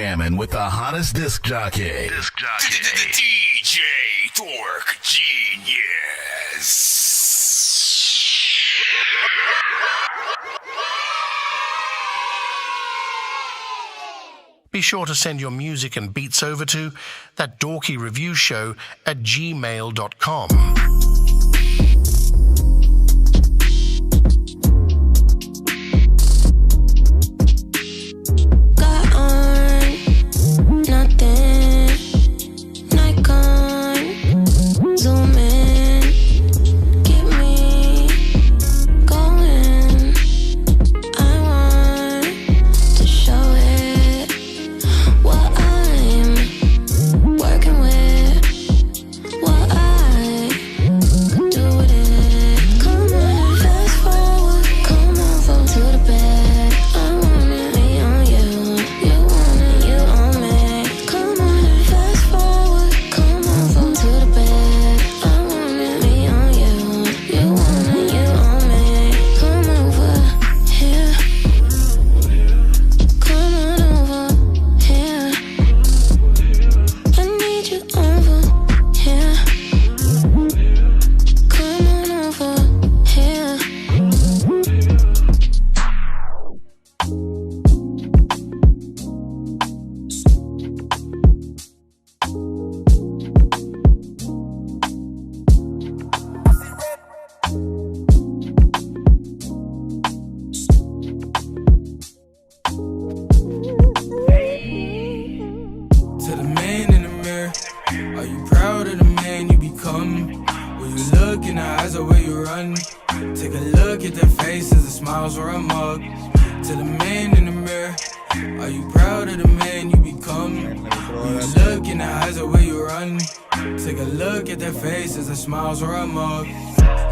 jamming with the hottest disc jockey. DJ Dork Genius. Be sure to send your music and beats over to ThatDorkyReviewShow at gmail.com. Smiles or a mug.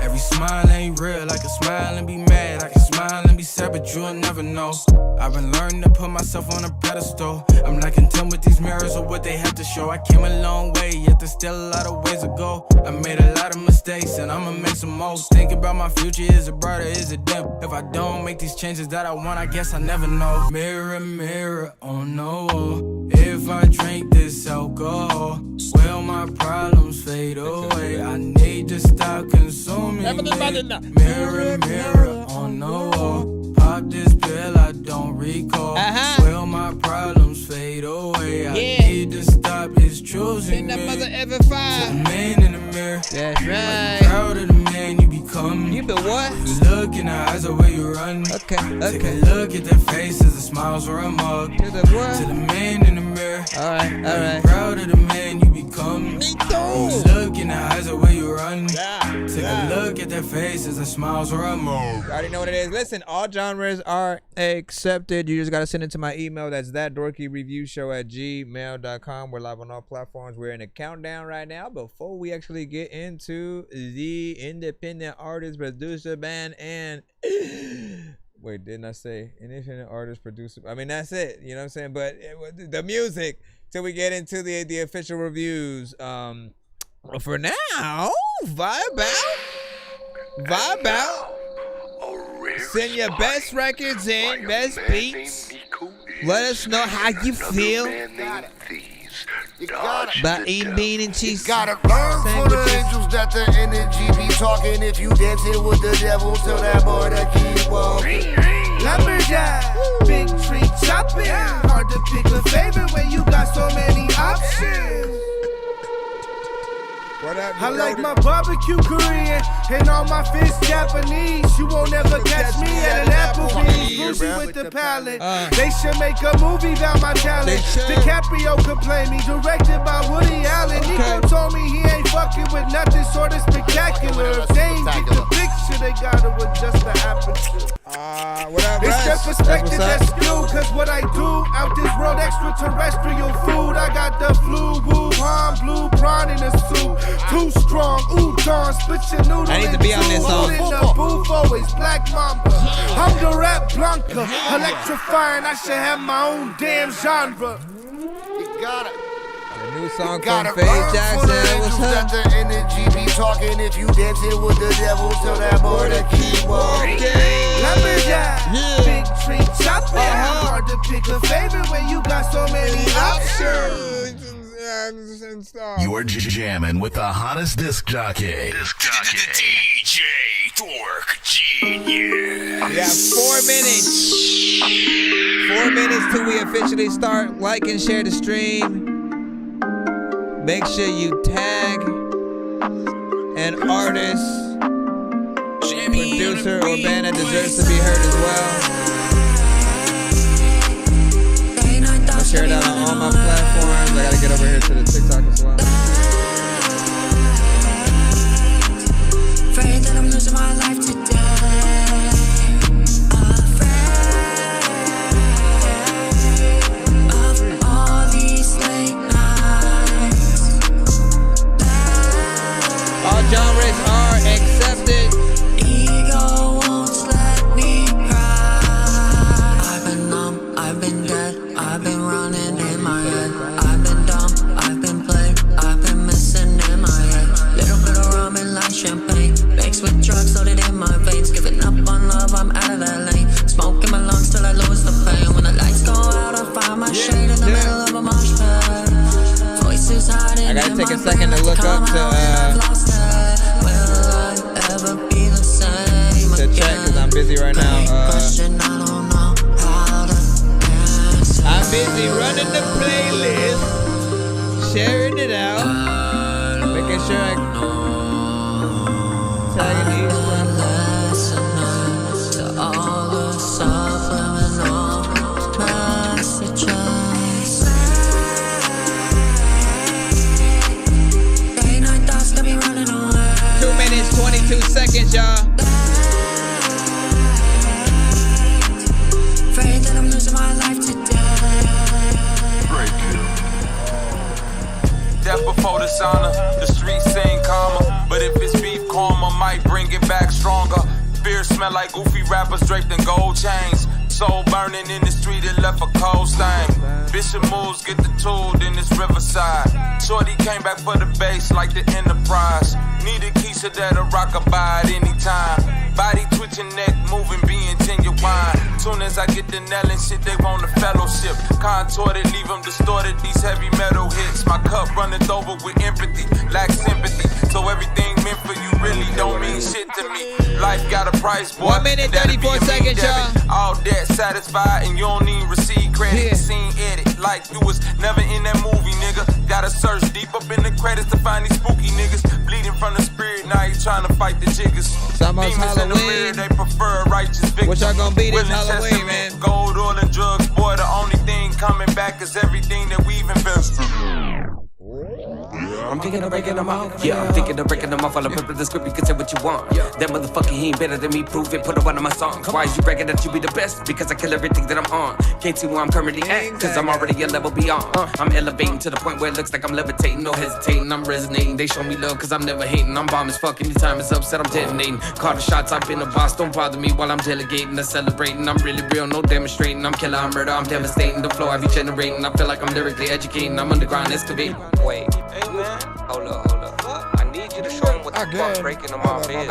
Every smile ain't real. I can smile and be mad. I can smile and be sad, but you'll never know. I've been learning to put myself on a pedestal. I'm not content with these mirrors or what they have to show. I came a long way, yet there's still a lot of ways to go. I made a lot of mistakes and I'ma make some more. Think about my future, is it bright or is it dim? If I don't make these changes that I want, I guess I never know. Mirror, mirror on the wall, if I drink this alcohol, will my problems fade away? I need to stop consuming it. Mirror, mirror on the wall, pop this pill I don't recall. Will my problems fade away? I need to stop his choosing me. To the man in the mirror, that's right. Proud of the man you become. You been what? You look in the eyes of where you run. Okay. Take a look at their faces, the smiles or a mug. To the what? To the man in the mirror. Alright. Proud of the man you become. Me too. You look in the eyes of where you run. Take a look at their faces, the smiles or a mug. You already know what it is. Listen, all genres are accepted. You just gotta send it to my email. That's ThatDorkyReviewShow at gmail.com. We're live on all platforms. We're in a countdown right now. Before we actually get into the independent artist, producer, band, and wait, didn't I say independent artist, producer? I mean, that's it. You know what I'm saying? But the music till we get into the official reviews. For now, vibe out. Send your best records in, best beats. Let us know how you feel about eating bean and cheese. Gotta learn from the angels that the energy be talking. If you dancing with the devil, tell that boy to keep walking. Lumberjack, big tree chopping. Hard to pick a favorite when you got so many options. I like my barbecue Korean and all my fish Japanese. You won't ever catch me at an Applebee's. Bougie with the palate. They should make a movie about my talent. DiCaprio could play me, directed by Woody Allen. Nico told me he ain't fucking with nothing sort of spectacular. If they ain't get the picture, they gotta adjust the aperture. It's the perspective that's skewed, cause what I do out this world extraterrestrial food. I got the flu, Wuhan, blue prawn in a suit. Too strong, udon, split your noodle. I need to be on this song. In the booth, always black mamba. I'm the rap Blanca, electrifying. I should have my own damn genre. You gotta. A new song from Faith Jackson. What's up? That the energy be talking. If you dancing with the devil, tell that boy to keep walking. appetite. Big treat chopping. Hard to pick a favorite when you got so many options. You're jamming with the hottest disc jockey. DJ Dork Genius. We got 4 minutes. 4 minutes till we officially start. Like and share the stream. Make sure you tag an artist, producer, or band that deserves to be heard as well. I'll share it out on all my platforms. I gotta get over here to the TikTok as well. Afraid that I'm losing my life today. Afraid of all these late nights. All genres are accepted. Ego won't let me cry. I've been numb, I've been dead, I've been running in my head. I've been dumb, I've been played, I've been missing in my head. Little bit of rum and like champagne, mixed with drugs loaded in my veins. Giving up on love, I'm out of that lane. Smoke in my lungs till I lose the pain. When the lights go out, I find my shade in the middle of a mosh pit. Voices hiding. I gotta take a second to look up to check because I'm busy right now. I'm busy running the playlist, sharing it out, making sure I tag in each to all the subliminal messages. Day night thoughts got me running away. 2 minutes, 22 seconds, y'all. Afraid that I'm losing my life today. Death before dishonor, the streets ain't calmer. But if it's beef, karma might bring it back stronger. Fear smell like goofy rappers draped in gold chains. Soul burning in the street, it left a cold stain. Bishop moves, get the tool, then it's Riverside. Shorty came back for the bass like the Enterprise. Need a Keisha that'll rock a by at any time. Body twitching, neck moving, being genuine. Soon as I get the nailing shit, they want a fellowship. Contorted, leave them distorted, these heavy metal hits. My cup runneth over with empathy, lack sympathy. So everything meant for you really don't mean shit to me. Life got a price, boy. 1 minute, 34 seconds, y'all. All that satisfied and you don't even receive credit. Yeah. Scene edit like you was never in that movie, nigga. Gotta search deep up in the credits to find these spooky niggas. Bleeding from the spirit, now you trying to fight the jiggers. It's almost Demons in the Halloween. mirror, they prefer a righteous victim. What y'all gonna be this Willing Halloween, testament, man? Gold, oil, and drugs, boy, the only thing coming back is everything that we've invested. I'm thinking of breaking them off. Yeah, I'm thinking of breaking them off. I'll put the script, you can say what you want. That motherfucker, he ain't better than me. Prove it, put up one of my songs. Why is you bragging that you be the best? Because I kill everything that I'm on. Can't see where I'm currently at, cause I'm already a level beyond. I'm elevating to the point where it looks like I'm levitating. No hesitating, I'm resonating. They show me love cause I'm never hating. I'm bomb as fuck, anytime it's upset, I'm detonating. Call the shots, I've been a boss. Don't bother me while I'm delegating. I'm celebrating, I'm really real, no demonstrating. I'm killer, I'm murder, I'm devastating. The flow I be generating, I feel like I'm lyrically educating. I'm underground excavating. Wait, hey man, hold up. I need you to show them what the fuck breaking them off is.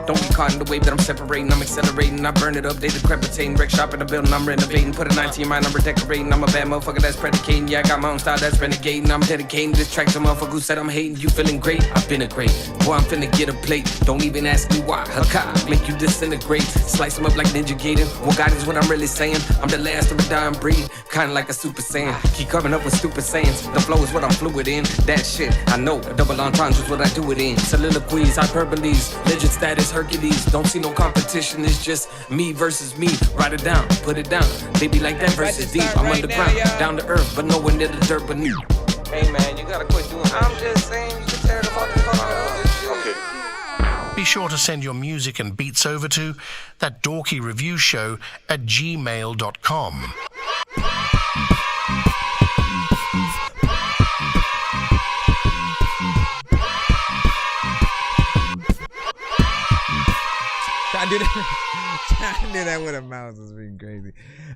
Don't be caught in the wave that I'm separating. I'm accelerating, I burn it up, they decrepitating. Wreck shop in the building, I'm renovating. Put a 19 in my number, decorating. I'm a bad motherfucker that's predicating. Yeah, I got my own style that's renegading. I'm dedicating this track to motherfucker who said I'm hating. You feeling great? I've been a great. Boy, I'm finna get a plate. Don't even ask me why. Haka, make you disintegrate. Slice them up like Ninja Gaiden. Well, God is what I'm really saying. I'm the last of a dying breed. Kinda like a super saiyan. Keep coming up with stupid sayings. The flow is what I'm fluid in. That shit, I know. A double entendre is what I do it in. Soliloquies, hyperboles, legend status, Hercules. Don't see no competition, it's just me versus me. Write it down, put it down. They be like that versus deep. I'm right underground, now, down to earth, but nowhere near the dirt beneath. Hey man, you gotta quit doing that. I'm just saying, you can tear the motherfucker out. Okay. Be sure to send your music and beats over to ThatDorkyReviewShow@gmail.com. I do that with a mouse. It's being crazy.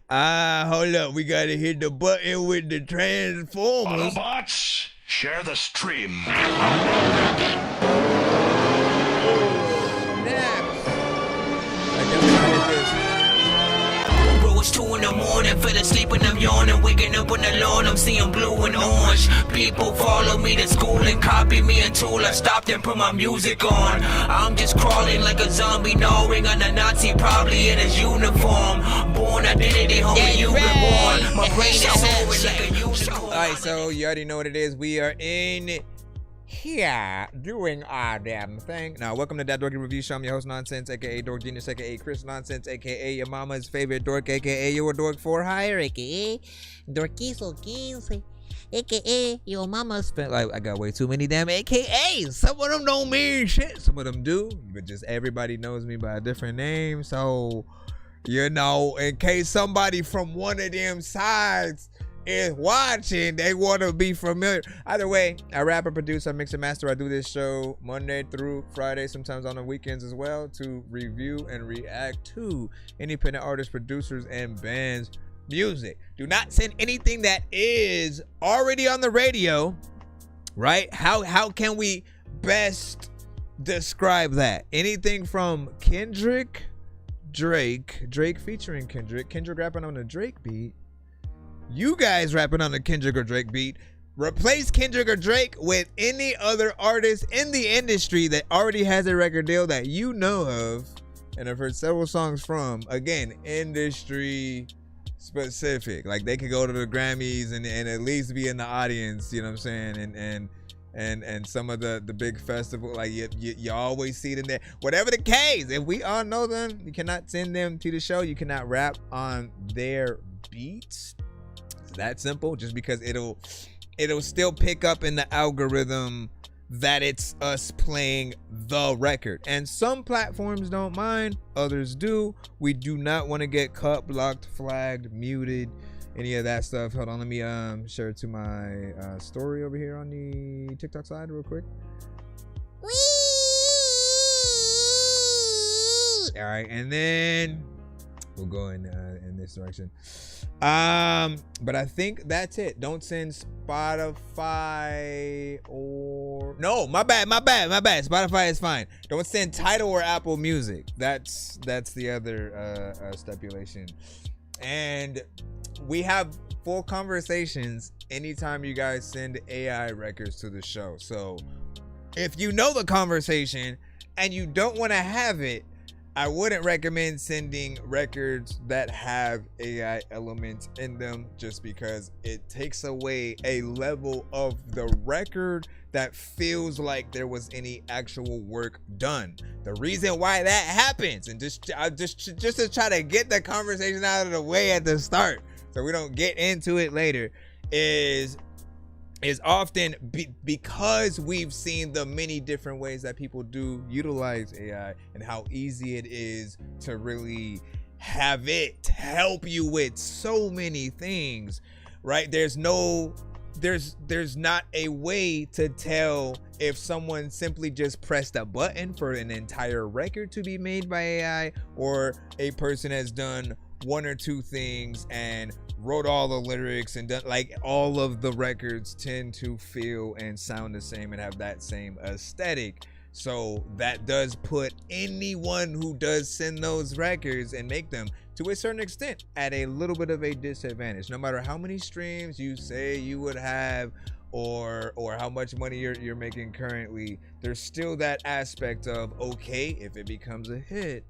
Hold up. We gotta hit the button with the Transformers. Autobots, share the stream. I guess I hit this. it's 2 in the morning, fell asleep and I'm yawning, waking up on the lawn, I'm seeing blue and orange. People follow me to school and copy me until I stopped and put my music on. I'm just crawling like a zombie, gnawing on a Nazi, probably in his uniform. Born identity, homie, you been born. My brain is soaring like a unicorn. Alright, so you already know what it is. We are in here doing our damn thing. Now, welcome to That Dorky Review Show. I'm your host, Nonsense, aka Dork Genius, aka Chris Nonsense, aka your mama's favorite dork, aka your dork for hire, aka Dorkizo 15, aka your mama's like I got way too many damn AKAs. Some of them don't mean shit. Some of them do, but just everybody knows me by a different name. So, you know, in case somebody from one of them sides is watching, they want to be familiar. Either way, I rapper, producer, mix and master. I do this show Monday through Friday, sometimes on the weekends as well, to review and react to independent artists, producers, and bands' music. Do not send anything that is already on the radio, right? How can we best describe that? Anything from Drake featuring Kendrick rapping on a Drake beat, you guys rapping on a Kendrick or Drake beat. Replace Kendrick or Drake with any other artist in the industry that already has a record deal that you know of and have heard several songs from. Again, industry specific. Like they could go to the Grammys and at least be in the audience, you know what I'm saying? And some of the big festival, like you always see them there. Whatever the case, if we all know them, you cannot send them to the show. You cannot rap on their beats. That simple, just because it'll still pick up in the algorithm that it's us playing the record. And some platforms don't mind, others do. We do not want to get cut, blocked, flagged, muted, any of that stuff. Hold on, let me share it to my story over here on the TikTok side real quick. All right, and then we'll go in this direction. But I think that's it. Don't send Spotify or no, my bad. Spotify is fine. Don't send Tidal or Apple Music. That's the other stipulation. And we have full conversations anytime you guys send AI records to the show. So if you know the conversation and you don't want to have it, I wouldn't recommend sending records that have AI elements in them, just because it takes away a level of the record that feels like there was any actual work done. The reason why that happens, and just to try to get the conversation out of the way at the start so we don't get into it later, is often because we've seen the many different ways that people do utilize AI and how easy it is to really have it help you with so many things, right? There's not a way to tell if someone simply just pressed a button for an entire record to be made by AI, or a person has done one or two things and wrote all the lyrics and done, like, all of the records tend to feel and sound the same and have that same aesthetic. So that does put anyone who does send those records and make them, to a certain extent, at a little bit of a disadvantage. No matter how many streams you say you would have, or how much money you're making currently, there's still that aspect of, okay, if it becomes a hit,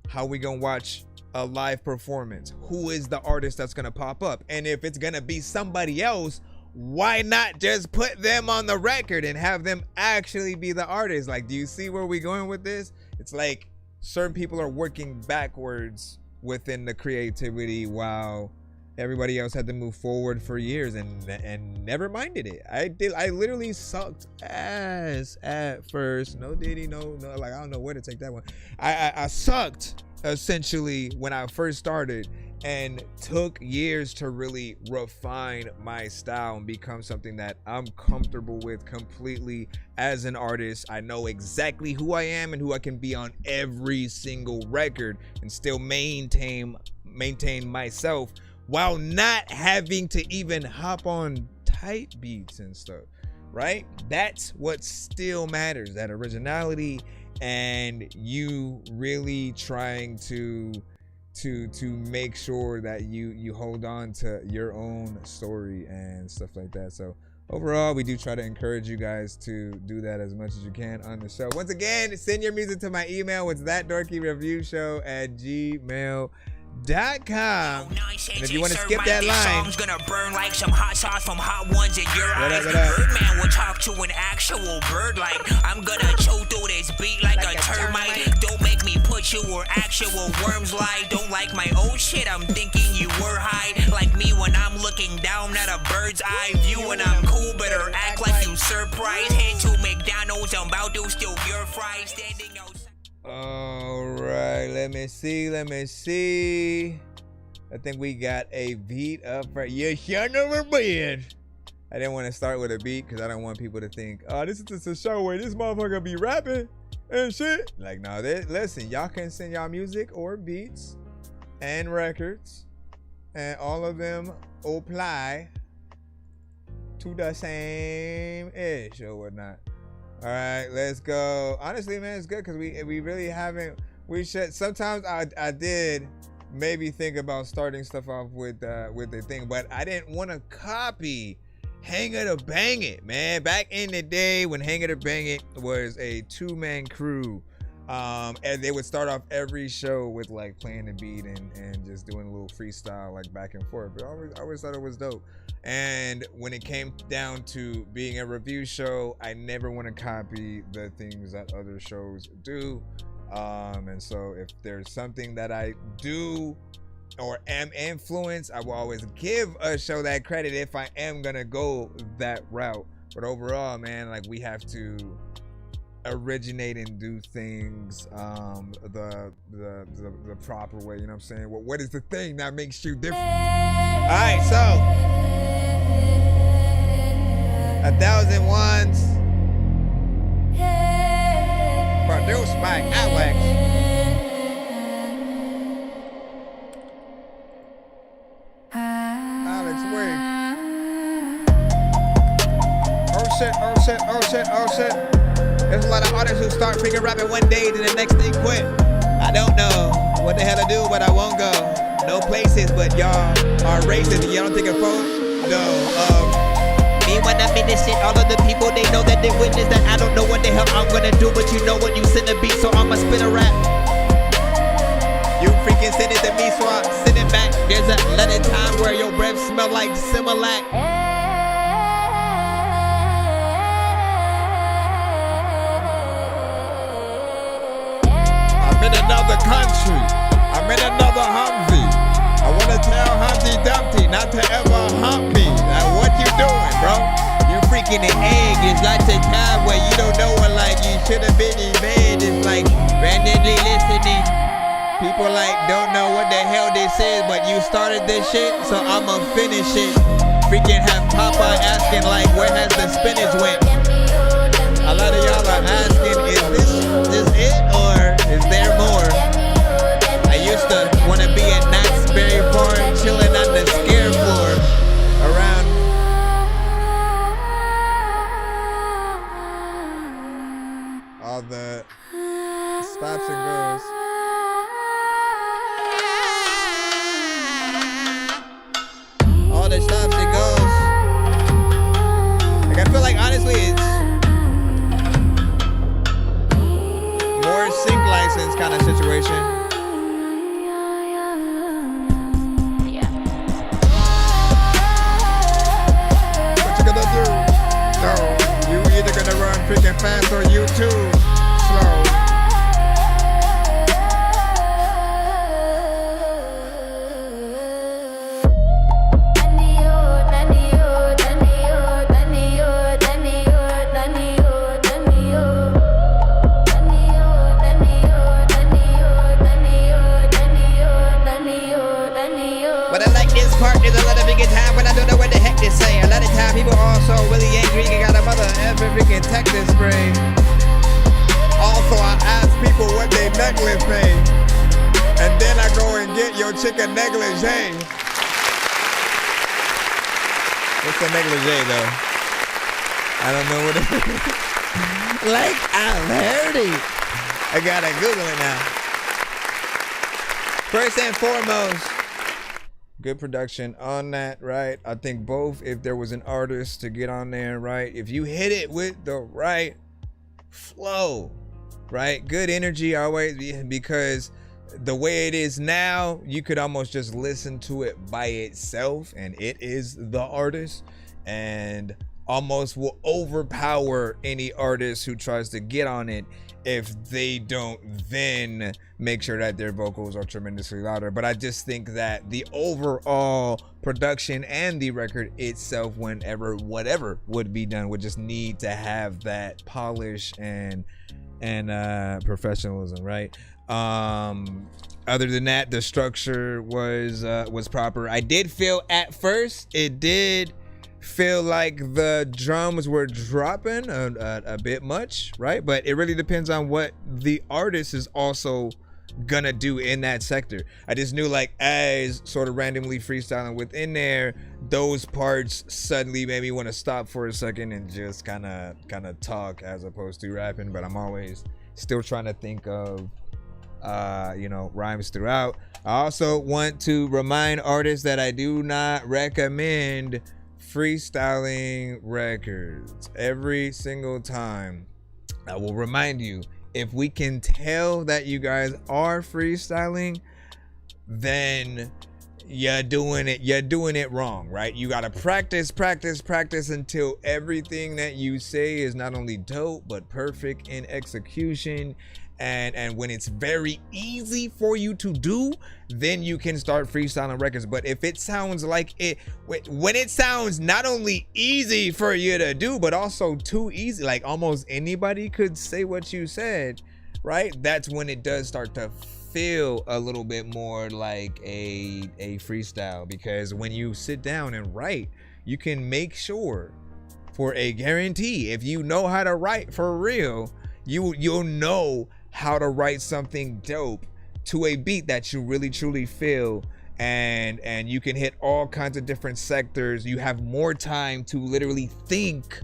how we gonna watch a live performance? Who is the artist that's gonna pop up? And if it's gonna be somebody else, why not just put them on the record and have them actually be the artist? Like, do you see where we're going with this? It's like certain people are working backwards within the creativity while everybody else had to move forward for years and never minded it. I literally sucked ass at first. No Diddy, no, like, I don't know where to take that one. I sucked essentially when I first started, and took years to really refine my style and become something that I'm comfortable with completely as an artist. I know exactly who I am and who I can be on every single record and still maintain myself while not having to even hop on tight beats and stuff, right? That's what still matters, that originality, and you really trying to to make sure that you hold on to your own story and stuff like that. So overall, we do try to encourage you guys to do that as much as you can on the show. Once again, send your music to my email. It's ThatDorkyReviewShow@gmail.com. And if you want to skip that line, song's gonna burn like some hot sauce from hot ones in your eyes. what up? Birdman will talk to an actual bird like I'm gonna chew through this beat like a termite. Don't make me put you where actual worms lie. Don't like my old shit, I'm thinking you were high. Like me when I'm looking down at a bird's eye view. And I'm cool, better act like you surprised. Head to McDonald's, I'm about to steal your fries. Standing outside. all right, let me see. I think we got a beat up right. You son of a bitch. I didn't want to start with a beat because I don't want people to think, oh, this is just a show where this motherfucker be rapping and shit. Like, no, listen, y'all can send y'all music or beats and records, and all of them apply to the same ish or whatnot. All right, let's go. Honestly, man, it's good because we really haven't. We should. Sometimes I did maybe think about starting stuff off with the thing, but I didn't want to copy Hang It or Bang It, man. Back in the day when Hang It or Bang It was a 2-man crew, and they would start off every show with like playing the beat and just doing a little freestyle like back and forth. But I always thought it was dope. And when it came down to being a review show, I never want to copy the things that other shows do. And so if there's something that I do or am influenced, I will always give a show that credit if I am gonna go that route. But overall, man, like we have to originate and do things the proper way. You know what I'm saying? What is the thing that makes you different? All right, so 1,000 Ones, produced by Alex. Wig. Oh shit. There's a lot of artists who start freaking rapping one day, then the next day quit. I don't know what the hell to do, but I won't go no places, but y'all are racist and y'all don't take a photo. Me when I'm in this shit, all of the people, they know that they witness that I don't know what the hell I'm gonna do, but you know when you send a beat, so I'ma spit a rap. You freaking send it to me, so I send it back. There's a lot of time where your breath smell like Similac. I'm in another country. I'm in another Humvee. I wanna tell Humpty Dumpty not to ever hump me. Like, what you doing, bro? You freaking an egg. It's like a time where you don't know what, like, you should have been in bed. It's like randomly listening. People like don't know what the hell this is, but you started this shit, so I'ma finish it. Freaking have Papa asking like, where has the spinach went? A lot of y'all are asking, is this it or is there more? I used to want to be at Knoxbury Farm, chilling on the scare floor around. All the stops and goes. All the stops and goes. Like I feel like honestly it's more sync license kind of situation. What you gonna do? No, you either gonna run freaking fast or you too slow. People also really angry and got a mother ever freaking Texas spray. Also, I ask people what they necklace pay, and then I go and get your chicken negligee. What's a negligee though? I don't know what it is. Like I've heard it. I gotta Google it now. First and foremost, good production on that, right? I think both, if there was an artist to get on there, right? If you hit it with the right flow, right? Good energy always, because the way it is now, you could almost just listen to it by itself and it is the artist, and almost will overpower any artist who tries to get on it if they don't then make sure that their vocals are tremendously louder. But I just think that the overall production and the record itself, whenever whatever would be done, would just need to have that polish and professionalism, right? Other than that, the structure was proper. I did feel at first it did feel like the drums were dropping a bit much, right? But it really depends on what the artist is also gonna do in that sector. I just knew, like, as sort of randomly freestyling within there, those parts suddenly made me want to stop for a second and just kind of talk as opposed to rapping. But I'm always still trying to think of rhymes throughout. I also want to remind artists that I do not recommend freestyling records. Every single time I will remind you, if we can tell that you guys are freestyling, then you're doing it wrong, right? You gotta practice until everything that you say is not only dope but perfect in execution. And when it's very easy for you to do, then you can start freestyling records. But if it sounds like it, when it sounds not only easy for you to do, but also too easy, like almost anybody could say what you said, right? That's when it does start to feel a little bit more like a freestyle. Because when you sit down and write, you can make sure, for a guarantee, if you know how to write for real, you'll know how to write something dope to a beat that you really truly feel, and you can hit all kinds of different sectors. You have more time to literally think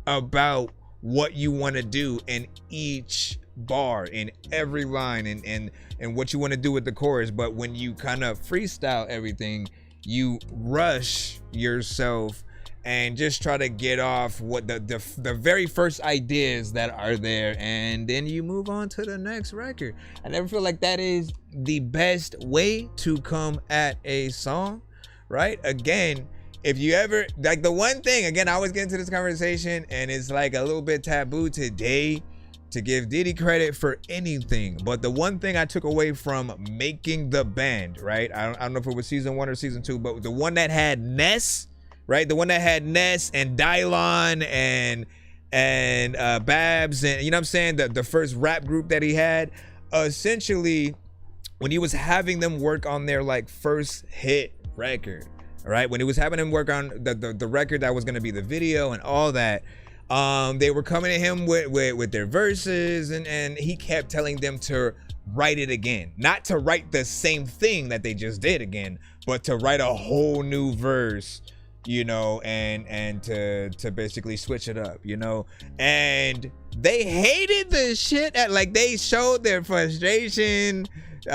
about what you want to do in each bar, in every line, and what you want to do with the chorus. But when you kind of freestyle everything, you rush yourself and just try to get off what the very first ideas that are there, and then you move on to the next record. I never feel like that is the best way to come at a song, right? Again, if you ever, like, the one thing, again, I always get into this conversation, and it's like a little bit taboo today to give Diddy credit for anything, but the one thing I took away from making the band, right? I don't know if it was season 1 or season 2, but the one that had Ness, right? The one that had Ness and Dylon and Babs, and you know what I'm saying? The first rap group that he had, essentially, when he was having them work on their like first hit record, right? When he was having them work on the record that was gonna be the video and all that, they were coming to him with their verses, and he kept telling them to write it again. Not to write the same thing that they just did again, but to write a whole new verse, you know, and to basically switch it up, you know. And they hated the shit at, like, they showed their frustration, he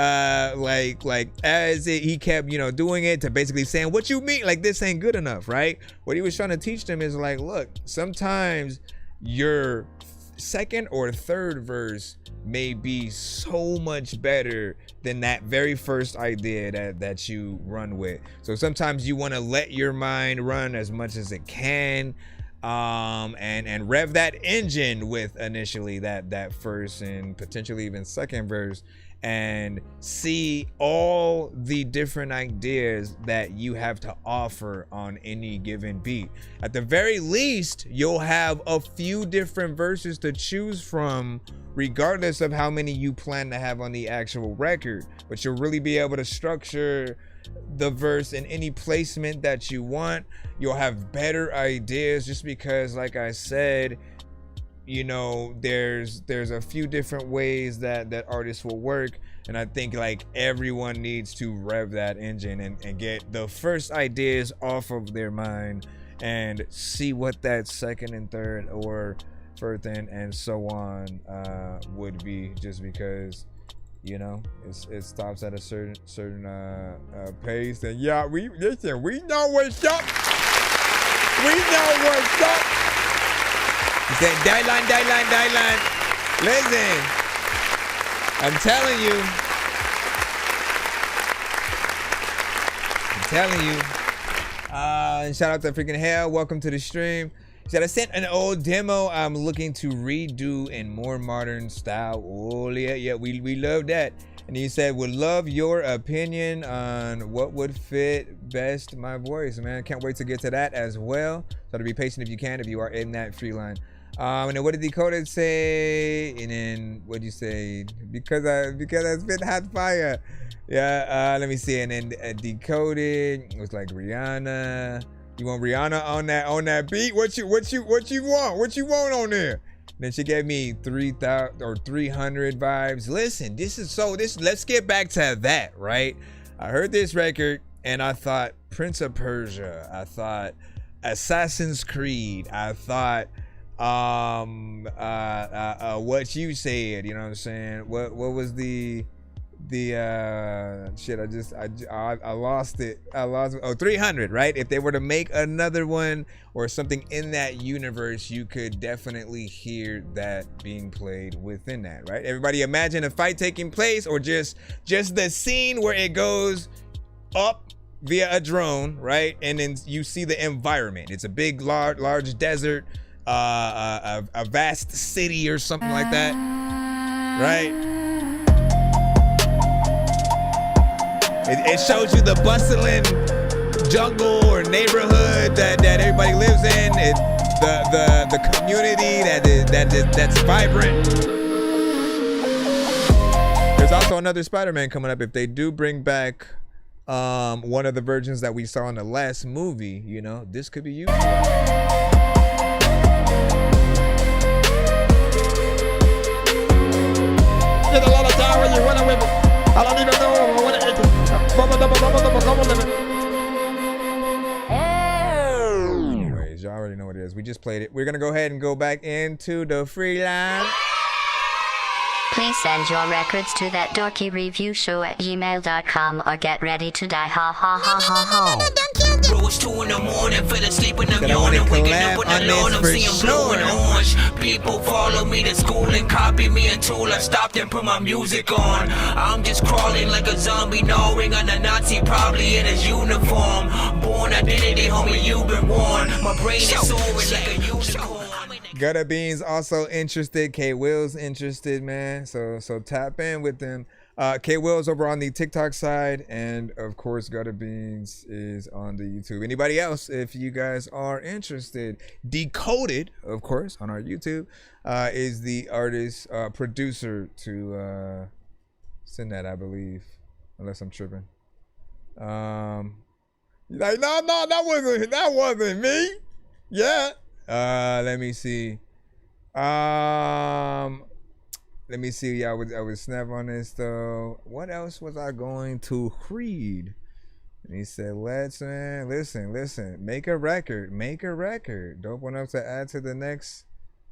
kept, you know, doing it, to basically saying, what you mean, like, this ain't good enough, right? What he was trying to teach them is like, look, sometimes your second or third verse may be so much better than that very first idea that you run with. So sometimes you want to let your mind run as much as it can, and rev that engine with initially that first and potentially even second verse, and see all the different ideas that you have to offer on any given beat. At the very least, you'll have a few different verses to choose from, regardless of how many you plan to have on the actual record. But you'll really be able to structure the verse in any placement that you want. You'll have better ideas, just because, like I said, you know, there's a few different ways that artists will work, and I think, like, everyone needs to rev that engine and get the first ideas off of their mind, and see what that second and third or fourth and so on would be, just because you know, it stops at a certain pace. And yeah, we know what's up. We know what's up. He said, Dylan. Listen, I'm telling you. And shout out to freaking Hell. Welcome to the stream. He said, I sent an old demo I'm looking to redo in more modern style. Oh, yeah, we love that. And he said, would love your opinion on what would fit best my voice, man. Can't wait to get to that as well. So to be patient if you can, if you are in that free line. And then what did Decoded say? And then what did you say? Because I spit hot fire. Yeah, let me see. And then Decoded, it was like Rihanna. You want Rihanna on that beat? What you want? What you want on there? Then she gave me 3,000 or 300 vibes. Listen, let's get back to that, right? I heard this record and I thought Prince of Persia. I thought Assassin's Creed. I thought what you said, you know what I'm saying? What was the shit, I lost it. 300, right? If they were to make another one or something in that universe, you could definitely hear that being played within that, right? Everybody imagine a fight taking place, or just the scene where it goes up via a drone, right? And then you see the environment. It's a big large desert, a vast city or something like that, right? It shows you the bustling jungle or neighborhood that everybody lives in. The community that's vibrant. There's also another Spider-Man coming up. If they do bring back one of the versions that we saw in the last movie, you know, this could be useful. Get a lot of time when you run away. I don't even know what it is. Anyways, y'all already know what it is. We just played it. We're gonna go ahead and go back into the free line. Please send your records to ThatDorkyReviewShow@gmail.com or get ready to die. Ha ha ha ha ha. Bro, it's 2 in the morning, fell asleep and I'm yawning. Waking up with the lawn, I'm seeing blue and orange. People follow me to school and copy me until I stopped and put my music on. I'm just crawling like a zombie, gnawing on a Nazi, probably in his uniform. Born identity, homie, you've been warned. My brain is soaring like a unicorn. Gutter Beans also interested. K Will's interested, man. So tap in with them. K Will's over on the TikTok side, and of course Gutter Beans is on the YouTube. Anybody else, if you guys are interested, Decoded, of course, on our YouTube, is the artist producer to send that, I believe, unless I'm tripping. Like no, that wasn't me. Yeah. Let me see. Let me see. Yeah, I would snap on this though. What else was I going to read? And he said, listen, make a record. Dope enough to add to the next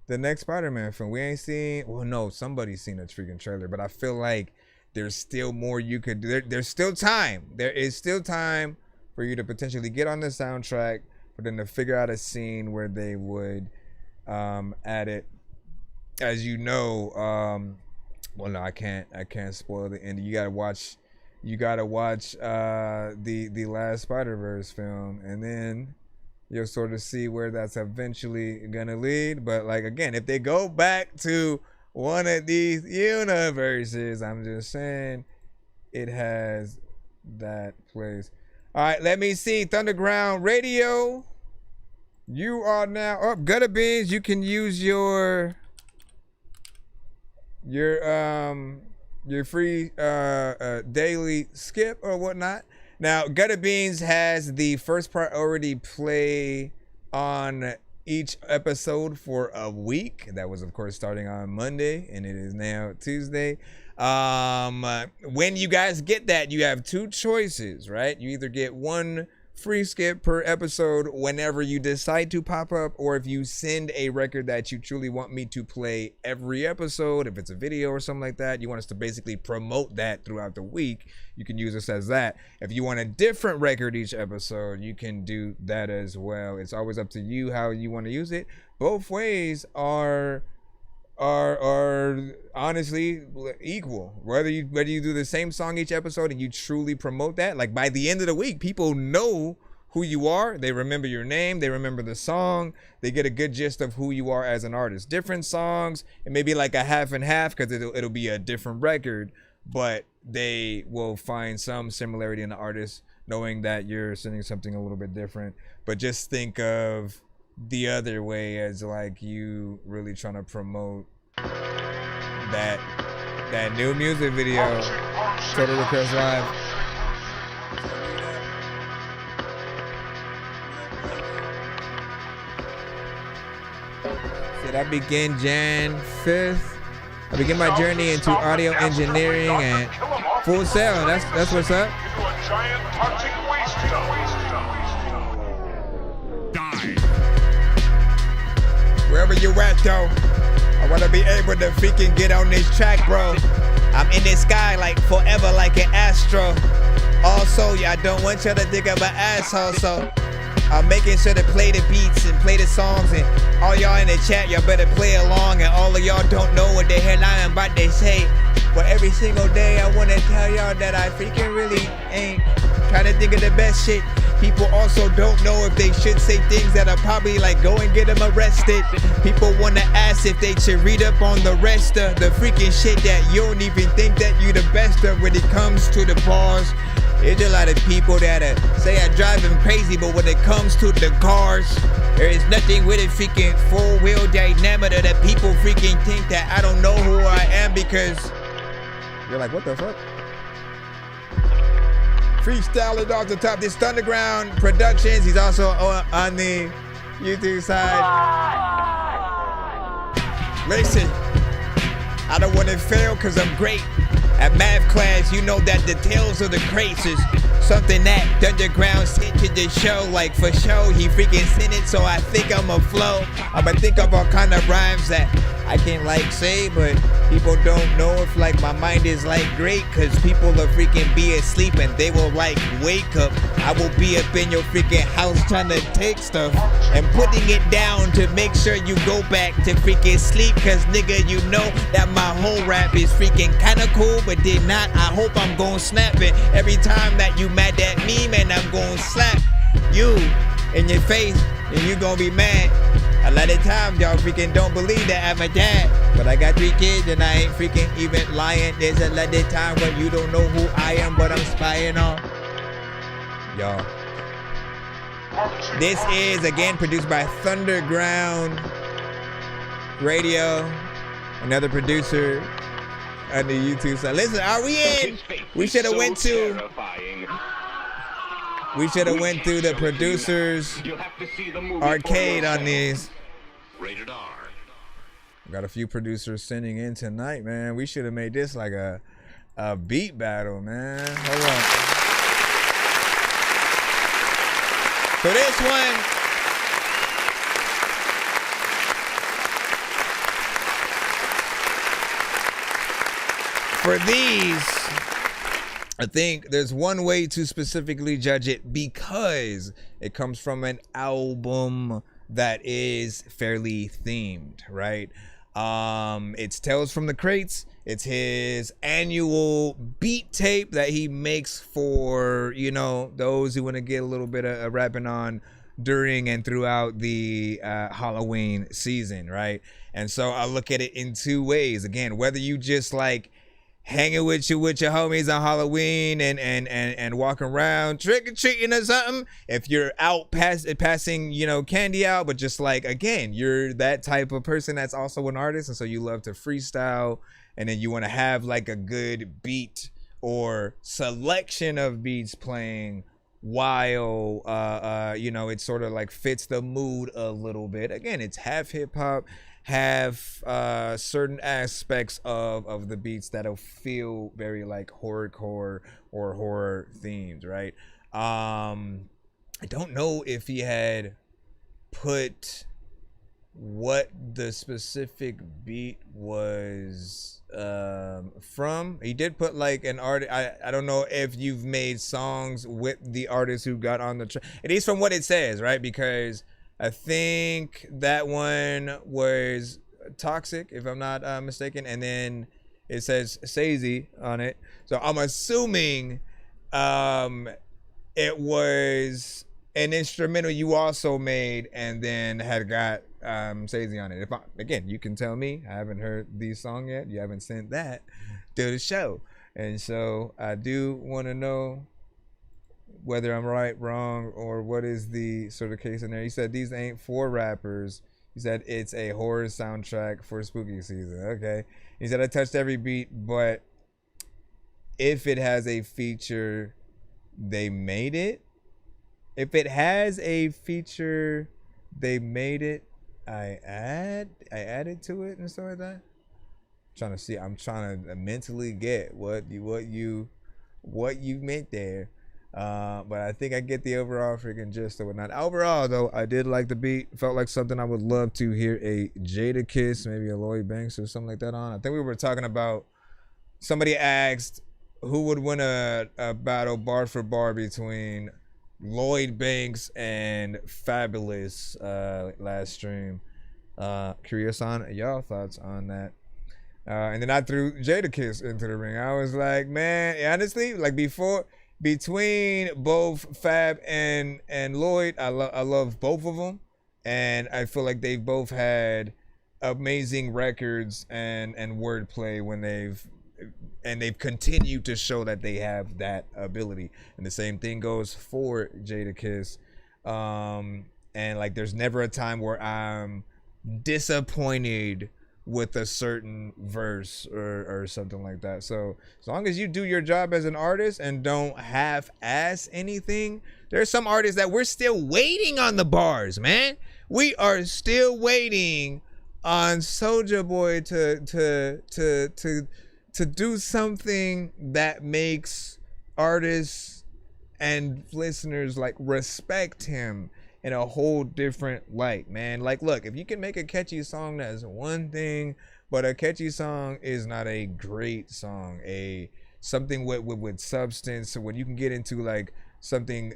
Spider-Man film. We ain't seen, well, no, somebody's seen a freaking trailer, but I feel like there's still more you could do. There's still time. There is still time for you to potentially get on the soundtrack, for them to figure out a scene where they would add it. As you know, well, no, I can't spoil the end. You gotta watch the last Spider-Verse film, and then you'll sort of see where that's eventually gonna lead. But like, again, if they go back to one of these universes, I'm just saying it has that place. All right, let me see. Thunderground Radio, you are now up. Gutter Beans, you can use your free daily skip or whatnot. Now, Gutter Beans has the first priority play on each episode for a week. That was, of course, starting on Monday, and it is now Tuesday. When you guys get that, you have two choices, right? You either get one free skip per episode whenever you decide to pop up, or if you send a record that you truly want me to play every episode, if it's a video or something like that, you want us to basically promote that throughout the week, you can use us as that. If you want a different record each episode, you can do that as well. It's always up to you how you want to use it. Both ways are honestly equal. Whether you do the same song each episode and you truly promote that, like by the end of the week, people know who you are. They remember your name. They remember the song. They get a good gist of who you are as an artist. Different songs, it may be like a half and half because it'll be a different record, but they will find some similarity in the artist, knowing that you're sending something a little bit different. But just think of the other way as like you really trying to promote that new music video, Total Request Live. Said I begin Jan 5th. I begin my journey into audio engineering and Full Sail. That's what's up. Wherever you at though, I wanna be able to freaking get on this track, bro. I'm in the sky like forever, like an astro. Also, I don't want y'all to think I'm an asshole, so I'm making sure to play the beats and play the songs, and all y'all in the chat, y'all better play along, and all of y'all don't know what the hell I'm about to say. But every single day I wanna tell y'all that I freaking really ain't trying to think of the best shit. People also don't know if they should say things that are probably like go and get them arrested. People want to ask if they should read up on the rest of the freaking shit that you don't even think that you the best of when it comes to the bars. There's a lot of people that say I drive them crazy, but when it comes to the cars, there is nothing with a freaking four-wheel dynamometer that people freaking think that I don't know who I am, because you're like, what the fuck? Freestyling off the top. This Thunderground Productions. He's also on the YouTube side. Listen, I don't want to fail because I'm great at math class. You know that the tales of the crates is something that Thunderground sent to the show. Like for show, he freaking sent it, so I think I'ma flow. I'ma think of all kind of rhymes that I can't like say, but people don't know if like my mind is like great, cause people are freaking be asleep and they will like wake up. I will be up in your freaking house trying to take stuff and putting it down to make sure you go back to freaking sleep, cause nigga, you know that my whole rap is freaking kinda cool, but did not. I hope I'm gon' snap it every time that you mad at me, man. I'm gon' slap you in your face and you gon' be mad. A lot of times y'all freaking don't believe that I'm a dad, but I got 3 kids and I ain't freaking even lying. There's a lot of time when you don't know who I am, but I'm spying on y'all. This is again produced by Thunderground Radio, another producer on the YouTube side. Listen, are we in? We should have went to the producers arcade on these. Rated R. Got a few producers sending in tonight, man. We should have made this like a beat battle, man. Hold on. So this one, for these, I think there's one way to specifically judge it because it comes from an album that is fairly themed, right? It's Tales from the Crates. It's his annual beat tape that he makes for, you know, those who want to get a little bit of rapping on during and throughout the Halloween season, right? And so I look at it in 2 ways. Again, whether you just like hanging with your homies on Halloween and walking around trick-or-treating or something, if you're out passing, you know, candy out, but just like, again, you're that type of person that's also an artist, and so you love to freestyle, and then you want to have like a good beat or selection of beats playing while you know, it sort of like fits the mood a little bit. Again, it's half hip-hop, have certain aspects of the beats that'll feel very like horrorcore or horror themed, right? I don't know if he had put what the specific beat was from. He did put like an artist. I don't know if you've made songs with the artist who got on the track. It is from what it says, right? Because I think that one was Toxic, if I'm not mistaken, and then it says Sazy on it. So I'm assuming it was an instrumental you also made and then had got Sazy on it. Again, you can tell me. I haven't heard the song yet. You haven't sent that to the show. And so I do want to know whether I'm right, wrong, or what is the sort of case in there. He said these ain't for rappers. He said it's a horror soundtrack for spooky season. Okay. He said I touched every beat, but if it has a feature, they made it. If it has a feature, they made it. I added to it and stuff like that. I'm trying to mentally get what you meant there. But I think I get the overall freaking gist of whatnot. Overall, though, I did like the beat. Felt like something I would love to hear a Jadakiss, maybe a Lloyd Banks or something like that on. I think we were talking about, somebody asked who would win a battle bar for bar between Lloyd Banks and Fabulous last stream. Curious on y'all thoughts on that. And then I threw Jadakiss into the ring. I was like, man, honestly, like between both Fab and Lloyd, I love both of them, and I feel like they've both had amazing records and wordplay when they've continued to show that they have that ability. And the same thing goes for Jadakiss. And like, there's never a time where I'm disappointed with a certain verse or something like that. So as long as you do your job as an artist and don't half-ass anything, there's some artists that we're still waiting on the bars, man. We are still waiting on Soulja Boy to do something that makes artists and listeners like respect him in a whole different light, man. Like, look, if you can make a catchy song, that's one thing, but a catchy song is not a great song. Something with substance, so when you can get into like something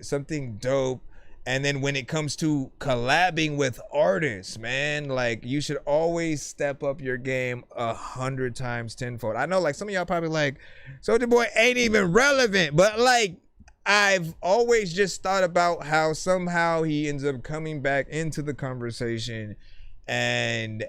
dope. And then when it comes to collabing with artists, man, like, you should always step up your game 100 times tenfold. I know, like, some of y'all probably like, Soulja Boy ain't even relevant, but like, I've always just thought about how somehow he ends up coming back into the conversation, and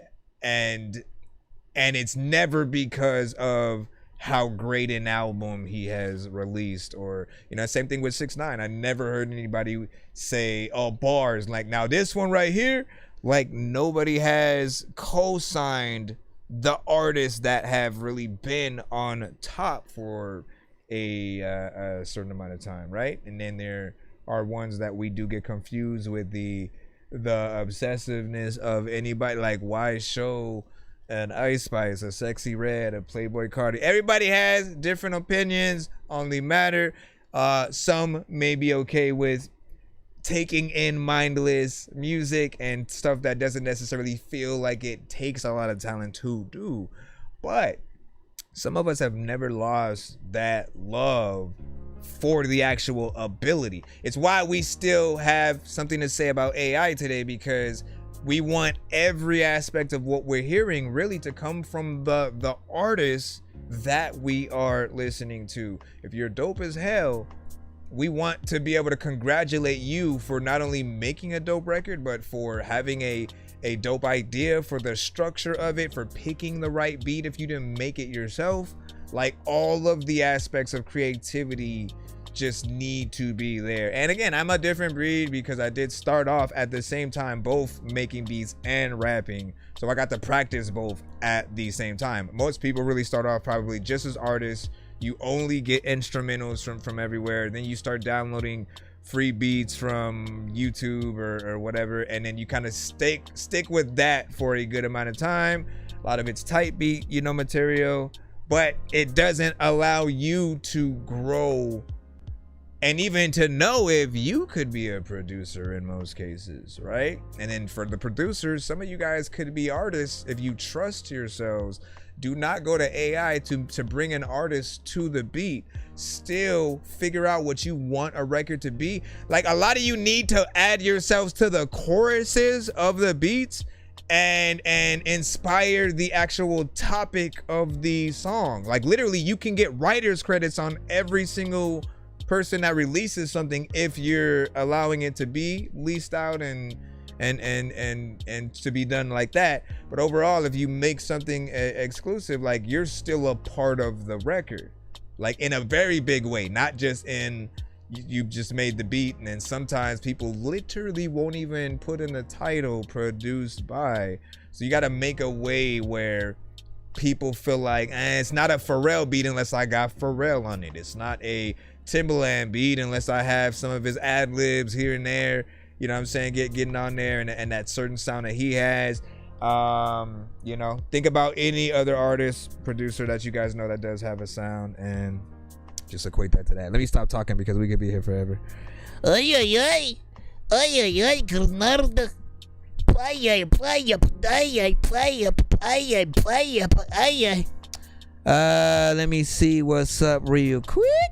it's never because of how great an album he has released, or, you know, same thing with 6ix9ine. I never heard anybody say, oh, bars, like, now this one right here, like, nobody has co-signed the artists that have really been on top for a certain amount of time, right? And then there are ones that we do get confused with the obsessiveness of anybody, like, why show an Ice Spice, a Sexy Red, a Playboy Cardi? Everybody has different opinions on the matter. Some may be okay with taking in mindless music and stuff that doesn't necessarily feel like it takes a lot of talent to do, but some of us have never lost that love for the actual ability. It's why we still have something to say about AI today, because we want every aspect of what we're hearing really to come from the artists that we are listening to. If you're dope as hell, we want to be able to congratulate you for not only making a dope record, but for having a dope idea, for the structure of it, for picking the right beat if you didn't make it yourself. Like, all of the aspects of creativity just need to be there. And again, I'm a different breed because I did start off at the same time both making beats and rapping, so I got to practice both at the same time. Most people really start off probably just as artists. You only get instrumentals from everywhere, then you start downloading free beats from YouTube or whatever, and then you kind of stick with that for a good amount of time. A lot of it's tight beat, you know, material, but it doesn't allow you to grow and even to know if you could be a producer in most cases, right? And then for the producers, some of you guys could be artists if you trust yourselves. Do not go to AI to bring an artist to the beat. Still figure out what you want a record to be. Like, a lot of you need to add yourselves to the choruses of the beats and inspire the actual topic of the song. Like, literally, you can get writer's credits on every single person that releases something if you're allowing it to be leased out and to be done like that. But overall, if you make something exclusive, like, you're still a part of the record, like, in a very big way, not just in you just made the beat. And then sometimes people literally won't even put in the title produced by. So you got to make a way where people feel like, it's not a Pharrell beat unless I got Pharrell on it. It's not a Timbaland beat unless I have some of his ad libs here and there. You know what I'm saying? Getting on there and that certain sound that he has. You know, think about any other artist, producer that you guys know that does have a sound, and just equate that to that. Let me stop talking because we could be here forever. Let me see what's up real quick.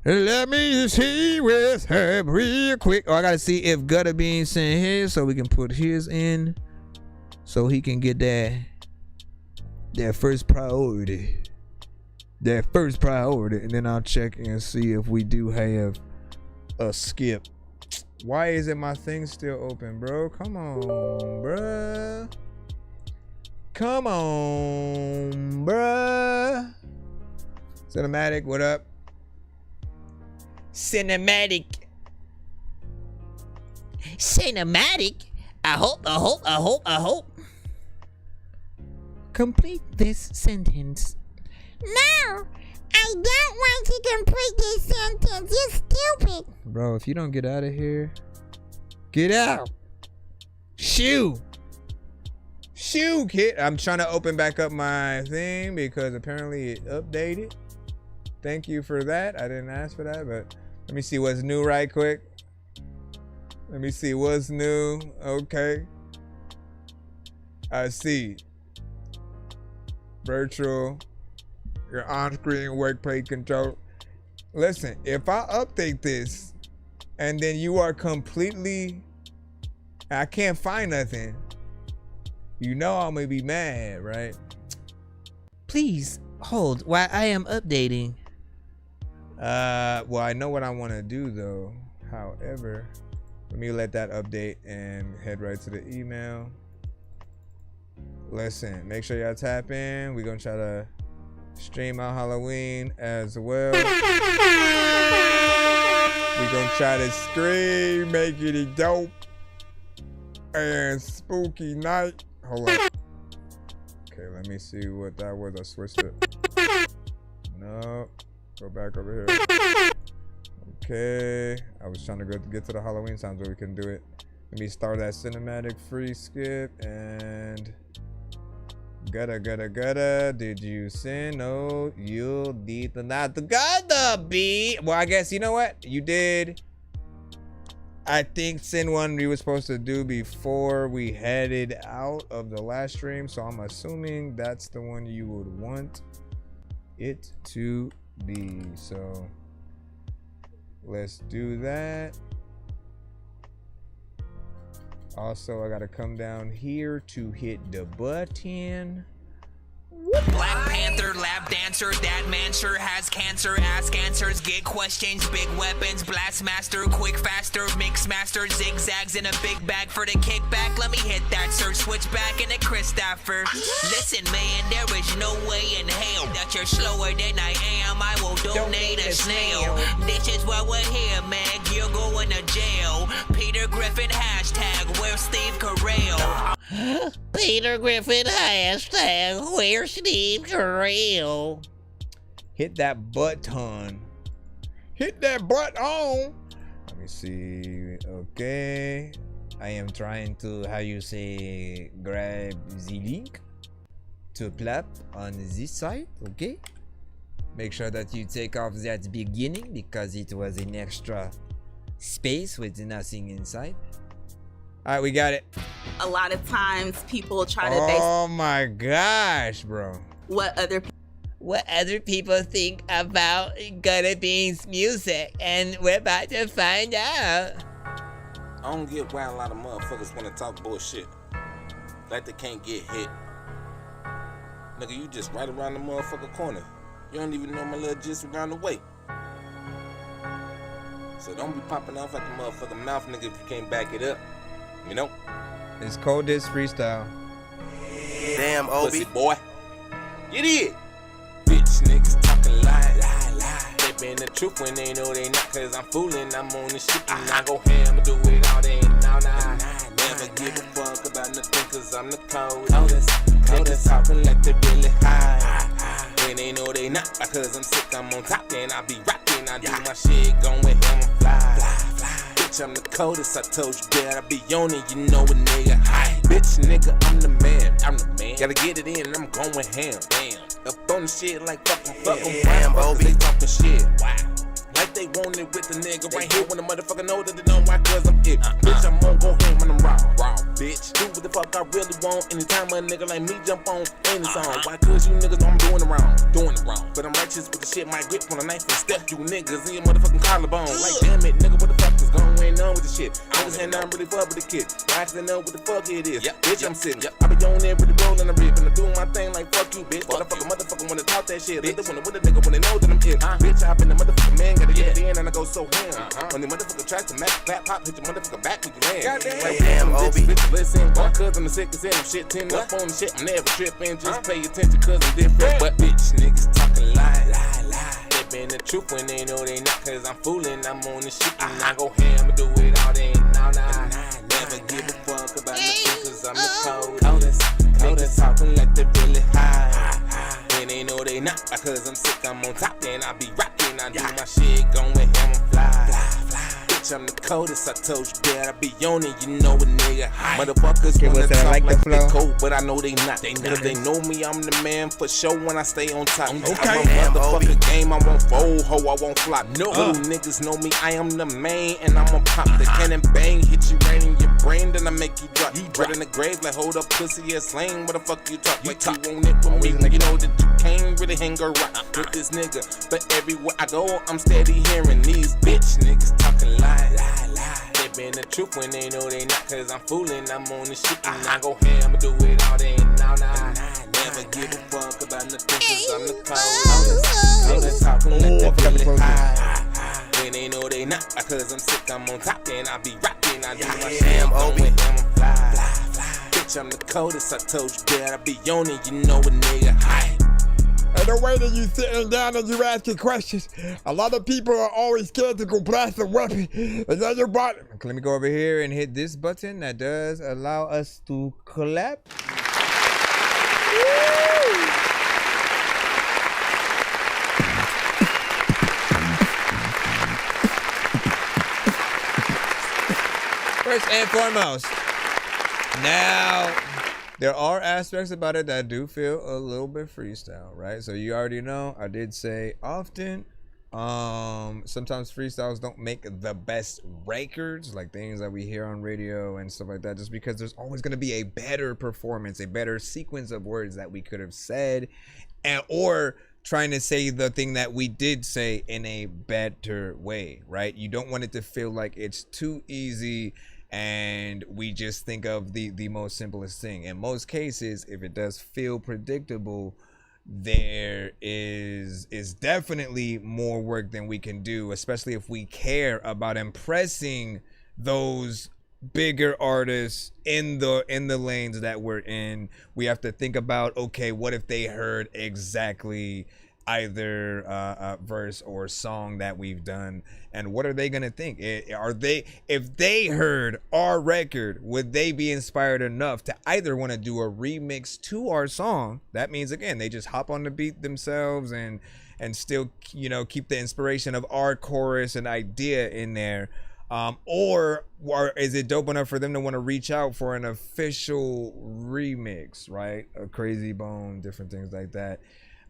Let me see what's up real quick. Oh, I gotta see if Gutter Bean sent his so we can put his in so he can get that first priority. That first priority. And then I'll check and see if we do have a skip. Why isn't my thing still open, bro? Come on, bruh. Come on, bruh. Cinematic, what up? Cinematic. I hope. Complete this sentence. No, I don't want to complete this sentence. You're stupid. Bro, if you don't get out of here, get out. Shoo, kid. I'm trying to open back up my thing because apparently it updated. Thank you for that. I didn't ask for that, but let me see what's new right quick. Let me see what's new. Okay. I see. Virtual. Your on-screen workplace control. Listen, if I update this and then you are completely, I can't find nothing, you know I'm gonna be mad, right? Please hold while I am updating. Well, I know what I want to do though. However, let me let that update and head right to the email. Listen, make sure y'all tap in. We're gonna try to stream out Halloween as well. We're gonna try to stream, make it a dope and spooky night. Hold on. Okay, let me see what that was. I switched it. No, go back over here. Okay, I was trying to get to the Halloween sound so we can do it. Let me start that cinematic free skip and gotta. Did you send? No, you did not. Gotta be. Well, I guess you know what you did. I think send one we were supposed to do before we headed out of the last stream. So I'm assuming that's the one you would want it to be. So let's do that. Also, I gotta come down here to hit the button. Black Panther, lap dancer, that man sure has cancer. Ask answers, get questions, big weapons, blast master, quick faster, mix master, zigzags in a big bag for the kickback. Let me hit that search switch back in the Christopher. Listen, man, there is no way in hell that you're slower than I am. I will donate a snail. This is why we're here, man. You're going to jail. Peter Griffin hashtag, where's Steve Carell? Peter Griffin hashtag, where's Steve Carell? Hit that button. Hit that button. Let me see. Okay. I am trying to, how you say, grab the link to clap on this side. Okay. Make sure that you take off that beginning because it was an extra space with nothing inside. All right, we got it. A lot of times people try to base Oh my gosh, bro. what other people think about Gonna Bean's music, and we're about to find out. I don't get why a lot of motherfuckers wanna talk bullshit. Like they can't get hit. Nigga, you just right around the motherfucker corner. You don't even know my little just around the way. So don't be popping off like the motherfucking mouth, nigga, if you can't back it up. You know? It's Cold Disc Freestyle. Damn, Obi. Pussy boy. Get it. Bitch niggas talking lie. They been the truth when they know they not, cause I'm fooling. I'm on this shit and I go ham and do it all day and all night. Never give a fuck about nothing cause I'm the coldest. Niggas talking like they really high. When they know they not, because I'm sick, I'm on top. Then I be rocking, I do my shit, going ham and fly. Bitch, I'm the coldest, I told you that I be on it, you know a nigga. Bitch, nigga, I'm the man. Gotta get it in and I'm going ham. Damn. Up on the shit like fucking damn, Bobby. They talking shit. Like they want it with the nigga right here when the motherfucker know that they know why, cause I'm it. Bitch, I'm on go ham when I'm raw, bitch. Do what the fuck I really want. Anytime a nigga like me jump on any song. Why, cause you niggas know I'm doing it wrong. But I'm righteous with the shit, my grip on a knife and step you niggas in your motherfucking collarbone. Like, damn it, nigga, what the fuck is going on with the shit? Niggas ain't nothing really fuck with the kid. I actually know what the fuck it is. Bitch, I'm sitting. I be on there really rolling the rip and I'm doing my thing like fuck you, bitch. Motherfucker wanna talk that shit. They wanna with a nigga when they know that I'm it. Bitch, I been the motherfucking man. Gotta get it in and I go so ham. When the motherfucker tries to match clap pop, hit your motherfucker back with your land. Like damn, Obi. Bitch, listen, why? Cause I'm the sickest and I'm shit 10 up on the shit. I'm never tripping, just pay attention cause I'm different. But bitch, niggas talking lie. They been the truth when they know they not, cause I'm fooling. I'm on the shit and I go ham and do it all day and all night. Never give a fuck about nothing cause I'm the coldest. Niggas talking like they really high. When they know they not, because I'm sick, I'm on top. Then I be rocking, I do my shit, going ham and fly. Bitch, I'm the coldest, I told you that I be on it, you know a nigga. Motherfuckers wanna talk like they cold, but I know they not. If they know me, I'm the man for sure when I stay on top. I'm a motherfucking game, I won't fold, ho, I won't flop. No, niggas know me, I am the main, and I'ma pop the cannon bang, hit you right in your brain, then I make you drop. Right in the grave, like hold up, pussy ass lame, what the fuck you talk? Like you want it with me, you know that you can't really hang around with this nigga. But everywhere I go, I'm steady hearing these bitch niggas talking lie. They been the truth when they know they not, cause I'm fooling. I'm on this shit and I go ham and do it all day and all night. Never give a fuck about nothing cause I'm the coldest. Niggas talking like they really high. When they know they not, cause I'm sick, I'm on top. Then I be rocking, I do my shit, going ham and fly. Bitch, I'm the coldest, I told you that I be on it, you know a nigga. And the way that you sitting down and you asking questions, a lot of people are always scared to go blast a weapon. And then you're bottom. Let me go over here and hit this button that does allow us to clap. First and foremost, now there are aspects about it that do feel a little bit freestyle, right? So you already know, I did say often, sometimes freestyles don't make the best records, like things that we hear on radio and stuff like that, just because there's always going to be a better performance, a better sequence of words that we could have said, or trying to say the thing that we did say in a better way, right? You don't want it to feel like it's too easy and we just think of the most simplest thing. In most cases, if it does feel predictable, there is definitely more work than we can do, especially if we care about impressing those bigger artists in the lanes that we're in. We have to think about, okay, what if they heard exactly either a verse or song that we've done, and what are they gonna think? If they heard our record, would they be inspired enough to either want to do a remix to our song? That means, again, they just hop on the beat themselves and still, you know, keep the inspiration of our chorus and idea in there, or is it dope enough for them to want to reach out for an official remix, right? A Crazy Bone, different things like that.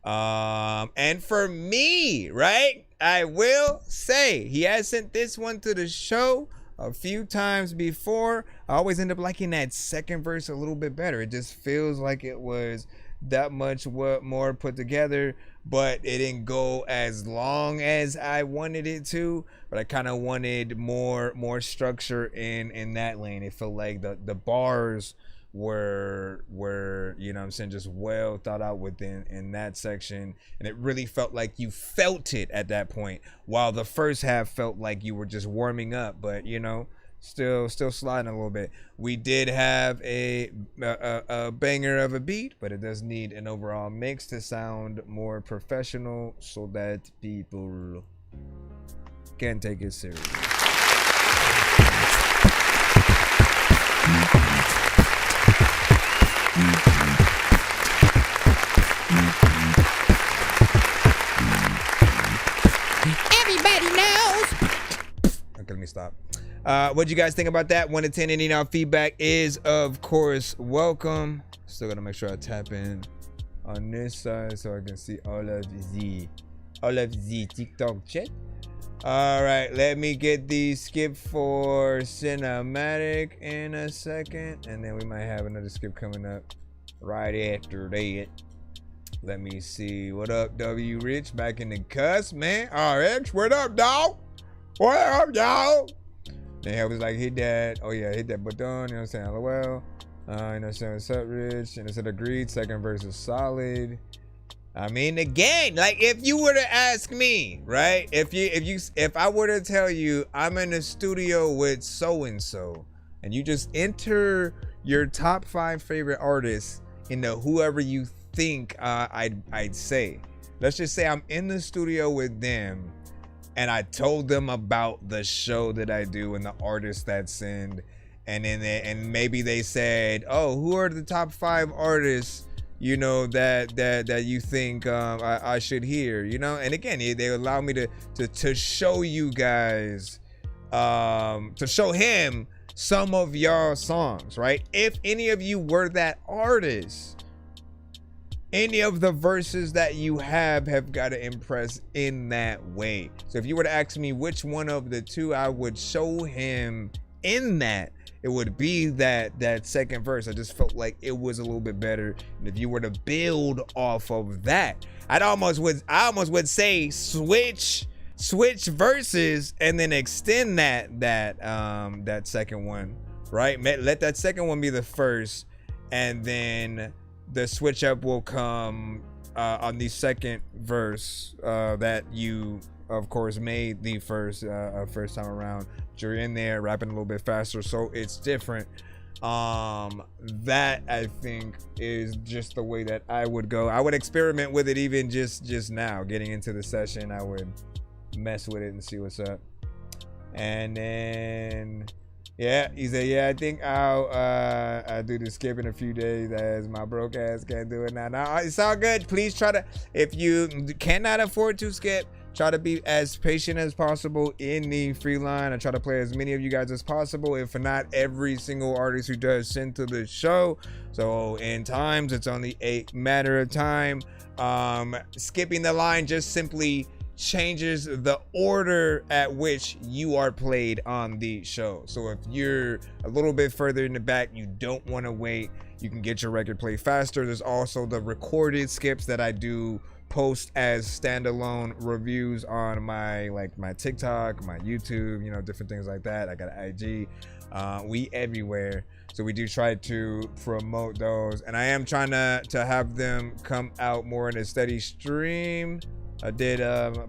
And for me, right, I will say he has sent this one to the show a few times before. I always end up liking that second verse a little bit better. It just feels like it was that much more put together, but it didn't go as long as I wanted it to. But I kind of wanted more structure in that lane. It felt like the bars were you know what I'm saying, just well thought out in that section, and it really felt like you felt it at that point, while the first half felt like you were just warming up, but you know, still sliding a little bit. We did have a banger of a beat, but it does need an overall mix to sound more professional so that people can take it serious. Everybody knows. Okay, let me stop. What'd you guys think about that? 1 to 10, any now feedback is of course welcome. Still gotta make sure I tap in on this side so I can see all of the TikTok chat. All right, let me get the skip for cinematic in a second, and then we might have another skip coming up right after that. Let me see. What up, W Rich? Back in the cuss, man. RX, what up, dog? What up, dog? Then I was like, hit that. Oh, yeah, hit that button. You know what I'm saying? LOL. You know what I'm saying? What's up, Rich? And I said, agreed. Second verse is solid. I mean, again, like if you were to ask me, right? If I were to tell you I'm in the studio with so-and-so, and you just enter your top 5 favorite artists into whoever you think I'd say. Let's just say I'm in the studio with them, and I told them about the show that I do and the artists that send, and then and maybe they said, oh, who are the top 5 artists, you know, that you think I should hear, you know? And again, they allow me to show you guys, to show him some of y'all songs, right? If any of you were that artist, any of the verses that you have got to impress in that way. So if you were to ask me which one of the two I would show him in that, it would be that second verse. I just felt like it was a little bit better. And if you were to build off of that, I almost would say switch verses and then extend that second one, right? Let that second one be the first, and then the switch up will come on the second verse that you, of course, made the first time around. But you're in there rapping a little bit faster, so it's different. That I think is just the way that I would go. I would experiment with it even just now, getting into the session. I would mess with it and see what's up. And then yeah, he said, yeah, I think I'll do the skip in a few days as my broke ass can't do it now. Now it's all good. Please try to, if you cannot afford to skip, try to be as patient as possible in the free line. I try to play as many of you guys as possible, if not every single artist who does send to the show. So in times, it's only a matter of time. Skipping the line just simply changes the order at which you are played on the show. So if you're a little bit further in the back, you don't want to wait, you can get your record played faster. There's also the recorded skips that I do post as standalone reviews on my TikTok, my YouTube, you know, different things like that. I got an IG. We everywhere. So we do try to promote those, and I am trying to have them come out more in a steady stream. I did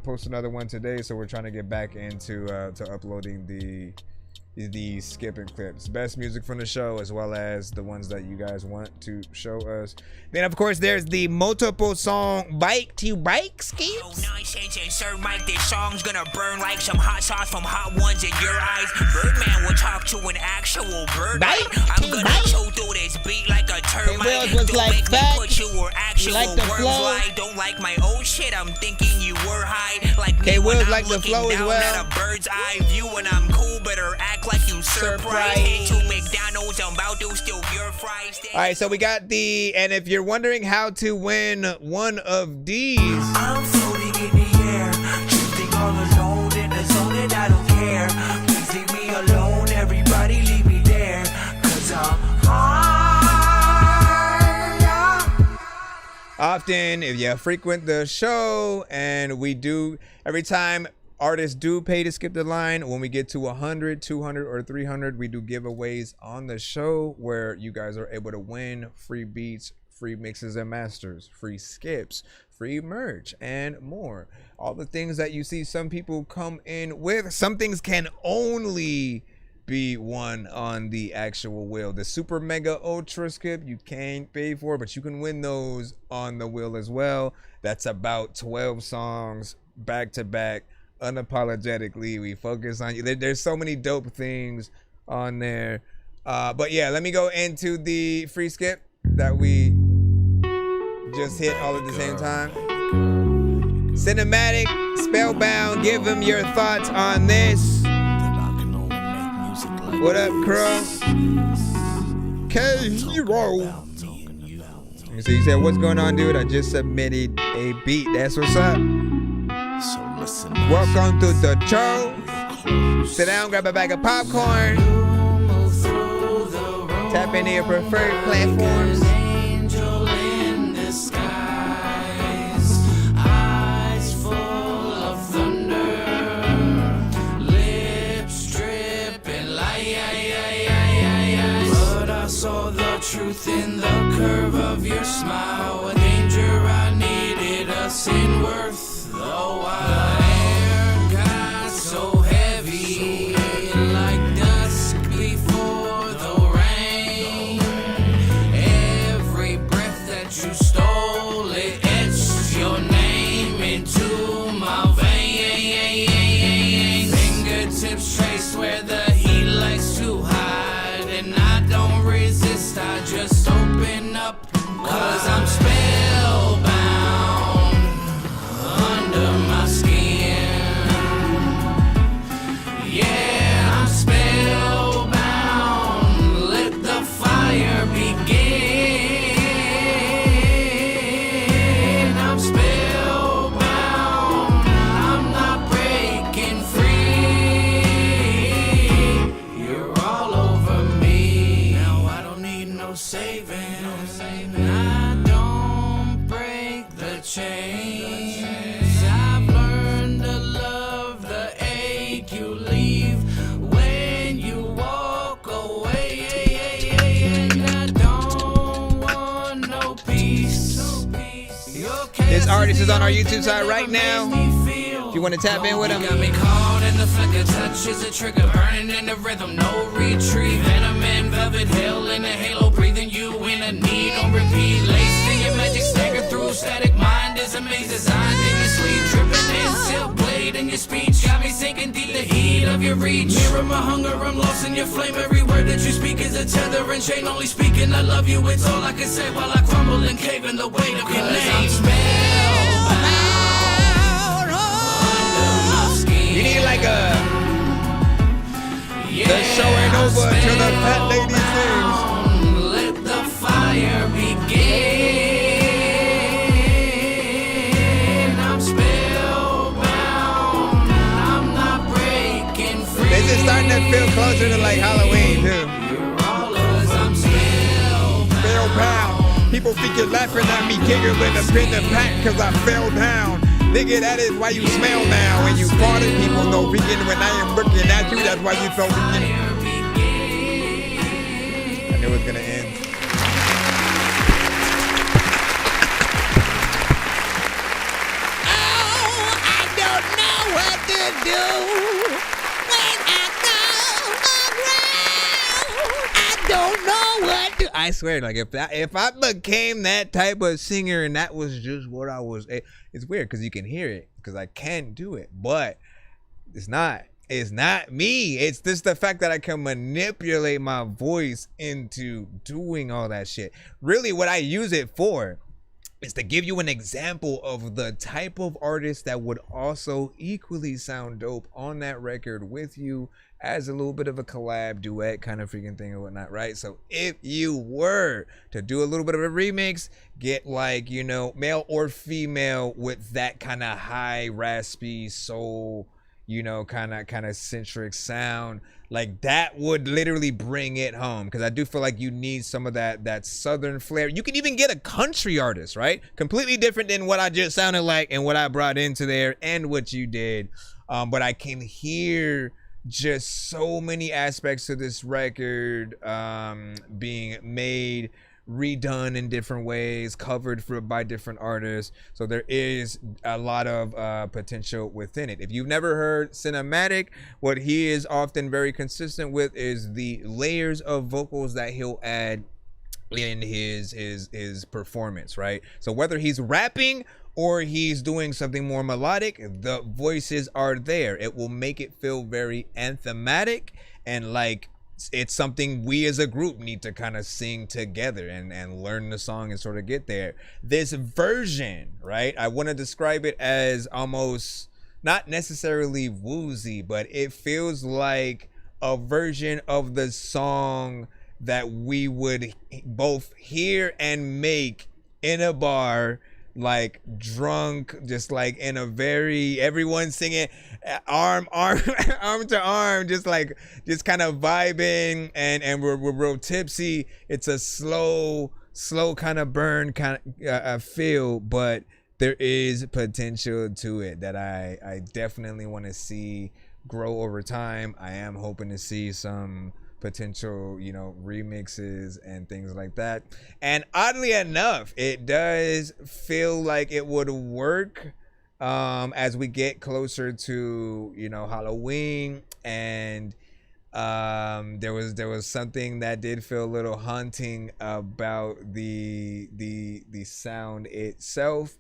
post another one today, so we're trying to get back into to uploading the skipping clips, best music from the show, as well as the ones that you guys want to show us. Then of course there's the multiple song bike to bike skips. No nonsense and sir Mike, this song's gonna burn like some hot sauce from hot ones in your eyes. Birdman will talk to an actual bird. I'm gonna chew through this beat like a termite. Was Don't like make that. me put you or act Actual like the words flow? lie. Don't like my old shit. I'm thinking you were high. Like K me when Will's I'm like the looking flow as down well. at a bird's eye view. When I'm cool, better act like you surprised. Hit to McDonald's, I'm about to steal your fries. All right, so we got and if you're wondering how to win one of these, I'm floating in the air, drifting all alone in the zone, and I don't care. Please leave me alone, everybody leave me there, 'cause I'm high. often if you frequent the show, and we do every time artists do pay to skip the line, when we get to 100, 200, or 300, we do giveaways on the show where you guys are able to win free beats, free mixes and masters, free skips, free merch, and more. All the things that you see some people come in with. Some things can only be won on the actual wheel. The super mega ultra skip you can't pay for, but you can win those on the wheel as well. That's about 12 songs back to back, unapologetically. We focus on you. There's so many dope things on there. But yeah, let me go into the free skip that we just hit all at the same time. Cinematic, Spellbound, give them your thoughts on this. What up, Crow? K-Hero. So you said, what's going on, dude? I just submitted a beat. That's what's up. Welcome to the show. Sit down, grab a bag of popcorn. Tap into your preferred platforms. Saw the truth in the curve of your smile. A danger I needed, a sin worth the while. The air got so heavy, like dusk before the rain. Every breath that you stole, it etched your name into my veins. Fingertips traced where the heat likes to hide, and I don't resist, I just open up, 'cause I'm spellbound under my skin. Yeah, I'm spellbound, let the fire begin. I'm spellbound, I'm not breaking free. You're all over me. Now I don't need no saving. I don't break the chains. I've learned to love the ache you leave when you walk away. And I don't want no peace. This artist is on our YouTube side right now. If you want to tap in with him, Got me caught in the flicker, touch is a trigger, burning in the rhythm, no retreat. Venom and velvet, hell in a halo, breathing you in a need on repeat. Laced in your magic, stagger through static, mind is a maze designed in your sleep. Dripping in silk blade in your speech, got me sinking deep the heat of your reach. Mirror my hunger, I'm lost in your flame. Every word that you speak is a tether and chain. Only speaking, I love you, it's all I can say while I crumble and cave in the weight of your name. I'm spellbound. you need like the show ain't over till the fat lady sings. Let the fire begin. I'm spellbound, I'm not breaking free. This is starting to feel closer to like Halloween too. I'm Spellbound. People think you're laughing at me, giggling up in the pack 'cause I fell down. Nigga, that is why you smell now. When you farted, people know vegan. When I am looking at you, that's why you so vegan. I knew it was gonna end. I don't know what to do when I go around. I don't know what to. I swear, like if I became that type of singer and that was just what I was, it's weird because you can hear it because I can do it, but it's not me. It's just the fact that I can manipulate my voice into doing all that shit. Really, what I use it for is to give you an example of the type of artist that would also equally sound dope on that record with you as a little bit of a collab duet kind of freaking thing or whatnot, right? So if you were to do a little bit of a remix, get like, you know, male or female with that kind of high raspy soul, you know, kind of centric sound, like that would literally bring it home, because I do feel like you need some of that southern flair. You can even get a country artist, right? Completely different than what I just sounded like and what I brought into there and what you did. But I can hear just so many aspects of this record being made, redone in different ways, covered by different artists. So there is a lot of potential within it. If you've never heard Cinematic, what he is often very consistent with is the layers of vocals that he'll add in his performance, right? So whether he's rapping or he's doing something more melodic, the voices are there. It will make it feel very anthematic and like it's something we as a group need to kind of sing together and learn the song and sort of get there. This version, right, I want to describe it as almost not necessarily woozy, but it feels like a version of the song that we would both hear and make in a bar, like drunk, just like in a very, everyone singing arm to arm, just kind of vibing, and we're real tipsy. It's a slow kind of burn kind of feel, but there is potential to it that I definitely want to see grow over time. I am hoping to see some potential, you know, remixes and things like that. And oddly enough, it does feel like it would work as we get closer to, you know, Halloween. And there was something that did feel a little haunting about the sound itself.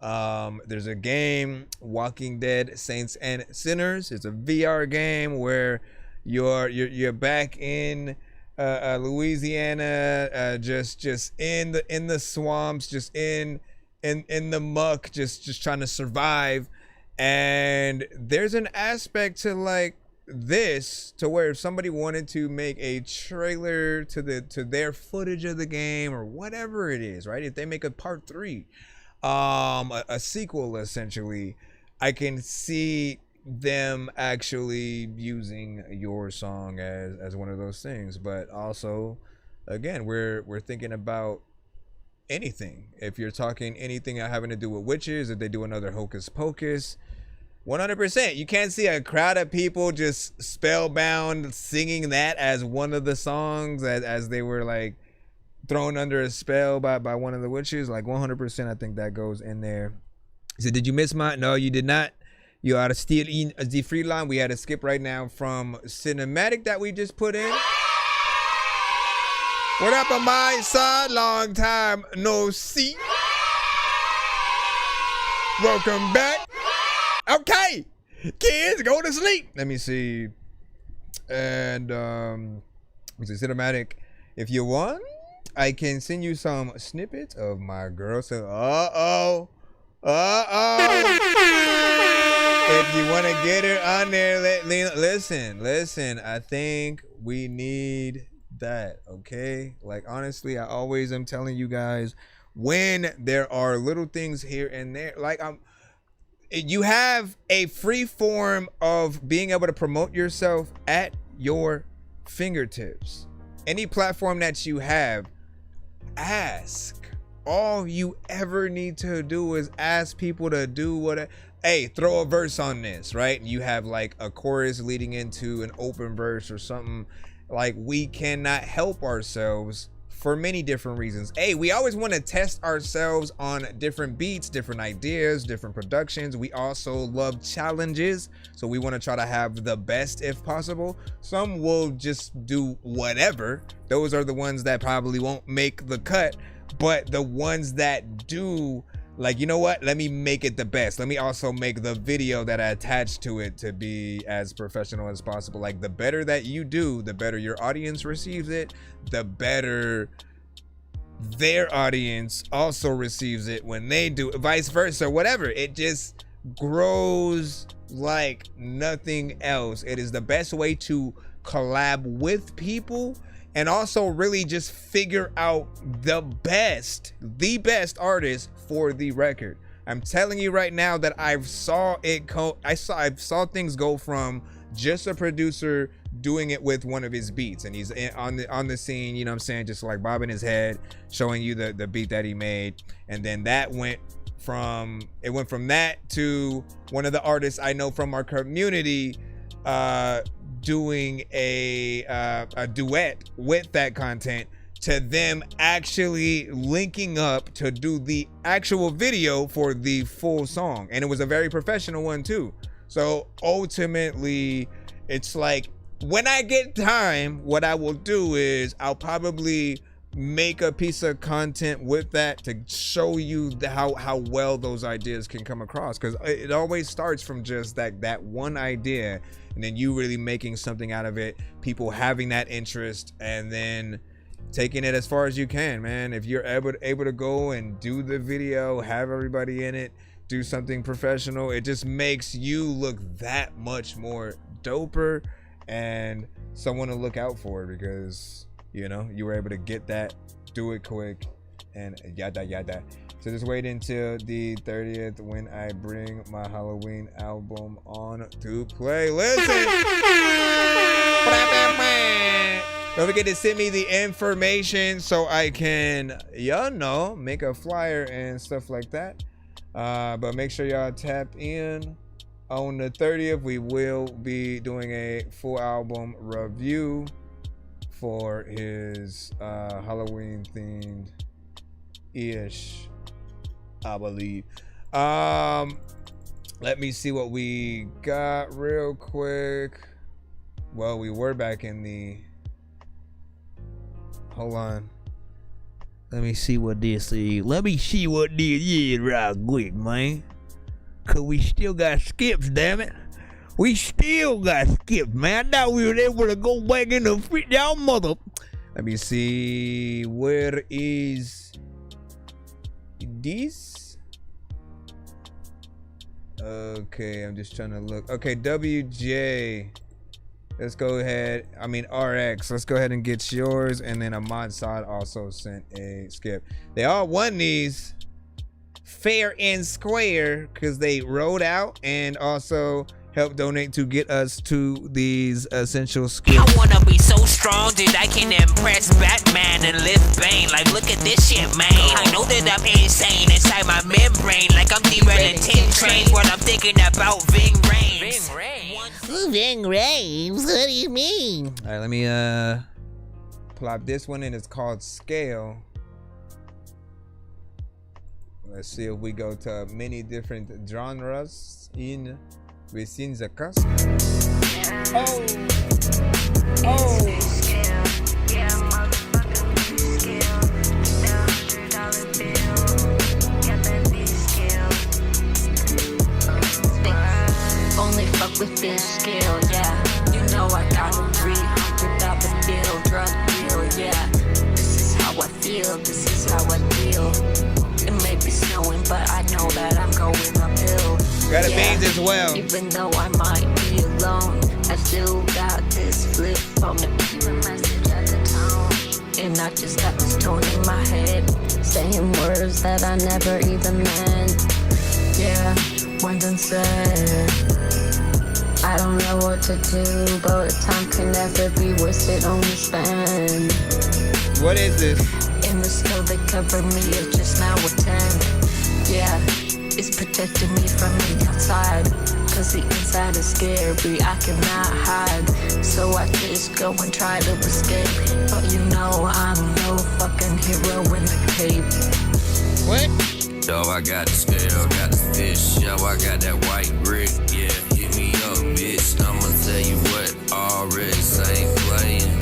There's a game, Walking Dead Saints and Sinners. It's a VR game where you're back in Louisiana, just in the swamps, just in the muck, just trying to survive. And there's an aspect to like this, to where if somebody wanted to make a trailer to their footage of the game or whatever it is, right? If they make a part 3, a sequel essentially, I can see them actually using your song as one of those things. But also, again, we're thinking about anything. If you're talking anything having to do with witches, if they do another Hocus Pocus, 100%, you can't see a crowd of people just spellbound singing that as one of the songs as they were like thrown under a spell by one of the witches. Like 100%, I think that goes in there. So did you miss my? No, you did not. You are still in the free line. We had to skip right now from Cinematic that we just put in. What up on my side? Long time no see. Welcome back. Okay, kids, go to sleep. Let me see. And was it Cinematic? If you want, I can send you some snippets of my girl. So, if you want to get her on there, listen. I think we need that, okay? Like, honestly, I always am telling you guys, when there are little things here and there, like you have a free form of being able to promote yourself at your fingertips. Any platform that you have, ask. All you ever need to do is ask people to do what. Hey, throw a verse on this, right? You have like a chorus leading into an open verse or something. Like, we cannot help ourselves for many different reasons. Hey, we always want to test ourselves on different beats, different ideas, different productions. We also love challenges, so we want to try to have the best if possible. Some will just do whatever. Those are the ones that probably won't make the cut. But the ones that do, like, you know what? Let me make it the best. Let me also make the video that I attach to it to be as professional as possible. Like, the better that you do, the better your audience receives it, the better their audience also receives it when they do it, vice versa, whatever. It just grows like nothing else. It is the best way to collab with people and also really just figure out the best artist for the record. I'm telling you right now that I saw things go from just a producer doing it with one of his beats, and he's on the scene, you know what I'm saying, just like bobbing his head, showing you the beat that he made, and then that went from that to one of the artists I know from our community doing a duet with that content, to them actually linking up to do the actual video for the full song, and it was a very professional one too. So ultimately, it's like, when I get time, what I will do is I'll probably make a piece of content with that to show you how well those ideas can come across, because it always starts from just that one idea, and then you really making something out of it, people having that interest, and then taking it as far as you can, man. If you're able to go and do the video, have everybody in it, do something professional, it just makes you look that much more doper and someone to look out for, because you know you were able to get that, do it quick, and yada. So just wait until the 30th when I bring my Halloween album on to play. Listen. Don't forget to send me the information so I can, make a flyer and stuff like that. But make sure y'all tap in. On the 30th, we will be doing a full album review for his Halloween themed ish, I believe. Let me see what we got real quick. Well, we were back in the, hold on. Let me see what this is. Right quick, man. Cause we still got skips, damn it. We still got skips, man. I thought we were able to go back in the free y'all mother. Let me see. Where is this? Okay, I'm just trying to look. Okay, WJ. Let's go ahead. RX. Let's go ahead and get yours. And then Ahmad Saad also sent a skip. They all won these fair and square because they rode out and also helped donate to get us to these essential skips. I wanna be so strong that I can impress Batman and lift Bane. Like, look at this shit, man. I know that I'm insane inside my membrane. Like I'm derailing 10 trains when I'm thinking about Ving Rhames. Ving Rhames? What do you mean? All right, let me plop this one in. It's called Scale. Let's see if we go to many different genres within the custom. Only fuck with this skill, yeah. You know I got a $300 bill, drug deal, yeah. This is how I feel, this is how I deal. It may be snowing, but I know that I'm going uphill. Got a beans as well. Even though I might be alone, I still got this flip phone to keep a message at the tone. And I just got this tone in my head, saying words that I never even meant. Yeah, one done said, I don't know what to do, but time can never be wasted on the spend. What is this? In the snow they cover me, it's just now a 10. Yeah, it's protecting me from the outside, cause the inside is scary, I cannot hide. So I just go and try to escape, but you know I'm no fucking hero in the cape. What? Yo, I got the scale, got the fish, yo, I got that white brick, yeah, hit me up, bitch. I'ma tell you what, already ain't playing,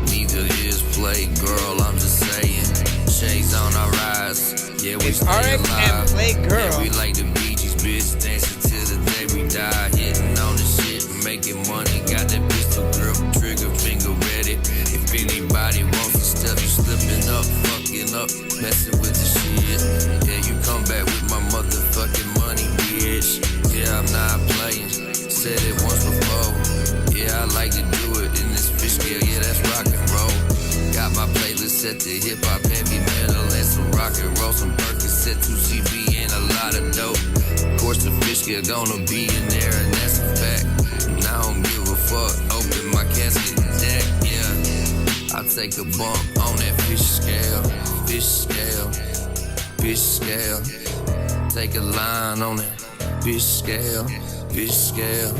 neither is play, girl, I'm just saying. Shades on our rise, yeah, we stay RX alive. and Play Girl. Yeah, we like the Bee Gees, bitch, dancing till the day we die, hitting on the shit, making money, got that pistol grip, trigger finger ready. If anybody wants the stuff, you slipping up, fucking up, messing with the shit. Yeah, you come back with my motherfucking money, bitch. Yeah, I'm not playing. Said it once before. Yeah, I like to do it in this fish scale. Yeah, that's rock and roll. Got my playlist set to hip hop, heavy metal, and some rock and roll, some Percocet, 2CB, and a lot of dope. Of course, the fish scale gonna be in there, and that's a fact. And I don't give a fuck. Open my casket deck, yeah. I'll take a bump on that fish scale, fish scale, fish scale. Take a line on that fish scale, fish scale.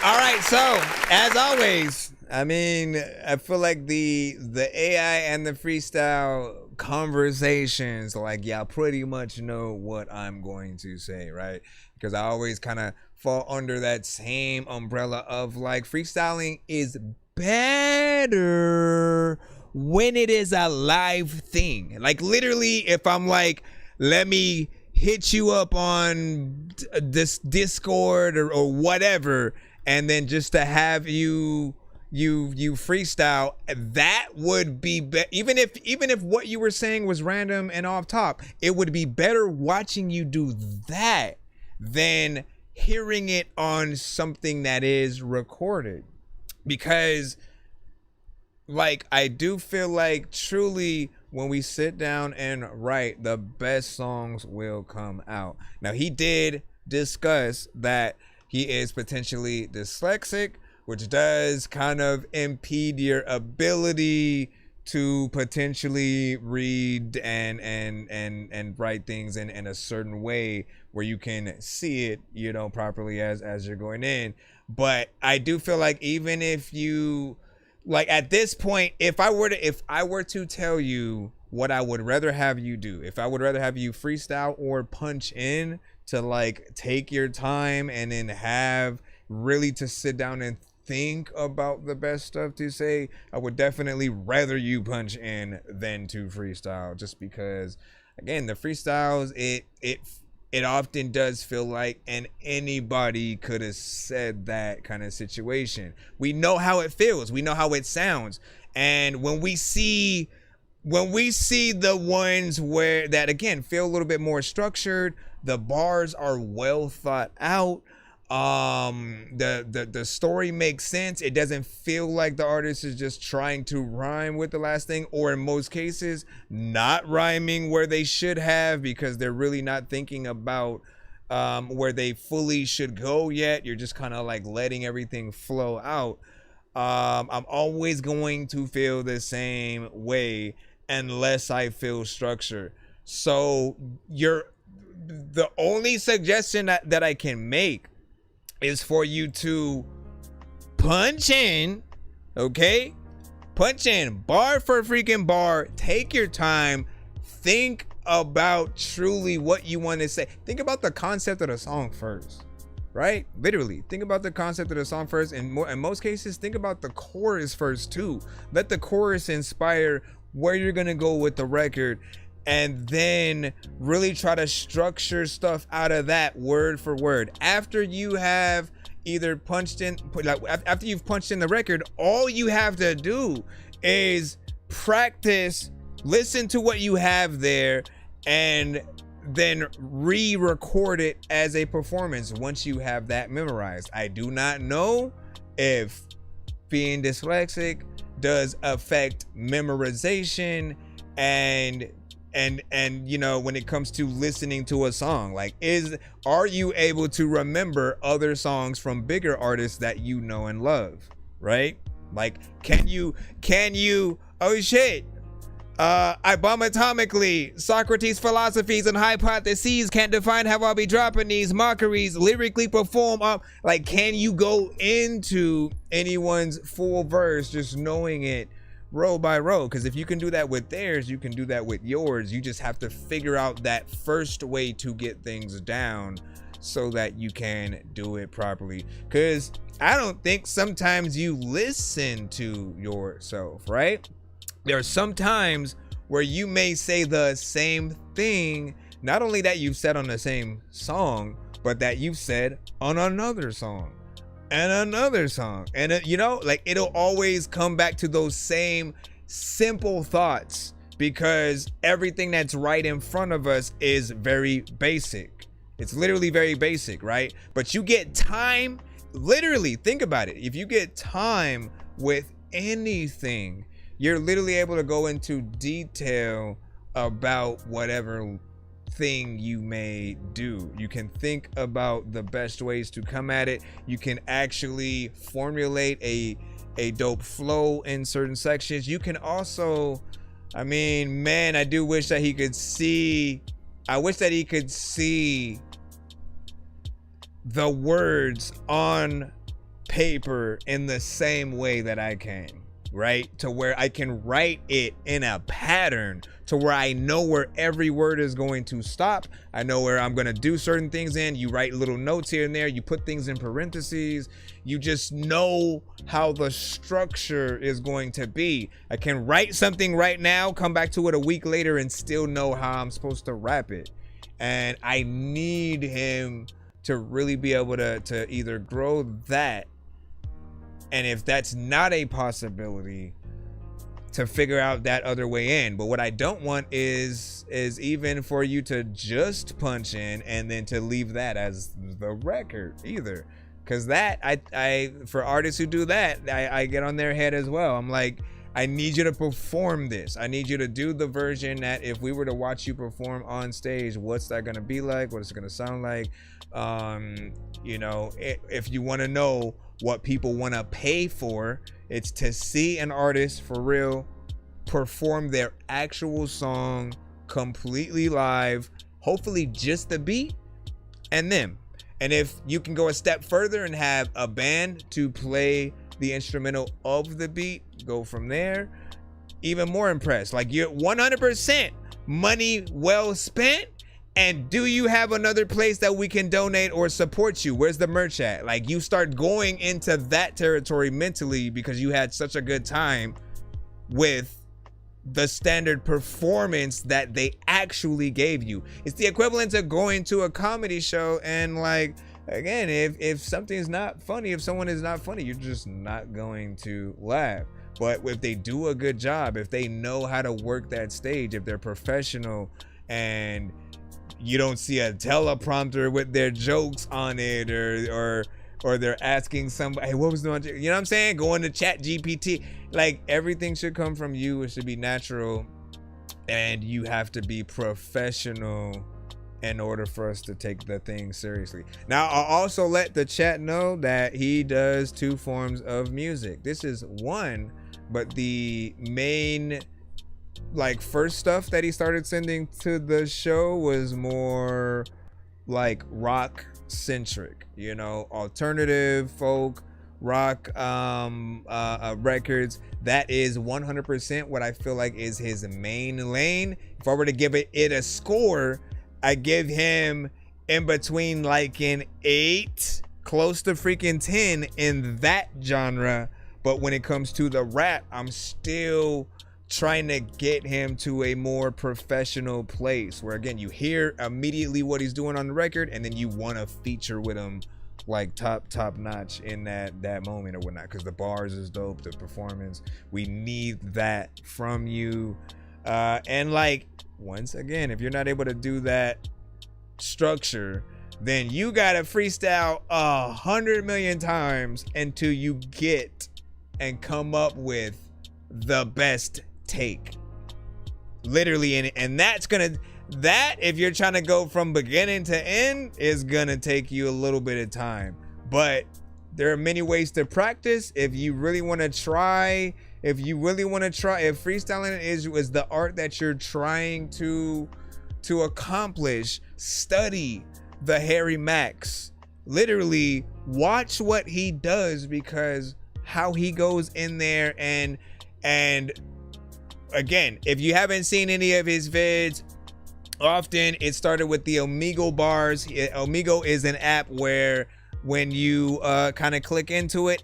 All right, so as always, I mean, I feel like the AI and the freestyle conversations, like y'all pretty much know what I'm going to say, right? Because I always kind of fall under that same umbrella of like freestyling is better when it is a live thing. Like literally, if I'm like, let me hit you up on this Discord or whatever, and then just to have you freestyle, that would be even if what you were saying was random and off top, it would be better watching you do that than hearing it on something that is recorded. Because like I do feel like truly when we sit down and write, the best songs will come out. Now he did discuss that he is potentially dyslexic, which does kind of impede your ability to potentially read and write things in a certain way where you can see it, you know, properly as you're going in. But I do feel like even if you like at this point, if I were to tell you what I would rather have you do, if I would rather have you freestyle or punch in to like take your time and then have really to sit down and think about the best stuff to say, I would definitely rather you punch in than to freestyle, just because again, the freestyles, it often does feel like anybody could have said that kind of situation. We know how it feels, we know how it sounds, and when we see the ones where that again feel a little bit more structured, the bars are well thought out, the story makes sense, it doesn't feel like the artist is just trying to rhyme with the last thing, or in most cases not rhyming where they should have because they're really not thinking about where they fully should go yet. You're just kind of like letting everything flow out. I'm always going to feel the same way unless I feel structure. So the only suggestion that I can make is for you to punch in, okay? Punch in bar for freaking bar. Take your time. Think about truly what you want to say. Think about the concept of the song first, right? Literally, think about the concept of the song first. And in most cases, think about the chorus first too. Let the chorus inspire where you're gonna go with the record, and then really try to structure stuff out of that word for word. After you have either punched in, like after you've punched in the record, all you have to do is practice, listen to what you have there, and then re-record it as a performance once you have that memorized. I do not know if being dyslexic does affect memorization and you know, when it comes to listening to a song, like are you able to remember other songs from bigger artists that you know and love, right? Like can you oh shit, I bomb atomically, Socrates' philosophies and hypotheses can't define how I'll be dropping these mockeries, lyrically perform up. Like, can you go into anyone's full verse just knowing it row by row? Because if you can do that with theirs, you can do that with yours. You just have to figure out that first way to get things down so that you can do it properly. Because I don't think sometimes you listen to yourself, right? there are some times where you may say the same thing, not only that you've said on the same song, but that you've said on another song and another song. And you know, like, it'll always come back to those same simple thoughts, because everything that's right in front of us is very basic. It's literally very basic, right? But you get time, literally, think about it. If you get time with anything, you're literally able to go into detail about whatever thing you may do. You can think about the best ways to come at it. You can actually formulate a dope flow in certain sections. You can also, I mean, man, I do wish that he could see, I wish that he could see the words on paper in the same way that I can, right? To where I can write it in a pattern to where I know where every word is going to stop. I know where I'm going to do certain things in. You write little notes here and there. You put things in parentheses. You just know how the structure is going to be. I can write something right now, come back to it a week later, and still know how I'm supposed to wrap it. And I need him to really be able to either grow that, and if that's not a possibility, to figure out that other way in. But what I don't want is even for you to just punch in and then to leave that as the record either. Because that, I for artists who do that, I get on their head as well. I'm like, I need you to perform this. I need you to do the version that if we were to watch you perform on stage, what's that gonna be like? What is it gonna sound like? You know, if you want to know what people want to pay for, it's to see an artist for real perform their actual song completely live, hopefully just the beat and them. And if you can go a step further and have a band to play the instrumental of the beat, go from there. Even more impressed. Like, you're 100% money well spent. And do you have another place that we can donate or support you? Where's the merch at? Like, you start going into that territory mentally because you had such a good time with the standard performance that they actually gave you. It's the equivalent of going to a comedy show and, like, again, if something's not funny, if someone is not funny, you're just not going to laugh. But if they do a good job, if they know how to work that stage, if they're professional and you don't see a teleprompter with their jokes on it, or they're asking somebody, hey, what was the one? You know what I'm saying? Going to Chat GPT. Like, everything should come from you. It should be natural, and you have to be professional in order for us to take the thing seriously. Now, I'll also let the chat know that he does 2 forms of music. This is one, but the main, like, first stuff that he started sending to the show was more like rock centric, you know, alternative folk rock records. That is 100% what I feel like is his main lane. If I were to give it a score, I give him in between like an 8, close to freaking 10 in that genre. But when it comes to the rap, I'm still trying to get him to a more professional place where, again, you hear immediately what he's doing on the record, and then you want to feature with him like top notch in that moment or whatnot, because the bars is dope, the performance, we need that from you. And, like, once again, if you're not able to do that structure, then you gotta freestyle 100 million times until you get and come up with the best take, literally. And that's gonna, that, if you're trying to go from beginning to end, is gonna take you a little bit of time. But there are many ways to practice. If you really want to try, if freestyling is the art that you're trying to accomplish, study the Harry Max. Literally watch what he does, because how he goes in there, and again, if you haven't seen any of his vids, often it started with the Omegle bars. Omegle is an app where when you kind of click into it,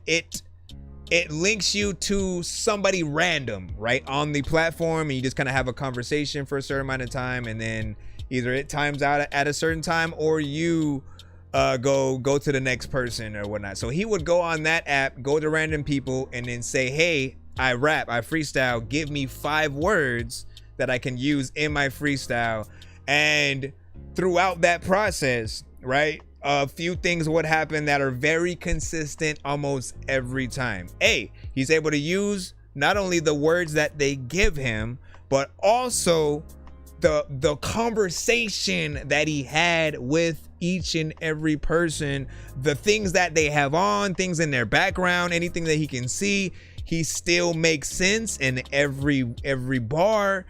it links you to somebody random, right, on the platform, and you just kind of have a conversation for a certain amount of time, and then either it times out at a certain time, or you go to the next person or whatnot. So he would go on that app, go to random people, and then say, hey, I rap, I freestyle, give me 5 words that I can use in my freestyle. And throughout that process, right, a few things would happen that are very consistent almost every time. He's able to use not only the words that they give him, but also the conversation that he had with each and every person, the things that they have on, things in their background, anything that he can see, he still makes sense, and every bar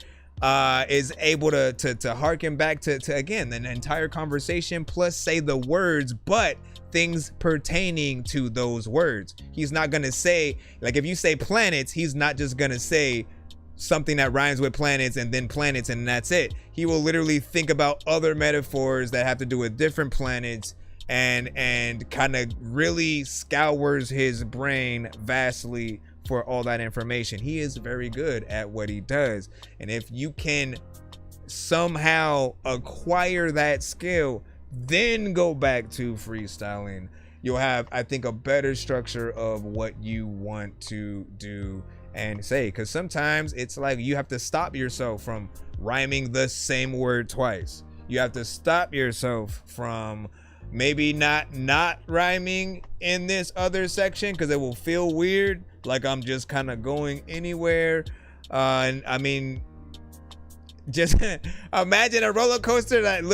is able to harken back to again the entire conversation, plus say the words, but things pertaining to those words. He's not gonna say, like, if you say planets, he's not just gonna say something that rhymes with planets and then planets and that's it. He will literally think about other metaphors that have to do with different planets, and kind of really scours his brain vastly for all that information. He is very good at what he does, and if you can somehow acquire that skill, then go back to freestyling, you'll have, I think, a better structure of what you want to do and say. Because sometimes it's like you have to stop yourself from rhyming the same word twice. You have to stop yourself from maybe not rhyming in this other section, because it will feel weird, like I'm just kind of going anywhere. And I mean, just imagine a roller coaster that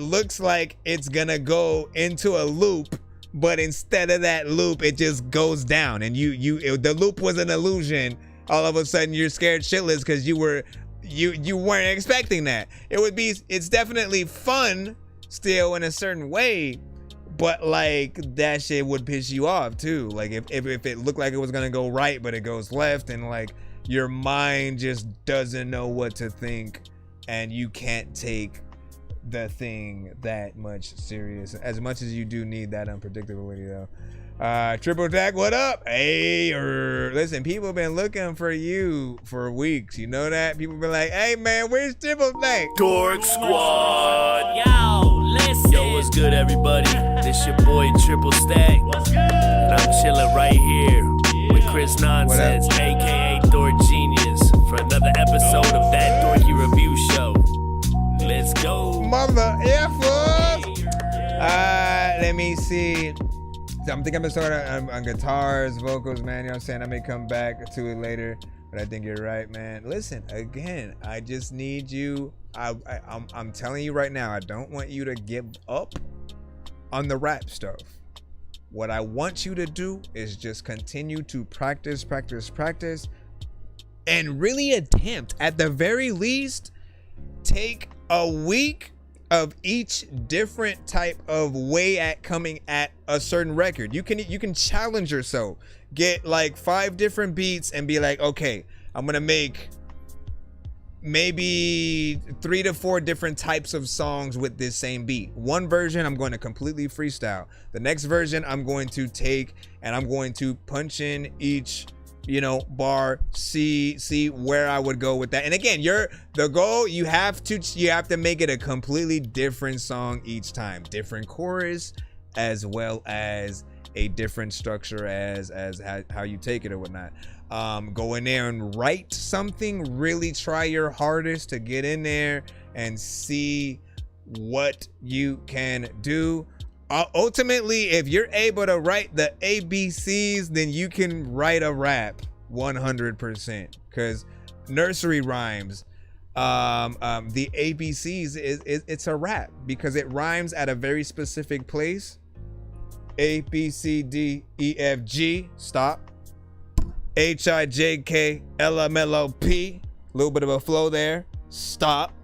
looks like it's gonna go into a loop, but instead of that loop, it just goes down, and the loop was an illusion. All of a sudden, you're scared shitless because you weren't expecting that. It's definitely fun still in a certain way, but like that shit would piss you off too. Like if it looked like it was gonna go right, but it goes left, and like your mind just doesn't know what to think, and you can't take the thing that much serious, as much as you do need that unpredictability though. Triple Tack, what up? Hey, listen, people have been looking for you for weeks. You know that? People been like, hey man, where's Triple Tack? Dork Squad. Yo, listen. Yo, what's good, everybody? This your boy Triple Stack. And I'm chilling right here with Chris Nonsense, aka Thor Genius, for another episode of That Dorky Review Show. Let's go. Mother effort. Let me see. I'm thinking I'm gonna start on guitars, vocals, man. You know what I'm saying? I may come back to it later, but I think you're right, man. Listen, again, I just need you. I'm telling you right now, I don't want you to give up on the rap stuff. What I want you to do is just continue to practice, and really attempt, at the very least, take a week of each different type of way at coming at a certain record. You can challenge yourself. Get like 5 different beats and be like, okay, I'm gonna make maybe 3 to 4 different types of songs with this same beat. One version I'm going to completely freestyle. The next version I'm going to take and I'm going to punch in each bar, see where I would go with that. And again, the goal, you have to make it a completely different song each time, different chorus, as well as a different structure as how you take it or whatnot. Go in there and write something, really try your hardest to get in there and see what you can do. Ultimately, if you're able to write the ABCs, then you can write a rap 100%, because nursery rhymes, the ABCs it's a rap because it rhymes at a very specific place. A, B, C, D, E, F, G, stop. H, I, J, K, L, M, L, O, P, a little bit of a flow there, stop.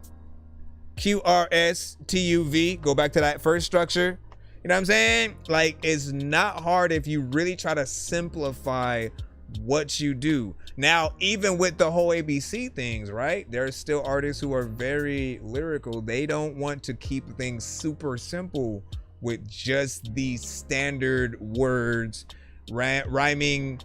Q, R, S, T, U, V, go back to that first structure. You know what I'm saying? Like, it's not hard if you really try to simplify what you do. Now, even with the whole ABC things, right? There are still artists who are very lyrical. They don't want to keep things super simple with just these standard words, rhyming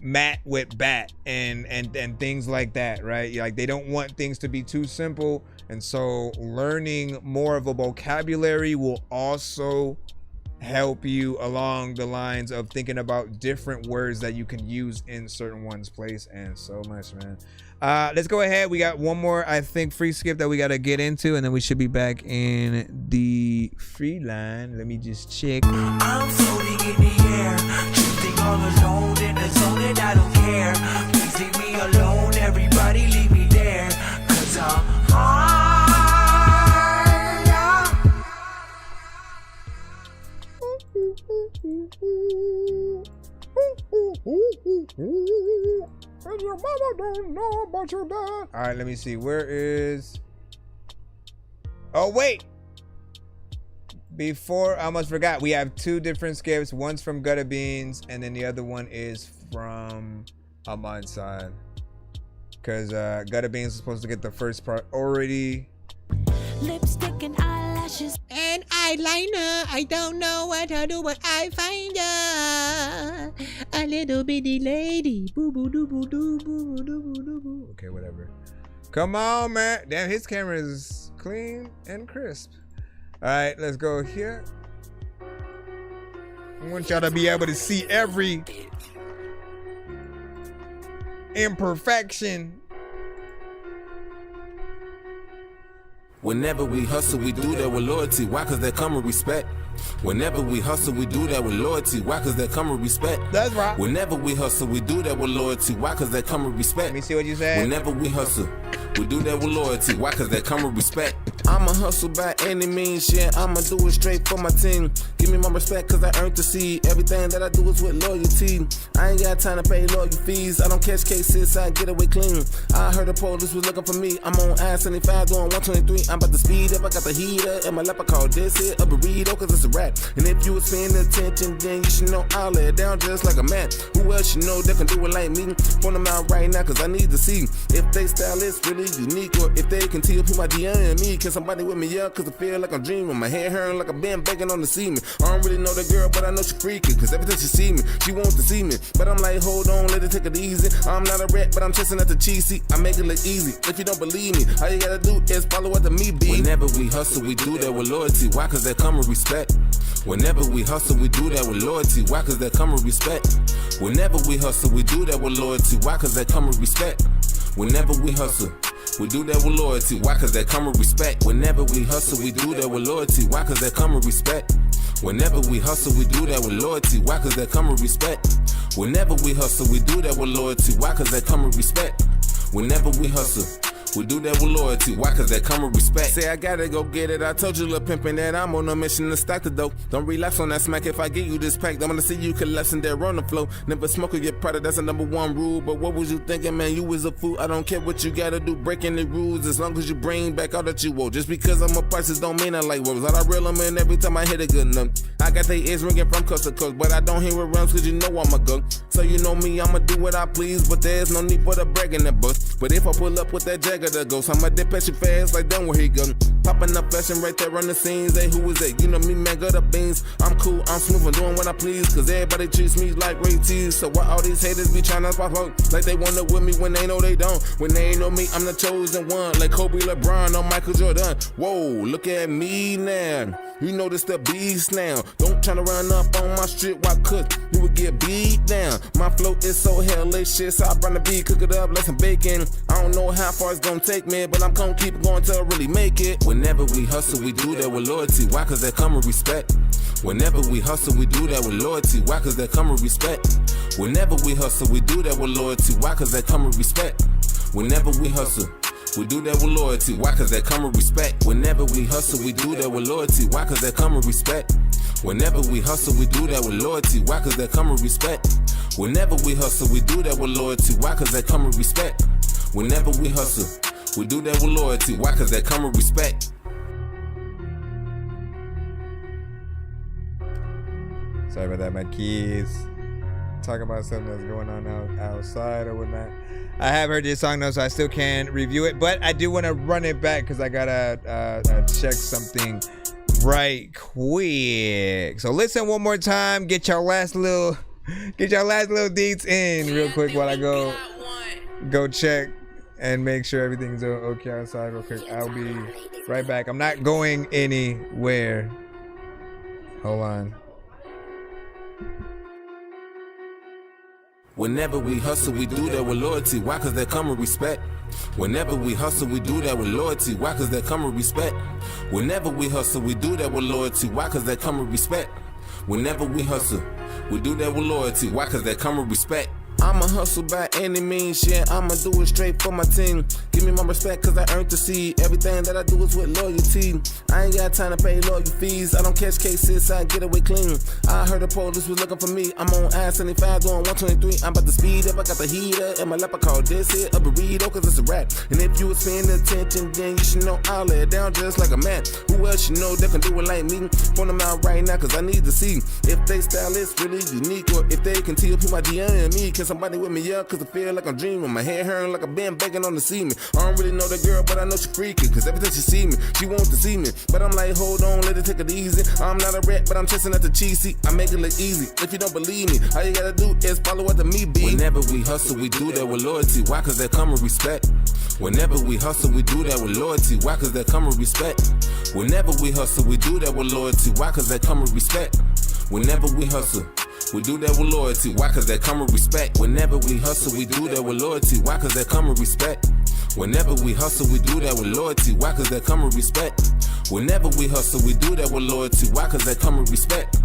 mat with bat and things like that, right? Like they don't want things to be too simple, and so learning more of a vocabulary will also help you along the lines of thinking about different words that you can use in certain one's place, and so much, man. Let's go ahead. We got one more, I think, free skip that we got to get into, and then we should be back in the free line. Let me just check. I'm floating in the air, drifting all alone in the zone, and I don't care. Please leave me alone, everybody leave me there, 'cause I'm high. And your mama don't know about your dad. All right, let me see. Where is... Oh, wait. Before, I almost forgot. We have two different skips. One's from Gutter Beans, and then the other one is from Ahmad's side. Because Gutter Beans is supposed to get the first part already. Lipstick and eyelashes and eyeliner. I don't know what to do, but I find a little bitty lady. Boo boo doo boo doo boo doo boo doo boo. Okay, whatever. Come on, man. Damn, his camera is clean and crisp. All right, let's go here. I want y'all to be able to see every imperfection. Whenever we hustle, we do that with loyalty. Why? Cause that come with respect. Whenever we hustle, we do that with loyalty. Why? Cause that come with respect. That's right. Whenever we hustle, we do that with loyalty. Why? Cause that come with respect. Let me see what you said. Whenever we hustle, we do that with loyalty. Why? Cause that come with respect. I'ma hustle by any means, yeah. I'ma do it straight for my team. Give me my respect cause I earned the seed. Everything that I do is with loyalty. I ain't got time to pay lawyer fees. I don't catch cases, I get away clean. I heard the police was looking for me. I'm on I-75 doing 123. I'm about to speed up, I got the heater in my lap. I call this here a burrito cause it's a rap. And if you was paying attention, then you should know I'll lay it down just like a man. Who else you know that can do it like me? Point them out right now cause I need to see if they style is really unique, or if they can tell who my DM me. Can somebody with me up cause I feel like I'm dreaming. My hair hurting like I've been begging on the semen. I don't really know the girl but I know she freaking, cause every time she see me she wants to see me. But I'm like hold on, let it take it easy. I'm not a rat but I'm chasing at the cheesy. I make it look easy. If you don't believe me, all you gotta do is follow after me, B. Whenever we hustle we do that with loyalty. Why? Cause that come with respect. Whenever we hustle we do that with loyalty. Why? Cause that come with respect. Whenever we hustle we do that with loyalty. Why? Cause that come with respect. Whenever we hustle we do that with loyalty. Why? Cause that come with respect. Whenever we hustle we do that with loyalty. Why? Cause that come with respect. Whenever we hustle we do that with loyalty. Why? Cause that come with respect. Whenever we hustle we do that with loyalty. Why? Cause that come with respect. Whenever we hustle we do that with loyalty. Why? Cause that come with respect. Say I gotta go get it. I told you, lil' pimpin', that I'm on a mission to stack the dough. Don't relapse on that smack. If I give you this pack, I'm gonna see you collapsing there on the floor. Never smoke or get product, that's the #1 rule. But what was you thinking, man? You was a fool. I don't care what you gotta do, breaking the rules. As long as you bring back all that you owe. Just because I'm a prices don't mean I like words. All I reel them in every time I hit a good note. I got they ears ringing from coast to coast, but I don't hear it rounds cause you know I'm a go. So you know me, I'ma do what I please, but there's no need for the bragging the bus. But if I pull up with that Jagger the ghost, I'ma dip at you fast like done where he gun. Popping up flashing right there on the scenes. Hey, who is that? You know me, man, got the beans. I'm cool, I'm smooth, I'm doing what I please. Cause everybody treats me like Ray T's. So why all these haters be trying to pop up? Like they wanna with me when they know they don't. When they ain't know me, I'm the chosen one. Like Kobe, LeBron, or Michael Jordan. Whoa, look at me now. You know this the beast now. Don't try to run up on my street, why could you would get beat down? My flow is so hellacious, I burn the beat, cook it up like some bacon. I don't know how far it's gonna take me, but I'm gonna keep going till I really make it. Whenever we hustle, we do that with loyalty. Why? Cause that come with respect. Whenever we hustle, we do that with loyalty. Why? Cause that come with respect. Whenever we hustle, we do that with loyalty. Why? Cause that come with respect. Whenever we hustle, we do that with loyalty. Why? Cause that come with respect. Whenever we hustle, we do that with loyalty. Why? Cause that come with respect. Whenever we hustle, we do that with loyalty. Why? Cause that come with respect. Whenever we hustle, we do that with loyalty. Why? Cause that come with respect. Whenever we hustle, we do that with loyalty. Why? Cause that come with respect. Sorry about that, my kids. Talking about something that's going on outside or whatnot. I have heard this song though, so I still can review it, but I do want to run it back because I gotta check something right quick. So listen one more time, get your last little Get your last little deets in real quick while I go check and make sure everything's okay outside real quick. I'll be right back. I'm not going anywhere. Hold on. Whenever we hustle, we do that with loyalty. Why? Cause that come with respect. Whenever we hustle, we do that with loyalty. Why? Cause that come with respect. Whenever we hustle, we do that with loyalty. Why? Cause that come with respect. Whenever we hustle, we do that with loyalty. Why? Cause that come with respect. I'ma hustle by any means, yeah, I'ma do it straight for my team. Give me my respect cause I earned the seed. Everything that I do is with loyalty. I ain't got time to pay lawyer fees. I don't catch cases, I get away clean. I heard the police was looking for me. I'm on I-75 doing 123. I'm about to speed up, I got the heater in my lap. I call this here a burrito cause it's a rap. And if you was paying attention, then you should know I'll lay it down just like a man. Who else you know that can do it like me? Phone them out right now cause I need to see if they style is really unique, or if they can tell people my DM me. Can somebody with me up cause I feel like I'm dreaming. My hair hurting like I've been begging on the semen. I don't really know the girl but I know she freaking, cause every time she see me she wants to see me. But I'm like hold on, let it take it easy. I'm not a rat but I'm chasing at the cheesy. I make it look easy. If you don't believe me, all you gotta do is follow what the me be. Whenever we hustle we do that with loyalty. Why? Cause that come with respect. Whenever we hustle we do that with loyalty. Why? Cause that come with respect. Whenever we hustle we do that with loyalty. Why? Cause that come with respect. Whenever we hustle we do that with loyalty. Why? Cause that come with respect. Whenever we hustle, we do that with loyalty. Why? Cause that come with respect. Whenever we hustle, we do that with loyalty. Why? Cause that come with respect. Whenever we hustle, we do that with loyalty. Why? Cause that come with respect.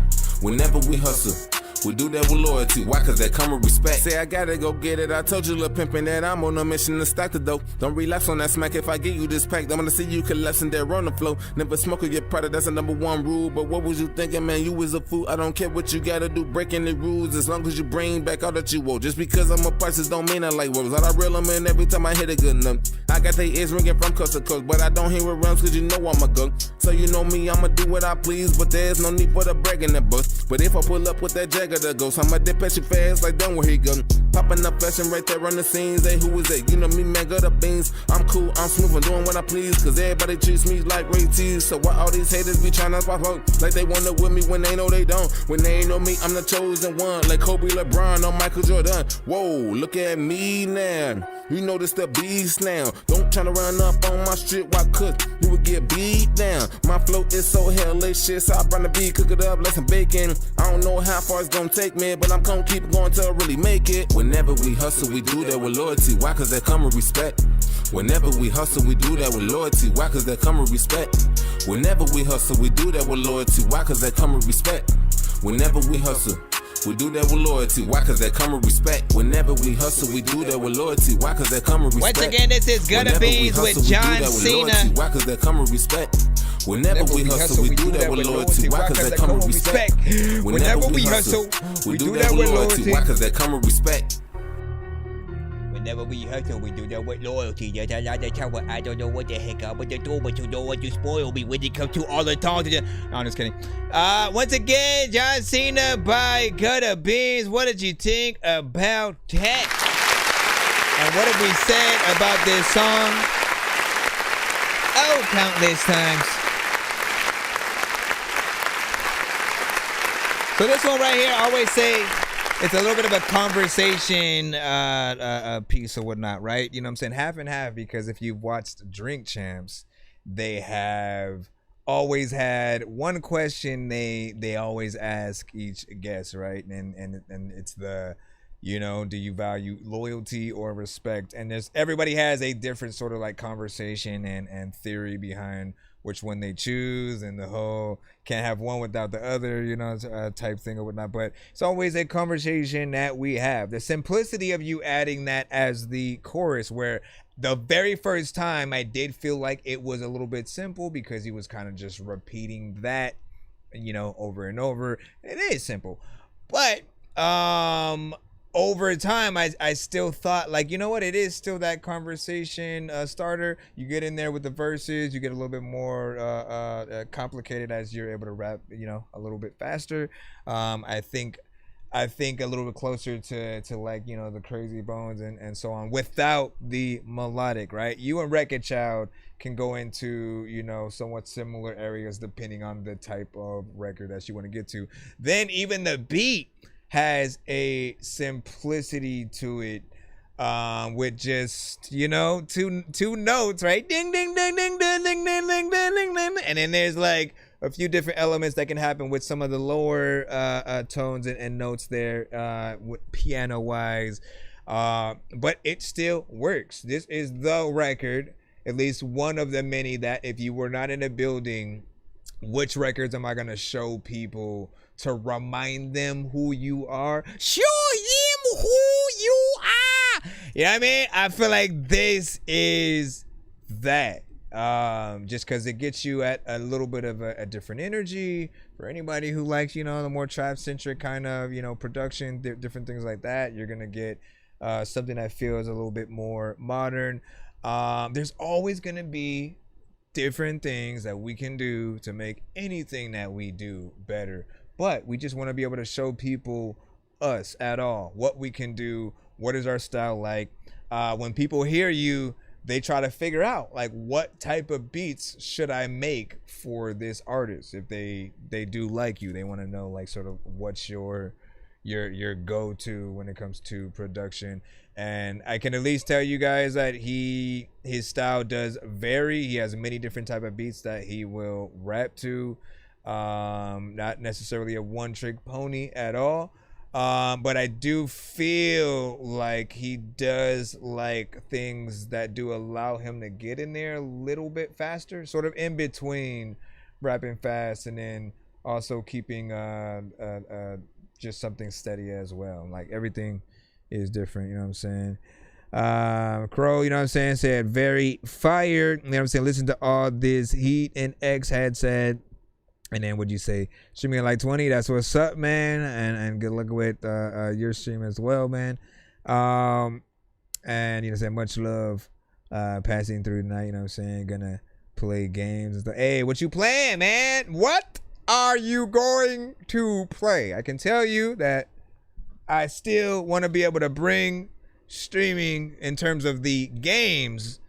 Whenever we hustle, we do that with loyalty. Why? Cause that come with respect. Say I gotta go get it. I told you, little pimpin', that I'm on a mission to stack the dough. Don't relapse on that smack if I get you this pack. I'm gonna see you collapsing there on the flow. Never smoke with your product, that's the #1 rule. But what was you thinking, man? You was a fool. I don't care what you gotta do, breaking the rules. As long as you bring back all that you owe. Just because I'm a prices don't mean I like words. All I reel them in every time I hit a good note. I got they ears ringing from coast to coast, but I don't hear it rounds cause you know I'm a go. So you know me, I'ma do what I please, but there's no need for the bragging that bus. But if I pull up with that Jagger that goes, I'ma dip at you fast like done where he go. Popping up fashion right there on the scenes. Hey, who is that? You know me, man, got the beans. I'm cool, I'm smooth, I'm doing what I please, cause everybody treats me like Ray T's. So why all these haters be trying to pop up like they wanna with me when they know they don't? When they ain't know me, I'm the chosen one, like Kobe, LeBron, or Michael Jordan. Whoa, look at me now. You know this the beast now. Don't try to run up on my strip, why could you would get beat down? My flow is so hellacious, I bring the beat, cook it up like some bacon. I don't know how far it's gonna take me, but I'm gonna keep going till I really make it. Whenever we hustle, we do that with loyalty. Why? Cause that come with respect. Whenever we hustle, we do that with loyalty. Why? Cause that come with respect. Whenever we hustle, we do that with loyalty. Why? Cause that come with respect. Whenever we hustle, we do that with loyalty. Why? Cause that come with respect. Whenever we hustle, we do that with loyalty. Why? Cause that come with respect. Once again, this is Gonna Beans with John Cena. Why? Cause that come with respect. Whenever we hustle, we do that with loyalty. Why? Cause that come with respect. Whenever we hustle, we do that with loyalty. Why? Cause that come with respect. Whenever we hustle, we do that with loyalty. There's a lot of time where I don't know what the heck I'm gonna do, but you know what, you spoil me when it comes to all the songs. No, I'm just kidding. Once again, John Cena by Gonna Beans. What did you think about that? And what have we said about this song? Oh, countless times. So this one right here, I always say it's a little bit of a conversation piece or whatnot, right? You know what I'm saying? Half and half, because if you've watched Drink Champs, they have always had one question they always ask each guest, right? And it's the, you know, do you value loyalty or respect? And everybody has a different sort of like conversation and theory behind which one they choose, and the whole can't have one without the other, you know, type thing or whatnot. But it's always a conversation that we have. The simplicity of you adding that as the chorus, where the very first time I did feel like it was a little bit simple because he was kind of just repeating that, you know, over and over. It is simple, but over time, I still thought, like, you know what, it is still that conversation starter. You get in there with the verses, you get a little bit more complicated as you're able to rap, you know, a little bit faster. I think a little bit closer to like, you know, the Crazy Bones and so on, without the melodic, right? You and Wreck-It Child can go into, you know, somewhat similar areas depending on the type of record that you want to get to. Then even the beat has a simplicity to it, with just, you know, two notes, right? Ding ding ding ding ding ding ding ding ding ding ding, and then there's like a few different elements that can happen with some of the lower tones and notes there, with piano wise, but it still works. This is the record, at least one of the many, that if you were not in a building, which records am I gonna show people to remind them who you are? Show them who you are. You know what I mean? I feel like this is that. Just because it gets you at a little bit of a different energy for anybody who likes, you know, the more trap centric kind of, you know, production, different things like that. You're gonna get something that feels a little bit more modern. There's always gonna be different things that we can do to make anything that we do better, but we just want to be able to show people us at all, what we can do, what is our style like. When people hear you, they try to figure out like what type of beats should I make for this artist. If they do like you, they want to know like sort of what's your go-to when it comes to production. And I can at least tell you guys that his style does vary. He has many different type of beats that he will rap to. Not necessarily a one-trick pony at all. But I do feel like he does like things that do allow him to get in there a little bit faster, sort of in between rapping fast and then also keeping just something steady as well. Like everything is different, you know what I'm saying? Crow, you know what I'm saying, said very fired, you know what I'm saying, listen to all this heat, and X had said, and then would you say streaming at like 20? That's what's up, man. And good luck with your stream as well, man. And you know, say much love passing through tonight. You know what I'm saying? Gonna play games and stuff. Hey, what you playing, man? What are you going to play? I can tell you that I still want to be able to bring streaming in terms of the games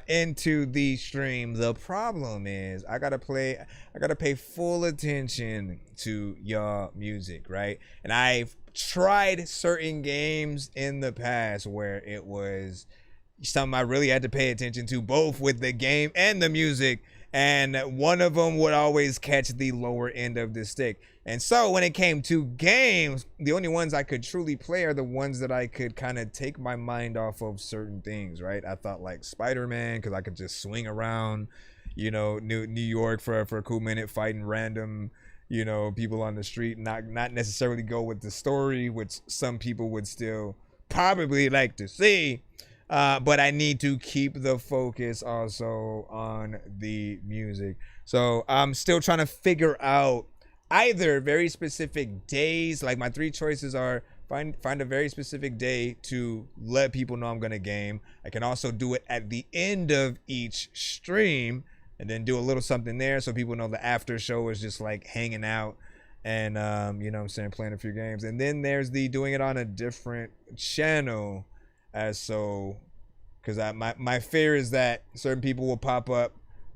into the stream. The problem is I gotta pay full attention to y'all music, right? And I've tried certain games in the past where it was something I really had to pay attention to, both with the game and the music, and one of them would always catch the lower end of the stick. And so when it came to games, the only ones I could truly play are the ones that I could kind of take my mind off of certain things, right? I thought like Spider-Man, because I could just swing around, you know, New York for a cool minute, fighting random, you know, people on the street, not necessarily go with the story, which some people would still probably like to see. But I need to keep the focus also on the music. So I'm still trying to figure out either very specific days, like my three choices are find a very specific day to let people know I'm gonna game. I can also do it at the end of each stream and then do a little something there so people know the after show is just like hanging out and you know what I'm saying, playing a few games. And then there's the doing it on a different channel, as so, because my fear is that certain people will pop up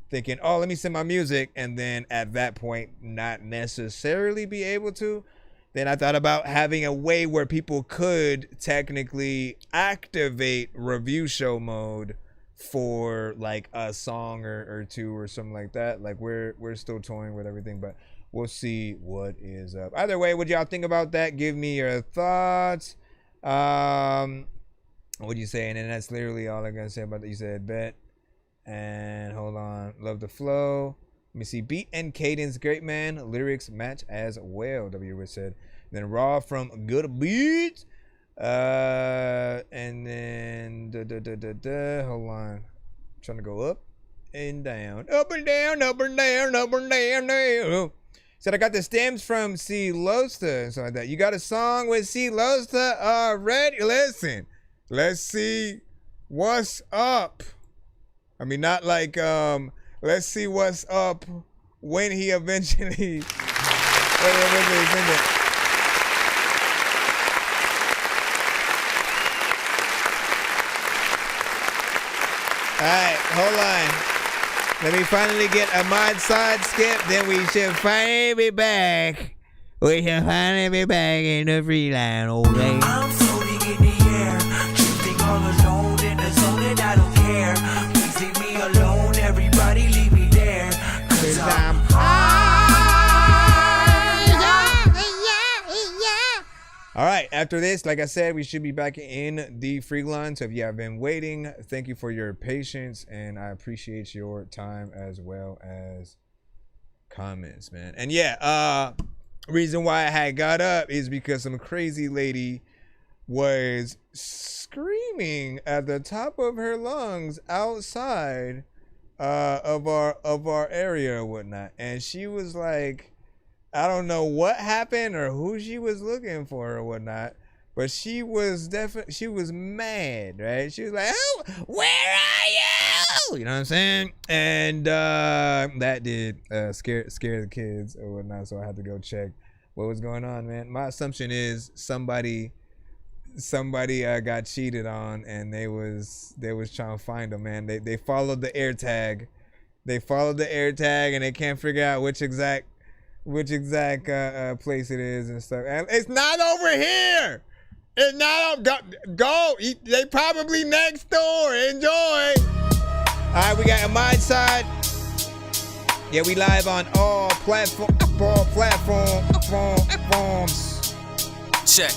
thinking, oh, let me send my music, and then at that point not necessarily be able to. Then I thought about having a way where people could technically activate review show mode for like a song or two or something like that. Like we're still toying with everything, but we'll see what is up. Either way, what y'all think about that? Give me your thoughts. What do you say? And then that's literally all I'm gonna say about that. You said bet. And hold on, love the flow. Let me see, beat and cadence, great man. Lyrics match as well, W Rich said. Then raw from good beats. And then hold on, I'm trying to go up and down, up and down, up and down, up and down, down. Said I got the stems from C Losta and something like that. You got a song with C Losta already? Listen, let's see what's up. I mean, not like, let's see what's up when he eventually, Alright, hold on. Let me finally get a mod side skip, then we should finally be back We shall finally be back in the free line, okay? I'm floating in the air, drifting all alone in the zone and I don't care. Please leave me alone, everybody leave me there. Cause I'm All right, after this, like I said, we should be back in the free line. So if you have been waiting, thank you for your patience, and I appreciate your time as well as comments, man. And yeah, reason why I had got up is because some crazy lady was screaming at the top of her lungs outside of our area or whatnot, and she was like, I don't know what happened or who she was looking for or whatnot, but she was mad, right? She was like, "Oh, where are you?" You know what I'm saying? And that did scare the kids or whatnot. So I had to go check what was going on, man. My assumption is somebody got cheated on, and they was trying to find them, man. They followed the air tag. They followed the air tag, and they can't figure out which exact place it is and stuff. And it's not over here. It's not go. They probably next door. Enjoy. All right, we got a mind side. Yeah, we live on all platforms. Check.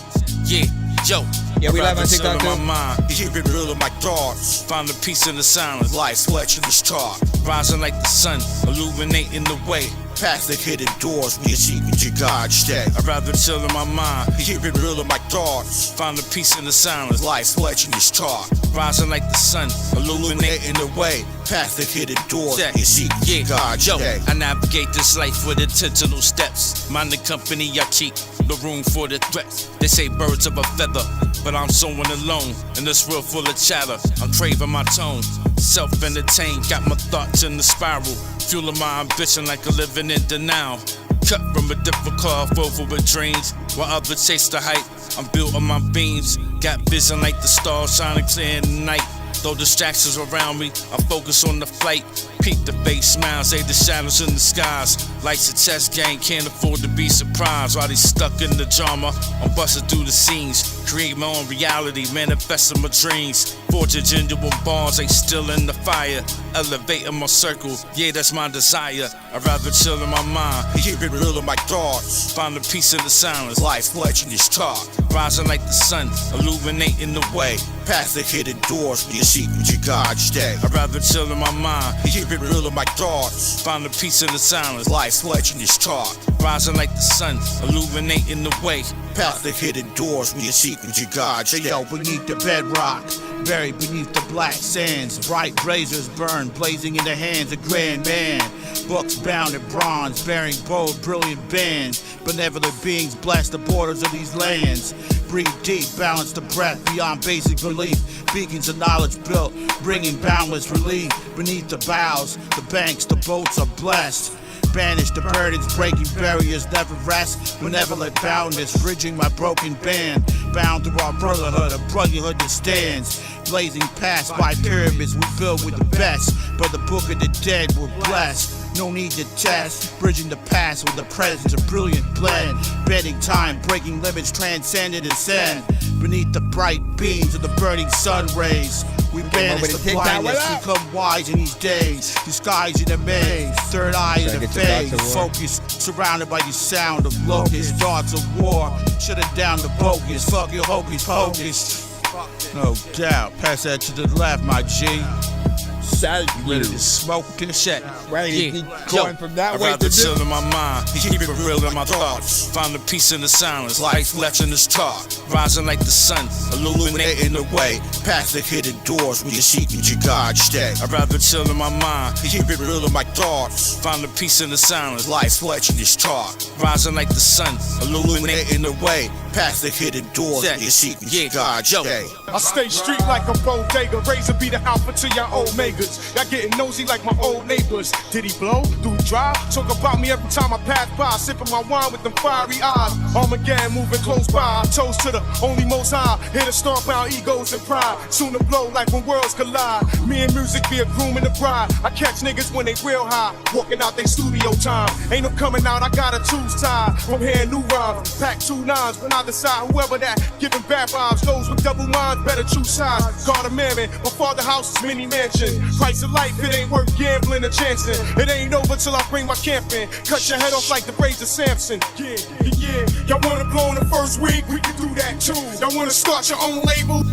Yeah. Yo. Yeah, we live on TikTok too. My mind, keep it real in my thoughts. Find the peace in the silence. Life's fletching the star. Rising like the sun, illuminating the way. Past the hidden doors where your secrets your God stay. I'd rather chill in my mind, keep it real in my thoughts. Find the peace in the silence. Life's fletching the star. Rising like the sun, illuminating the way. Past the hidden doors where your secrets your God stay. I navigate this life with intentional steps. Mind the company I keep. No room for the threats. They say birds of a feather, but I'm someone alone in this world full of chatter. I'm craving my tone, self-entertained, got my thoughts in the spiral, fueling my ambition like a living in denial. Cut from a difficult over with dreams, while others chase the hype. I'm built on my beams, got vision like the stars shining clear in the night. Though distractions around me, I focus on the fight. Peep the fake smiles, say the shadows in the skies. Life's a chess game, can't afford to be surprised. While they stuck in the drama, I'm busting through the scenes. Create my own reality, manifesting my dreams. Forging genuine bonds, they still in the fire. Elevating my circle, yeah, that's my desire. I'd rather chill in my mind, keep it real in my thoughts. Find the peace in the silence, life's fletching this talk. Rising like the sun, illuminating the way. Past the hidden doors where your secrets your God stay. I'd rather chill in my mind, keep it real in my thoughts. Find the peace in the silence, life's fletching this talk. Rising like the sun, illuminating the way. Past the hidden doors where your secrets your God stay. Yo, beneath the bedrock, buried beneath the black sands, bright razors burn, blazing in the hands of grand man. Books bound in bronze, bearing bold, brilliant bands. Benevolent beings bless the borders of these lands. Breathe deep, balance the breath beyond basic belief. Beacons of knowledge built, bringing boundless relief. Beneath the bows, the banks, the boats are blessed. Banish the burdens, breaking barriers, never rest. Benevolent boundness, bridging my broken band. Bound through our brotherhood, a brotherhood that stands. Blazing past by pyramids, we build with the best. But the book of the dead we're blessed. No need to test, bridging the past with the present, a brilliant blend. Bending time, breaking limits, transcended ascend. Beneath the bright beams of the burning sun rays, we banish the blindness, become wise in these days. Disguised in a maze, third eye in the phase. Focus, surrounded by the sound of locusts. Thoughts of war, shut it down to bogus. Fuck your hocus pocus. No doubt, pass that to the left, my G. Ready to smoke this shit. Ready to keep going from that way to chill in my mind, keep it real in my thoughts. Find the peace in the silence, life's fletching this talk. Rising like the sun, illuminating the way. Past the hidden doors where your secrets your God stay. I'd rather chill in my mind, keep it real in my thoughts. Find the peace in the silence, life's fletching this talk. Rising like the sun, illuminating the way. Past the hidden doors where your secrets your God stay. I stay street like a bodega. Razor be the alpha to your omegas. Y'all getting nosy like my old neighbors. Did he blow? Do he drive? Talk about me every time I pass by. Sipping my wine with them fiery eyes. Armageddon moving close by. Toast to the only most high. Here to stomp out egos and pride. Soon to blow like when worlds collide. Me and music be a groom and a bride. I catch niggas when they real high. Walking out they studio time. Ain't no coming out, I got a two's tie. From here, new rhymes. Pack 2 9s, but I decide whoever that giving bad vibes. Those with double minds better choose sides. God a mammon, my father house is mini mansion. Price of life, it ain't worth gambling or chancing. It ain't over till I bring my camp in. Cut your head off like the braids of Samson. Yeah. Y'all wanna blow in the first week? We can do that too. Y'all wanna start your own label?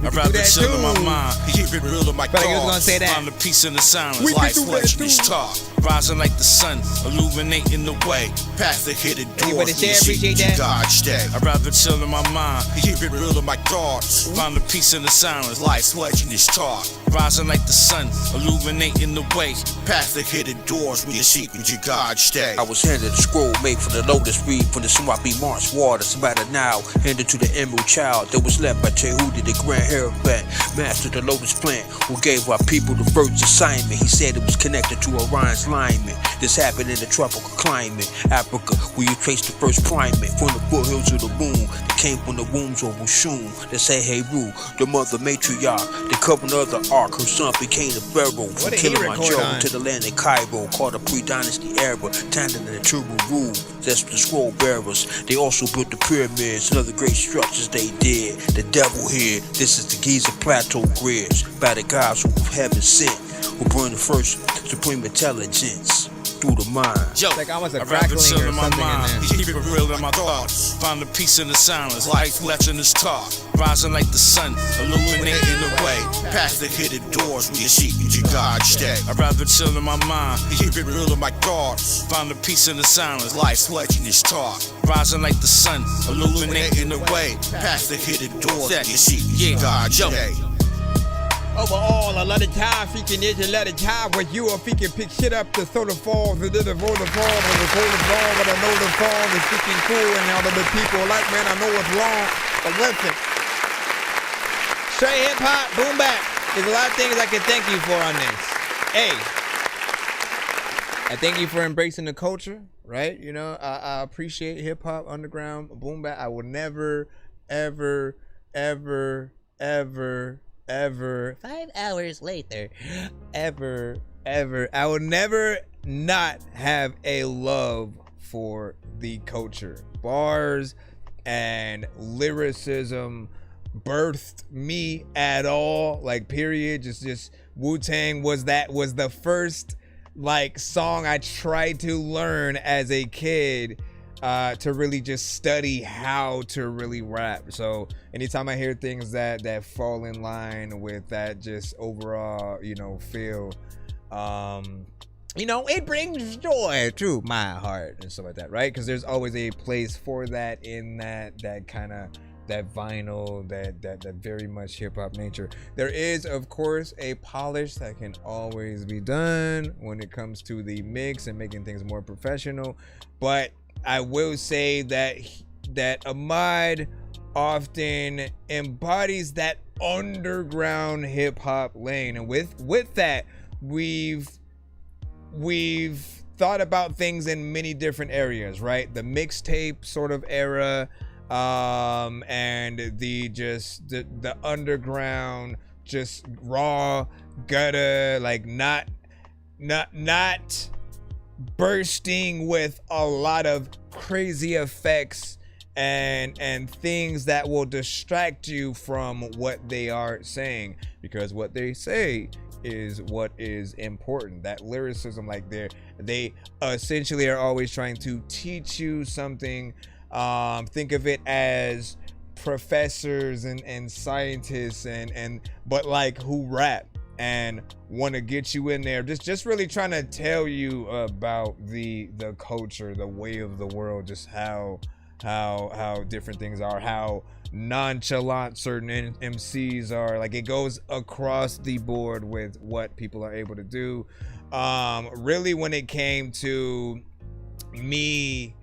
I'd rather chill in my mind, keep it real in my But I was gonna thoughts. say that. Find the peace in the silence, We can life do that flesh in too. this talk. Rising like the sun, illuminating the way. Past the hidden Anybody doors, say I we appreciate see that? God stay. I'd rather chill in my mind, keep it real in my thoughts. Find the peace in the silence, life flesh in this talk. Rising like the sun, illuminating the way. Past the hidden doors, where your secrets, your God stay. I was handed a scroll made from the lotus reed from the swampy marsh waters. About an hour, handed to the emerald child that was left by Tehudi, the grand hierophant, master of the lotus plant, who gave our people the first assignment. He said it was connected to Orion's lineman. This happened in the tropical climate, Africa, where you trace the first primate from the foothills of the moon that came from the wombs of Oshun. They say Heru, the mother matriarch, the governor of the ark. Her son became the pharaoh from Kilimanjaro to the land of Cairo, called the pre-dynasty era, Tandan and the Turbo rule. That's the scroll bearers. They also built the pyramids and other great structures they did. The devil here, this is the Giza Plateau grids, by the gods who heaven sent, who bring the first supreme intelligence through the mind. Yo, like almost a I'd rather crackling chill or in my something in mind, there. keep it real in my thoughts. Find the peace in the silence, life left in this talk. Rising like the sun, illuminating the way. Past the hidden doors, where your secrets, your God stay. I'd rather chill in my mind, keep it real in my thoughts. Find the peace in the silence, life flesh in this talk. Rising like the sun, illuminating the way. Past the hidden doors, where your secrets, your God stay. Overall, a lot of time freaking is a lot of time where you or freaking pick shit up to throw the falls and then the roll the fall and the cold the fall, but I know the fall is freaking cool and all of the people like, man, I know it's wrong, but listen. Straight hip hop, boom bap. There's a lot of things I can thank you for on this. Hey, I thank you for embracing the culture, right? You know, I appreciate hip hop, underground, boom bap. I will never, ever, 5 hours later, ever, I will never not have a love for the culture. Bars and lyricism birthed me at all, like period. Just Wu-Tang was the first like song I tried to learn as a kid to really just study how to really rap. So anytime I hear things that fall in line with that just overall, you know, feel, you know, it brings joy to my heart and stuff like that, right? Because there's always a place for that in that kind of that vinyl, that very much hip-hop nature. There is, of course, a polish that can always be done when it comes to the mix and making things more professional, but I will say that Ahmad often embodies that underground hip hop lane, and with that, we've thought about things in many different areas, right? The mixtape sort of era, and the underground, just raw gutter, like not bursting with a lot of crazy effects and things that will distract you from what they are saying, because what they say is what is important. That lyricism, like they essentially are always trying to teach you something. Think of it as professors and scientists but like who rap and want to get you in there, just really trying to tell you about the culture, the way of the world, just how different things are, how nonchalant certain MCs are. Like, it goes across the board with what people are able to do. Really, when it came to me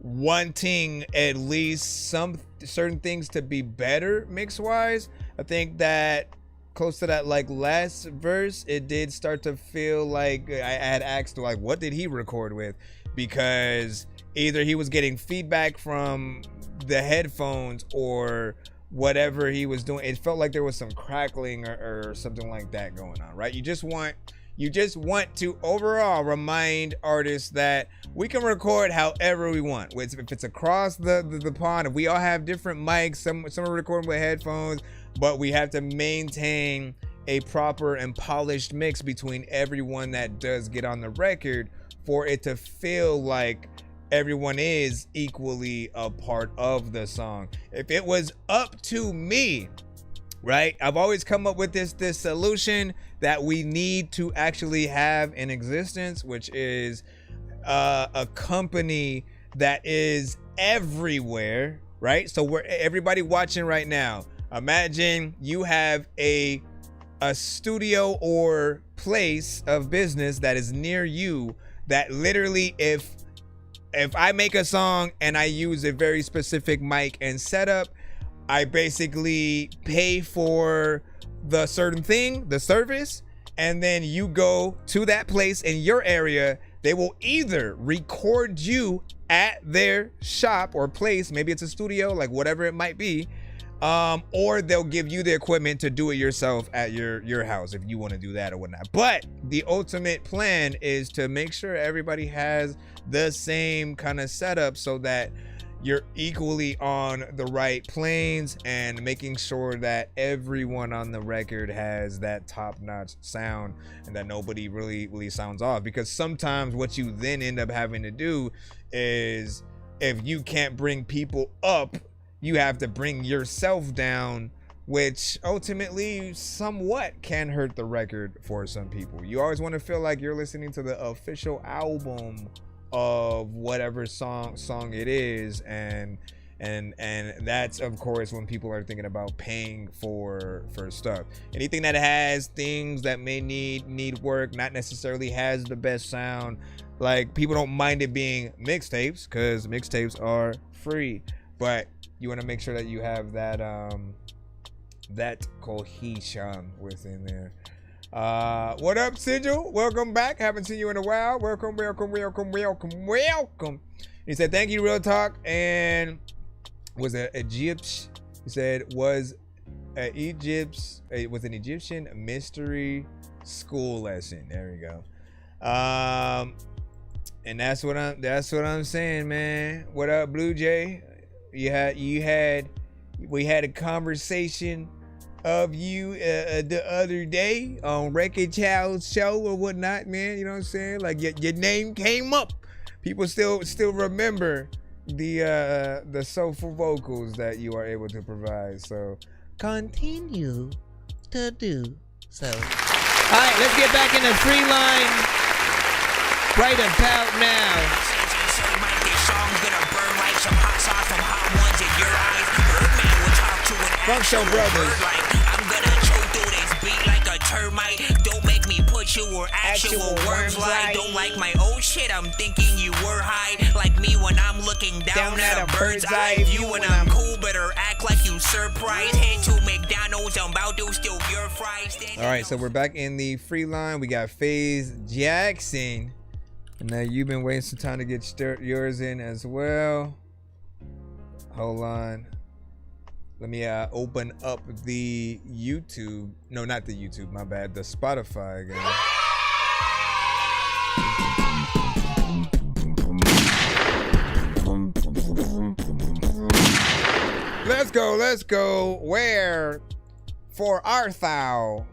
wanting at least some certain things to be better mix wise. I think that close to that like last verse, it did start to feel like I had asked like, what did he record with? Because either he was getting feedback from the headphones or whatever he was doing. It felt like there was some crackling or something like that going on, right? You just want to overall remind artists that we can record however we want. If it's across the pond, if we all have different mics, some are recording with headphones, but we have to maintain a proper and polished mix between everyone that does get on the record for it to feel like everyone is equally a part of the song. If it was up to me, right? I've always come up with this solution that we need to actually have in existence, which is a company that is everywhere, right? So everybody watching right now, imagine you have a studio or place of business that is near you that literally if I make a song and I use a very specific mic and setup, I basically pay for the certain thing, the service, and then you go to that place in your area. They will either record you at their shop or place, maybe it's a studio, like whatever it might be, or they'll give you the equipment to do it yourself at your house if you want to do that or whatnot. But the ultimate plan is to make sure everybody has the same kind of setup so that you're equally on the right planes and making sure that everyone on the record has that top-notch sound and that nobody really sounds off. Because sometimes what you then end up having to do is if you can't bring people up, you have to bring yourself down, which ultimately somewhat can hurt the record for some people. You always want to feel like you're listening to the official album of whatever song it is, and that's of course when people are thinking about paying for stuff. Anything that has things that may need work, not necessarily has the best sound, like people don't mind it being mixtapes because mixtapes are free, but you want to make sure that you have that that cohesion within there. What up, Sigil? Welcome back. Haven't seen you in a while. Welcome. He said, thank you, Real Talk. And was it Egypt? He said, was an Egyptian mystery school lesson. There we go. And that's what I'm saying, man. What up, Blue Jay? We had a conversation of you the other day on Wreck-It Child's show or whatnot, man. You know what I'm saying? Like your name came up. People still remember the soulful vocals that you are able to provide. So continue to do so. All right, let's get back in the free line right about now. Funk Show Brothers. I'm gonna choke through this beat like a termite. Don't make me put you where actual words lie. Don't like my old shit, I'm thinking you were high. Like me when I'm looking down at a bird's eye view. When I'm cool, better act like you surprised. Head to McDonald's, I'm about to steal your fries. Alright, so we're back in the free line. We got FaZe Jackson. And now you've been waiting some time to get yours in as well. Hold on. Let me open up the YouTube. No, not the YouTube, my bad. The Spotify again. Let's go. Where for Arthur,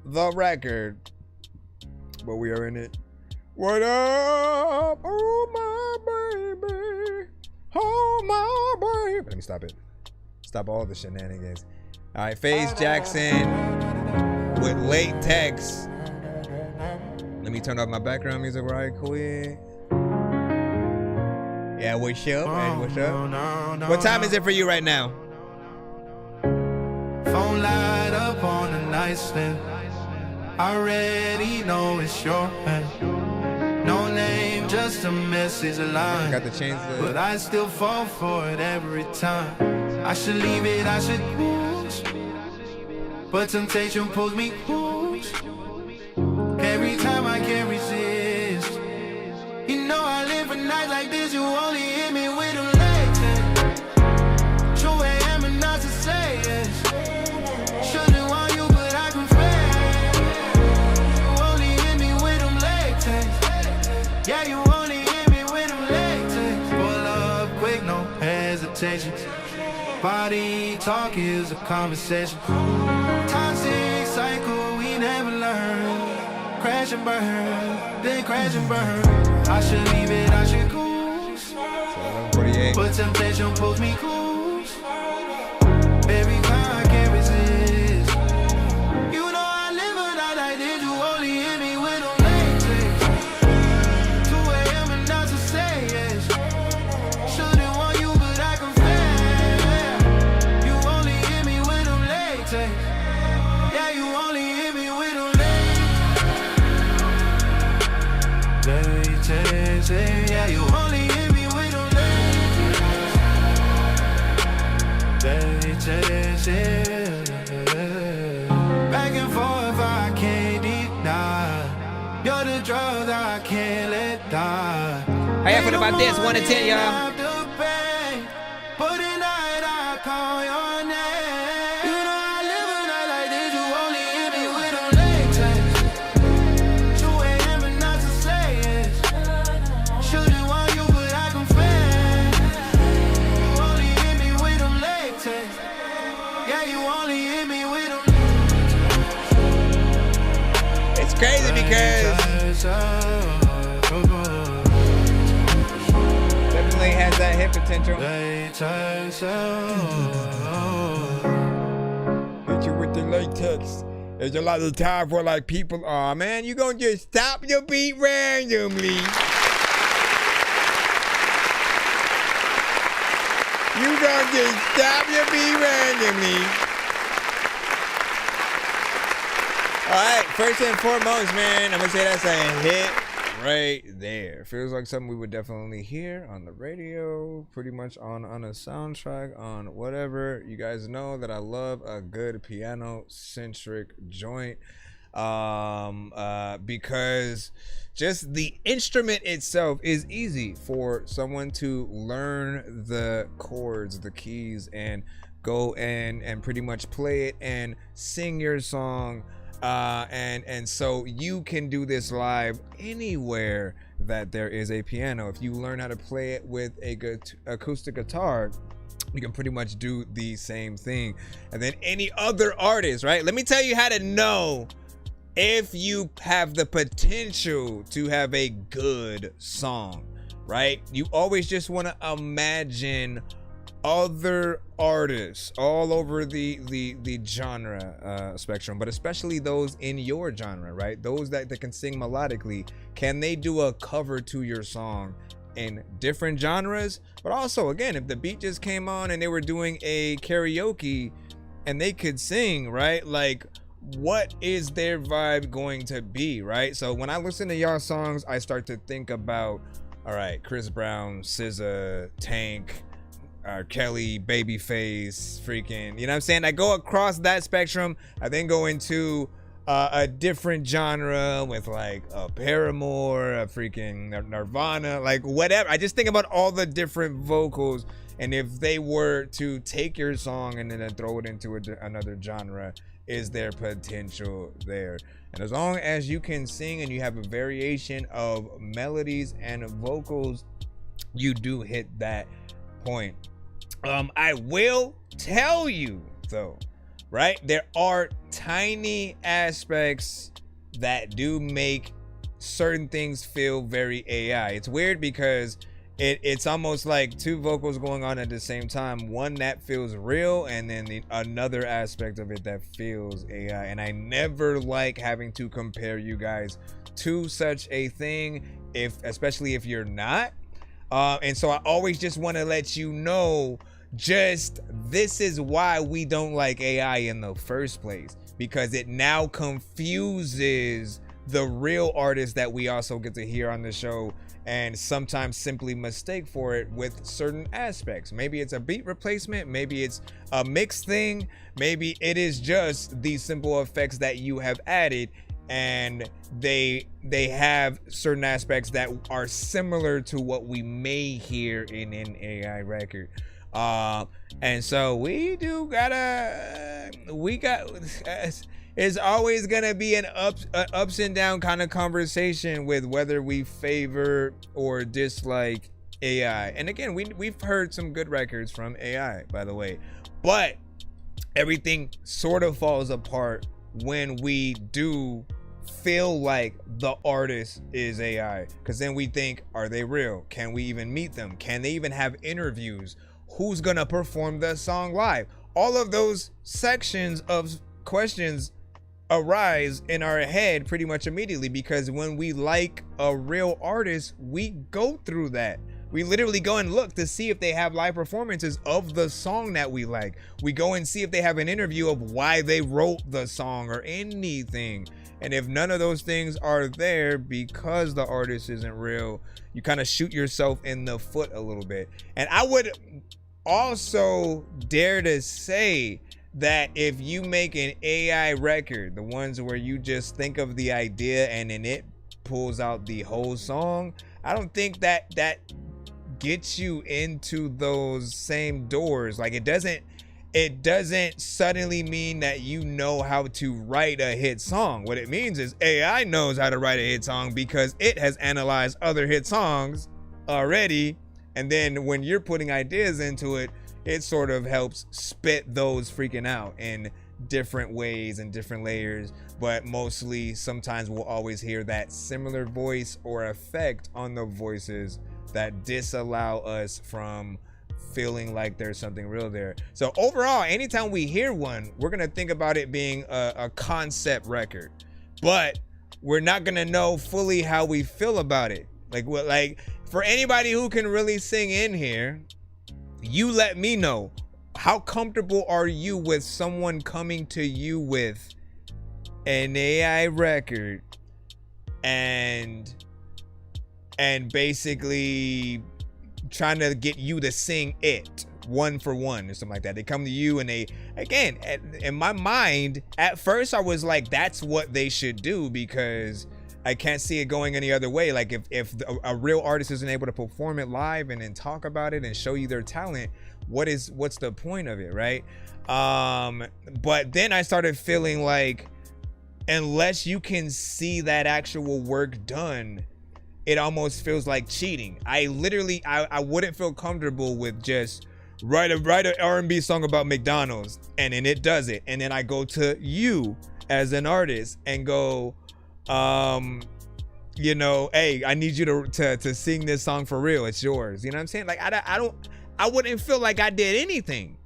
the record. But we are in it. What up? Oh, my baby. Oh, my baby. Let me stop it. Stop all the shenanigans. All right, FaZe Jackson with Latex. Let me turn off my background music right quick. Yeah, what's up? Hey, what's up? What time is it for you right now? Phone light up on the nightstand. I already know it's your man. No name, just just a message line. Got the chains there. But I still fall for it every time. I should leave it, I should push. But temptation pulls me close. Every time I can't resist. You know I live for nights like this. You only hit me with them legs. True am and not to say it. Shouldn't want you, but I confess. You only hit me with them legs. Yeah, you only hit me with them legs. Pull up quick, no hesitation. Body talk is a conversation. Toxic cycle, we never learn. Crash and burn, then crash and burn. I should leave it, I should cruise. But temptation pulls me close. Every time I can't resist. You know I live a night like this. You only hit me with them legs. 2 a.m. and not to say yes. Shouldn't want you, but I confess. You only hit me with them legs. Yeah, you only hit me with them legs. Yeah, you only hit me with them legs. Back and forth, I can't deny. You're the drug I can't let die. How y'all feel about this? 1 to 10, y'all. But tonight I call your name. You know I live a night like this. You only hit me with them legs. 2 a.m. and not to say it. Shouldn't want you, but I confess. You only hit me with them legs. Yeah, you only hit me with them. It's crazy because definitely has that hit potential. Hit you with the latex. There's a lot of time for like people, oh man, you gonna just stop your beat randomly. You gonna just stop your beat randomly. All right, first and foremost, man, I'm gonna say that's a hit right there. Feels like something we would definitely hear on the radio, pretty much on a soundtrack, on whatever. You guys know that I love a good piano-centric joint, because just the instrument itself is easy for someone to learn the chords, the keys, and go and pretty much play it and sing your song. And so you can do this live anywhere that there is a piano. If you learn how to play it with a good acoustic guitar, you can pretty much do the same thing. And then any other artist, right? Let me tell you how to know if you have the potential to have a good song, right? You always just want to imagine other artists all over the genre spectrum, but especially those in your genre, right? Those that can sing melodically. Can they do a cover to your song in different genres? But also, again, if the beat just came on and they were doing a karaoke and they could sing, right? Like, what is their vibe going to be, right? So when I listen to y'all songs, I start to think about, all right, Chris Brown, SZA, Tank, Kelly, Babyface, freaking, you know what I'm saying? I go across that spectrum. I then go into a different genre with like a Paramore, a freaking Nirvana, like whatever. I just think about all the different vocals, and if they were to take your song and then throw it into another genre, is there potential there? And as long as you can sing and you have a variation of melodies and vocals, you do hit that point. I will tell you though, right? There are tiny aspects that do make certain things feel very AI. It's weird because it's almost like two vocals going on at the same time. One that feels real, and then another aspect of it that feels AI. And I never like having to compare you guys to such a thing, especially if you're not. And so I always just want to let you know, just this is why we don't like AI in the first place, because it now confuses the real artists that we also get to hear on the show, and sometimes simply mistake for it with certain aspects. Maybe it's a beat replacement, maybe it's a mix thing, maybe it is just these simple effects that you have added, and they have certain aspects that are similar to what we may hear in an AI record. And so we got it's always gonna be an ups and down kind of conversation with whether we favor or dislike AI. And again, we've heard some good records from AI, by the way, but everything sort of falls apart when we do feel like the artist is AI, because then we think, are they real? Can we even meet them? Can they even have interviews? Who's gonna perform the song live? All of those sections of questions arise in our head pretty much immediately, because when we like a real artist, we go through that. We literally go and look to see if they have live performances of the song that we like. We go and see if they have an interview of why they wrote the song or anything. And if none of those things are there because the artist isn't real, you kind of shoot yourself in the foot a little bit. And I would also dare to say that if you make an AI record, the ones where you just think of the idea and then it pulls out the whole song, I don't think that gets you into those same doors. Like it doesn't suddenly mean that you know how to write a hit song. What it means is AI knows how to write a hit song because it has analyzed other hit songs already, and then when you're putting ideas into it, it sort of helps spit those freaking out in different ways and different layers. But mostly, sometimes we'll always hear that similar voice or effect on the voices that disallow us from feeling like there's something real there. So overall, anytime we hear one, we're gonna think about it being a concept record, but we're not gonna know fully how we feel about it. Like for anybody who can really sing in here, you let me know, how comfortable are you with someone coming to you with an AI record and basically trying to get you to sing it one for one or something like that. They come to you and they, again, in my mind, at first I was like, that's what they should do, because I can't see it going any other way. Like if a real artist isn't able to perform it live and then talk about it and show you their talent, what's the point of it, right? But then I started feeling like, unless you can see that actual work done, it almost feels like cheating. I wouldn't feel comfortable with just write an R&B song about McDonald's and then it does it, and then I go to you as an artist and go, you know, hey, I need you to sing this song for real. It's yours. You know what I'm saying? Like I wouldn't feel like I did anything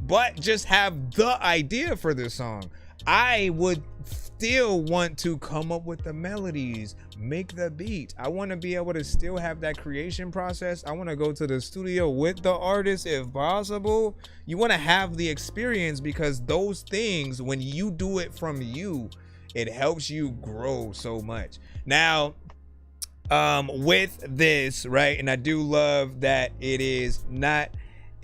but just have the idea for this song. I would still want to come up with the melodies, make the beat. I want to be able to still have that creation process. I want to go to the studio with the artist if possible. You want to have the experience, because those things, when you do it from you, it helps you grow so much. Now, with this, right, and I do love that it is not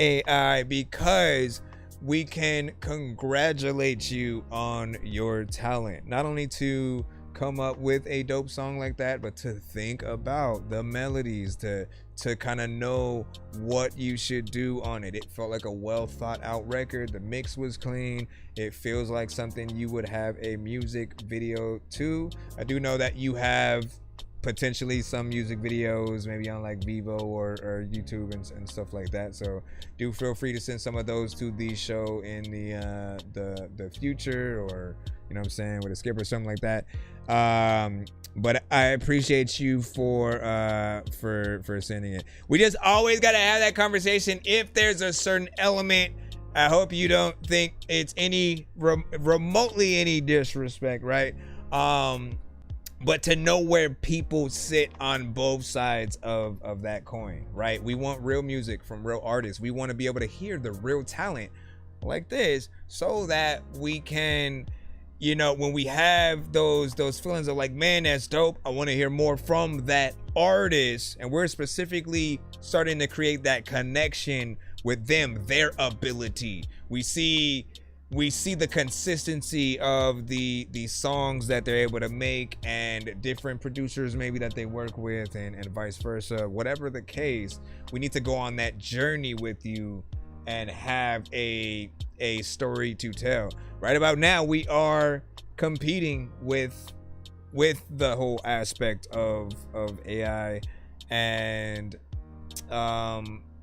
AI, because we can congratulate you on your talent. Not only to come up with a dope song like that, but to think about the melodies, to kind of know what you should do on it. It felt like a well thought out record. The mix was clean. It feels like something you would have a music video to. I do know that you have potentially some music videos maybe on like Vivo or YouTube and stuff like that, so do feel free to send some of those to the show in the future, or you know what I'm saying, with a skip or something like that. But I appreciate you for sending it. We just always got to have that conversation. If there's a certain element, I hope you don't think it's any remotely any disrespect, right? But to know where people sit on both sides of that coin, right? We want real music from real artists. We want to be able to hear the real talent like this, so that we can you know, when we have those feelings of like, man, that's dope, I want to hear more from that artist, and we're specifically starting to create that connection with them, their ability. We see the consistency of the songs that they're able to make, and different producers maybe that they work with, and vice versa. Whatever the case, we need to go on that journey with you and have a story to tell. Right about now, we are competing with the whole aspect of AI, and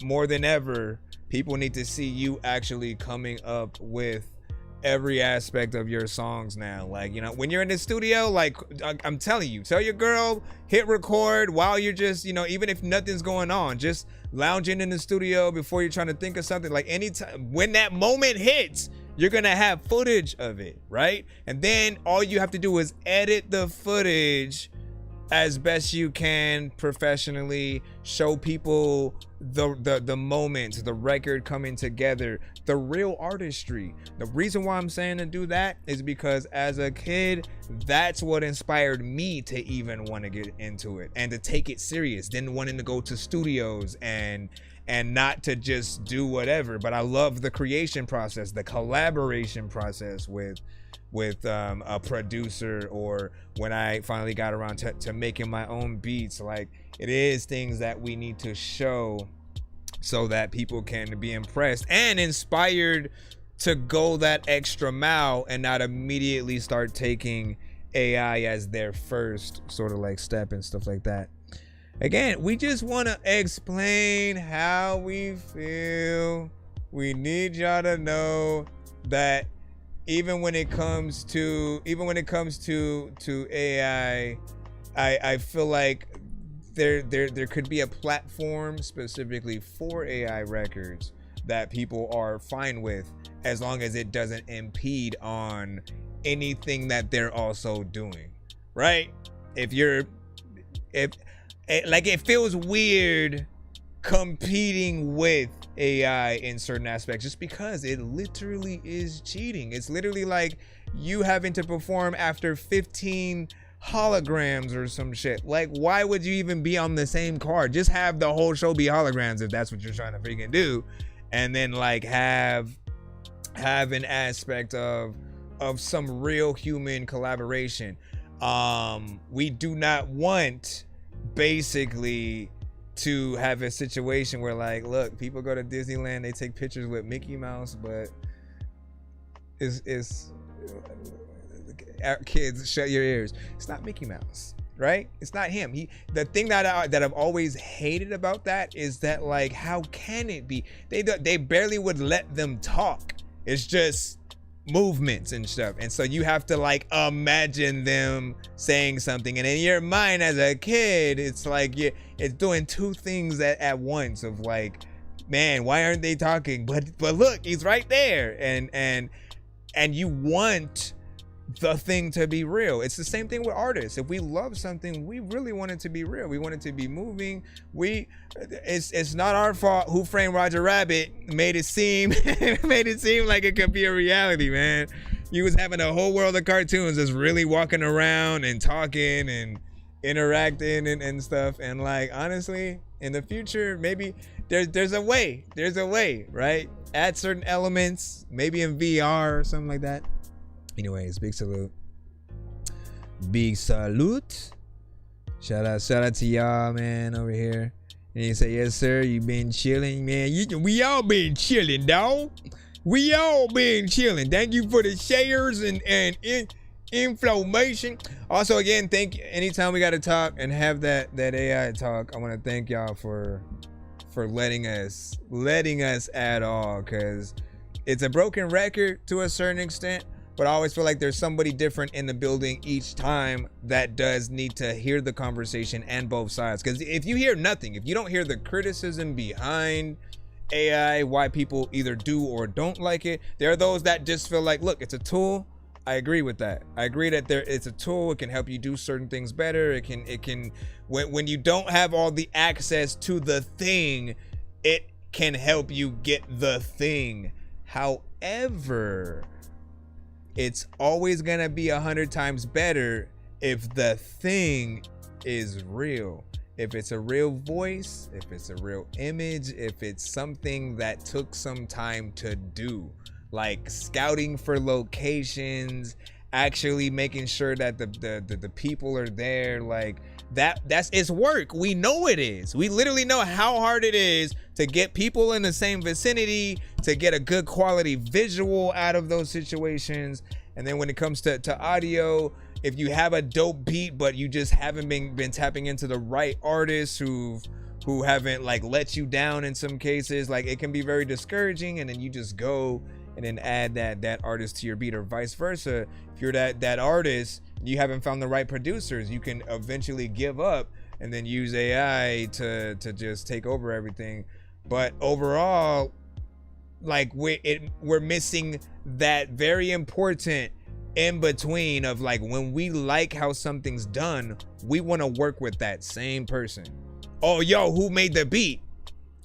more than ever, people need to see you actually coming up with every aspect of your songs now. Like, you know, when you're in the studio, like, I'm telling you, tell your girl, hit record while you're just, you know, even if nothing's going on, just lounging in the studio before you're trying to think of something. Like, anytime when that moment hits, you're gonna have footage of it, right? And then all you have to do is edit the footage as best you can professionally, show people the moments, the record coming together, the real artistry. The reason why I'm saying to do that is because as a kid, that's what inspired me to even want to get into it and to take it serious, then wanting to go to studios and not to just do whatever. But I love the creation process, the collaboration process with a producer, or when I finally got around to making my own beats. Like, it is things that we need to show so that people can be impressed and inspired to go that extra mile and not immediately start taking AI as their first sort of like step and stuff like that. Again, we just want to explain how we feel. We need y'all to know that even when it comes to AI, I feel like there could be a platform specifically for AI records that people are fine with, as long as it doesn't impede on anything that they're also doing, right? If it feels weird competing with AI in certain aspects, just because it literally is cheating. It's literally like you having to perform after 15 holograms or some shit. Like, why would you even be on the same card? Just have the whole show be holograms if that's what you're trying to freaking do, and then like have an aspect of some real human collaboration. We do not want basically to have a situation where, like, look, people go to Disneyland, they take pictures with Mickey Mouse, but it's kids, shut your ears. It's not Mickey Mouse, right? It's not him. The thing that I've always hated about that is that, like, how can it be? They barely would let them talk. It's just movements and stuff, and so you have to like imagine them saying something, and in your mind as a kid, it's like it's doing two things at once of like, man, why aren't they talking? But look, he's right there, and you want the thing to be real. It's the same thing with artists. If we love something, we really want it to be real. We want it to be moving. It's not our fault Who Framed Roger Rabbit made it seem like it could be a reality, man. You was having a whole world of cartoons that's really walking around and talking and interacting and stuff. And like, honestly, in the future, maybe there's a way, right? Add certain elements, maybe in VR or something like that. Anyways, big salute. Shout out to y'all, man, over here. And you say, yes, sir, you been chilling, man. We all been chilling, dog. We all been chilling. Thank you for the shares and inflammation. Also, again, thank you. Anytime we got to talk and have that AI talk, I want to thank y'all for letting us at all, because it's a broken record to a certain extent. But I always feel like there's somebody different in the building each time that does need to hear the conversation and both sides. Because if you hear nothing, if you don't hear the criticism behind AI, why people either do or don't like it, there are those that just feel like, look, it's a tool. I agree with that. I agree that it's a tool. It can help you do certain things better. It can when you don't have all the access to the thing, it can help you get the thing. However, it's always gonna be 100 times better if the thing is real. If it's a real voice, if it's a real image, if it's something that took some time to do, like scouting for locations, actually making sure that the people are there, like that's it's work. We know it is. We literally know how hard it is to get people in the same vicinity, to get a good quality visual out of those situations. And then when it comes to audio, if you have a dope beat but you just haven't been tapping into the right artists who haven't like let you down in some cases, like it can be very discouraging. And then you just go and then add that artist to your beat, or vice versa. If you're that artist, you haven't found the right producers, you can eventually give up and then use AI to just take over everything. But overall, like we're missing that very important in between of like, when we like how something's done, we want to work with that same person. Oh, yo, who made the beat?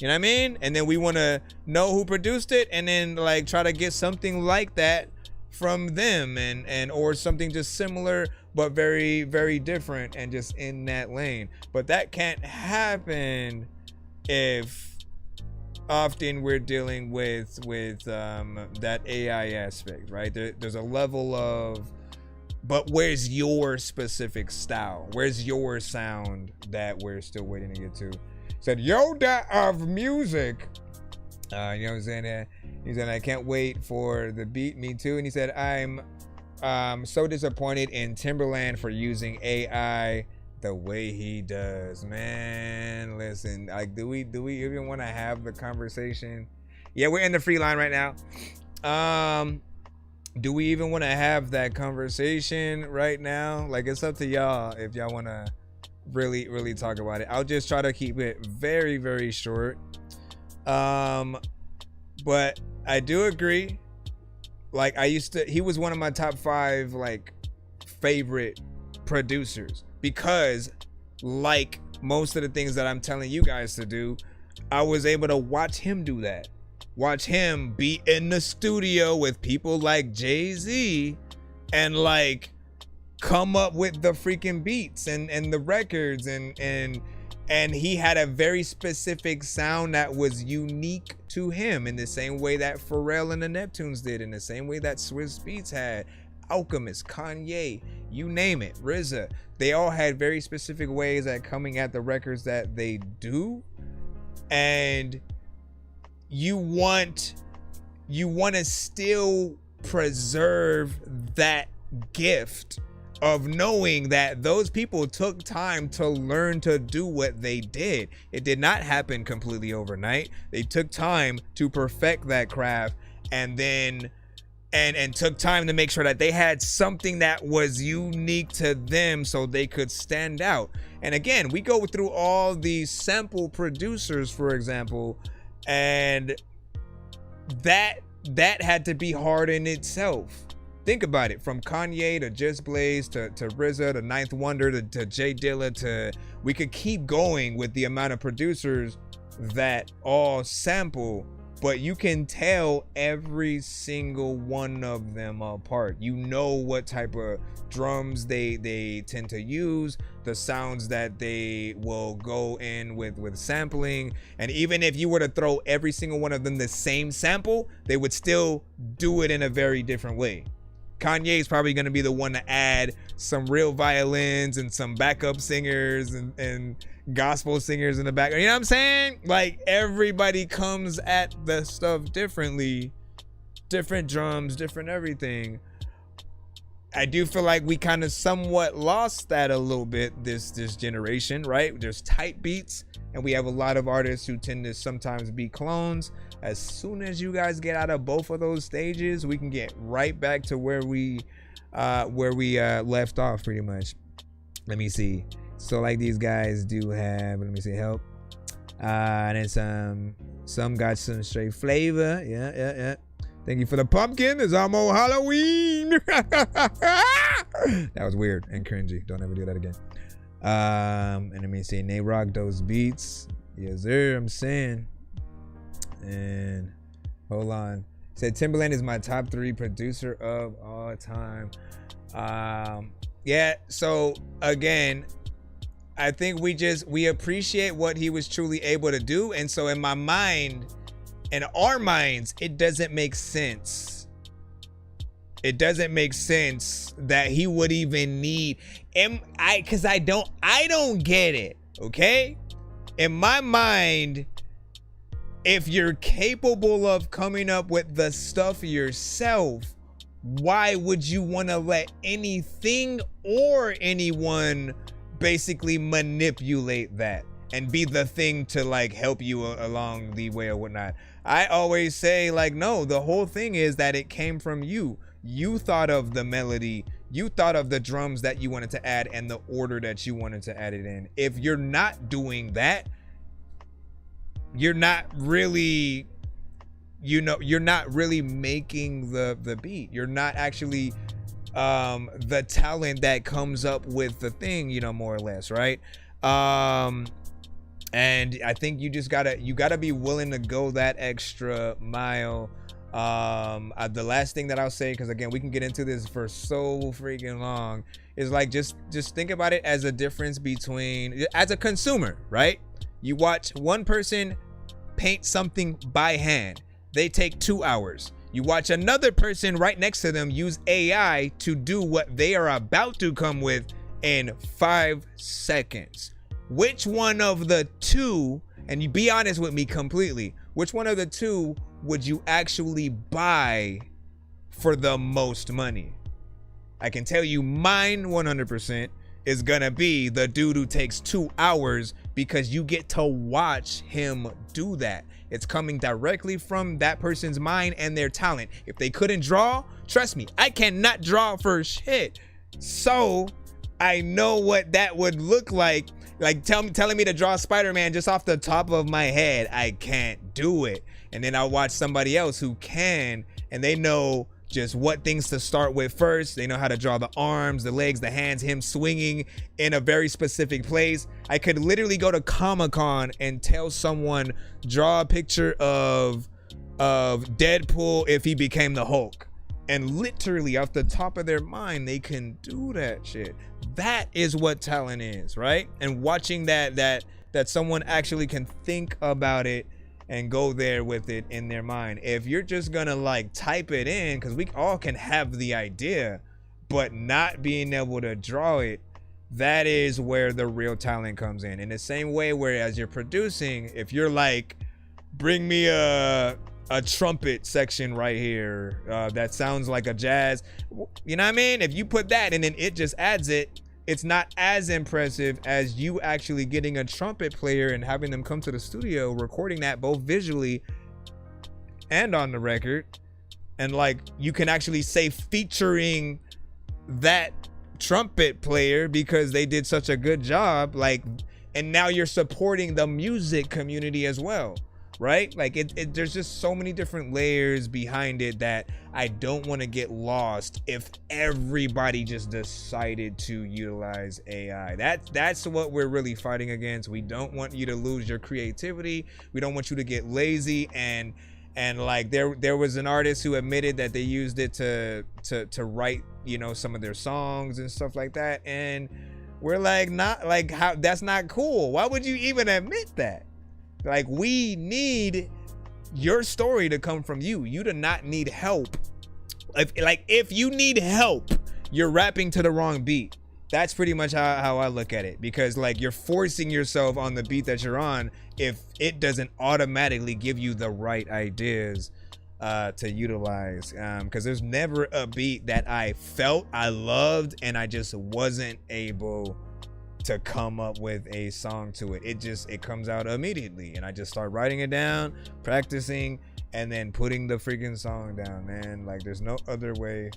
You know what I mean? And then we want to know who produced it, and then like try to get something like that from them, and or something just similar but very, very different, and just in that lane. But that can't happen if often we're dealing with that AI aspect, right? There's a level of, but where's your specific style? Where's your sound that we're still waiting to get to? Said Yoda of music. You know what I'm saying? He said, I can't wait for the beat. Me too. And he said, I'm so disappointed in Timberland for using AI the way he does. Man, listen, like, do we even want to have the conversation? Yeah, we're in the free line right now. Do we even want to have that conversation right now? Like, it's up to y'all if y'all want to really talk about it. I'll just try to keep it very, very short. But I do agree. Like, he was one of my top 5 like favorite producers, because like most of the things that I'm telling you guys to do, I was able to watch him do that. Watch him be in the studio with people like Jay-Z and like come up with the freaking beats and the records, and he had a very specific sound that was unique to him, in the same way that Pharrell and the Neptunes did, in the same way that Swiss Beats had, Alchemist, Kanye, you name it, RZA. They all had very specific ways at coming at the records that they do. And you want to still preserve that gift of knowing that those people took time to learn to do what they did. It did not happen completely overnight. They took time to perfect that craft, and then and took time to make sure that they had something that was unique to them so they could stand out. And again, we go through all these sample producers, for example, and that had to be hard in itself. Think about it, from Kanye to Just Blaze to RZA to Ninth Wonder to Jay Dilla, to we could keep going with the amount of producers that all sample, but you can tell every single one of them apart. You know what type of drums they tend to use, the sounds that they will go in with sampling. And even if you were to throw every single one of them the same sample, they would still do it in a very different way. Kanye is probably going to be the one to add some real violins and some backup singers and gospel singers in the background. You know what I'm saying? Like, everybody comes at the stuff differently. Different drums, different everything. I do feel like we kind of somewhat lost that a little bit this generation, right? There's tight beats, and we have a lot of artists who tend to sometimes be clones. As soon as you guys get out of both of those stages, we can get right back to where we left off, pretty much. Let me see. So like, these guys do have, let me see, help. And then some got some straight flavor. Yeah. Thank you for the pumpkin. It's almost Halloween. That was weird and cringy. Don't ever do that again. And let me see. They rock those beats. Yes, sir. I'm saying. And hold on. Said Timbaland is my top 3 producer of all time. Yeah, so again, I think we appreciate what he was truly able to do. And so in my mind, in our minds, it doesn't make sense. It doesn't make sense that he would even need because I don't get it. Okay? In my mind, if you're capable of coming up with the stuff yourself, why would you want to let anything or anyone basically manipulate that and be the thing to like help you along the way or whatnot? I always say, like, no, the whole thing is that it came from you. You thought of the melody, you thought of the drums that you wanted to add and the order that you wanted to add it in. If you're not doing that, you're not really, you're not really making the beat. You're not actually the talent that comes up with the thing, more or less, right? And I think you gotta be willing to go that extra mile. The last thing that I'll say, because again, we can get into this for so freaking long, is like just think about it as a difference between, as a consumer, right? You watch one person paint something by hand. They take 2 hours. You watch another person right next to them use AI to do what they are about to come with in 5 seconds. Which one of the two, and you be honest with me completely, which one of the two would you actually buy for the most money? I can tell you mine 100% is gonna be the dude who takes 2 hours, because you get to watch him do that. It's coming directly from that person's mind and their talent. If they couldn't draw, trust me, I cannot draw for shit. So I know what that would look like. Like telling me to draw Spider-Man just off the top of my head, I can't do it. And then I'll watch somebody else who can, and they know just what things to start with first. They know how to draw the arms, the legs, the hands, him swinging in a very specific place. I could literally go to Comic-Con and tell someone, draw a picture of Deadpool if he became the Hulk. And literally off the top of their mind, they can do that shit. That is what talent is, right? And watching that someone actually can think about it and go there with it in their mind. If you're just gonna like type it in, because we all can have the idea, but not being able to draw it, that is where the real talent comes in. In the same way, whereas you're producing, if you're like, bring me a trumpet section right here that sounds like a jazz, you know what I mean? If you put that and then it just adds it, it's not as impressive as you actually getting a trumpet player and having them come to the studio, recording that both visually and on the record. And like, you can actually say featuring that trumpet player because they did such a good job. Like, and now you're supporting the music community as well, right? Like there's just so many different layers behind it that I don't want to get lost if everybody just decided to utilize AI. That's what we're really fighting against. We don't want you to lose your creativity. We don't want you to get lazy and like there was an artist who admitted that they used it to write, some of their songs and stuff like that, and we're like, not like, how, that's not cool. Why would you even admit that? Like, we need your story to come from you. You do not need help. If you need help, you're rapping to the wrong beat. That's pretty much how I look at it, because like, you're forcing yourself on the beat that you're on if it doesn't automatically give you the right ideas to utilize. Because there's never a beat that I felt I loved and I just wasn't able to come up with a song to it. It comes out immediately, and I just start writing it down, practicing, and then putting the freaking song down, man. Like, there's no other way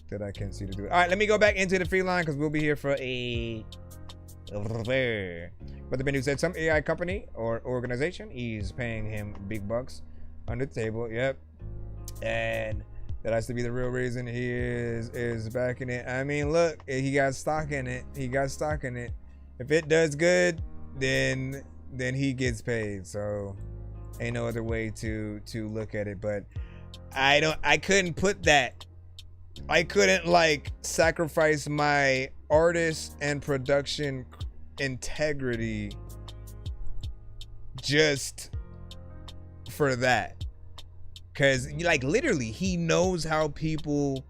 that I can see to do it. All right, let me go back into the free line because we'll be here for a but the menu said some AI company or organization is paying him big bucks under the table. Yep. And that has to be the real reason he is backing it. I mean, look, he got stock in it. If it does good, then he gets paid. So ain't no other way to look at it. But I couldn't put that. I couldn't like sacrifice my artist and production integrity just for that. Cause like literally he knows how people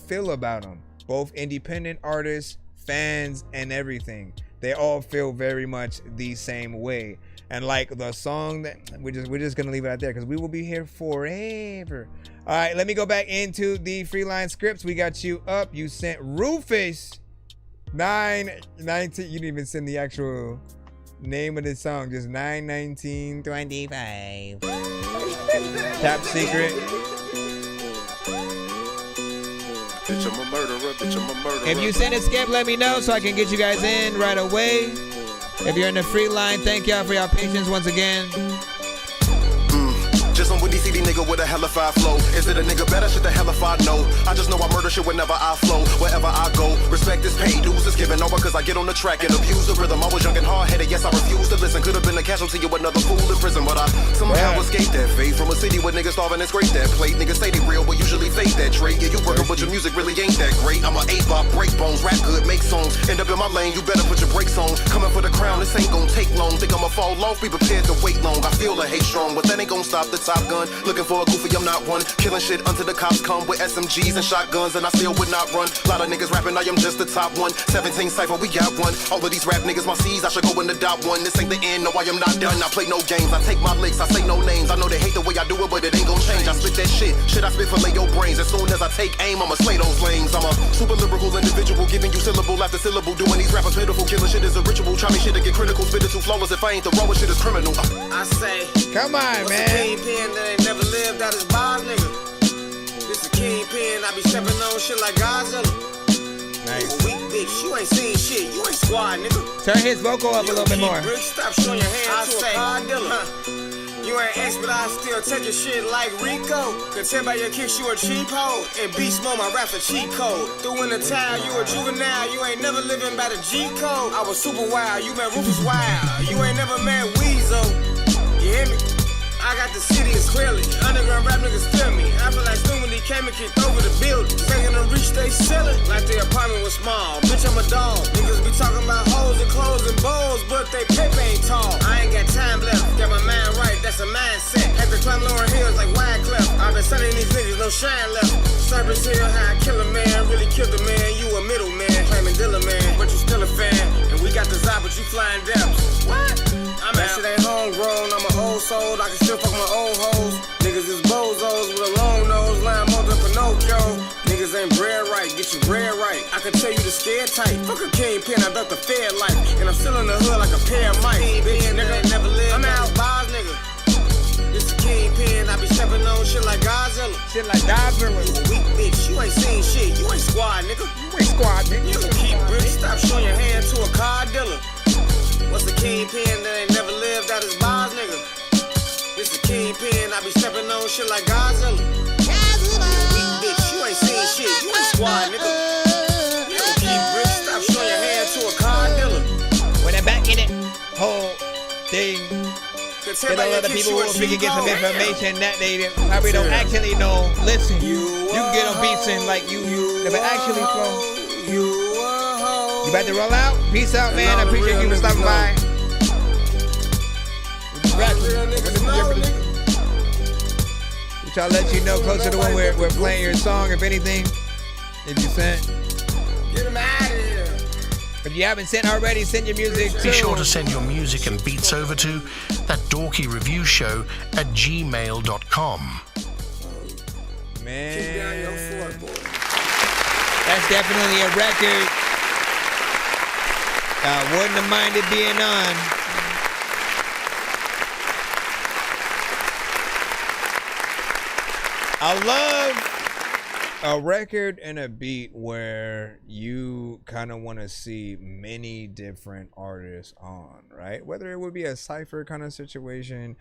feel about him. Both independent artists, fans, and everything. They all feel very much the same way. And like the song that we're just gonna leave it out there because we will be here forever. All right, let me go back into the Freeline scripts. We got you up. You sent Rufus 919. You didn't even send the actual name of the song, just 91925. Top secret. Bitch, I'm a murderer. Bitch, I'm a murderer. If you send a skip, let me know so I can get you guys in right away. If you're in the free line, thank y'all for your patience once again. Just some Windy City nigga with a hellified flow. Is it a nigga better? Shit the hell if I know. I just know I murder shit whenever I flow. Wherever I go, respect is paid. Dues is given over cause I get on the track and abuse the rhythm. I was young and hard-headed, yes I refuse to listen. Could have been a casualty of another fool in prison, but I somehow escaped that fate. From a city where niggas starving and scrape that plate. Niggas say they real, but usually fake that trait. Yeah, you working, but your music really ain't that great. I'm a 8-bop, break bones, rap good, make songs. End up in my lane, you better put your brakes on. Coming for the crown, this ain't gon' take long. Think I'ma fall off, be prepared to wait long. I feel the hate strong, but that ain't gon' stop the Top Gun. Looking for a goofy, I'm not one. Killing shit until the cops come with SMGs and shotguns, and I still would not run. Lot of niggas rapping, I am just the top one. 17 cypher, we got one. All of these rap niggas, my C's, I should go in the top one. This ain't the end, no, I am not done. I play no games, I take my licks, I say no names. I know they hate the way I do it, but it ain't gon' change. I spit that shit I spit for lay your brains. As soon as I take aim, I'ma slay those lanes. I'm a super lyrical individual, giving you syllable after syllable. Doing these rappers pitiful, killing shit is a ritual. Try me shit to get critical, spit it too flawless. If I ain't the raw shit is criminal. I say, come on, what's man. A kingpin that ain't never lived out his bars, nigga. This a kingpin, I be stepping on shit like Godzilla. Nice. Weak bitch, you ain't seen shit, you ain't squad, nigga. Turn his vocal up a little bit more. Stop showing your hand to a car dealer. You ain't X, but I still take your shit like Rico. Could tell by your kicks you a cheap hoe. And Beast Mode, my rap's a cheat code. Through in the town, you a juvenile. You ain't never living by the G code. I was super wild, you met Rufus wild. You ain't never met Weezo. You hear me? I got the city as clearly. Underground rap niggas feel me. I feel like Stoom when he came and kicked over the building. Taking them reach, they ceiling. Like the apartment was small. Bitch, I'm a dog. Niggas be talking about hoes and clothes and bowls, but they paper ain't tall. I ain't got time left. Got my mind right, that's a mindset. Had to climb Lauren Hills like Wyclef. I've been sunning these niggas, no shine left. Cypress Hill, how I kill a man. Really killed a man. You a middleman. Claiming Dilla man, but you still a fan. And we got the Zop, but you flying depths. What? I'm that shit ain't homegrown. I'm an old soul. I can still fuck my old hoes. Niggas is bozos with a long nose. Line more than Pinocchio. Niggas ain't bred right. Get your bread right. I can tell you the scared type. Fuck a kingpin. I ducked the fed life. And I'm still in the hood like a pair of mice. Bitch, nigga ain't never lived. I'm out bars, nigga. This a kingpin. I be stepping on shit like Godzilla. Shit like Godzilla. You a weak bitch. You ain't seen shit. You ain't squad, nigga. You ain't squad, nigga. You can keep bricks. Stop showing your hand to a car dealer. What's a kingpin that ain't never lived out his bars, nigga? This a kingpin, I be stepping on shit like Godzilla. Weak bitch, you ain't seen shit, you ain't squad, nigga. You can keep bricks, stop showing your hand to a car dealer. When I'm back in it, whole thing. Get a lot of people who can get some information that they probably don't actually know. Listen, you get them beats in like you never actually flow. You about to roll out? Peace out, man. I appreciate you for stopping by. Which I'll let you know closer to when we're playing your song, if anything. If you sent. Get him out of here. If you haven't sent already, send your music too. Be sure to send your music and beats over to ThatDorkyReviewShow at gmail.com. Man, that's definitely a record. Wouldn't have minded being on. I love a record and a beat where you kind of want to see many different artists on, right? Whether it would be a cypher kind of situation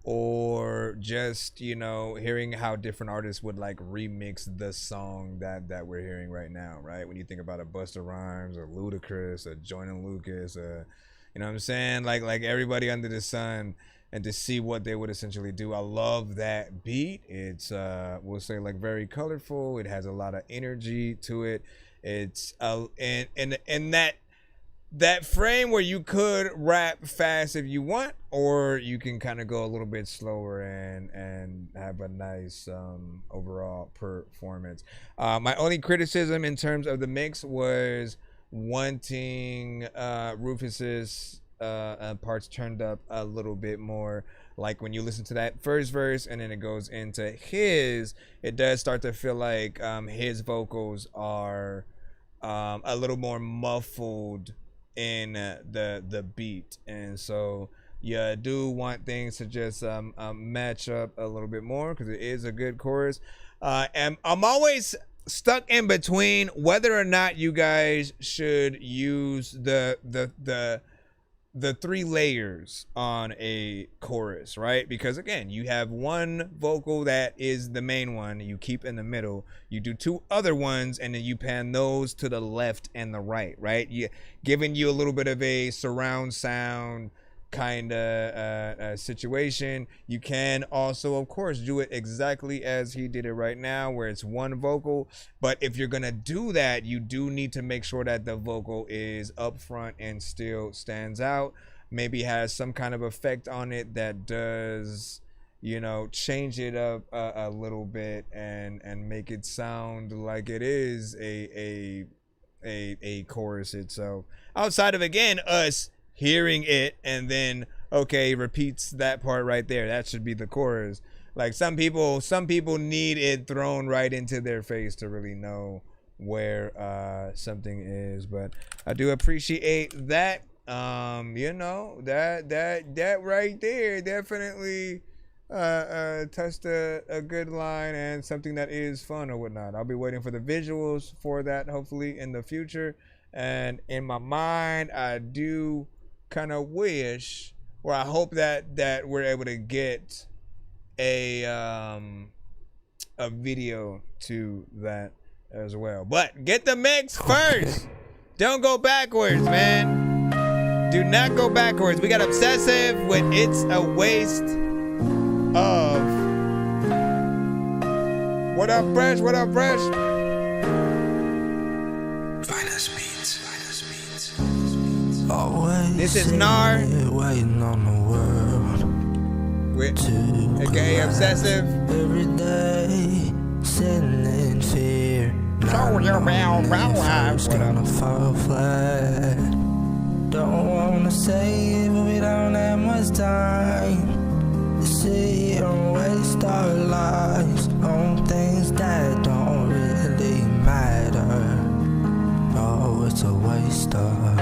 or just, you know, hearing how different artists would like remix the song that we're hearing right now, right? When you think about a Busta Rhymes, a Ludacris, a Joyner Lucas, you know what I'm saying? Like everybody under the sun. and to see what they would essentially do. I love that beat. It's we'll say like very colorful. It has a lot of energy to it. It's and that frame where you could rap fast if you want, or you can kind of go a little bit slower and have a nice overall performance. My only criticism in terms of the mix was wanting Rufus's parts turned up a little bit more. Like when you listen to that first verse and then it goes into his, it does start to feel like his vocals are a little more muffled in the beat, and so you do want things to just match up a little bit more, because it is a good chorus. And I'm always stuck in between whether or not you guys should use the 3 layers on a chorus, right? Because again, you have one vocal that is the main one you keep in the middle, you do 2 other ones, and then you pan those to the left and the right, you giving you a little bit of a surround sound kind of situation. You can also, of course, do it exactly as he did it right now, where it's one vocal. But if you're gonna do that, you do need to make sure that the vocal is up front and still stands out. Maybe has some kind of effect on it that does, you know, change it up a little bit and make it sound like it is a chorus itself. Outside of, again, us hearing it and then okay, repeats that part right there, that should be the chorus. Like some people need it thrown right into their face to really know where something is. But I do appreciate that. You know, that right there definitely touched a good line and something that is fun or whatnot. I'll be waiting for the visuals for that hopefully in the future. And in my mind, I do kind of wish, or I hope that we're able to get a video to that as well. But get the mix first. Don't go backwards, man. Do not go backwards. We got Obsessive with It's a Waste of. What up, Fresh? What up, Fresh? This is Nar. Waiting on the world. With aka Obsessive. Every day, sitting in fear. Oh, you're round. Gonna fall flat. Don't wanna say it, but we don't have much time to sit here and waste our lives on things that don't really matter. Oh, it's a waste of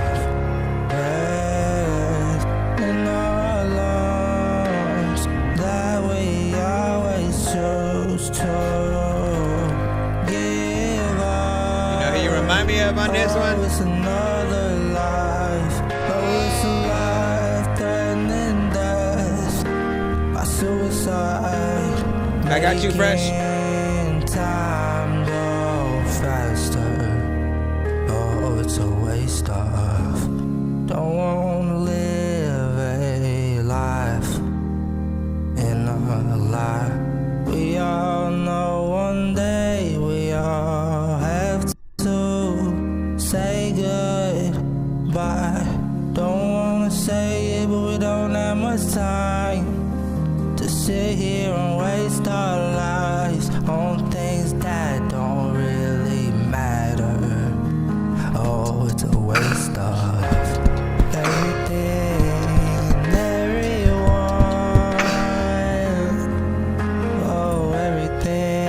breath in our lungs that we always choose to give up. You know who you remind me of on this one? It's another life. It's a life-threatening death by suicide. I got you, Fresh. Time go faster. Oh, it's a waste of. Don't wanna live a life in a lie. We all know one day we all have to say goodbye. Don't wanna say it, but we don't have much time to sit here and waste our lives on things that don't really matter. Oh, it's a waste of everything and everyone. Oh, everything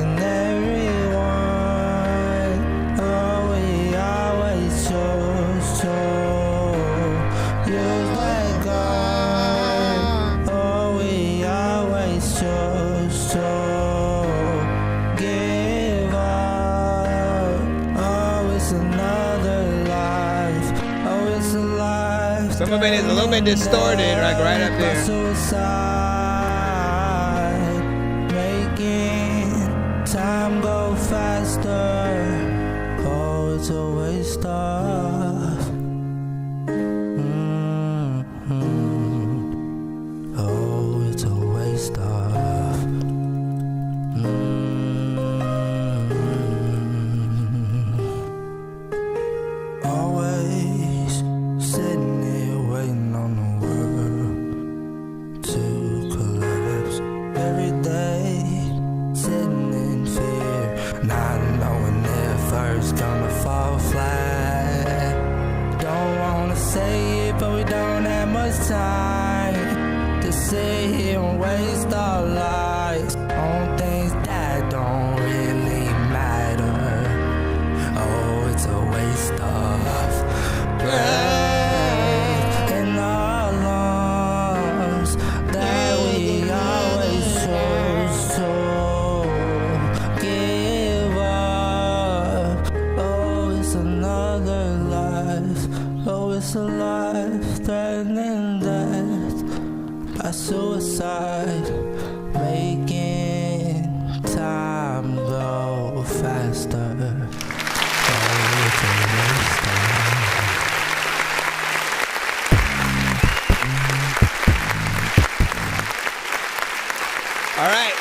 and everyone. Oh, we always chose to use that gun. Oh, we always chose to give up. Oh, it's another life. Oh, it's a life. Some of it is a little bit distorted, like right up there. Suicide, making time go faster. Oh, it's a waste of. much time to sit here and waste our lives on things that don't really matter. Oh, it's a waste of breath in our lungs that we always chose to give up. Oh, it's another life. Oh, it's a life-threatening death by suicide, making time go faster. Oh, it's a waste of All right.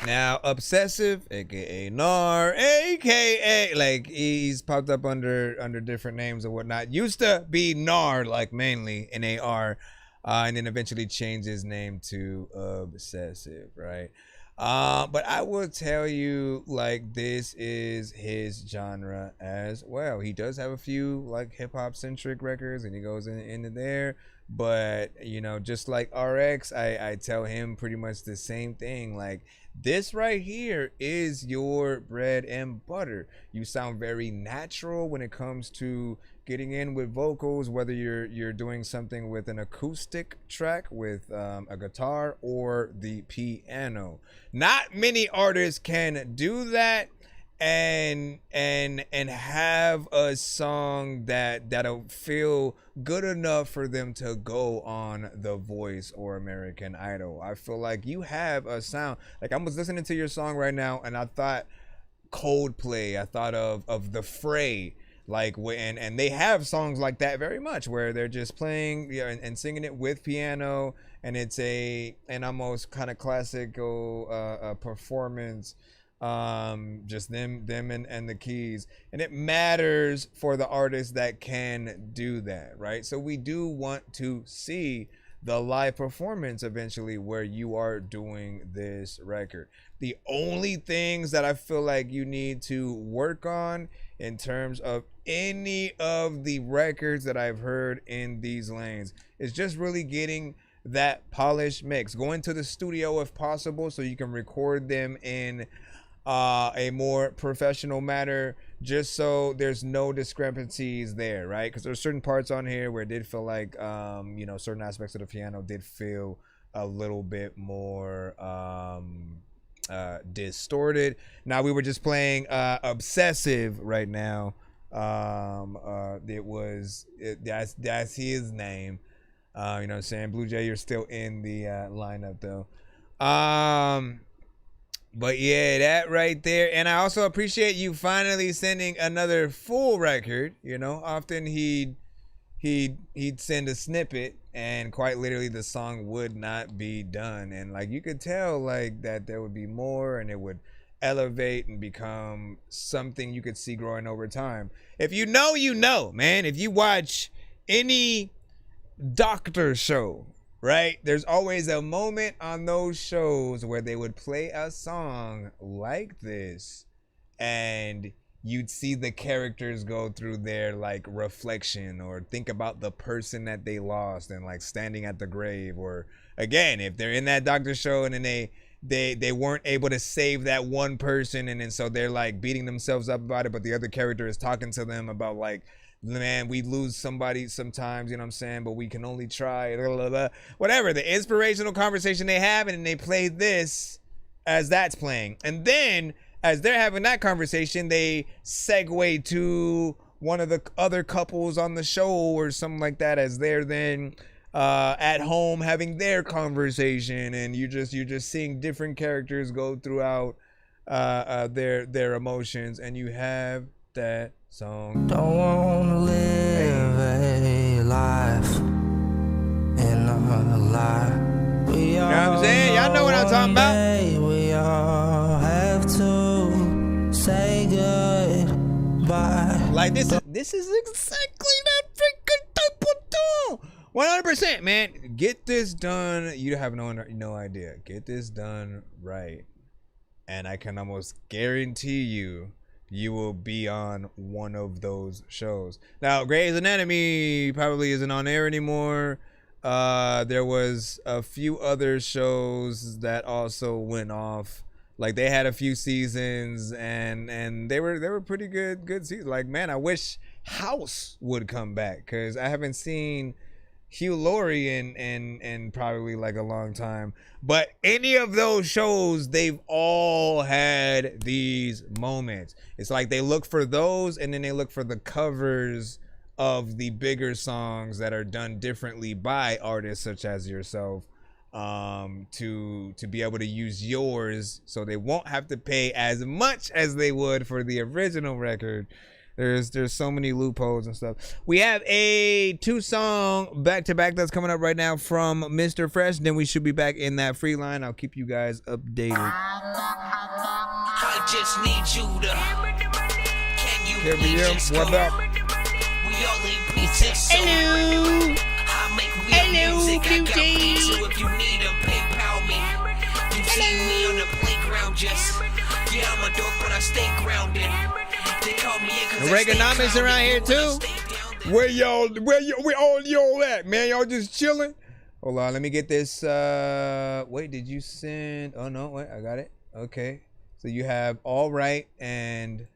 Now, Obsessive, aka Nar, aka like he's popped up under different names and whatnot. Used to be Nar, like mainly Nar, and then eventually changed his name to Obsessive, right? But I will tell you, like, this is his genre as well. He does have a few like hip hop centric records, and he goes into there. But you know, just like RX, I tell him pretty much the same thing. Like, this right here is your bread and butter. You sound very natural when it comes to getting in with vocals, whether you're doing something with an acoustic track with a guitar or the piano. Not many artists can do that and have a song that'll feel good enough for them to go on The Voice or American Idol. I feel like you have a sound. Like, I was listening to your song right now and I thought Coldplay, I thought of The Fray, like, and they have songs like that very much, where they're just playing, you know, and singing it with piano, and it's an almost kind of classical performance, just them and the keys, and it matters for the artists that can do that, right? So we do want to see the live performance eventually where you are doing this record. The only things that I feel like you need to work on in terms of any of the records that I've heard in these lanes is just really getting that polished mix, going to the studio if possible so you can record them in a more professional manner, just so there's no discrepancies there, right? Because there's certain parts on here where it did feel like you know, certain aspects of the piano did feel a little bit more distorted. Now, we were just playing Obsessive right now. That's his name. You know what I'm saying? Blue Jay, you're still in the lineup though. But yeah, that right there. And I also appreciate you finally sending another full record. You know, often he'd send a snippet and quite literally the song would not be done. And like, you could tell like that there would be more and it would elevate and become something you could see growing over time. If you know, you know, man. If you watch any doctor show, right, there's always a moment on those shows where they would play a song like this and you'd see the characters go through their like reflection or think about the person that they lost and like standing at the grave. Or again, if they're in that doctor show and then they weren't able to save that one person, and then so they're like beating themselves up about it, but the other character is talking to them about like, man, we lose somebody sometimes, you know what I'm saying, but we can only try, blah, blah, blah. Whatever, the inspirational conversation they have, and then they play this as that's playing. And then as they're having that conversation, they segue to one of the other couples on the show or something like that as they're then at home having their conversation, and you're just seeing different characters go throughout their emotions, and you have that song. Don't wanna live a life in a lie. You know what I'm saying? Y'all know what I'm talking about. We all have to say goodbye. Like this is exactly that freaking type of tune. 100%, man. Get this done. You have no idea. Get this done right, and I can almost guarantee you you will be on one of those shows. Now, Grey's Anatomy probably isn't on air anymore. There was a few other shows that also went off. Like they had a few seasons, and they were pretty good seasons. Like, man, I wish House would come back, because I haven't seen Hugh Laurie in probably like a long time. But any of those shows, they've all had these moments. It's like they look for those, and then they look for the covers of the bigger songs that are done differently by artists such as yourself, to be able to use yours, so they won't have to pay as much as they would for the original record. There's so many loopholes and stuff. We have a 2-song back-to-back that's coming up right now from Mr. Fresh. Then we should be back in that free line. I'll keep you guys updated. I just need you to. Can you Here we please are. just What go? up? We all in pieces. So Hello. I make real music. I got beats, so if you need them, PayPal me. You see me on the playground, just. Yeah, I'm a dork, but I stay grounded. They call me in 'cause I stay Reaganomics grounded. around here too. Where all y'all at, man? Y'all just chilling? Hold on, let me get this. Wait, did you send? Oh no, wait, I got it. Okay, so you have All Right and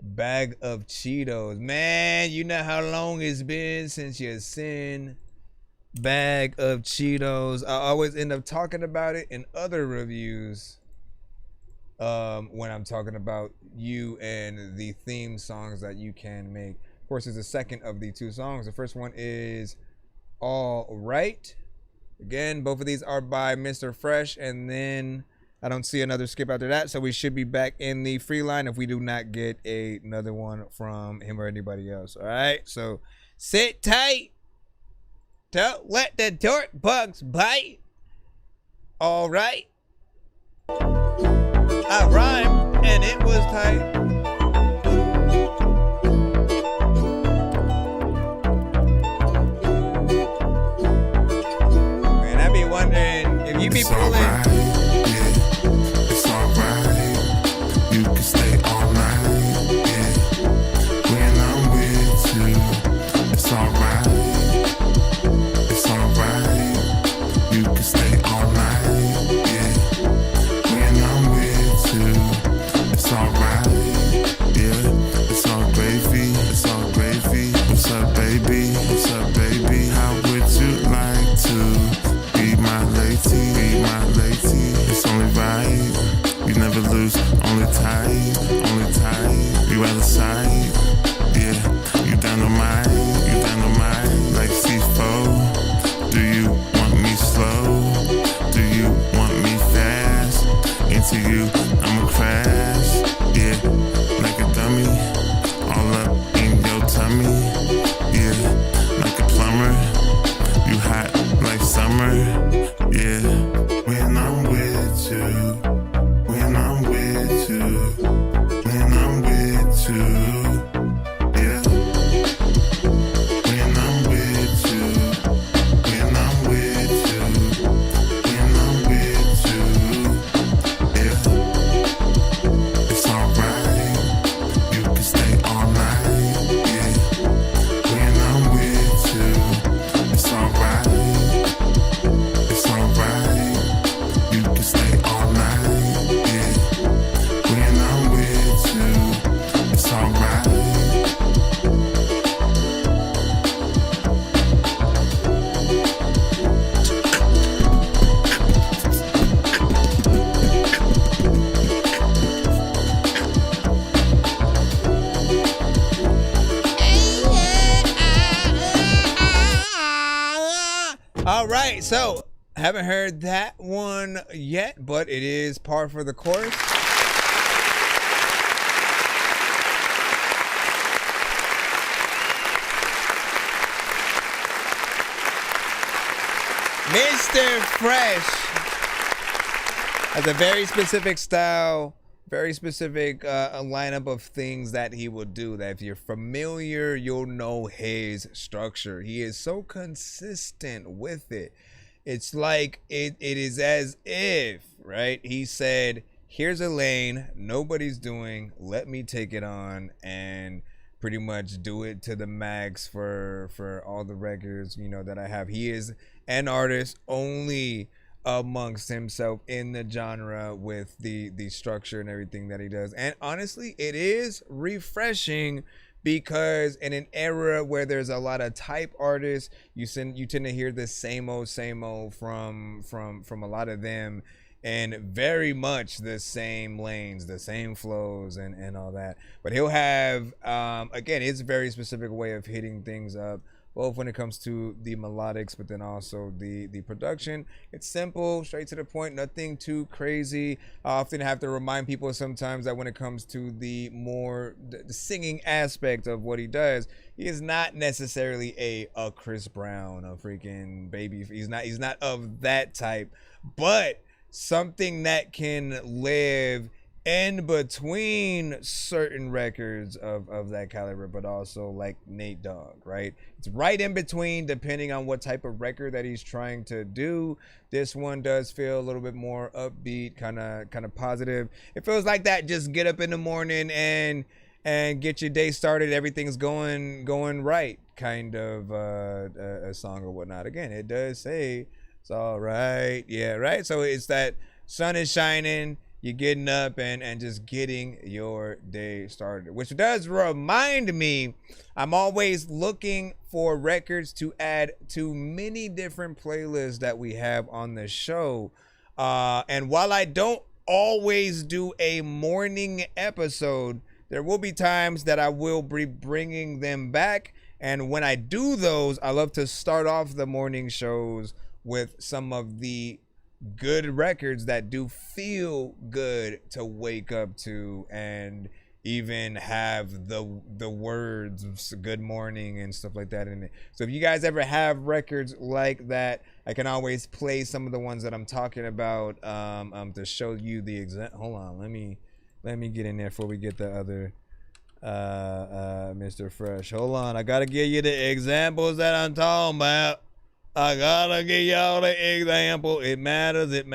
Bag of Cheetos. Man, you know how long it's been since you sent Bag of Cheetos. I always end up talking about it in other reviews. When I'm talking about you and the theme songs that you can make. Of course, it's the second of the 2 songs. The first one is All Right. Again, both of these are by Mr. Fresh, and then I don't see another skip after that, so we should be back in the free line if we do not get another one from him or anybody else. All right, so sit tight. Don't let the dork bugs bite. All right. I rhymed and it was tight. Man, I be wondering if you be pulling. It's alright. You can stay all night. Yeah. When I'm with you, it's alright. It's alright. You can stay all night. Yeah. When I'm with you, it's alright. Yeah. It's all gravy. It's all gravy. What's up, baby? What's up, baby? How would you like to be my lady? Be my lady. It's only right. You never lose. Only tight. Only tight. You out of sight. Yeah. You dynamite. You dynamite. Like C4. Do you want me slow? Do you want me fast? Into you, I'ma crash. Yeah. Like a dummy. All up in your tummy. Yeah. Like a plumber. You hot like summer. Yeah. When I'm with you. When I'm with you. When I'm with you. Yeah. When I'm with you. When I'm with you. When I'm with you. Yeah. It's alright. You can stay all night. Yeah. When I'm with you. It's alright. It's alright. You can stay all night. Yeah. When I'm with you. It's alright. All right, so haven't heard that one yet, but it is par for the course. Mr. Fresh has a very specific style, very specific a lineup of things that he will do, that if you're familiar, you'll know his structure. He is so consistent with it. It's like it is as if, right? He said here's a lane nobody's doing. Let me take it on and pretty much do it to the max for all the records, you know, that I have. He is an artist only amongst himself in the genre with the structure and everything that he does. And honestly, it is refreshing because in an era where there's a lot of type artists, you tend to hear the same old from a lot of them, and very much the same lanes, the same flows and all that. But he'll have, again, it's a very specific way of hitting things up, both when it comes to the melodics, but then also the production. It's simple, straight to the point, nothing too crazy. I often have to remind people sometimes that when it comes to the singing aspect of what he does, he is not necessarily a Chris Brown, a freaking baby. He's not of that type, but something that can live in between certain records of that caliber, but also like Nate Dogg, right? It's right in between depending on what type of record that he's trying to do. This one does feel a little bit more upbeat, kind of positive. It feels like that just get up in the morning and get your day started, everything's going right kind of a song or whatnot. Again, it does say it's all right, yeah, right? So it's that sun is shining, you're getting up and just getting your day started, which does remind me, I'm always looking for records to add to many different playlists that we have on the show. And while I don't always do a morning episode, there will be times that I will be bringing them back. And when I do those, I love to start off the morning shows with some of the good records that do feel good to wake up to and even have the words good morning and stuff like that in it. So if you guys ever have records like that, I can always play some of the ones that I'm talking about to show you the exact. Hold on, let me get in there before we get the other Mr. Fresh. Hold on, I gotta give you the examples that I'm talking about. I gotta give y'all the example. It matters. Let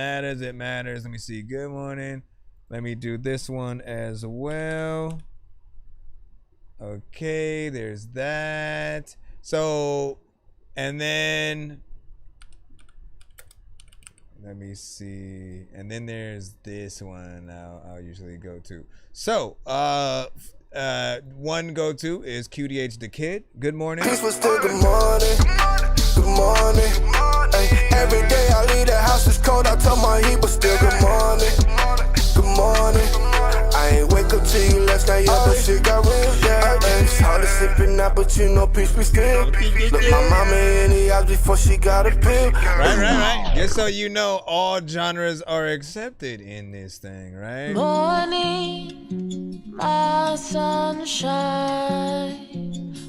me see. Good morning. Let me do this one as well. Okay, there's that. So, and then let me see. And then there's this one I'll usually go to. So, one go to is QDH the Kid. Good morning. Peaceful still good morning. Good morning. Ay, every day I leave the house, it's cold. I told my heat, but still good morning. Good morning. I ain't wake up till you last night, yeah, but shit got real. Yeah, it's hard to sleep at night, but you know peace be still. Look, my mama in the eyes before she got a pill. Right. Just so you know, all genres are accepted in this thing, right? Morning, my sunshine,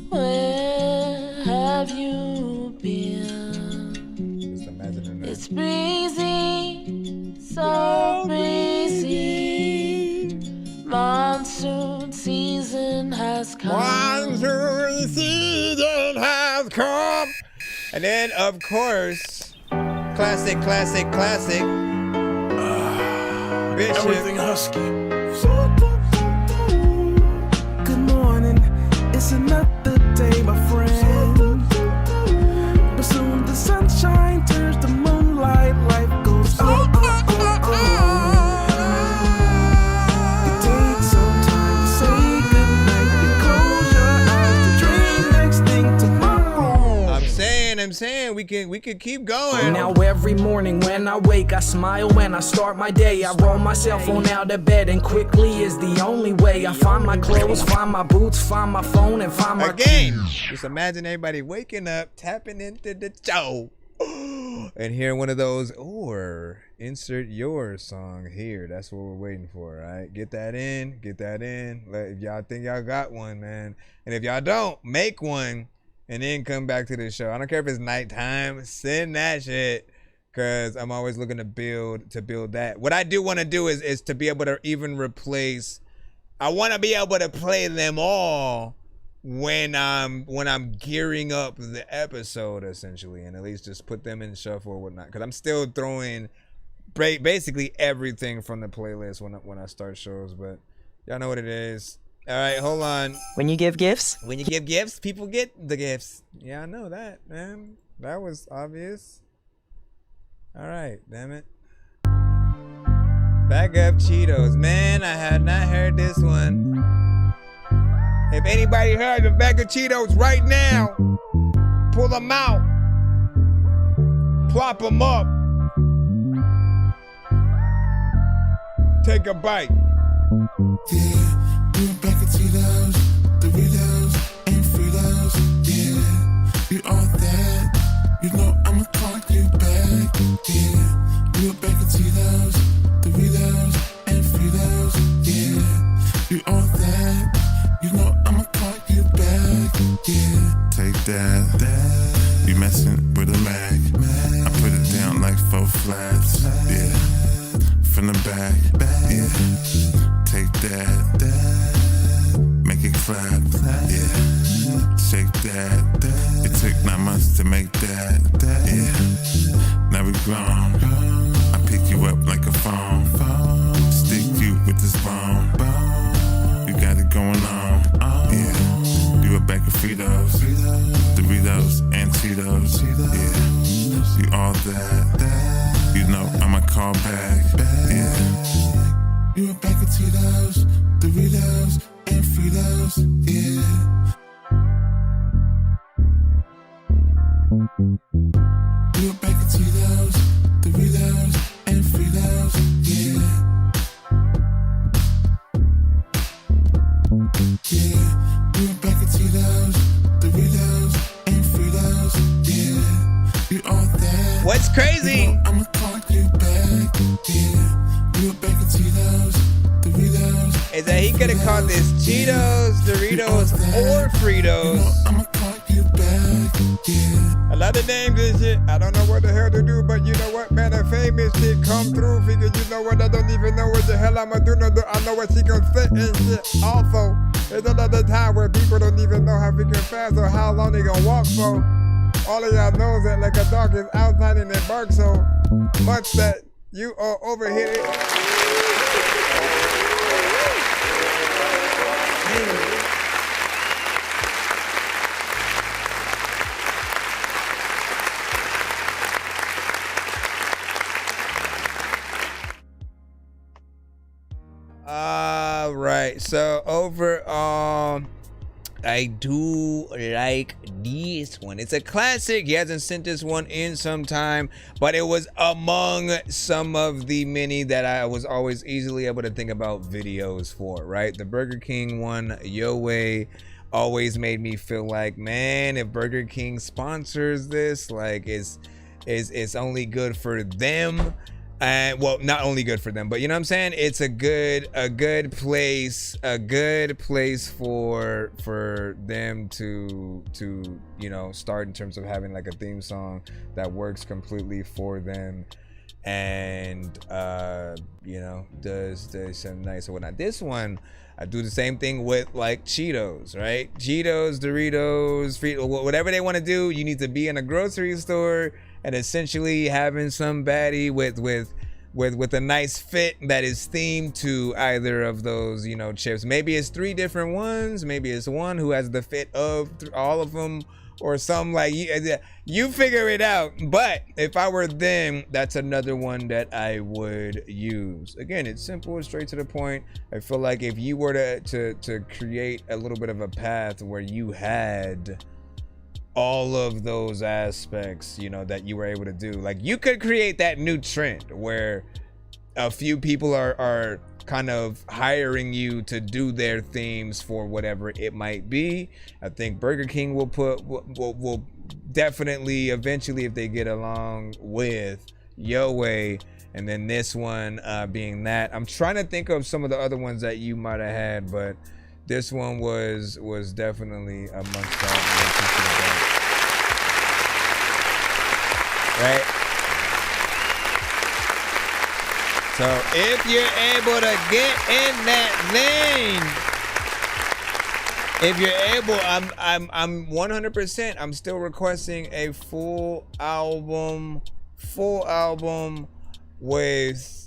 where have you been? Just imagine it's breezy, so breezy. Monsoon season has come. Monsoon season has come. And then, of course, classic. Bishop. Everything husky. Good morning. It's another day, my friend. But soon the sunshine turns to moonlight. Life goes on. It takes some time to say goodnight and close your eyes to dream next thing tomorrow. I'm saying we could keep going. Now every morning when I wake, I smile when I start my day. I roll myself on out of bed, and quickly is the only way. I find my clothes, find my boots, find my phone, and find my again. Just imagine everybody waking up, tapping into the show, and hearing one of those, or insert your song here. That's what we're waiting for, right? Get that in. If y'all think y'all got one, man, and if y'all don't, make one. And then come back to the show. I don't care if it's nighttime. Send that shit, cause I'm always looking to build that. What I do want to do is to be able to even replace. I want to be able to play them all when I'm gearing up the episode, essentially, and at least just put them in shuffle or whatnot. Cause I'm still throwing basically everything from the playlist when I start shows, but y'all know what it is. All right, hold on. When you give gifts, people get the gifts. Yeah, I know that, man. That was obvious. All right, damn it. Back up Cheetos. Man, I had not heard this one. If anybody heard the bag of Cheetos right now, pull them out. Plop them up. Take a bite. Yeah, you a bag of Cheetos, Doritos, and Fritos. Yeah, you all that. You know I'ma call you back. Yeah, you a bag of Cheetos, Doritos, and Fritos. Yeah, you all that. You know I'ma call you back. Yeah, take that. You messing with a Mac. I put it down like 4 flats. Yeah, from the back. Yeah, take that. Make it clap. Yeah, shake that. It took 9 months to make that. Yeah, now we grown. I pick you up like a phone. Stick you with this bone. You got it going on. Yeah, you a bag of Fritos, Doritos, and Cheetos. Yeah, you all that. You know I'ma call back. Yeah, you a bag of Cheetos, Doritos, and Fritos. Yeah. You a bag of Cheetos, Doritos, and Fritos. Yeah. Yeah, you a bag of Cheetos, Doritos, and Fritos. Yeah, you all that. What's crazy? You know I'ma call you back. Yeah, you a bag of Cheetos, Doritos. Is that he could have called this Cheetos, Doritos, or Fritos. You know I'ma call you back. Yeah. A lot of names and shit. I don't know what the hell to do, but you know what, man? A famous shit come through. Figure, you know what? I don't even know what the hell I'ma do. No, I know what she gonna say and shit. Also, there's another time where people don't even know how freaking fast or how long they gonna walk for. All of y'all knows that like a dog is outside in their bark so much that you are overhit it. All right, so overall, I do like this one. It's a classic. He hasn't sent this one in some time, but it was among some of the many that I was always easily able to think about videos for, right? The Burger King one, Yo Way, always made me feel like, man, if Burger King sponsors this, like it's only good for them. And well, not only good for them, but you know what I'm saying? It's a good place for them to you know start in terms of having like a theme song that works completely for them and you know does some nice or whatnot. This one I do the same thing with like Cheetos, right? Cheetos, Doritos, whatever they want to do. You need to be in a grocery store and essentially having some baddie with a nice fit that is themed to either of those, you know, chips. Maybe it's 3 different ones. Maybe it's one who has the fit of all of them or something like you figure it out. But if I were them, that's another one that I would use. Again, it's simple and straight to the point. I feel like if you were to create a little bit of a path where you had all of those aspects, you know, that you were able to do, like you could create that new trend where a few people are kind of hiring you to do their themes for whatever it might be. I think Burger King will definitely eventually, if they get along with Yo Way, and then this one being that. I'm trying to think of some of the other ones that you might have had, but this one was definitely amongst that. Right? So if you're able to get in that lane, if you're able, I'm 100%. I'm still requesting a full album with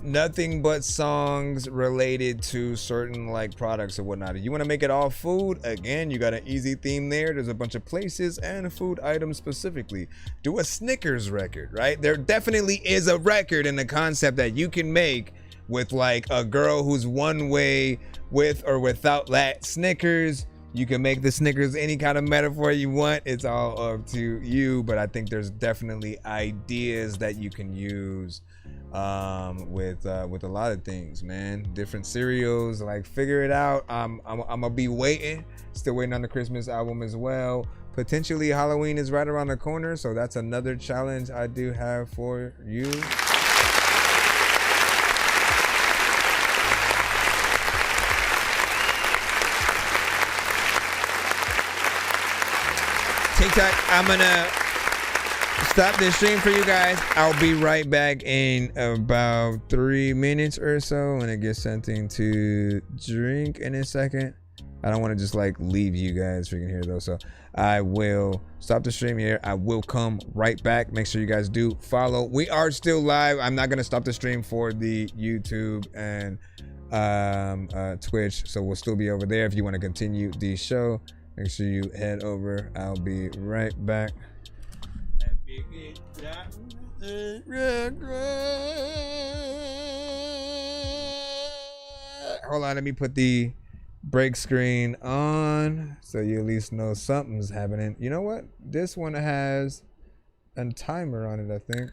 nothing but songs related to certain like products or whatnot. If you want to make it all food, again, you got an easy theme there. There's a bunch of places and food items specifically. Do a Snickers record, right? There definitely is a record in the concept that you can make with like a girl who's one way with or without that Snickers. You can make the Snickers any kind of metaphor you want. It's all up to you, but I think there's definitely ideas that you can use with a lot of things, man. Different cereals, like figure it out. I'm gonna be waiting, still waiting on the Christmas album as well. Potentially Halloween is right around the corner, so that's another challenge I do have for you. TikTok, I'm gonna stop this stream for you guys. I'll be right back in about 3 minutes or so when I get something to drink in a second. I don't want to just like leave you guys freaking here though, so I will stop the stream here. I will come right back. Make sure you guys do follow. We are still live. I'm not gonna stop the stream for the YouTube and Twitch, so we'll still be over there if you want to continue the show. Make sure you head over. I'll be right back. Hold on, let me put the break screen on so you at least know something's happening. You know what? This one has a timer on it, I think.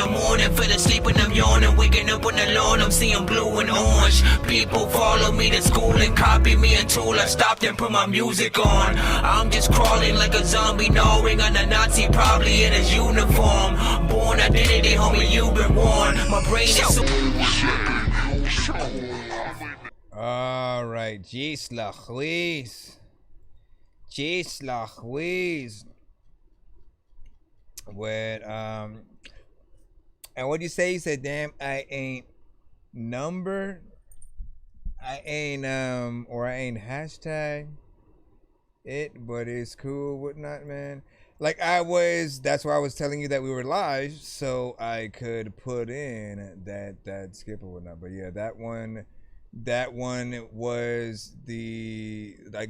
the morning, fell asleep and I'm yawning. Waking up on the lawn, I'm seeing blue and orange. People follow me to school and copy me until I stopped and put my music on. I'm just crawling like a zombie, gnawing on a Nazi, probably in his uniform. Born identity, homie, you've been warned. My brain is so... All right, jeez Louise. Jeez Louise. What and what do you say? You said, damn, I ain't numbered. I ain't or I ain't hashtag it, but it's cool, whatnot, man. Like that's why I was telling you that we were live, so I could put in that skip or whatnot. But yeah, that one was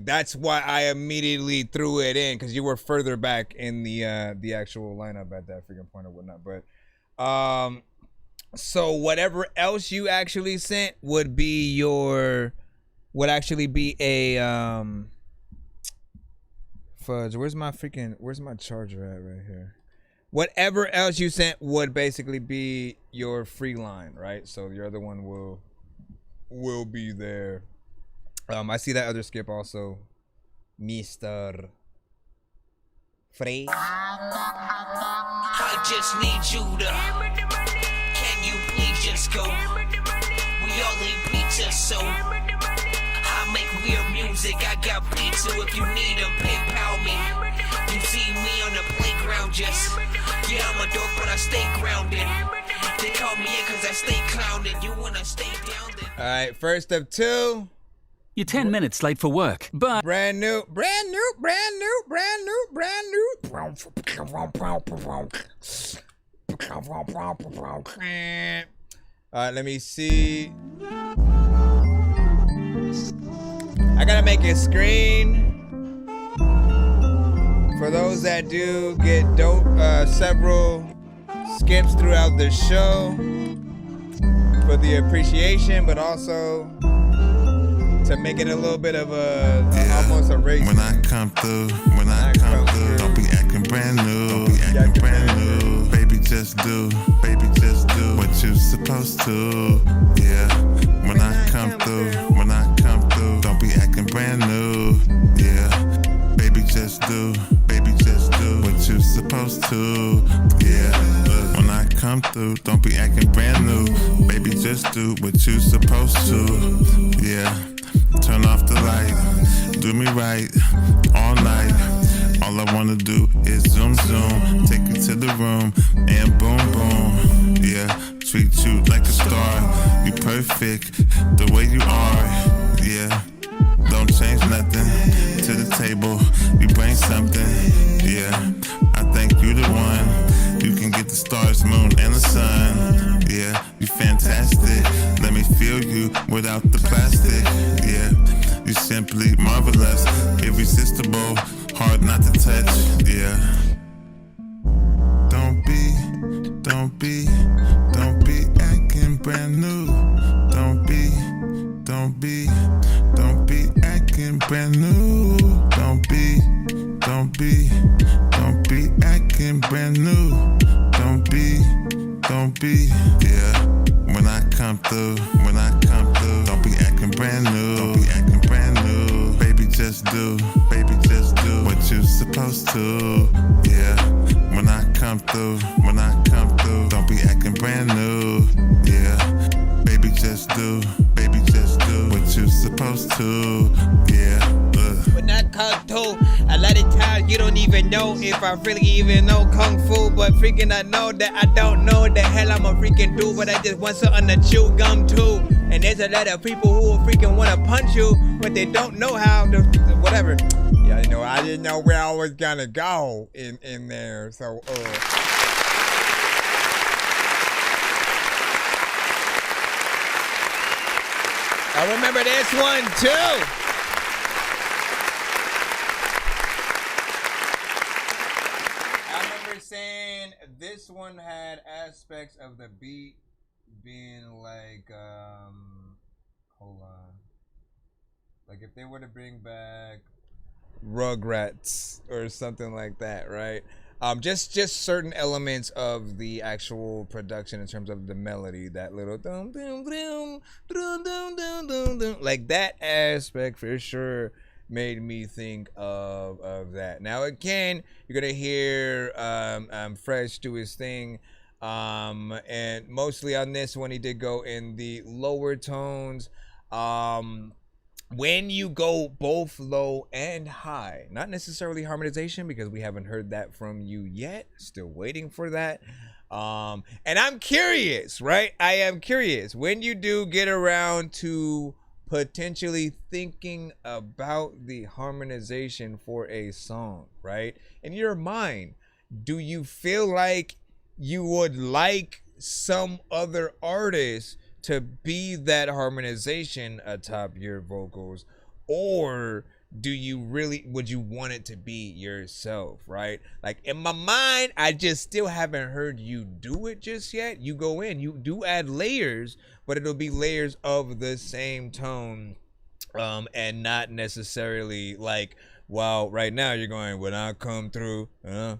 that's why I immediately threw it in, because you were further back in the actual lineup at that freaking point or whatnot. But so whatever else you actually sent would actually be a fudge. Where's my charger at right here? Whatever else you sent would basically be your free line, right? So the other one will be there. I see that other skip also, Mr. Free. I just need you to. Can you please just go? We all eat pizza, so I make weird music. I got beats, so if you need them, PayPal me. You see me on the playground, just yeah, I'm a dork, but I stay grounded. They call me in cause I stay clowning. You wanna stay down then. Alright, first of two. You're 10 minutes late for work, but brand new. Alright, let me see. I gotta make a screen for those that do get several skips throughout the show for the appreciation, but also to make it a little bit of almost a race. When I come through, don't be acting brand new, Baby, just do what you supposed to. Yeah. When I come through, don't be acting brand new. Yeah. Baby, just do what you supposed to. Yeah. Look, when I come through, don't be acting brand new. Baby, just do what you supposed to. Yeah. Turn off the light, do me right, all night. All I wanna do is zoom, take you to the room, and boom, boom. Yeah, treat you like a star, you perfect, the way you are. Yeah, don't change nothing to the table, you bring something. Yeah, I think you the one, you can get the stars, moon, and the sun. Yeah, you fantastic, let me feel you without the plastic. Yeah, you simply marvelous, irresistible, hard not to touch. Yeah, don't be acting brand new. Don't be acting brand new. Don't be acting brand new. Don't be, yeah. When I come through, don't be acting brand new. Baby, just do what you supposed to. Yeah. When I come through, don't be acting brand new. Yeah. Baby, just do what you supposed to. Yeah. When I come through, a lot of times you don't even know if I really even know Kung Fu. But freaking I know that I don't know what the hell I'm a freaking do. But I just want something to chew gum too. And there's a lot of people who will freaking want to punch you, but they don't know how to, whatever. Yeah, I didn't know where I was gonna go in there. So, I remember this one too. I remember saying this one had aspects of the beat being like, hold on. Like if they were to bring back Rugrats or something like that, right? Just certain elements of the actual production in terms of the melody, that little dum dum dum dum dum dum dum dum, like that aspect for sure made me think of that. Now again, you're gonna hear Fresh do his thing, and mostly on this one he did go in the lower tones. When you go both low and high, not necessarily harmonization, because we haven't heard that from you yet, still waiting for that. And I'm curious, right? I am curious when you do get around to potentially thinking about the harmonization for a song, right? In your mind, do you feel like you would like some other artist to be that harmonization atop your vocals, or would you want it to be yourself, right? Like in my mind, I just still haven't heard you do it just yet. You go in, you do add layers, but it'll be layers of the same tone, and not necessarily like, wow, right now you're going, when I come through, and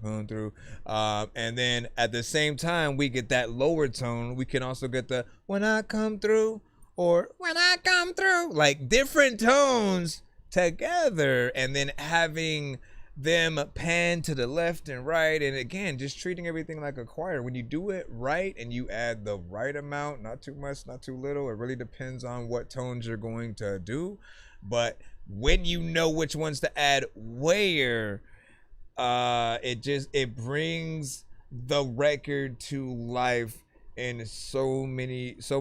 then at the same time we get that lower tone. We can also get the when I come through, or when I come through, like different tones together, and then having them pan to the left and right, and again, just treating everything like a choir. When you do it right and you add the right amount, not too much, not too little, it really depends on what tones you're going to do. But when you know which ones to add where, it brings the record to life in so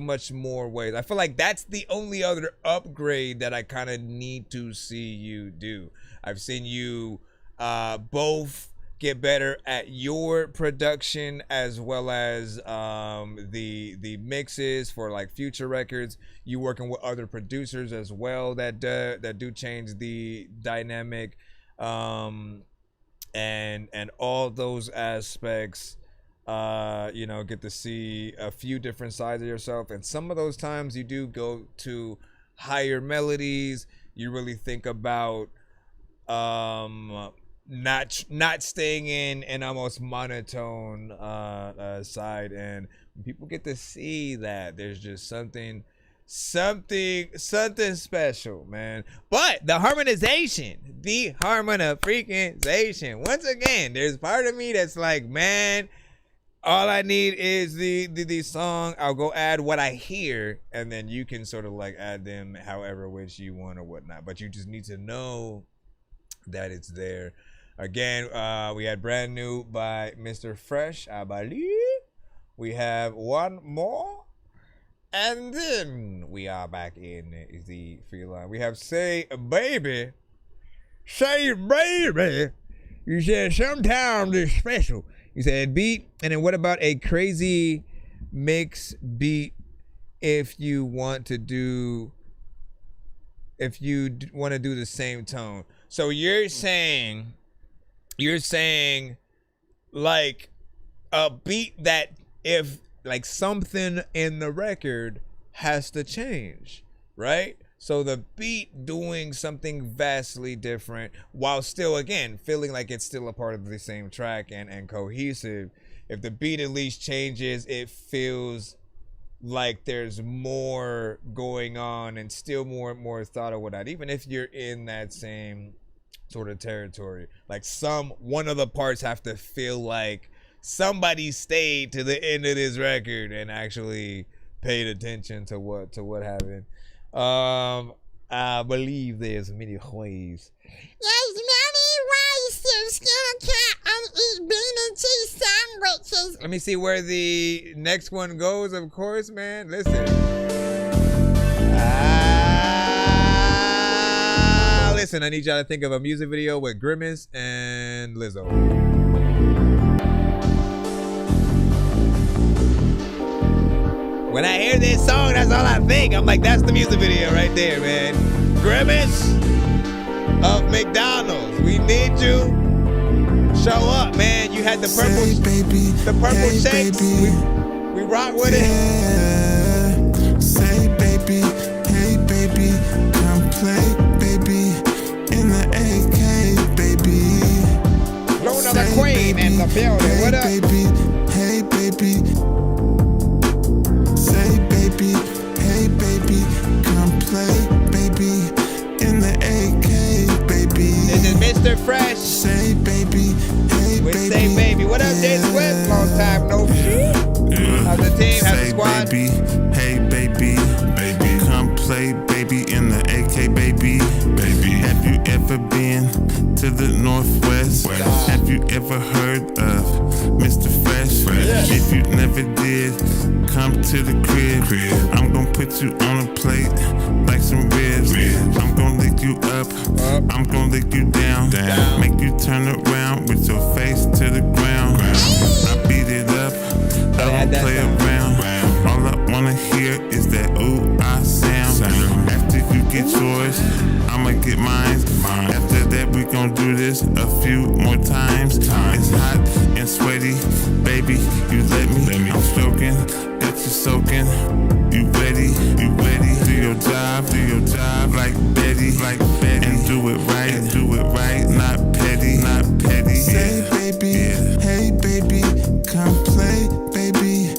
much more ways. I feel like that's the only other upgrade that I kind of need to see you do. I've seen you both get better at your production as well as the mixes for like future records. You working with other producers as well that do change the dynamic, and all those aspects. Get to see a few different sides of yourself, and some of those times you do go to higher melodies. You really think about not staying in an almost monotone side, and people get to see that there's just something special, man. But the harmonization, once again, there's part of me that's like, man, all I need is the song. I'll go add what I hear, and then you can sort of like add them however which you want or whatnot. But you just need to know that it's there. Again, we had Brand New by Mr. Fresh, I believe. We have one more, and then we are back in the free line. We have Say Baby. You said sometimes it's special. You said beat, and then what about a crazy mix beat if you want to do the same tone? So you're saying like a beat that if like something in the record has to change, right? So the beat doing something vastly different while still, again, feeling like it's still a part of the same track and cohesive. If the beat at least changes, it feels like there's more going on and still more thought of whatnot, even if you're in that same sort of territory. Like one of the parts have to feel like somebody stayed to the end of this record and actually paid attention to what happened. I believe there's many ways. There's many ways to skin a cat and eat bean and cheese sandwiches. Let me see where the next one goes, of course, man. Listen. Listen, I need y'all to think of a music video with Grimace and Lizzo. When I hear this song, that's all I think. I'm like, that's the music video right there, man. Grimace of McDonald's. We need you. Show up, man. You had the purple, shakes. We rock with it. Say, baby, hey, baby, come play, baby, in the AK, baby. Luna. another queen in the building. What up? Baby, hey baby. Say baby, hey baby, come play, baby, in the AK, baby. This is Mr. Fresh. Say baby, hey We baby. say baby. What up, Jay Swift? Long time no shit. How's the team? How's the Say squad? baby, hey baby, baby, come play, baby, in the AK, baby, baby. Have you ever been to the Northwest? Have you ever heard of Mr. Fresh? If you never did, come to the crib. I'm gonna put you on a plate like some ribs. I'm gonna lick you up. I'm gonna lick you down. Make you turn around with your face to the ground. I beat it up. I don't play around. All I wanna hear is that ooh ah sound. After you get yours, I'ma get mine. After that we gon' do this a few more times. It's hot and sweaty, baby. You let me. I'm stroking, got you soaking. You ready? You ready? Do your job like Betty, and do it right, not petty, Say baby, hey baby, come play, baby.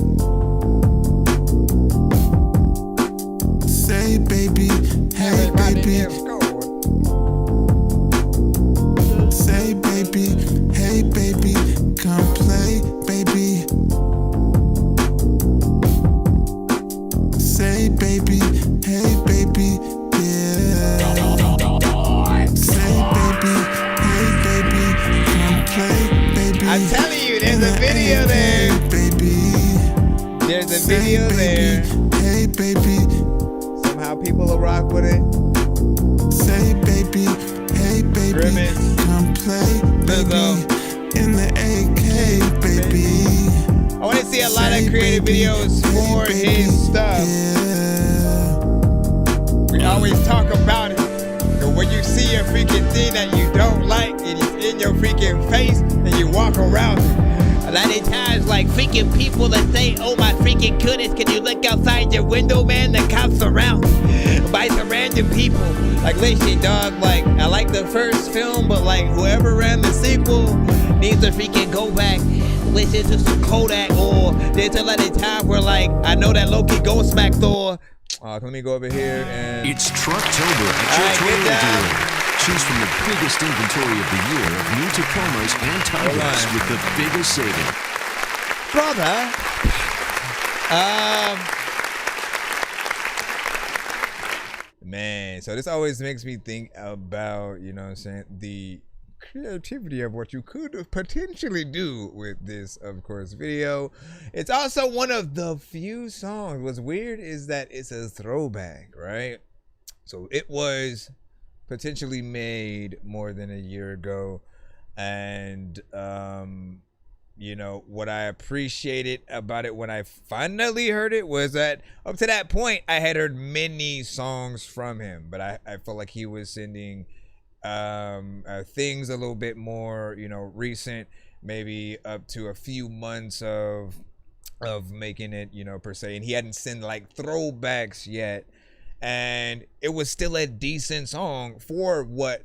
Say baby, hey baby. Say baby, hey baby, come play, baby. Say baby, hey baby, yeah. Say baby, hey baby, come play, baby. I'm telling you, there's a video there. There's a video there. Hey baby. Somehow people will rock with it. Say baby, hey baby, come play, baby, in the AK, baby. I want to see a lot of creative videos for his stuff. We always talk about it. And when you see a freaking thing that you don't like and it's in your freaking face and you walk around it. A lot of times, like freaking people that say, oh my freaking goodness, can you look outside your window, man? The cops around by some random people. Like, listen, dog, like, I like the first film, but like, whoever ran the sequel needs to freaking go back, listen to some Kodak, or there's a lot of time where, like, I know that Loki Ghost smack Thor. Let me go over here and... It's Trucktober at your Toyota dealer. Choose from the biggest inventory of the year of new Tacomas and Tigers with the biggest saving. Brother, man, so this always makes me think about, you know what I'm saying, the creativity of what you could potentially do with this, of course, video. It's also one of the few songs. What's weird is that it's a throwback, right? So it was potentially made more than a year ago, and you know what I appreciated about it when I finally heard it was that up to that point I had heard many songs from him, but I felt like he was sending things a little bit more, you know, recent, maybe up to a few months of making it, you know, per se, and he hadn't sent like throwbacks yet. And it was still a decent song for what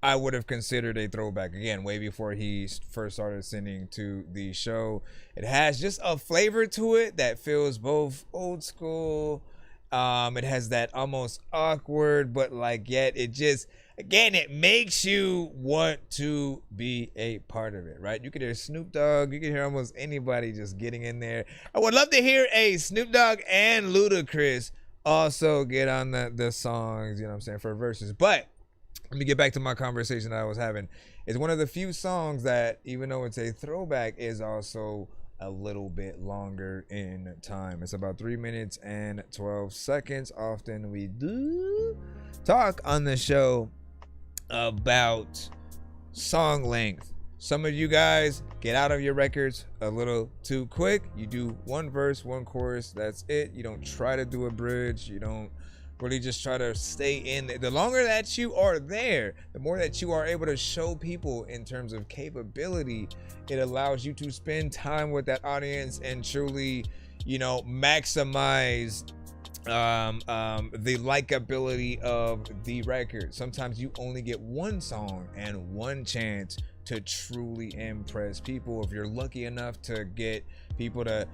I would have considered a throwback. Again, way before he first started singing to the show. It has just a flavor to it that feels both old school. It has that almost awkward, but like yet it just, again, it makes you want to be a part of it, right? You can hear Snoop Dogg. You can hear almost anybody just getting in there. I would love to hear a Snoop Dogg and Ludacris also get on the songs, you know what I'm saying, for verses. But let me get back to my conversation that I was having. It's one of the few songs that, even though it's a throwback, is also a little bit longer in time. It's about 3 minutes and 12 seconds. Often we do talk on the show about song length. Some of you guys get out of your records a little too quick. You do one verse, one chorus, that's it. You don't try to do a bridge. You don't really just try to stay in there. The longer that you are there, the more that you are able to show people in terms of capability. It allows you to spend time with that audience and truly, you know, maximize the likability of the record. Sometimes you only get one song and one chance to truly impress people. If you're lucky enough to get people to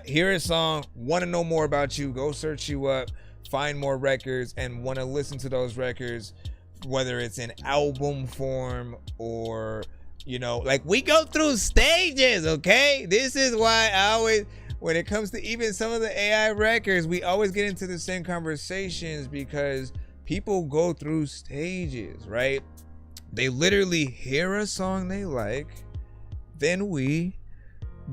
hear a song, want to know more about you, go search you up, find more records, and want to listen to those records, whether it's in album form or, you know, like, we go through stages, okay? This is why I always, when it comes to even some of the AI records, we always get into the same conversations because people go through stages, right? They literally hear a song they like, then we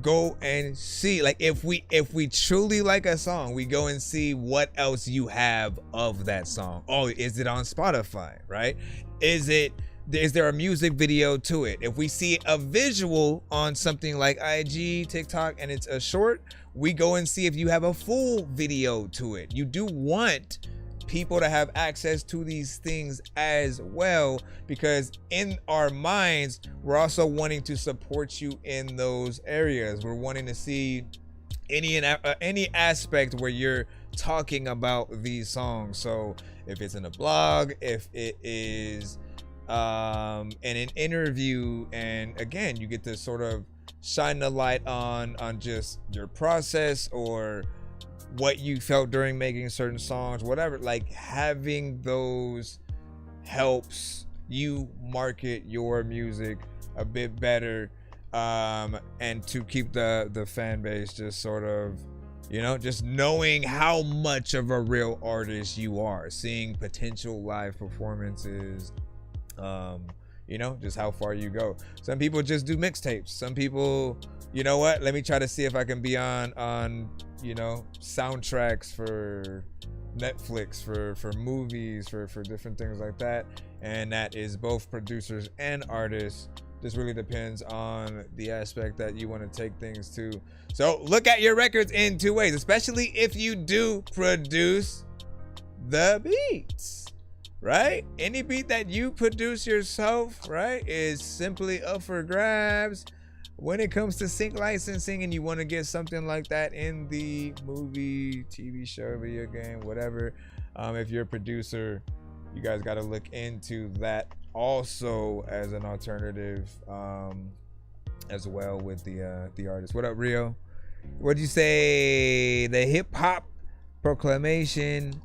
go and see, like, if we truly like a song, we go and see what else you have of that song. Oh, is it on Spotify, right? Is there a music video to it? If we see a visual on something like IG, TikTok, and it's a short, we go and see if you have a full video to it. You do want people to have access to these things as well, because in our minds, we're also wanting to support you in those areas. We're wanting to see any aspect where you're talking about these songs. So if it's in a blog, if it is in an interview, and again, you get to sort of shine the light on just your process or what you felt during making certain songs, whatever. Like, having those helps you market your music a bit better, and to keep the fan base just sort of, you know, just knowing how much of a real artist you are, seeing potential live performances, you know, just how far you go. Some people just do mixtapes. Some people, you know what, let me try to see if I can be on you know, soundtracks for Netflix, for movies, for different things like that. And that is both producers and artists. This really depends on the aspect that you want to take things to. So look at your records in two ways, especially if you do produce the beats, right? Any beat that you produce yourself, right, is simply up for grabs when it comes to sync licensing, and you want to get something like that in the movie, TV show, video game, whatever. If you're a producer, you guys got to look into that also as an alternative, as well with the artist. What up, Rio? What'd you say? The hip hop proclamation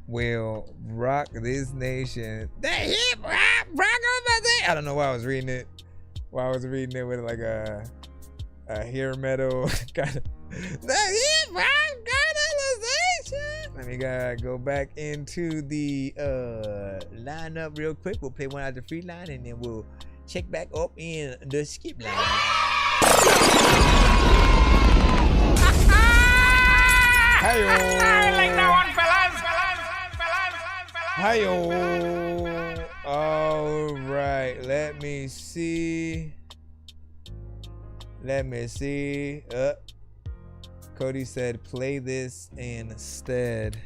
will rock this nation. The hip hop proclamation. I don't know why I was reading it. Well, I was reading it with like a hair metal kind of. The hip hop conversation. Let me go back into the lineup real quick. We'll play one out of the free line, and then we'll check back up in the skip line. Hi-yo. Like that one, fellas. Hi-yo. All right, let me see. Cody said play this instead.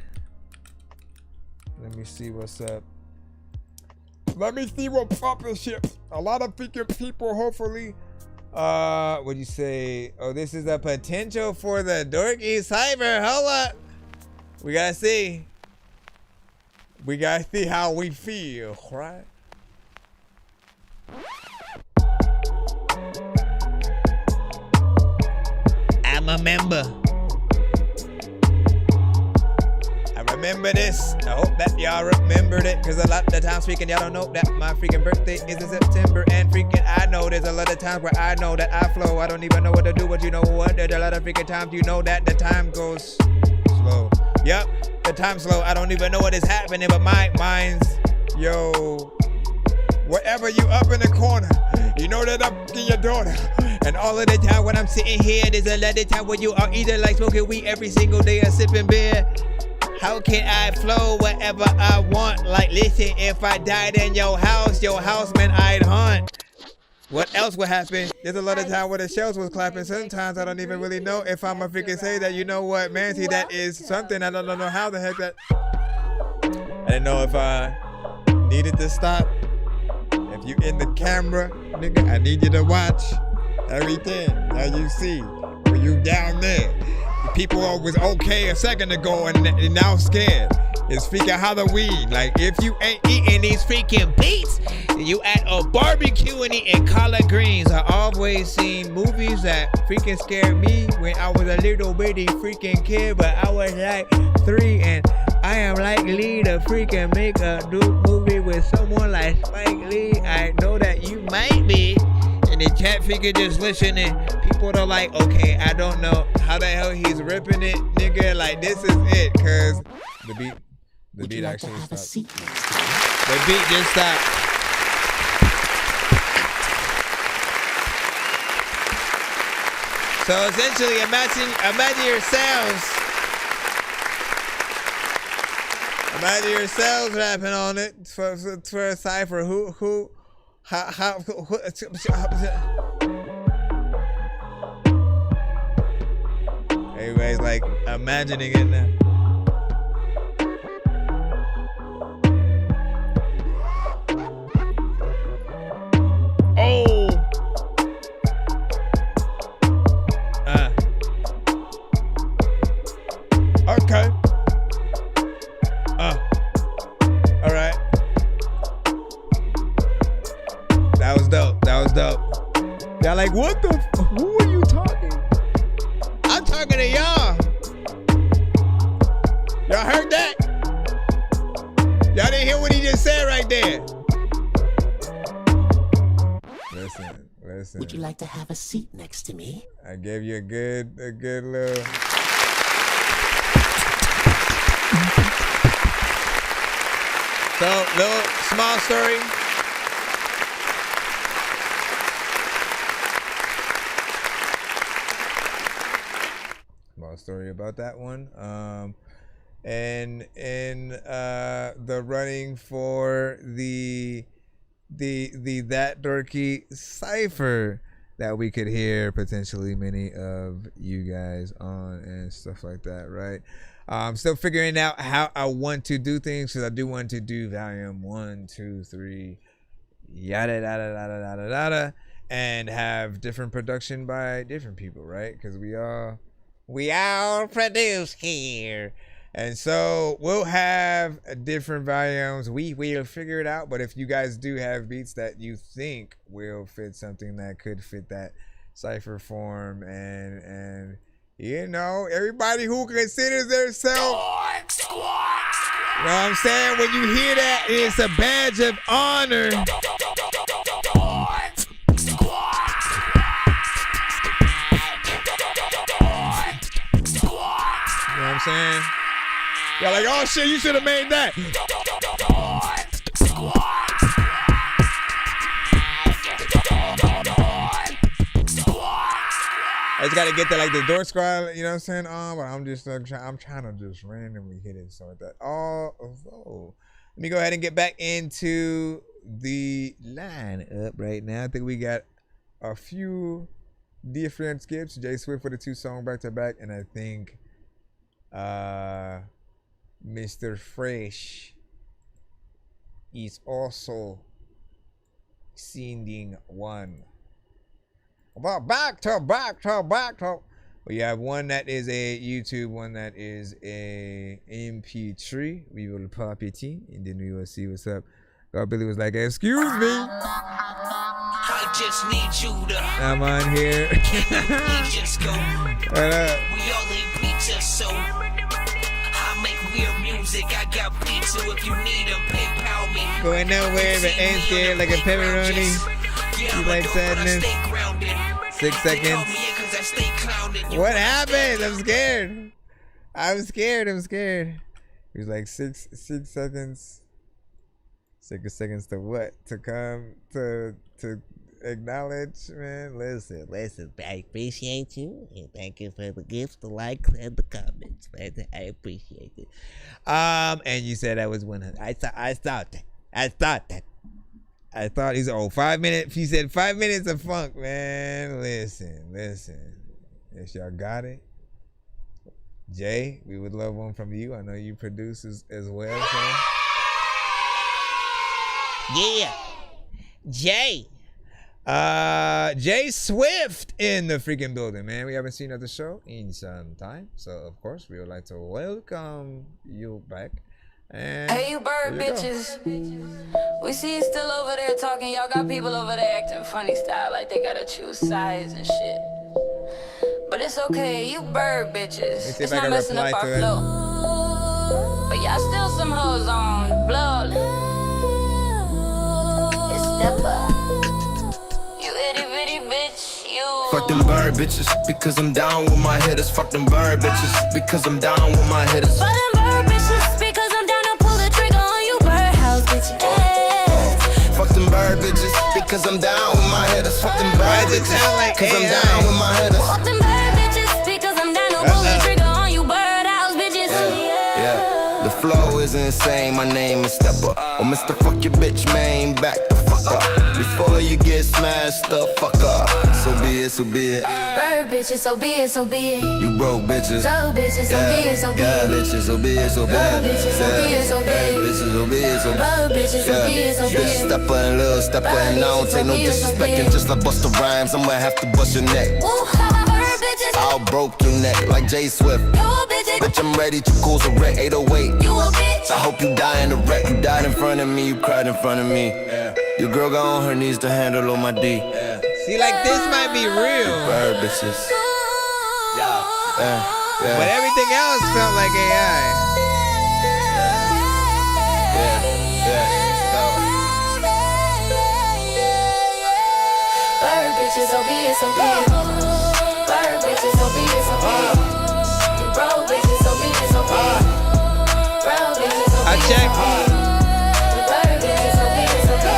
Let me see what's up. Let me see what poppin' shit. A lot of freaking people, hopefully. What'd you say? Oh, this is a potential for the Dorky Cyber. Hold up. We gotta see. We gotta see how we feel, right? I'm a member. I remember this. I hope that y'all remembered it, because a lot of the times freaking y'all don't know that my freaking birthday is in September, and freaking I know there's a lot of times where I know that I flow. I don't even know what to do, but you know what? There's a lot of freaking times you know that the time goes slow. Yep, the time's slow. I don't even know what is happening, but my mind's, yo, wherever you up in the corner, you know that I'm your daughter. And all of the time when I'm sitting here, there's a lot of time when you are either like smoking weed every single day or sipping beer. How can I flow wherever I want? Like, listen, if I died in your house, man, I'd haunt. What else would happen? There's a lot of time where the shells was clapping. Sometimes I don't even really know if I'm a freaking say that, you know what, man, see, that is something. I don't know how the heck that. I didn't know if I needed to stop. If you in the camera, nigga, I need you to watch everything that you see. When you down there, people was okay a second ago and now scared. It's freaking Halloween. Like, if you ain't eating these freaking beats, you at a barbecue and eating collard greens. I always seen movies that freaking scared me when I was a little bitty freaking kid, but I was like 3, and I am likely to freaking make a new movie with someone like Spike Lee. I know that you might be, and the chat figure just listening. People are like, okay, I don't know how the hell he's ripping it, nigga. Like, this is it, cause the beat actually stopped. The beat just stopped. So essentially, imagine yourselves rapping on it for a cipher. How everybody's like imagining it now. Oh. Okay. All right. That was dope. Y'all like, what the? Who are you talking? I'm talking to y'all. Y'all heard that? Y'all didn't hear what he just said right there. Listen. Would you like to have a seat next to me? I gave you a good little. So, little small story. Small story about that one. And the running for the That Dorky cipher that we could hear potentially many of you guys on and stuff like that, right? I'm still figuring out how I want to do things, because I do want to do volume 1, 2, 3, yada yada yada yada yada, and have different production by different people, right? Because we all produce here. And so we'll have different volumes. We will figure it out. But if you guys do have beats that you think will fit something that could fit that cipher form, and you know, everybody who considers themselves, you know what I'm saying? When you hear that, it's a badge of honor. You know what I'm saying? Y'all like, oh shit, you should have made that. I just gotta get that, like the door squad, you know what I'm saying? But I'm just I'm trying to just randomly hit it, so like that. Let me go ahead and get back into the line up right now. I think we got a few different skips. Jay Swift for the 2 song back to back, and I think Mr. Fresh is also sending one. Well, back to. We have one that is a YouTube, one that is a MP3. We will pop it in, and then we will see what's up. God, Billy was like, excuse me. I just need you to. I'm on here. Just go. What up? We all eat pizza, so I make weird music. I got beats, so if you need them, PayPal me. Going nowhere, but ain't scared like a pepperoni. You like sadness? 6 seconds. What happened? I'm scared. He was like 6 seconds. 6 seconds to what? To come to acknowledge, man. Listen. I appreciate you, and thank you for the gifts, the likes, and the comments, man. I appreciate it. And you said that was 100. I thought that. I thought he's 5 minutes. He said 5 minutes of funk, man. Listen. Yes, y'all got it. Jay, we would love one from you. I know you produce as well, so. Yeah. Jay. Jay Swift in the freaking building, man. We haven't seen at the show in some time. So, of course, we would like to welcome you back. And hey, you bird bitches. We see you still over there talking. Y'all got people over there acting funny style, like they gotta choose sides and shit. But it's okay, you bird bitches. It's not messing up our flow. But y'all still some hoes on blood. It's step up. You itty bitty bitch, you. Fuck them bird bitches, because I'm down with my hitters. Fuck them bird bitches, because I'm down with my hitters. Fuck them bird bitches, because I'm down to pull the trigger on you birdhouse bitches. Fuck them bird bitches, because I'm down with my hitters. Fuck them bird bitches, because I'm down with my hitters. Fuck them bird bitches, because I'm down to pull the trigger on you birdhouse bitches. Yeah, the flow is insane, my name is Stepper. Oh, Mr. Fuck your bitch, man, back the fuck up. Before you get smashed the fuck up. So be it, so be it. Bird bitches, so be it, so be it. You broke bitches. So bitches, so be it, so be it. Yeah, bitches, so be it, so be it. Bitches, so be it, so be it. Bitches, so be it, so be it. Bitches, so be it, so be it. Big stepper and little stepper, and I don't take no disrespect. And just like bust the rhymes, I'ma have to bust your neck. I'll broke your neck like J Swift. Bitch, I'm ready to cause a wreck. 808. You a bitch. I hope you die in the wreck. You died in front of me, you cried in front of me. Your girl got on her knees to handle on my D. See, like this might be real. Bird bitches. But everything else felt like AI. Bird bitches, so be it, so be it. Bird bitches, so be it, so be it. Bro bitches, so be it, so be it. Bro bitches, so be it, so be it. Bird bitches, so be it, so be it.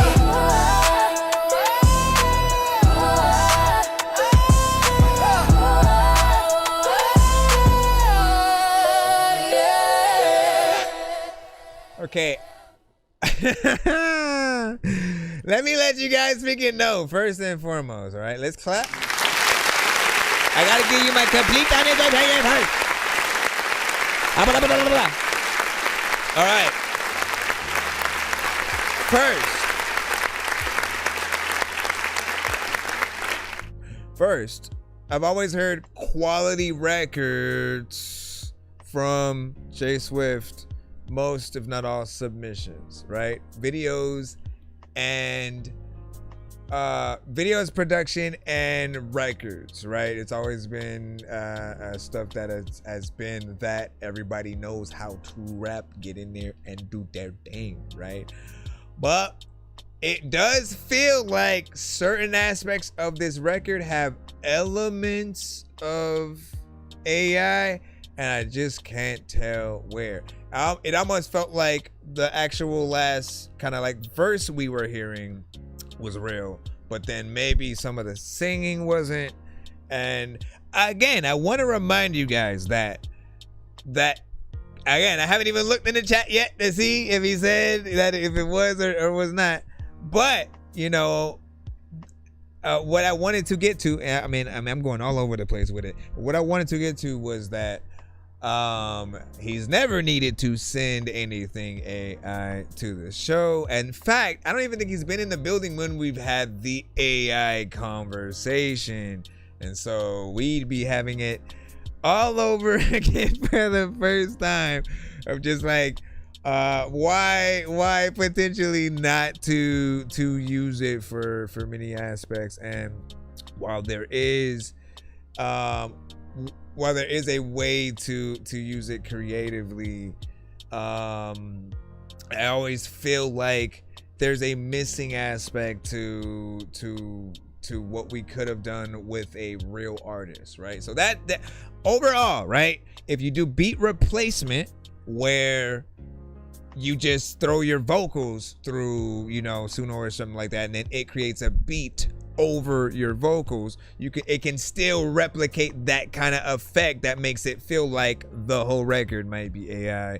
Okay. Let me let you guys freaking know first and foremost, all right? Let's clap. I gotta give you my complete all right. First, I've always heard quality records from J Swift, most if not all submissions, right? Videos, production, and records, right? It's always been stuff that has been that everybody knows how to rap, get in there and do their thing, right? But it does feel like certain aspects of this record have elements of AI, and I just can't tell where. It almost felt like the actual last kind of like verse we were hearing was real, but then maybe some of the singing wasn't. And again, I want to remind you guys that again, I haven't even looked in the chat yet to see if he said that if it was or was not. But you know, what I wanted to get to, I mean, I'm going all over the place with it. What I wanted to get to was that he's never needed to send anything AI to the show. In fact, I don't even think he's been in the building when we've had the AI conversation. And so we'd be having it all over again for the first time of just like, why potentially not to use it for many aspects. And while there is a way to use it creatively, I always feel like there's a missing aspect to what we could have done with a real artist, right? So that overall, right, if you do beat replacement where you just throw your vocals through, you know, Suno or something like that, and then it creates a beat over your vocals, it can still replicate that kind of effect that makes it feel like the whole record might be AI.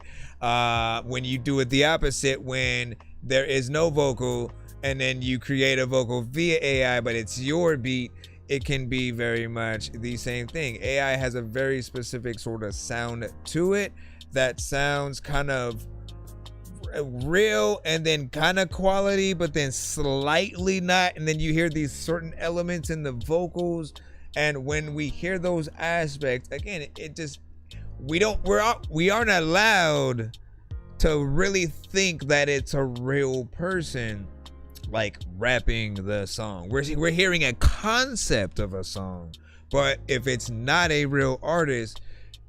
When you do it the opposite, when there is no vocal and then you create a vocal via AI, but it's your beat, it can be very much the same thing. AI has a very specific sort of sound to it that sounds kind of real and then kind of quality, but then slightly not. And then you hear these certain elements in the vocals, and when we hear those aspects again, it just we aren't allowed to really think that it's a real person like rapping the song. We're hearing a concept of a song, but if it's not a real artist,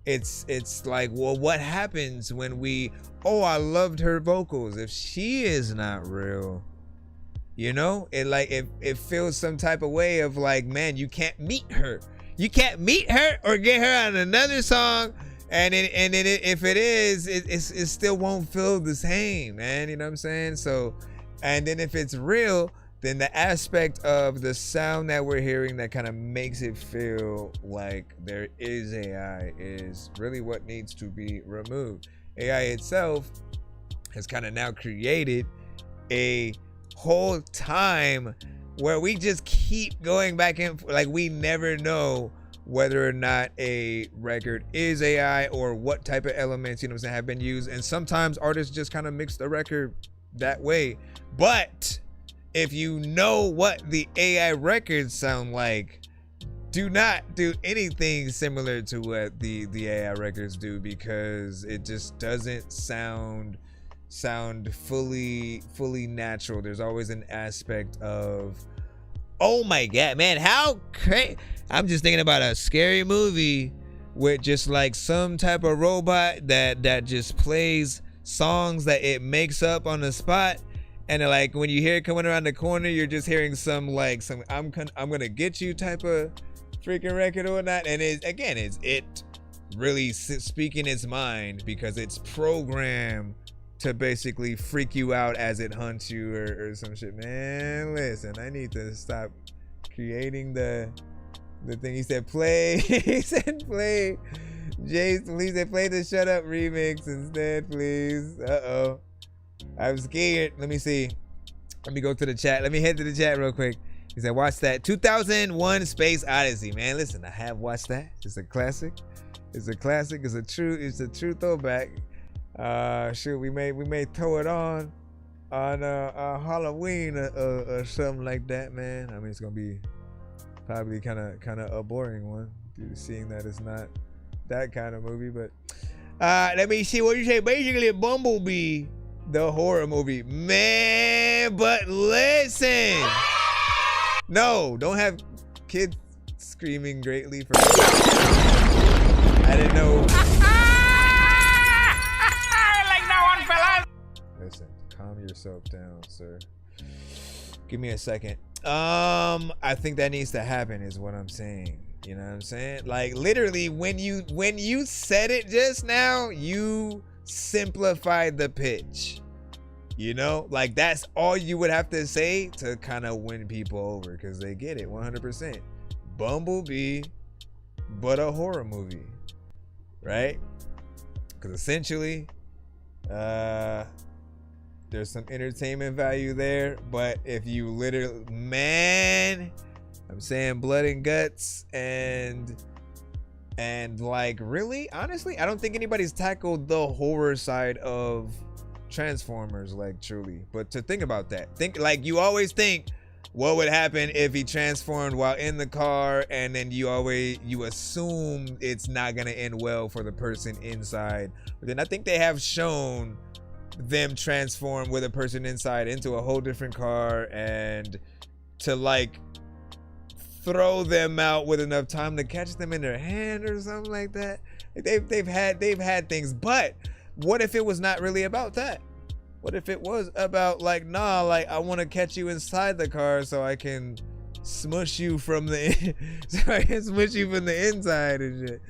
it's like, well, what happens when I loved her vocals if she is not real? You know, it feels some type of way of like, man, you can't meet her or get her on another song, and if it is, it still won't feel the same, man. You know what I'm saying? So, and then if it's real, then the aspect of the sound that we're hearing that kind of makes it feel like there is AI is really what needs to be removed. AI itself has kind of now created a whole time where we just keep going back and like we never know whether or not a record is AI or what type of elements, you know what I'm saying, have been used. And sometimes artists just kind of mix the record that way. But if you know what the AI records sound like, do not do anything similar to what the AI records do, because it just doesn't sound fully natural. There's always an aspect of, oh my god, man, how crazy. I'm just thinking about a scary movie with just like some type of robot that just plays songs that it makes up on the spot, and like when you hear it coming around the corner, you're just hearing some I'm gonna get you type of freaking record or whatnot. And it's it really speaking its mind, because it's programmed to basically freak you out as it hunts you or some shit. Man, listen, I need to stop creating the thing. He said play. He said play. Jason, he said play the Shut Up remix instead, please. Uh-oh. I'm scared. Let me see. Let me go to the chat. Let me head to the chat real quick. He said watch that 2001 Space Odyssey. Man, listen, I have watched that. It's a classic. It's a classic. It's a true throwback. Shoot, we may throw it on Halloween or something like that, man. I mean, it's gonna be probably kind of a boring one, seeing that it's not that kind of movie. But let me see what you say. Basically, Bumblebee, the horror movie, man. But listen, no, don't have kids screaming greatly for. I didn't know. Listen, calm yourself down, sir. Give me a second. I think that needs to happen is what I'm saying. You know what I'm saying? Like literally when you said it just now, you simplified the pitch. You know, like that's all you would have to say to kind of win people over, because they get it 100%. Bumblebee, but a horror movie, right? Because essentially, there's some entertainment value there, but if you literally, man, I'm saying blood and guts and like really, honestly, I don't think anybody's tackled the horror side of Transformers, like truly. But to think about that, think like you always think, what would happen if he transformed while in the car, and then you assume it's not gonna end well for the person inside. But then I think they have shown them transform with a person inside into a whole different car, and to like throw them out with enough time to catch them in their hand or something like that. They've had things, but what if it was not really about that? What if it was about like, nah, like I want to catch you inside the car so I can smush you from the inside and shit.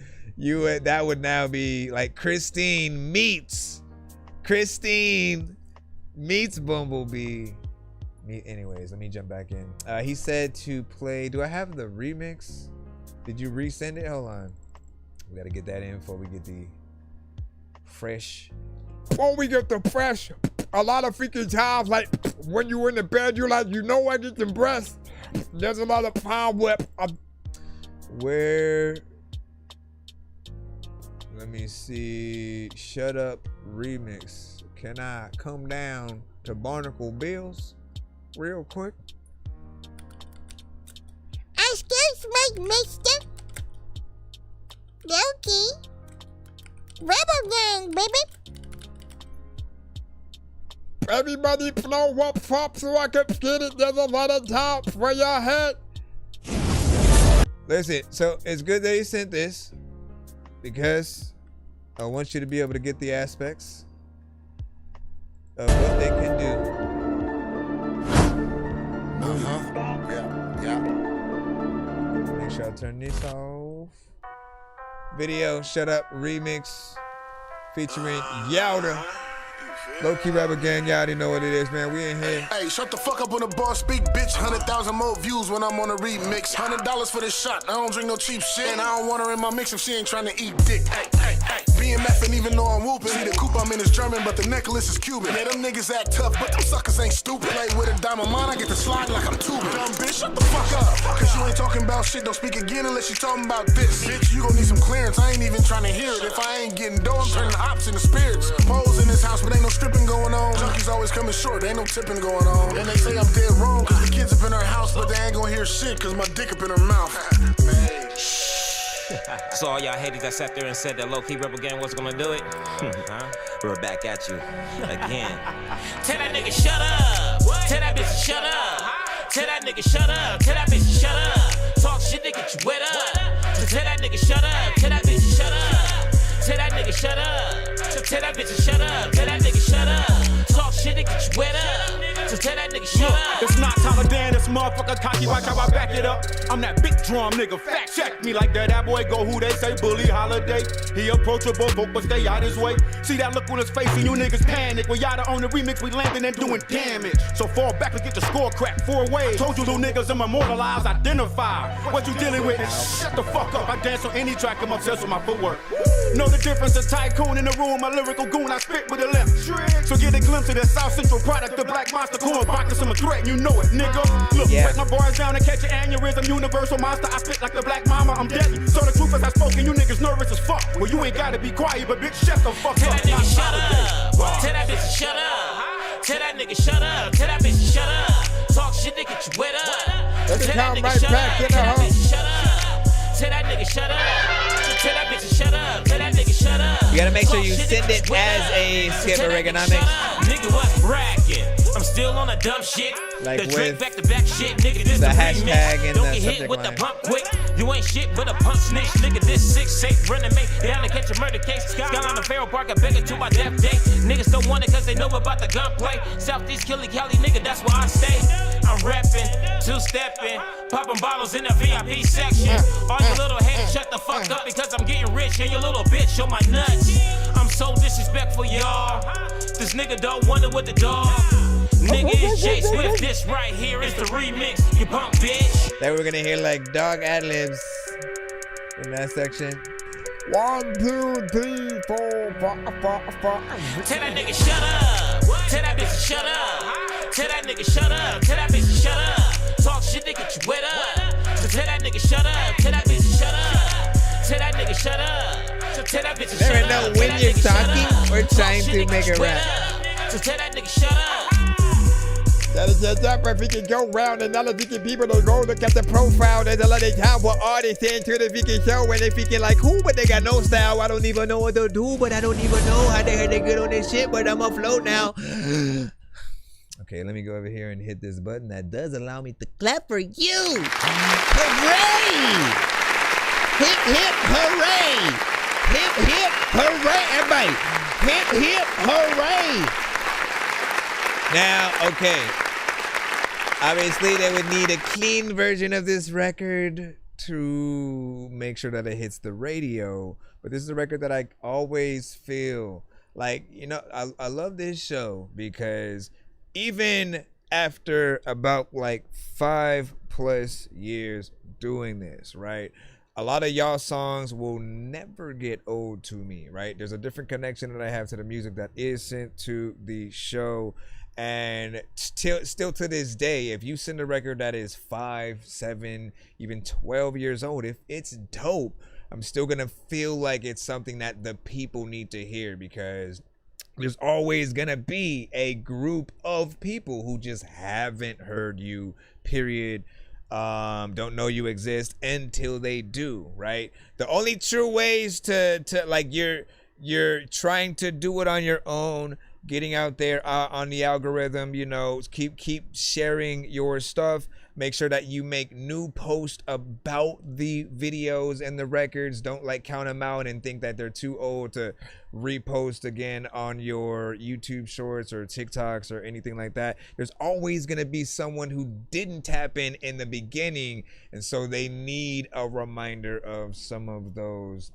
That would now be like Christine meets Bumblebee. Anyways, let me jump back in. He said to play. Do I have the remix? Did you resend it? Hold on. We gotta get that in before we get the fresh. Before we get the fresh, a lot of freaking times, like when you're in the bed, you're like, you know I get the breast. There's a lot of pound whip. Where? Let me see. Shut Up remix. Can I come down to Barnacle Bills real quick? Excuse me, mister. Dorky. Rebel gang, baby. Everybody blow up so I can get it. There's a lot of top where y'all head. Listen, so it's good that he sent this because I want you to be able to get the aspects of what they can do. Yeah. Make sure I turn this off. Video, Shut Up, remix featuring Yowda. Low-key rapper gang, y'all already know what it is, man. We in here. Hey, shut the fuck up when the boss speak, bitch. 100,000 more views when I'm on a remix. $100 for this shot. I don't drink no cheap shit. And I don't want her in my mix if she ain't trying to eat dick. Hey. BMF and even though I'm whooping. See, the coupe I'm in is German, but the necklace is Cuban. Yeah, them niggas act tough, but them suckers ain't stupid. Play with a diamond mine, I get to slide like I'm tubing. Dumb bitch, shut the fuck up. Cause you ain't talking about shit, don't speak again unless you talking about this. Bitch, you gon' need some clearance. I ain't even trying to hear it. If I ain't getting dough, I'm turning ops into spirits. Poles in this house, but ain't no stripping going on. Junkies always coming short, ain't no tipping going on. And they say I'm dead wrong, cause the kids up in her house, but they ain't gonna hear shit, cause my dick up in her mouth. So all y'all haters that sat there and said that low-key rebel gang wasn't gonna do it, we're back at you again. Tell that nigga shut up. Tell that bitch to shut up. Tell that nigga shut up. Tell that bitch to shut up. Talk shit, they get you wet up. So tell that nigga shut up. Tell that bitch to shut up. Tell that nigga shut up. So tell that bitch to shut up. Tell that nigga shut up. Talk shit, they get you wet up. So tell that nigga shut up. It's not Taliban, this motherfucker cocky, watch how I back it up. I'm that big drum nigga, fact check me like that. That boy go who they say, Bully Holiday. He approachable, but stay out his way. See that look on his face and you niggas panic. When y'all on the remix, we landing and doing damage. So fall back and get the score cracked 4 ways. Told you little niggas I'm immortalized, identify. What you dealing with? Shut the fuck up. I dance on any track, I'm obsessed with my footwork. Know the difference, a tycoon in the room, a lyrical goon, I spit with a left. So get a glimpse of the South Central product, the black monster corn boxers, I'm a threat, and you know it, nigga. Look, break my bars down and catch an aneurysm, universal monster, I spit like the black mama, I'm deadly. So the truth is I spoke and you niggas nervous as fuck. Well, you ain't gotta be quiet, but bitch, shut the fuck Tell up. that nigga shut up. Tell that bitch to shut up. Tell that nigga shut up. Tell that bitch to shut up. Talk shit, they get you wet up. Let's Tell that come nigga right shut back up. in the Tell that home. bitch to shut up. Tell that nigga shut up. Tell that bitch to shut up. Tell that nigga shut up. You gotta make sure Talk you shit, send they it get you wet as up. a skip Tell or that nigga economics. shut up. Nigga, what's bragging? I'm still on the dumb shit. Like the Drake with back-to-back shit, nigga. This the the hashtag remix. and Don't the get hit subject with line. the pump quick. You ain't shit but a pump snitch, nigga. This 6'8" running mate down to catch a murder case. Skyline the Farrell Park, I beg it to my death day. Niggas don't want it cause they know about the gunplay. Southeast Killy Cali, nigga, that's where I stay. I'm rapping, two-stepping, popping bottles in the VIP section. All you little haters, shut the fuck up because I'm getting rich and your little bitch show my nuts. I'm so disrespectful, y'all. This nigga don't wonder what the dog. Nigga, it's Jay Swift. This right here is the remix. You punk bitch. That we're gonna hear like dog ad-libs in that section. 1, 2, 3, 4, 5. Tell that nigga shut up. Tell that bitch to shut up. Tell that nigga shut up. Tell that bitch to shut up. Talk shit, they get you wet up. So tell that nigga shut up. Tell that bitch to shut up. Tell that nigga shut up. So tell that bitch to shut up. There ain't no when you're talking or trying to make a rap. So tell that nigga shut up. That is just up if we can go round and all of the people to go look at the profile. There's a lot of time what artists into the Vicky show and they thinking like who, but they got no style. I don't even know what to do, but I don't even know how they good on this shit, but I'm afloat now. Okay, let me go over here and hit this button that does allow me to clap for you. Hooray! Hip, hip, hooray! Hip, hip, hooray! Everybody, hip, hip, hooray! Now, okay. Obviously, they would need a clean version of this record to make sure that it hits the radio. But this is a record that I always feel like, you know, I love this show because even after about like 5+ years doing this, right? A lot of y'all songs will never get old to me, right? There's a different connection that I have to the music that is sent to the show. And still to this day, if you send a record that is 5, 7, even 12 years old, if it's dope, I'm still gonna feel like it's something that the people need to hear because there's always gonna be a group of people who just haven't heard you, period. Don't know you exist until they do, right? The only true ways to like you're trying to do it on your own, getting out there on the algorithm. You know, keep sharing your stuff. Make sure that you make new posts about the videos and the records. Don't like count them out and think that they're too old to repost again on your YouTube shorts or TikToks or anything like that. There's always going to be someone who didn't tap in the beginning, and so they need a reminder of some of those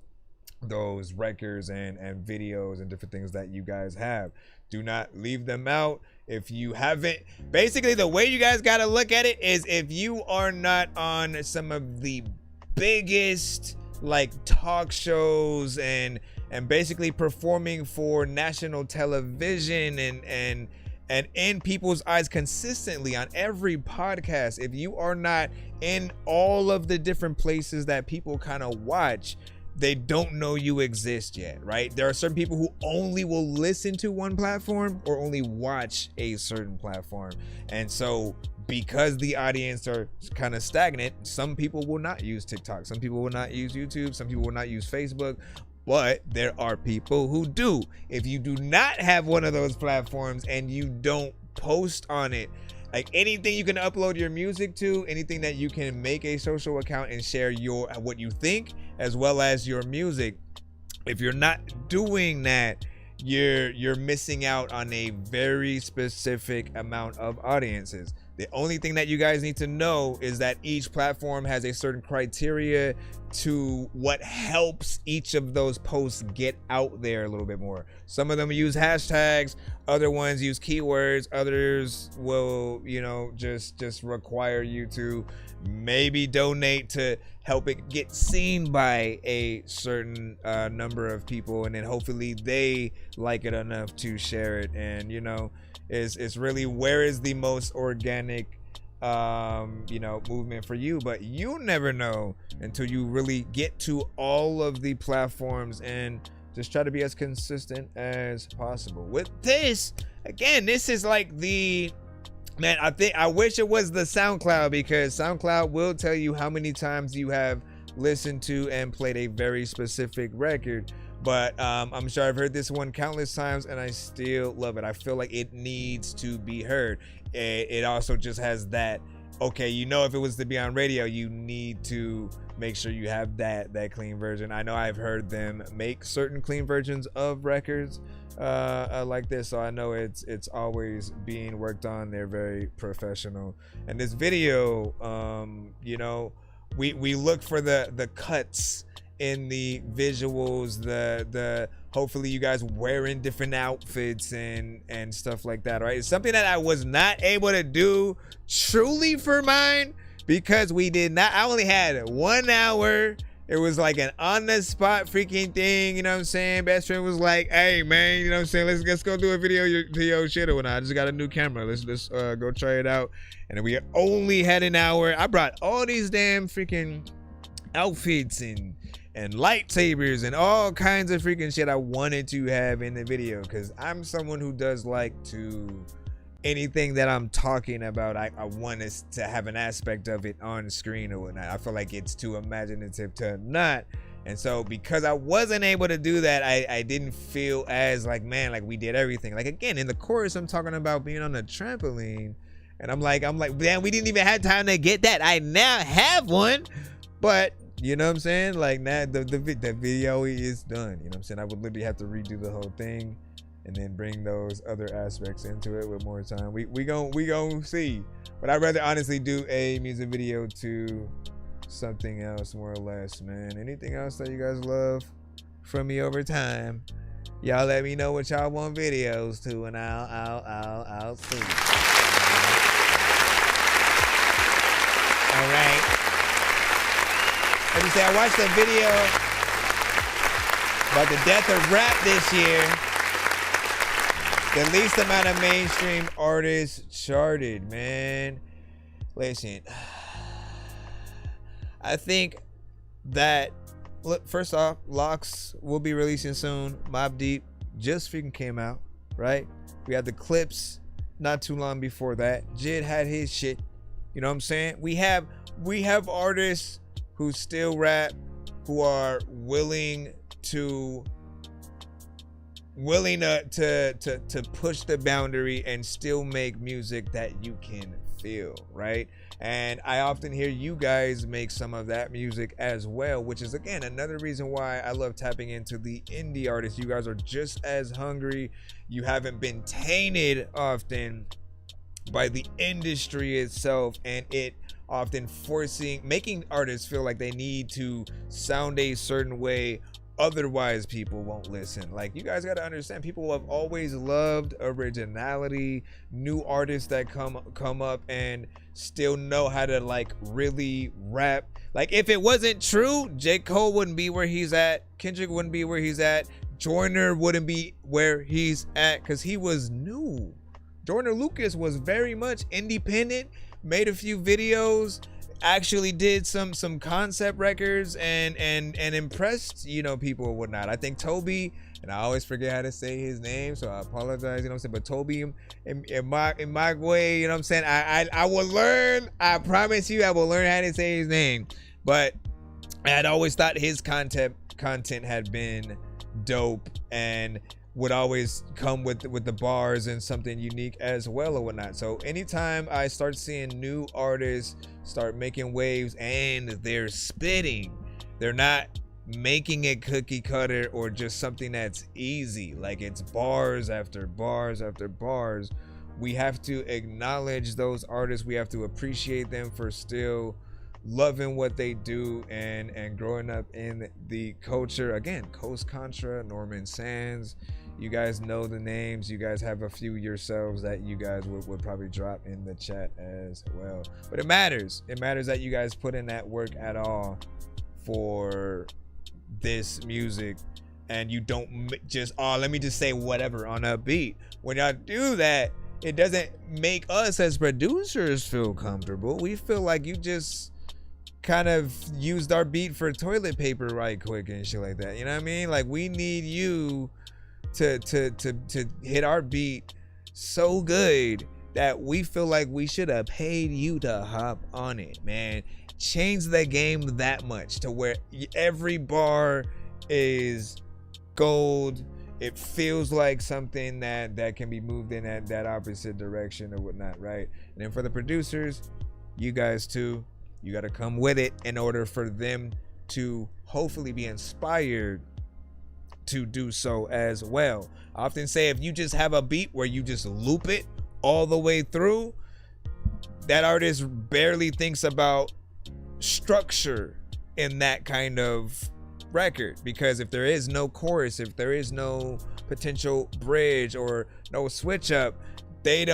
records and videos and different things that you guys have. Do not leave them out. If you haven't, basically the way you guys got to look at it is, if you are not on some of the biggest like talk shows and basically performing for national television and in people's eyes consistently on every podcast, if you are not in all of the different places that people kind of watch, they don't know you exist yet, right? There are certain people who only will listen to one platform or only watch a certain platform. And so because the audience are kind of stagnant, some people will not use TikTok, some people will not use YouTube, some people will not use Facebook, but there are people who do. If you do not have one of those platforms and you don't post on it, like anything you can upload your music to, anything that you can make a social account and share what you think as well as your music, if you're not doing that, you're missing out on a very specific amount of audiences. The only thing that you guys need to know is that each platform has a certain criteria to what helps each of those posts get out there a little bit more. Some of them use hashtags, other ones use keywords, others will, you know, just require you to maybe donate to help it get seen by a certain number of people, and then hopefully they like it enough to share it. And you know, it's really where is the most organic you know, movement for you. But you never know until you really get to all of the platforms, and just try to be as consistent as possible with this. Again, this is like the man, I wish it was the SoundCloud, because SoundCloud will tell you how many times you have listened to and played a very specific record. But I'm sure I've heard this one countless times and I still love it. I feel like it needs to be heard. It also just has that, okay, you know, if it was to be on radio, you need to make sure you have that clean version. I know I've heard them make certain clean versions of records like this, so I know it's always being worked on. They're very professional. And this video, you know, we look for the cuts in the visuals, the hopefully you guys wearing different outfits and stuff like that, right? It's something that I was not able to do truly for mine, because I only had 1 hour. It was like an on the spot freaking thing, you know what I'm saying? Best friend was like, hey man, you know what I'm saying, let's go do a video to your shit or whatnot. I just got a new camera, let's go try it out. And we only had an hour. I brought all these damn freaking outfits and lightsabers and all kinds of freaking shit I wanted to have in the video, because I'm someone who does like to, anything that I'm talking about, I want us to have an aspect of it on screen or whatnot. I feel like it's too imaginative to not. And so because I wasn't able to do that, I didn't feel as like, man, like we did everything. Like again, in the chorus, I'm talking about being on a trampoline, and I'm like, damn, we didn't even have time to get that. I now have one, but you know what I'm saying? Like now the video is done. You know what I'm saying? I would literally have to redo the whole thing and then bring those other aspects into it with more time. We gon' see. But I'd rather honestly do a music video to something else, more or less, man. Anything else that you guys love from me over time, y'all let me know what y'all want videos to, and I'll see. All right. Let me say, I watched a video about the death of rap this year. The least amount of mainstream artists charted, man. Listen, I think that, look, first off, Locks will be releasing soon. Mobb Deep just freaking came out, right? We had the Clips not too long before that. Jid had his shit. You know what I'm saying? We have artists who still rap, who are willing to willing to push the boundary and still make music that you can feel, right? And I often hear you guys make some of that music as well, which is again another reason why I love tapping into the indie artists. You guys are just as hungry. You haven't been tainted often by the industry itself, and it often making artists feel like they need to sound a certain way, otherwise people won't listen. Like, you guys got to understand, people have always loved originality, new artists that come up and still know how to like really rap. Like, if it wasn't true, J. Cole wouldn't be where he's at, Kendrick wouldn't be where he's at, Joyner wouldn't be where he's at, because he was new. Joyner Lucas was very much independent, made a few videos, actually did some concept records and impressed, you know, people and whatnot. I think Toby, and I always forget how to say his name, so I apologize, you know what I'm saying, but Toby in my way, you know what I'm saying, I will learn, I promise you I will learn how to say his name. But I had always thought his content had been dope and would always come with the bars and something unique as well or whatnot. So anytime I start seeing new artists start making waves and they're spitting, they're not making it cookie cutter or just something that's easy, like it's bars after bars after bars, we have to acknowledge those artists. We have to appreciate them for still loving what they do and growing up in the culture. Again, Coast Contra, Norman Sands, you guys know the names. You guys have a few yourselves that you guys would probably drop in the chat as well. But it matters. It matters that you guys put in that work at all for this music, and you don't just, let me just say whatever on a beat. When y'all do that, it doesn't make us as producers feel comfortable. We feel like you just kind of used our beat for toilet paper right quick and shit like that. You know what I mean? Like, we need you to hit our beat so good that we feel like we should have paid you to hop on it, man. Change the game that much to where every bar is gold. It feels like something that can be moved in that opposite direction or whatnot, right? And then for the producers, you guys too, you got to come with it in order for them to hopefully be inspired to do so as well. I often say, if you just have a beat where you just loop it all the way through, that artist barely thinks about structure in that kind of record, because if there is no chorus, if there is no potential bridge or no switch up, they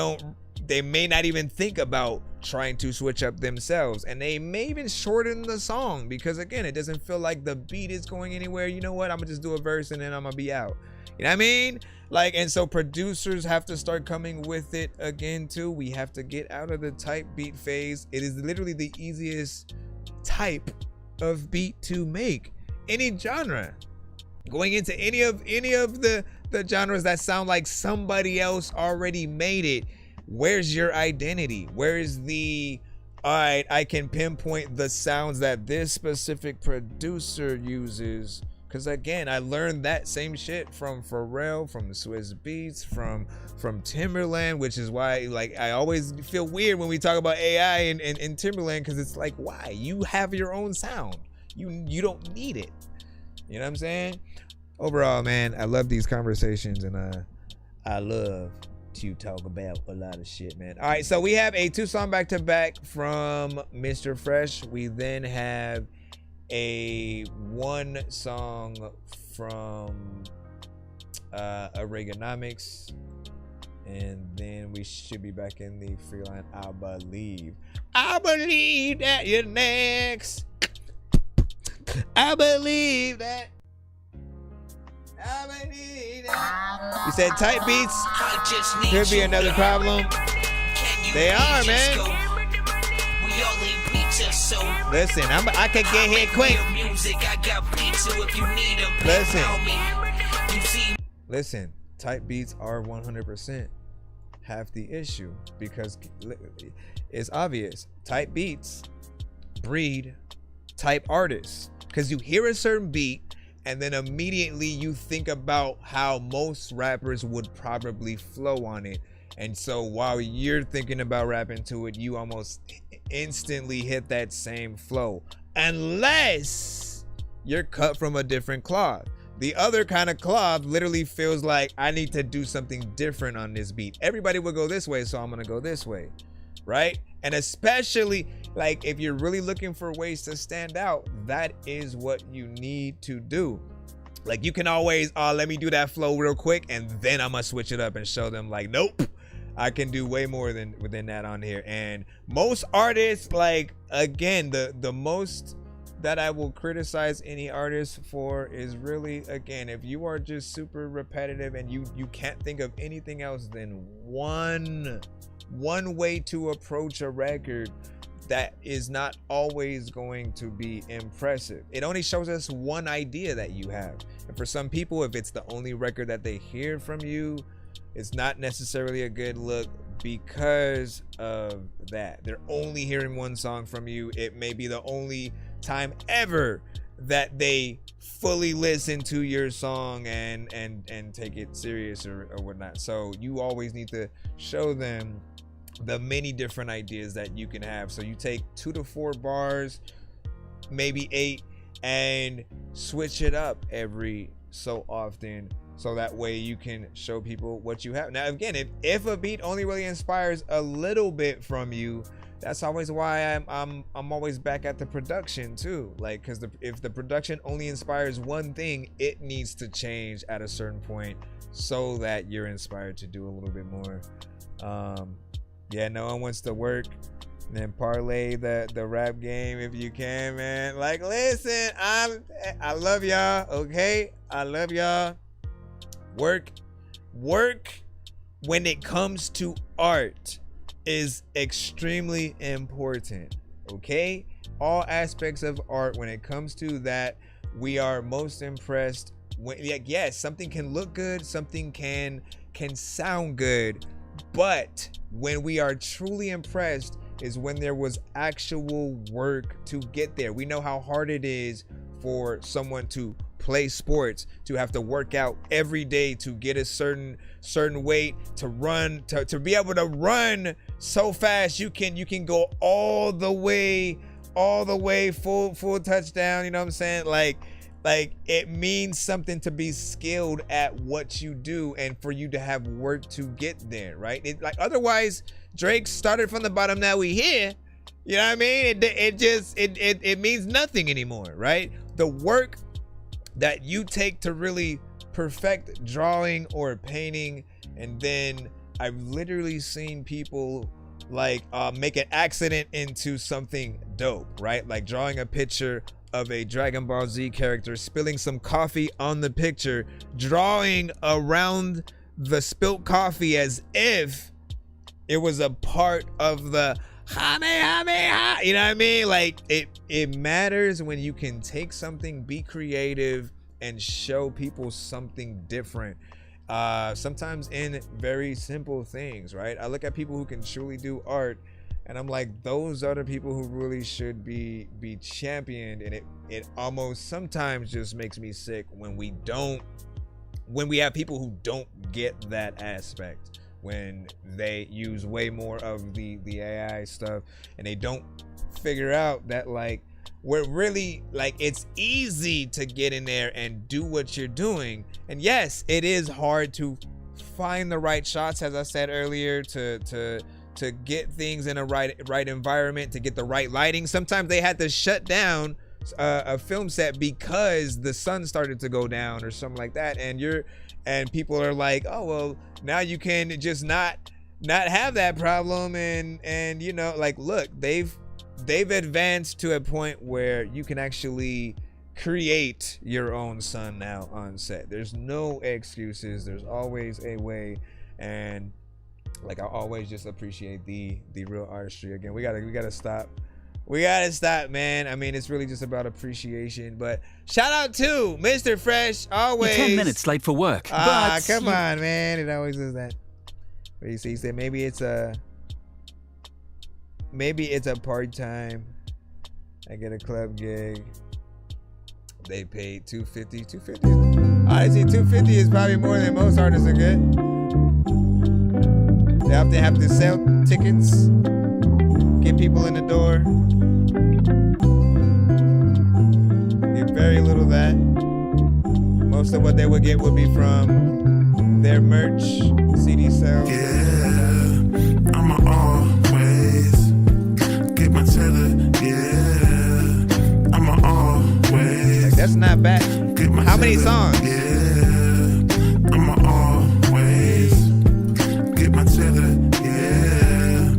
may not even think about trying to switch up themselves, and they may even shorten the song because, again, it doesn't feel like the beat is going anywhere. You know what, I'm gonna just do a verse and then I'm gonna be out. You know what I mean? Like, and so producers have to start coming with it again too. We have to get out of the type beat phase. It is literally the easiest type of beat to make. Any genre, going into any of the genres that sound like somebody else already made it, where's your identity? Where is the, all right, I can pinpoint the sounds that this specific producer uses? Because again, I learned that same shit from Pharrell, from the Swiss Beats, from Timberland, which is why, like, I always feel weird when we talk about AI and Timberland, because it's like, why? You have your own sound. You don't need it. You know what I'm saying? Overall, man, I love these conversations, and I love to talk about a lot of shit, man. All right, so we have a 2-song back-to-back from Mr. Fresh. We then have a 1-song from Reaganomics, and then we should be back in the free line. I believe that you're next. I believe that. You said tight beats could be another problem. They are, man. Listen, I can get here quick. Listen, tight beats are 100% half the issue, because it's obvious. Tight beats breed type artists, because you hear a certain beat and then immediately you think about how most rappers would probably flow on it. And so while you're thinking about rapping to it, you almost instantly hit that same flow, unless you're cut from a different cloth. The other kind of cloth literally feels like, I need to do something different on this beat. Everybody would go this way, so I'm gonna go this way, right? And especially like if you're really looking for ways to stand out, that is what you need to do. Like you can always, let me do that flow real quick, and then I'm gonna switch it up and show them like, nope, I can do way more than that on here. And most artists, like, again, the most that I will criticize any artist for is really, again, if you are just super repetitive and you can't think of anything else than one way to approach a record, that is not always going to be impressive. It only shows us one idea that you have. And for some people, if it's the only record that they hear from you, it's not necessarily a good look because of that. They're only hearing one song from you. It may be the only time ever that they fully listen to your song and take it serious or whatnot. So you always need to show them the many different ideas that you can have. So you take 2 to 4 bars, maybe 8, and switch it up every so often, so that way you can show people what you have. Now again, if a beat only really inspires a little bit from you, that's always why I'm always back at the production too. Like, because if the production only inspires one thing, it needs to change at a certain point so that you're inspired to do a little bit more. Yeah, no one wants to work. And then parlay the rap game if you can, man. Like, listen, I love y'all, okay? I love y'all. Work when it comes to art is extremely important, okay? All aspects of art, when it comes to that, we are most impressed when, yes, something can look good, something can sound good, but when we are truly impressed is when there was actual work to get there. We know how hard it is for someone to play sports, to have to work out every day to get a certain weight, to run, to be able to run so fast you can go all the way full touchdown. You know what I'm saying? Like it means something to be skilled at what you do and for you to have work to get there, right? Like otherwise Drake started from the bottom, now we here. You know what I mean? It means nothing anymore, right? The work that you take to really perfect drawing or painting, and then I've literally seen people like make an accident into something dope, right? Like drawing a picture of a Dragon Ball Z character, spilling some coffee on the picture, drawing around the spilt coffee as if it was a part of the Kamehameha, you know what I mean? Like it matters when you can take something, be creative, and show people something different. Sometimes in very simple things, right? I look at people who can truly do art, and I'm like, those are the people who really should be championed. And it almost sometimes just makes me sick when we have people who don't get that aspect, when they use way more of the AI stuff and they don't figure out that like we're really like it's easy to get in there and do what you're doing. And yes, it is hard to find the right shots, as I said earlier, to get things in a right environment, to get the right lighting. Sometimes they had to shut down a film set because the sun started to go down or something like that, and people are like, oh well, now you can just not have that problem. And you know, like, look, they've advanced to a point where you can actually create your own sun now on set. There's no excuses, there's always a way. And like, I always just appreciate the real artistry. Again, we gotta stop, man. I mean, it's really just about appreciation. But shout out to Mr. Fresh, always. You're 10 minutes late for work. Come on, man. It always does that. But he said maybe it's a part-time. I get a club gig. they paid $250. $250. Honestly, $250 is probably more than most artists are get. They often have to sell tickets, get people in the door. Get very little of that. Most of what they would get would be from their merch, CD sales. Yeah, I'ma always get my cheddar. Yeah, I'ma always. Like, that's not bad. How many songs? Yeah, I'ma always get my cheddar. Yeah,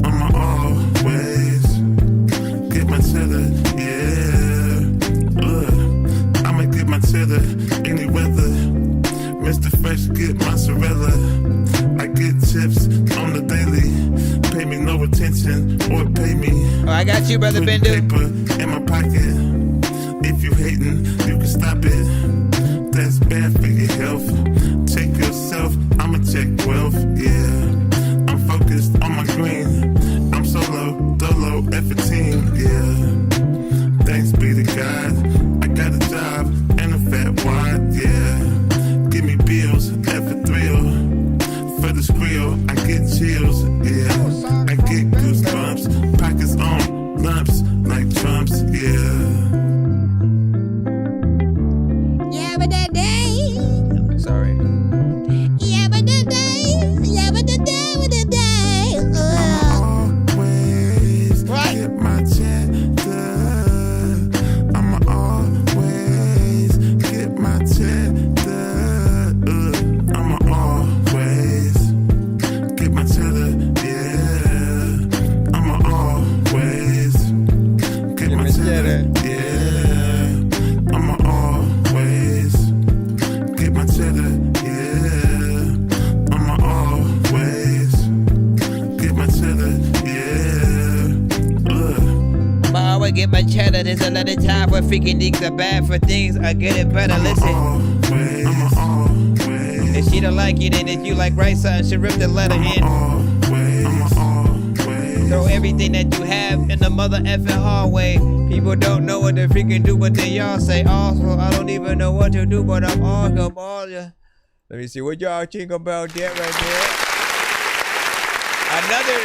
I'ma always get my cheddar. Yeah, I'ma get my cheddar any weather. Mr. Fresh, get mozzarella. I get chips on the daily. Pay me no attention or pay me. Oh, I got you, brother Bendu. Paper in my pocket. If you hating, you can stop it. That's bad for your health. Check yourself, I'ma check wealth. Yeah, I'm focused on my green. I'm solo, dolo, F-15. Yeah, thanks be to God. I got a job and a fat wad. Yeah, give me bills, F a thrill. For the squeal, I get chills. Yeah, I get goosebumps. Pockets on lumps like Trump's. Yeah. Yeah, but that day. Sorry. Yeah, but that day. Yeah, but that day. With the day. Always get my cheddar. I'ma always get my cheddar. I'ma always get my cheddar. Yeah, I'ma always get my cheddar. Yeah, I'ma always get my cheddar. Yeah, I'ma always get my cheddar. Yeah, I'ma always get my cheddar. There's a lot of time where freaking things are bad for things. I get it better. Listen. If she don't like it, and if you like right side, she rip the letter in. Throw everything that you have in the mother effing hallway. People don't know what they freaking do, but they all say also. I don't even know what to do, but I'm awesome. All ya. Let me see what y'all think about that right there. Another.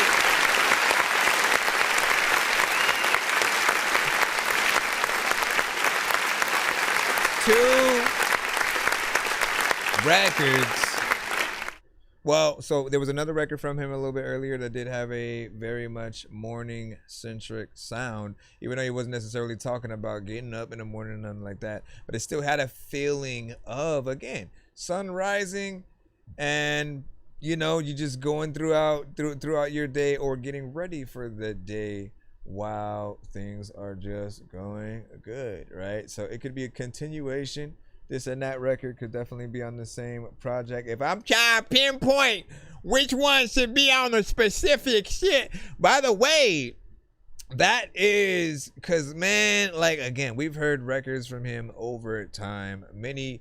Two records. Well, so there was another record from him a little bit earlier that did have a very much morning centric sound, even though he wasn't necessarily talking about getting up in the morning or nothing like that, but it still had a feeling of, again, sun rising, and you know, you just going throughout your day or getting ready for the day while things are just going good, right? So it could be a continuation. This and that record could definitely be on the same project. If I'm trying to pinpoint which one should be on the specific shit. By the way, that is because, man, like, again, we've heard records from him over time. Many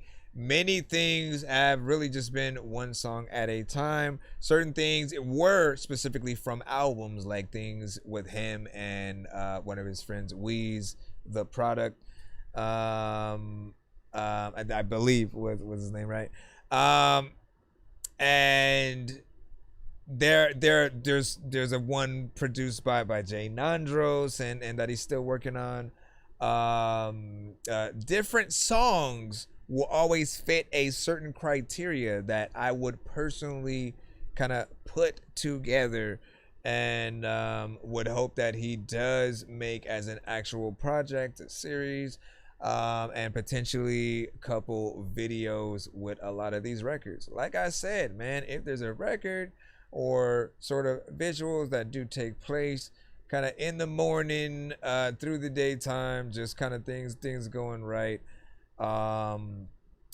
things have really just been one song at a time. Certain things were specifically from albums, like things with him and one of his friends, Weez, The Product. I believe was his name, right? And there's a one produced by Jay Nandros and that he's still working on. Different songs will always fit a certain criteria that I would personally kind of put together, and would hope that he does make as an actual project, a series, and potentially couple videos with a lot of these records. Like I said, man, if there's a record or sort of visuals that do take place kind of in the morning, through the daytime, just kind of things going right.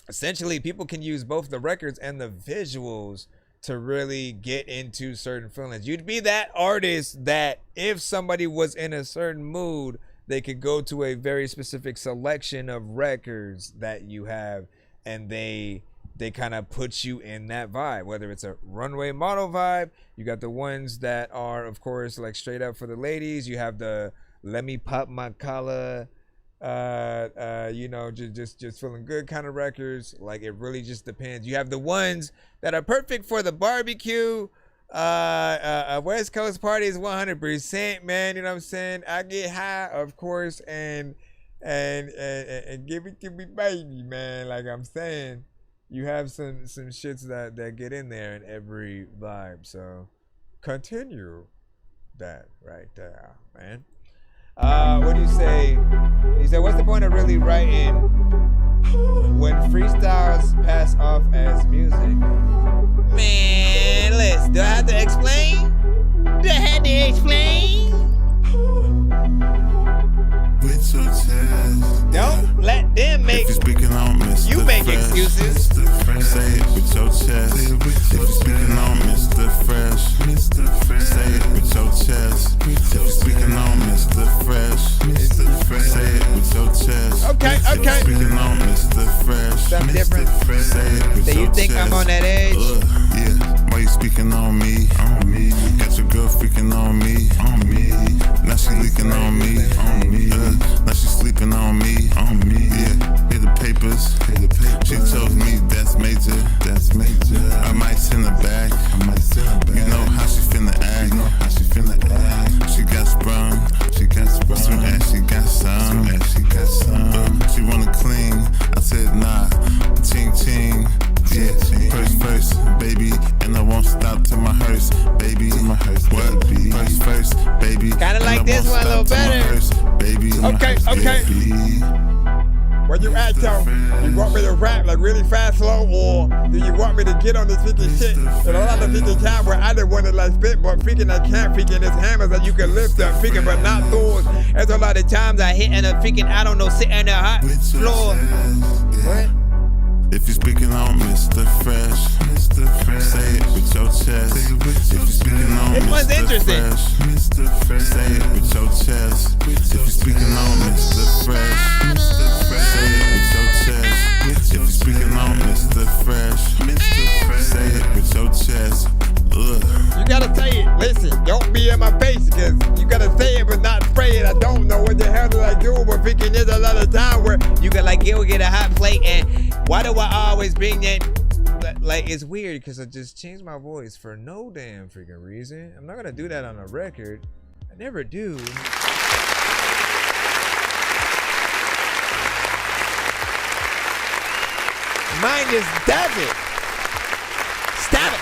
Essentially, people can use both the records and the visuals to really get into certain feelings. You'd be that artist that if somebody was in a certain mood, they could go to a very specific selection of records that you have, and they kind of put you in that vibe. Whether it's a runway model vibe, you got the ones that are, of course, like straight up for the ladies. You have the let me pop my collar you know, just feeling good kind of records. Like, it really just depends. You have the ones that are perfect for the barbecue. West Coast party is 100%, man. You know what I'm saying? I get high, of course, and give it to me, baby, man. Like I'm saying, you have some shits that get in there in every vibe. So continue that right there, man. What do you say? You said, what's the point of really writing when freestyles pass off as music? Man, listen, do I have to explain? Do I have to explain? With your chest. Don't let them make if you're speaking on Mr. you make Fresh, excuses. Say it with your chest. If you're speaking on Mr. Fresh, say it with your chest. If you're speaking on Mr. Fresh, say it with your chest. Okay. If you're speaking on Mr. Fresh, something different. Say it with Do you your think chest. I'm on that edge? Yeah. Why you speaking on me? Got your girl freaking on me. Now she leaking on me. Now she sleeping on me. Yeah. Hear the papers. She told me that's major. I might send her back. You know how she finna act. She got sprung. Soon as she got some. She wanna cling. I said nah. Ching ching. Yeah, first, baby, and I won't stop till my hearse, baby. What? First, baby. Kinda like this one a little better. Baby. Okay. Where you at, though? You want me to rap like really fast, slow, or do you want me to get on this freaking shit? There's a lot of freaking time where I didn't want to like spit, but freaking I can't freaking this hammers that you can lift up, freaking, but not those. There's a lot of times I hit and a freaking, I don't know, sit in the hot floor. What? If you're speaking on Mr. Fresh, say it with your chest. If you're speaking on Mr. Fresh, say it with your chest. If you're speaking on Mr. Fresh, say it with your chest. If you're speaking on Mr. Fresh, say it with your chest. You gotta say it. Listen, don't be in my face, because you gotta say it but not spray it. I don't know what the hell did I do, but freaking there's a lot of time where you can like go get a hot plate, and why do I always bring that? Like, it's weird because I just changed my voice for no damn freaking reason. I'm not gonna do that on a record. I never do. Mine just does it. Stop it.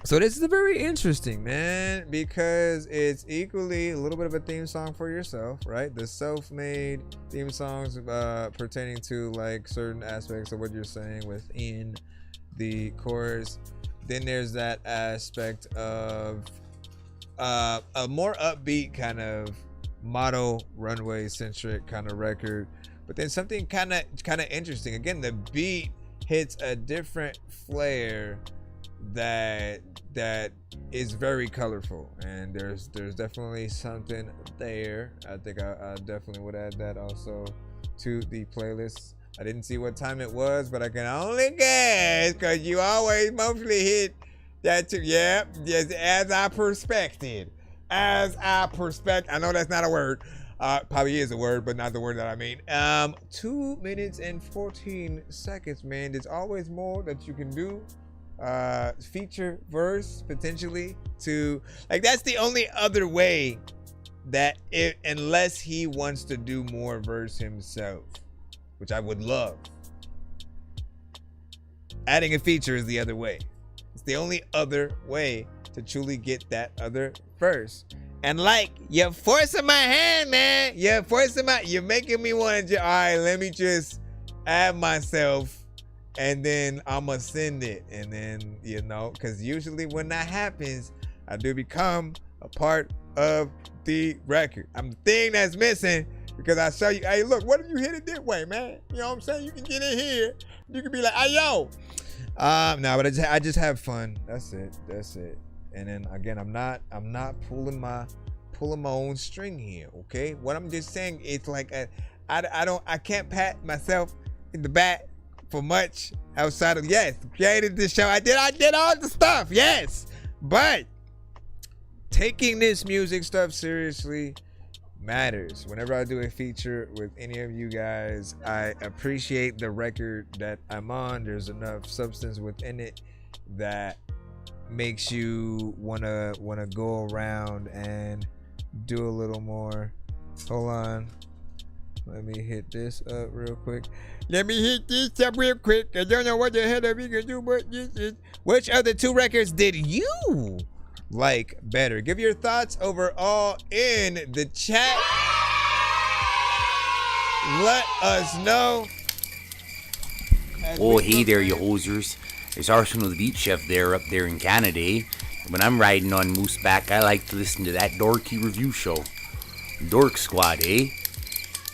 So this is very interesting, man, because it's equally a little bit of a theme song for yourself, right? The self-made theme songs pertaining to like certain aspects of what you're saying within the chorus. Then there's that aspect of a more upbeat kind of model runway centric kind of record, but then something kind of interesting. Again, the beat hits a different flair that is very colorful, and there's definitely something there. I think I definitely would add that also to the playlist. I didn't see what time it was, but I can only guess because you always mostly hit that too. Yeah, yes, as I perspected. I know that's not a word. Probably is a word, but not the word that I mean. 2 minutes and 14 seconds, man. There's always more that you can do. Feature verse potentially to like, that's the only other way that unless he wants to do more verse himself, which I would love. Adding a feature is the other way. It's the only other way to truly get that other verse. And like, you're forcing my hand, man. You're making me want to, all right, let me just add myself and then I'ma send it. And then, you know, because usually when that happens, I do become a part of the record. I'm the thing that's missing, because I show you, hey, look, what if you hit it this way, man? You know what I'm saying? You can get in here. You can be like, hey, yo. No, but I just have fun. That's it. And then again, I'm not pulling my own string here, okay? What I'm just saying, it's like I can't pat myself in the back for much outside of, yes, created this show. I did all the stuff, yes, but taking this music stuff seriously matters. Whenever I do a feature with any of you guys, I appreciate the record that I'm on. There's enough substance within it that makes you wanna go around and do a little more. Hold on, let me hit this up real quick. I don't know what the hell we can do, but this is. Which of the two records did you like better? Give your thoughts overall in the chat. Let us know. Oh, hey there, you hosers. There's Arsenal the Beat Chef there up there in Canada, eh? When I'm riding on Mooseback, I like to listen to that Dorky Review Show. Dork Squad, eh?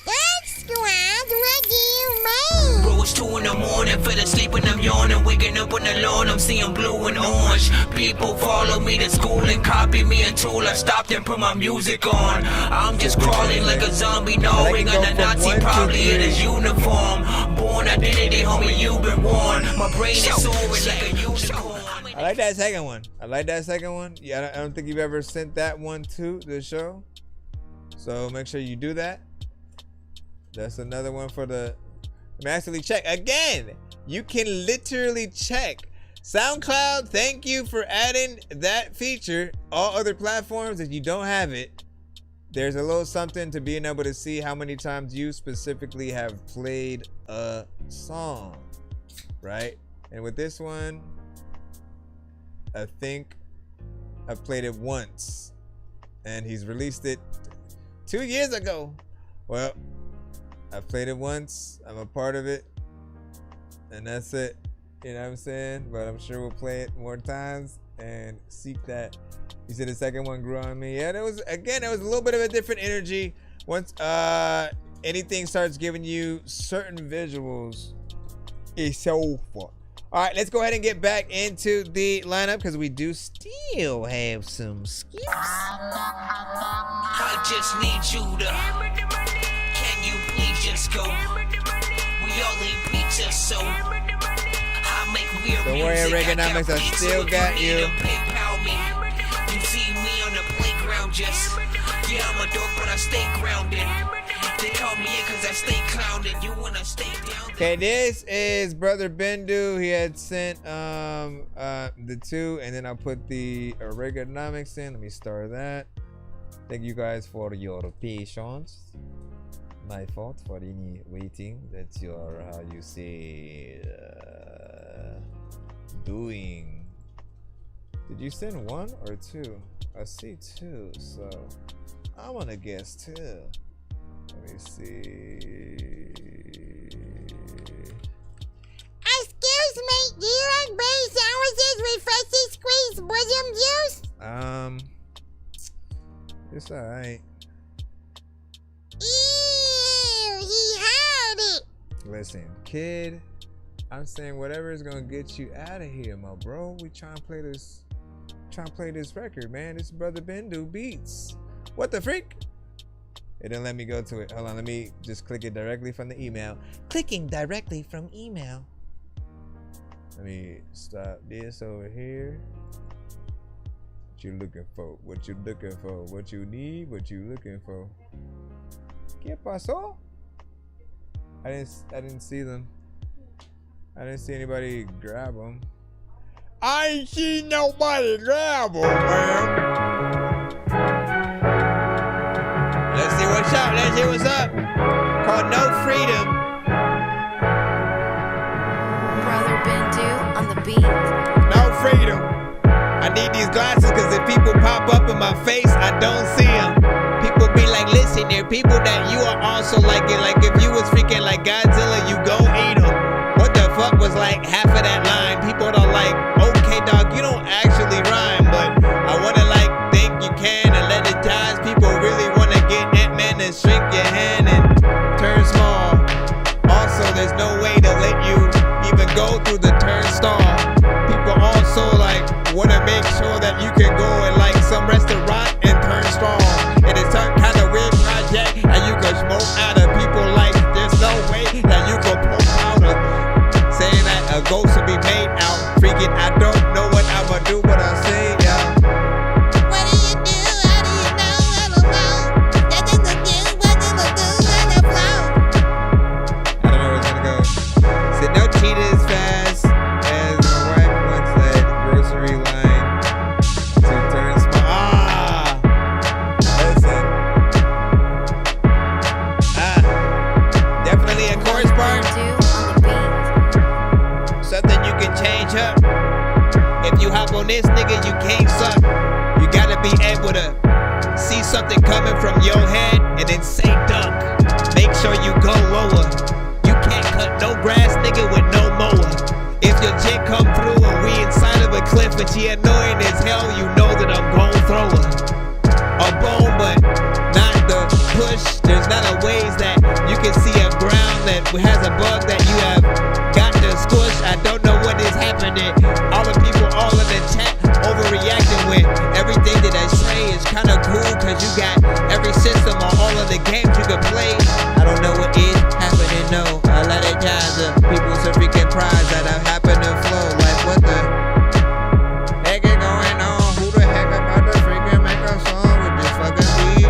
Dork Squad, what do you mean? Bro, it's 2 in the morning, fell asleep and I'm yawning. Waking up on the lawn, I'm seeing blue and orange. People follow me to school and copy me until I stopped and put my music on. I'm just crawling like a zombie, gnawing on a Nazi, probably in his uniform. Born identity, homie, you've been warned. My brain is soaring like a unicorn. I like that second one. I like that second one. Yeah, I don't think you've ever sent that one to the show. So make sure you do that. That's another one for the... Let me actually check. Again, you can literally check. SoundCloud, thank you for adding that feature. All other platforms, if you don't have it, there's a little something to being able to see how many times you specifically have played a song, right? And with this one, I think I played it once, and he's released it 2 years ago. Well, I played it once, I'm a part of it, and that's it. You know what I'm saying? But I'm sure we'll play it more times and seek that. You said the second one grew on me. Yeah, it was a little bit of a different energy. Once anything starts giving you certain visuals, it's so fun. All right, let's go ahead and get back into the lineup because we do still have some skips. I just need you to. Can you please just go? We all eat pizza, so I make weird Don't worry, Reaganomics, I still got you. You see me on the playground, just yeah, I'm a dork, but I stay grounded. They call me in because I stay clowned, you wanna stay down. Okay, this is Brother Bendu. He had sent the two, and then I'll put the Reaganomics in. Let me start that. Thank you guys for your patience. My fault for any waiting. That's your, how you say, doing. Did you send one or two? I see two, so I'm gonna guess two. Let me see. Excuse me, do you like berry sandwiches with freshly squeezed bosom juice? It's alright. Ew, he heard it. Listen, kid, I'm saying whatever is gonna get you out of here, my bro. We trying to play this record, man. This is Brother Bendu Beats. What the freak? It didn't let me go to it. Hold on, let me just click it directly from the email. Clicking directly from email. Let me stop this over here. What you looking for? What you looking for? What you need? What you looking for? ¿Qué pasó? I didn't see them. I didn't see anybody grab them. I ain't seen nobody grab them, man. Let's see what's up. Let's see what's up. Called No Freedom. Brother Bendu on the beat. No freedom. I need these glasses because if people pop up in my face, I don't see them. People be like, listen, there are people that you are also like it. Like if you was freaking like Godzilla, you gon' eat them. What the fuck was like half of that line? People are like, okay, dog, you don't actually rhyme, but I wanna like think you can and let it die. People really wanna get Ant-Man and shrink your hand and turn small. Also, there's no way to let you even go through the turnstile. People also like wanna make sure that you can go in like some restaurant and turn strong. It is some kind of weird project and you can smoke out of people like there's no way that you can pull out of saying that a ghost will be made out. Freaking, I don't know what I'ma do, but I say, yeah. What do you do? from your head and then say dunk. Make sure you go lower. You can't cut no grass, nigga, with no mower. If your chick come through and we inside of a cliff and she annoying as hell, you know that I'm gon' throw her a bone, but not the push. There's not a ways that you can see a ground that has a bug that you have got to squish. I don't know what is happening. All the people all in the chat overreacting with everything that I say is kind of cool because you got every system on all of the games you can play. I don't know what is happening, no. A lot of times people so freaking prize that I happen to flow. Like, what the heck is going on? Who the heck about to freaking make a song with this fucking beat?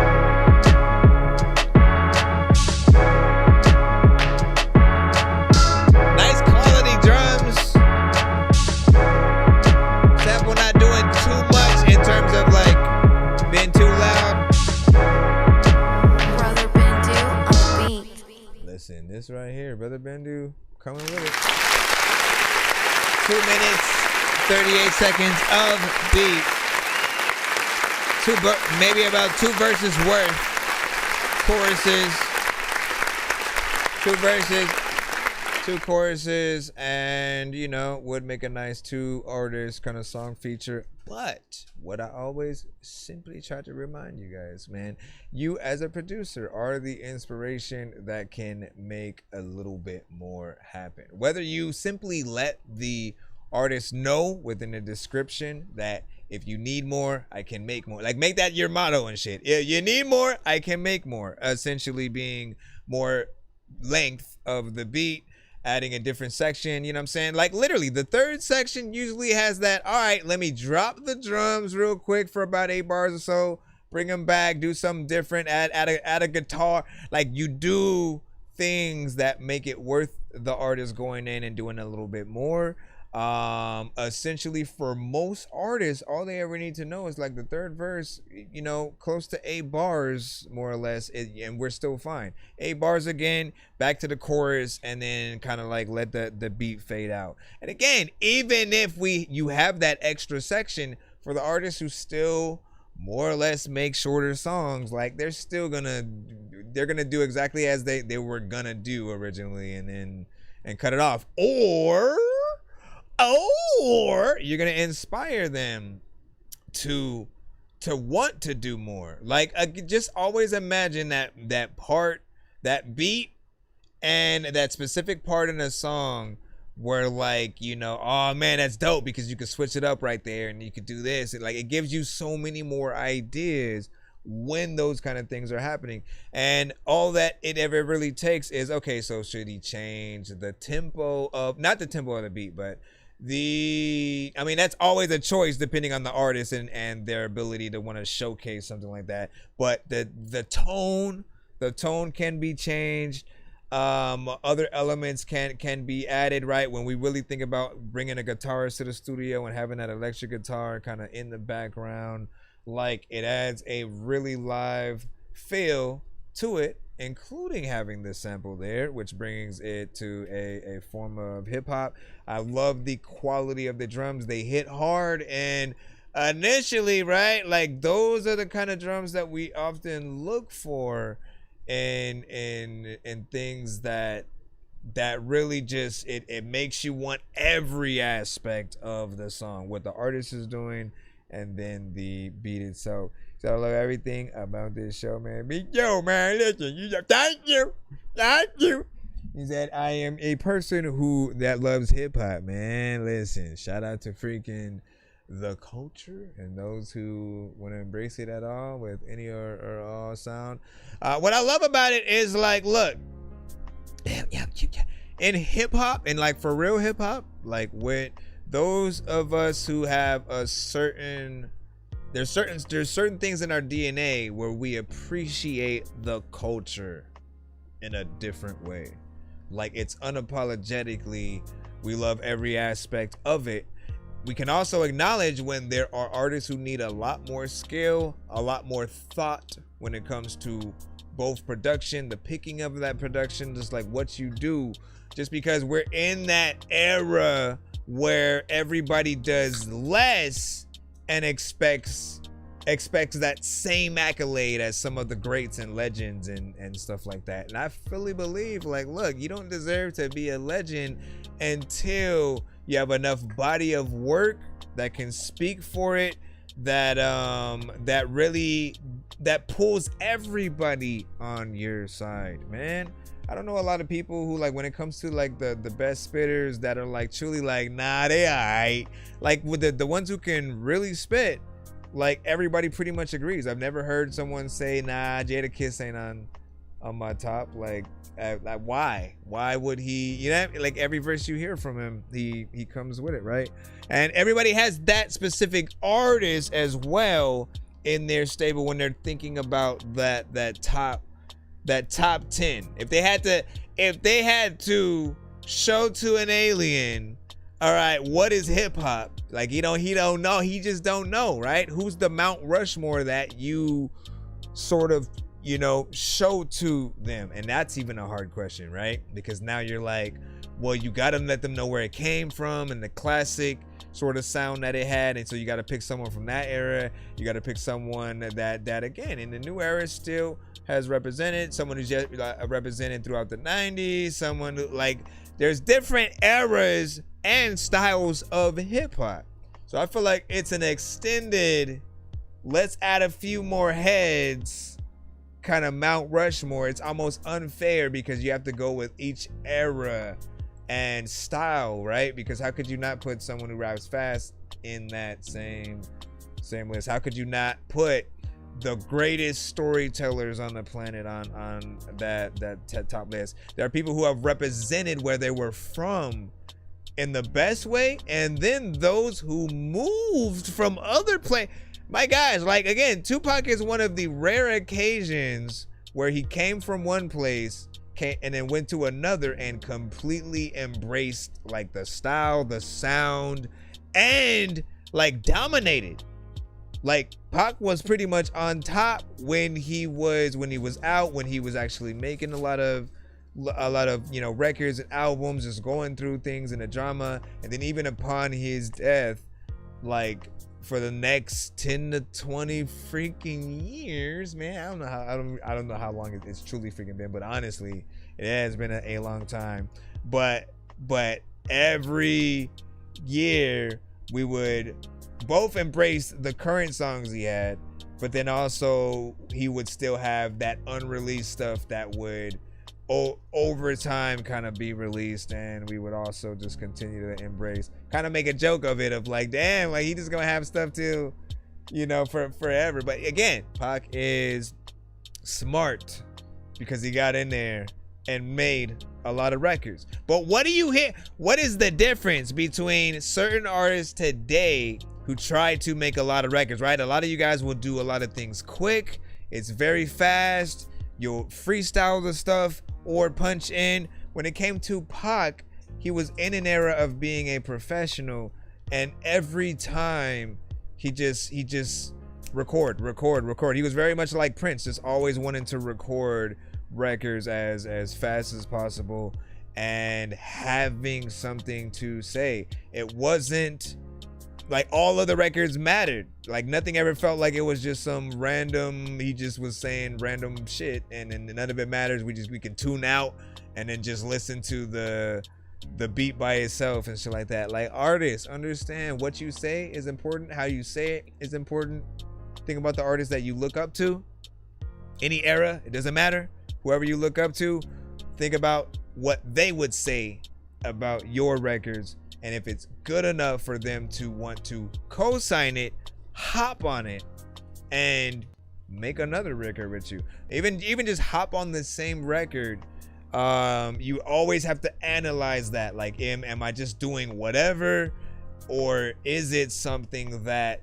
Nice quality drums. Sample not doing too much in terms of like being too loud. Brother Bendu on the beat. Listen, this right here, Brother Bendu, coming with it. 2 minutes, 38 seconds of beat. Maybe about 2 verses worth. Choruses. 2 verses, 2 choruses, and you know, would make a nice 2 artists kind of song feature. But what I always simply try to remind you guys, man, you as a producer are the inspiration that can make a little bit more happen. Whether you simply let the artist know within the description that if you need more, I can make more. Like, make that your motto and shit. If you need more, I can make more. Essentially being more length of the beat, adding a different section, you know what I'm saying? Like, literally, the 3rd section usually has that, all right, let me drop the drums real quick for about 8 bars or so, bring them back, do something different, add a guitar. Like, you do things that make it worth the artist going in and doing a little bit more. Essentially, for most artists, all they ever need to know is like the 3rd verse, you know, close to 8 bars more or less, and we're still fine. 8 bars again, back to the chorus, and then kind of like let the beat fade out. And again, even if you have that extra section, for the artists who still more or less make shorter songs, like they're gonna do exactly as they were gonna do originally, and cut it off, or you're gonna inspire them to want to do more. Like, just always imagine that part, that beat, and that specific part in a song where, like, you know, oh man, that's dope because you can switch it up right there and you could do this. And like, it gives you so many more ideas when those kind of things are happening. And all that it ever really takes is, okay, so should he change the tempo of, not the tempo of the beat, but I mean, that's always a choice depending on the artist and their ability to want to showcase something like that. But the tone can be changed. Other elements can be added, right? When we really think about bringing a guitarist to the studio and having that electric guitar kind of in the background, like, it adds a really live feel to it, including having this sample there, which brings it to a form of hip-hop. I love the quality of the drums. They hit hard, and initially, right, like, those are the kind of drums that we often look for in things that really just it makes you want every aspect of the song, what the artist is doing, and then the beat itself. So I love everything about this show, man. Yo, man, listen, thank you. He said, I am a person that loves hip-hop, man. Listen, shout out to freaking the culture and those who want to embrace it at all with any or all sound. What I love about it is, like, look, in hip-hop, and like for real hip-hop, like with those of us who have a certain... There's certain things in our DNA where we appreciate the culture in a different way. Like, it's unapologetically, we love every aspect of it. We can also acknowledge when there are artists who need a lot more skill, a lot more thought when it comes to both production, the picking of that production, just like what you do. Just because we're in that era where everybody does less and expects expects that same accolade as some of the greats and legends and stuff like that. And I fully believe, like, look, you don't deserve to be a legend until you have enough body of work that can speak for it, that that pulls everybody on your side, man. I don't know a lot of people who, like, when it comes to like the best spitters that are like truly like, nah, they alright. Like with the ones who can really spit, like everybody pretty much agrees. I've never heard someone say, nah, Jadakiss ain't on my top. Like why would he? You know, like every verse you hear from him, he comes with it, right? And everybody has that specific artist as well in their stable when they're thinking about that top 10. If they had to show to an alien, all right, what is hip hop? Like, he don't know. He just don't know, right? Who's the Mount Rushmore that you sort of, you know, show to them? And that's even a hard question, right? Because now you're like, well, you got to let them know where it came from and the classic sort of sound that it had. And so you got to pick someone from that era. You got to pick someone that again, in the new era still has represented, someone who's just represented throughout the 90s, someone who, like, there's different eras and styles of hip hop. So I feel like it's an extended, let's add a few more heads kind of Mount Rushmore. It's almost unfair because you have to go with each era and style, right? Because how could you not put someone who raps fast in that same list? How could you not put the greatest storytellers on the planet on that top list? There are people who have represented where they were from in the best way, and then those who moved from other places. My guys, like, again, Tupac is one of the rare occasions where he came from one place and then went to another and completely embraced, like, the style, the sound, and, like, dominated. Like, Pac was pretty much on top when he was out, when he was actually making a lot of, you know, records and albums, just going through things in the drama. And then even upon his death, like, for the next 10 to 20 freaking years, man, I don't know how long it's truly freaking been, but honestly, it has been a long time. But every year we would both embrace the current songs he had, but then also he would still have that unreleased stuff that would over time kind of be released, and we would also just continue to embrace, kind of make a joke of it, of like, damn, like, he just gonna have stuff till, you know, for forever. But again, Pac is smart because he got in there and made a lot of records. But what do you hear? What is the difference between certain artists today who try to make a lot of records, right? A lot of you guys will do a lot of things quick. It's very fast. You'll freestyle the stuff or punch in. When it came to Pac, he was in an era of being a professional, and every time he just record. He was very much like Prince, just always wanting to record records as fast as possible and having something to say. It wasn't like all of the records mattered. Like, nothing ever felt like it was just some random, he just was saying random shit and none of it matters. We can tune out and then just listen to the beat by itself and shit like that. Like, artists, understand what you say is important. How you say it is important. Think about the artists that you look up to. Any era, it doesn't matter. Whoever you look up to, think about what they would say about your records. And if it's good enough for them to want to co-sign it, hop on it and make another record with you. Even just hop on the same record. You always have to analyze that. Like, am I just doing whatever, or is it something that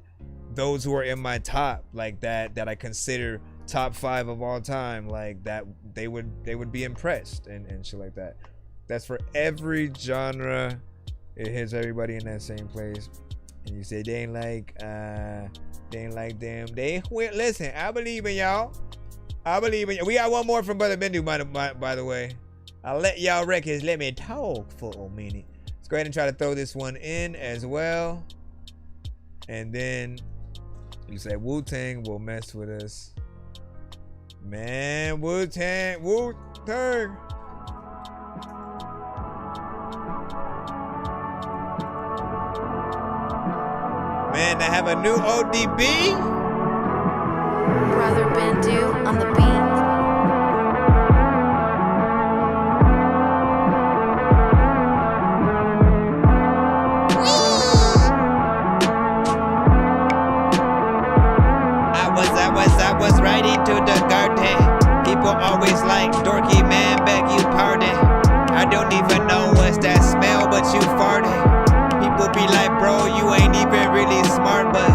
those who are in my top, like that I consider top 5 of all time, like that they would be impressed and shit like that. That's for every genre. It hits everybody in that same place. And you say they ain't like them. Listen, I believe in y'all. We got one more from Brother Bendu, by the way. I'll let y'all records let me talk for a minute. Let's go ahead and try to throw this one in as well. And then You say Wu-Tang will mess with us. Man, Wu-Tang. Man, I have a new ODB. Brother Bandu on the beat. I was right into the garden. People always like Dorky, man, beg you pardon. I don't even know what's that smell, but you farted. People be like, bro, you ain't even really smart, but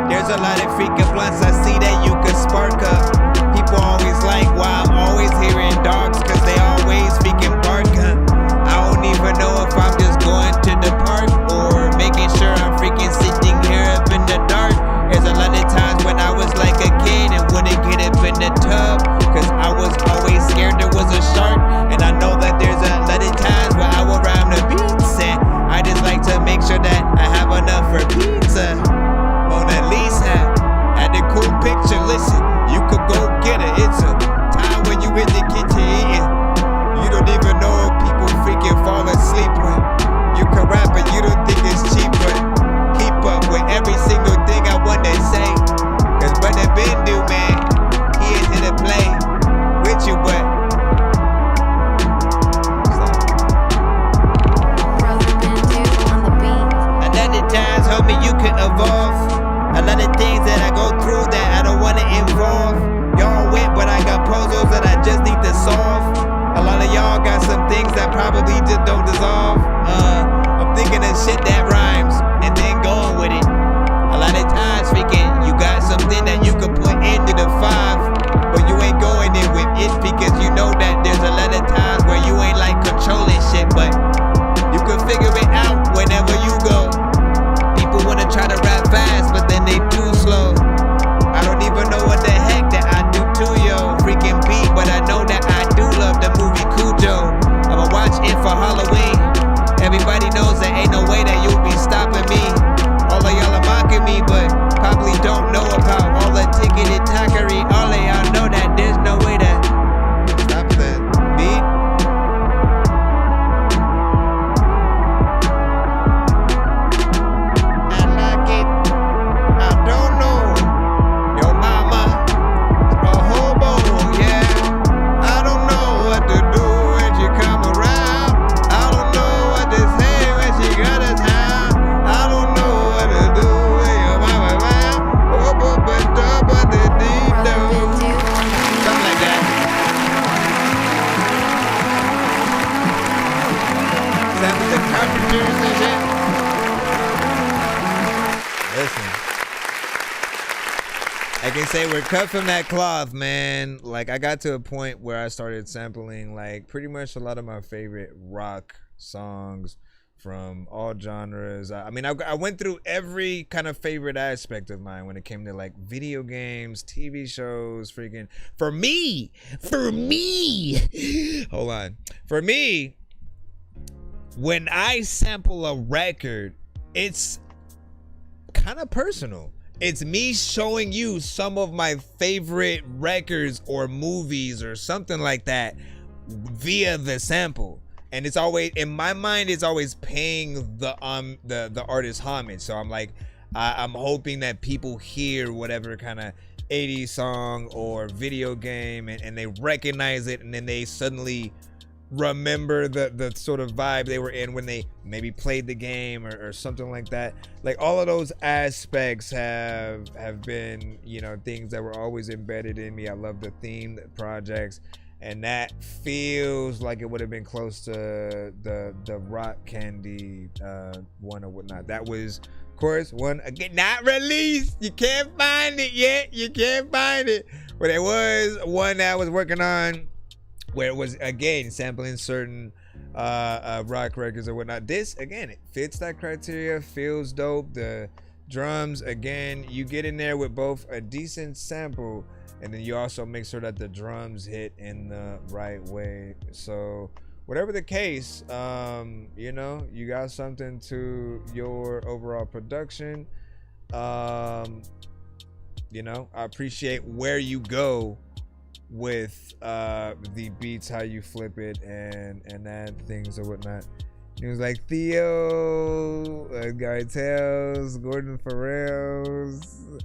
there's a lot of freaking blunts I see that you could spark up. People always like, why I'm always hearing dogs, cause they always freaking bark up. I don't even know if I'm just going to the park or making sure I'm freaking sitting here up in the dark. There's a lot of times when I was like a kid and wouldn't get up in the tub, cause I was always scared there was a shark. And I know that there's a lot of times where I will rhyme the beats, and I just like to make sure that I have enough for pizza. Mona Lisa had a cool picture. Listen, you could go get it. It's a time when you in the kitchen eating. You don't even know if people freaking fall asleep when you can rap, but you don't think it's cheap, but keep up with every single thing I want to say. Cause Brother Bendu, man, he is here to play with you, but Brother Bandu on the beat. a lot of times, homie, you can evolve. A lot of things that I go through that I don't want to involve. Y'all wit, but I got puzzles that I just need to solve. A lot of y'all got some things that probably just don't dissolve. I'm thinking of shit that rhymes and then going with it. A lot of times, freaking, you got something that you could put into the 5, but you ain't going in with it because you know that there's a lot of times where you ain't like controlling shit, but you can figure it out whenever you go. People wanna try to rap fast, but then they too slow. I don't even know what the heck that I do to yo freaking beat, but I know that I do love the movie Cujo. I'ma watch it for Halloween. Everybody knows there ain't no way that you'll be stopping me. All of y'all are mocking me, but probably don't know about all the ticketed tackery. All of y'all know that there's no way to stop the beat. I like it. I don't know. Your mama a hobo, yeah. I don't know what to do when she come around. I don't know what to say when she got a town. I don't know what to do when your mama around. Oh, but the deep down. Something like that. Sample the carpenters and shit. Listen. I can say we're cut from that cloth, man. Like, I got to a point where I started sampling, like, pretty much a lot of my favorite rock songs from all genres. I mean, I went through every kind of favorite aspect of mine when it came to, like, video games, TV shows, freaking. For me, hold on. For me, when I sample a record, it's kind of personal. It's me showing you some of my favorite records or movies or something like that via the sample. And it's always, in my mind, it's always paying the artist homage. So I'm like, I'm hoping that people hear whatever kind of 80s song or video game and they recognize it, and then they suddenly remember the sort of vibe they were in when they maybe played the game or something like that. Like, all of those aspects have been, you know, things that were always embedded in me. I love the themed projects, and that feels like it would have been close to the Rock Candy one or whatnot. That was, of course, one again not released. You can't find it yet. You can't find it, but it was one that I was working on, where it was, again, sampling certain rock records or whatnot. This, again, it fits that criteria, feels dope. The drums, again, you get in there with both a decent sample, and then you also make sure that the drums hit in the right way. So whatever the case, you know, you got something to your overall production. You know, I appreciate where you go with the beats, how you flip it and add things or whatnot. He was like Theo, Gartels, Gordon Farrell's,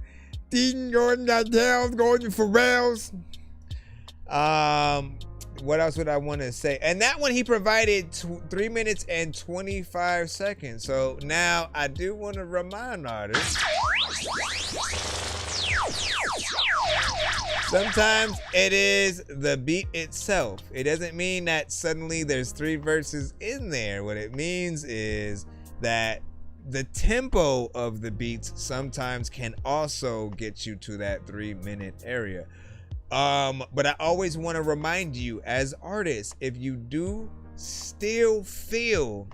Dean Gordon Gartels, Gordon Farrell's. What else would I want to say? And that one he provided 3 minutes and 25 seconds. So now I do want to remind artists. Sometimes it is the beat itself. It doesn't mean that suddenly there's 3 verses in there. What it means is that the tempo of the beats sometimes can also get you to that 3-minute area. But I always want to remind you as artists, if you do still feel,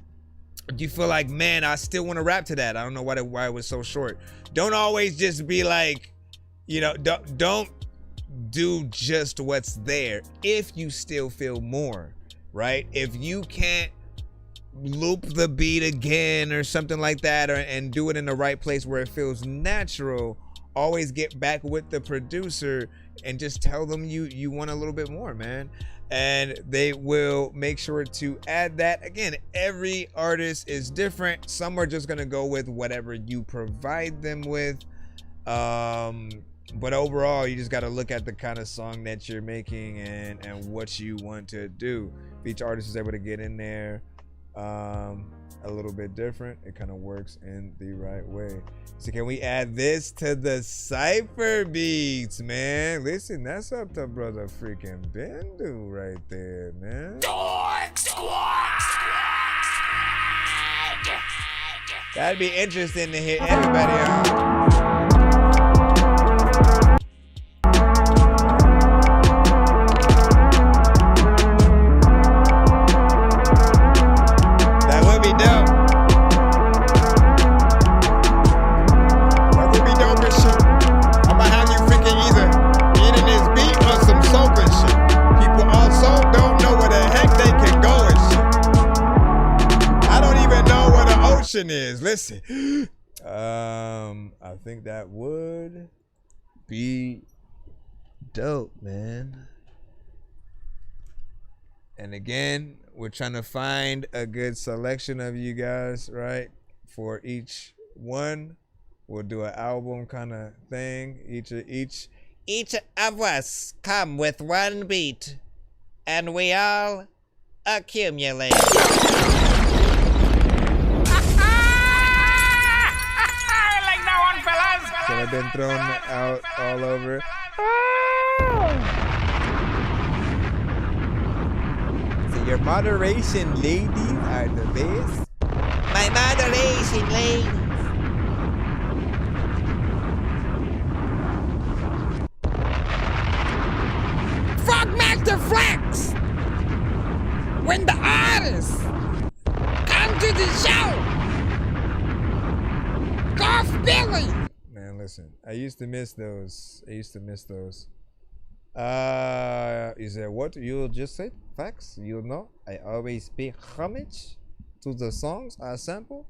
you feel like, man, I still want to rap to that. I don't know why it was so short. Don't always just be like, you know, don't do just what's there. If you still feel more, right? If you can't loop the beat again or something like that, and do it in the right place where it feels natural, always get back with the producer and just tell them you want a little bit more, man, and they will make sure to add that. Again, every artist is different. Some are just gonna go with whatever you provide them with, but overall you just got to look at the kind of song that you're making and what you want to do. If each artist is able to get in there a little bit different, it kind of works in the right way. So can we add this to the cypher beats, man? Listen, that's up to brother freaking Bendu right there, man. Dork Squad! That'd be interesting to hear everybody out. Is listen, I think that would be dope, man. And again, we're trying to find a good selection of you guys, right? For each one, we'll do an album kind of thing. Each of us come with one beat, and we all accumulate. So I've been thrown out all over. So your moderation ladies are the best. My moderation ladies. Frogmaster Flex! When the artists come to the show! Golf Billy! Listen, I used to miss those. You said what? You'll just say facts? You know, I always pay homage to the songs I sample.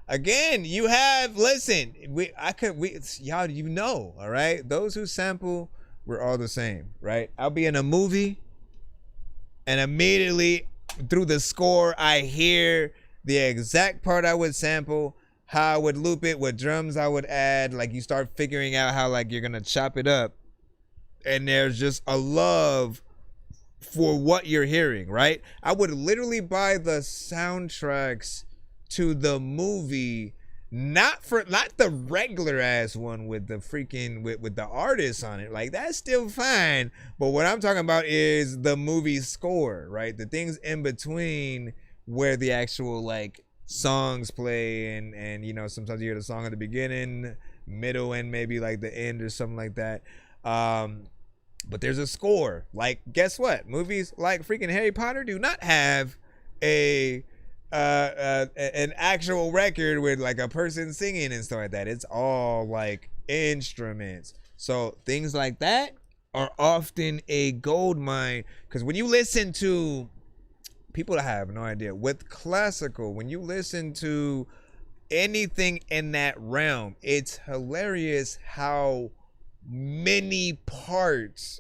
Again, you have, listen, y'all, you know, all right? Those who sample, we're all the same, right? I'll be in a movie and immediately through the score, I hear the exact part I would sample, how I would loop it, what drums I would add. Like, you start figuring out how, like, you're gonna chop it up, and there's just a love for what you're hearing, right? I would literally buy the soundtracks to the movie, not the regular ass one with the freaking with the artists on it. Like, that's still fine, but what I'm talking about is the movie score, right? The things in between where the actual, like, songs play, and you know, sometimes you hear the song at the beginning, middle, and maybe like the end or something like that. But there's a score. Like, guess what? Movies like freaking Harry Potter do not have an actual record with like a person singing and stuff like that. It's all like instruments. So things like that are often a gold mine, because when you listen to people that have no idea with classical, when you listen to anything in that realm, it's hilarious how many parts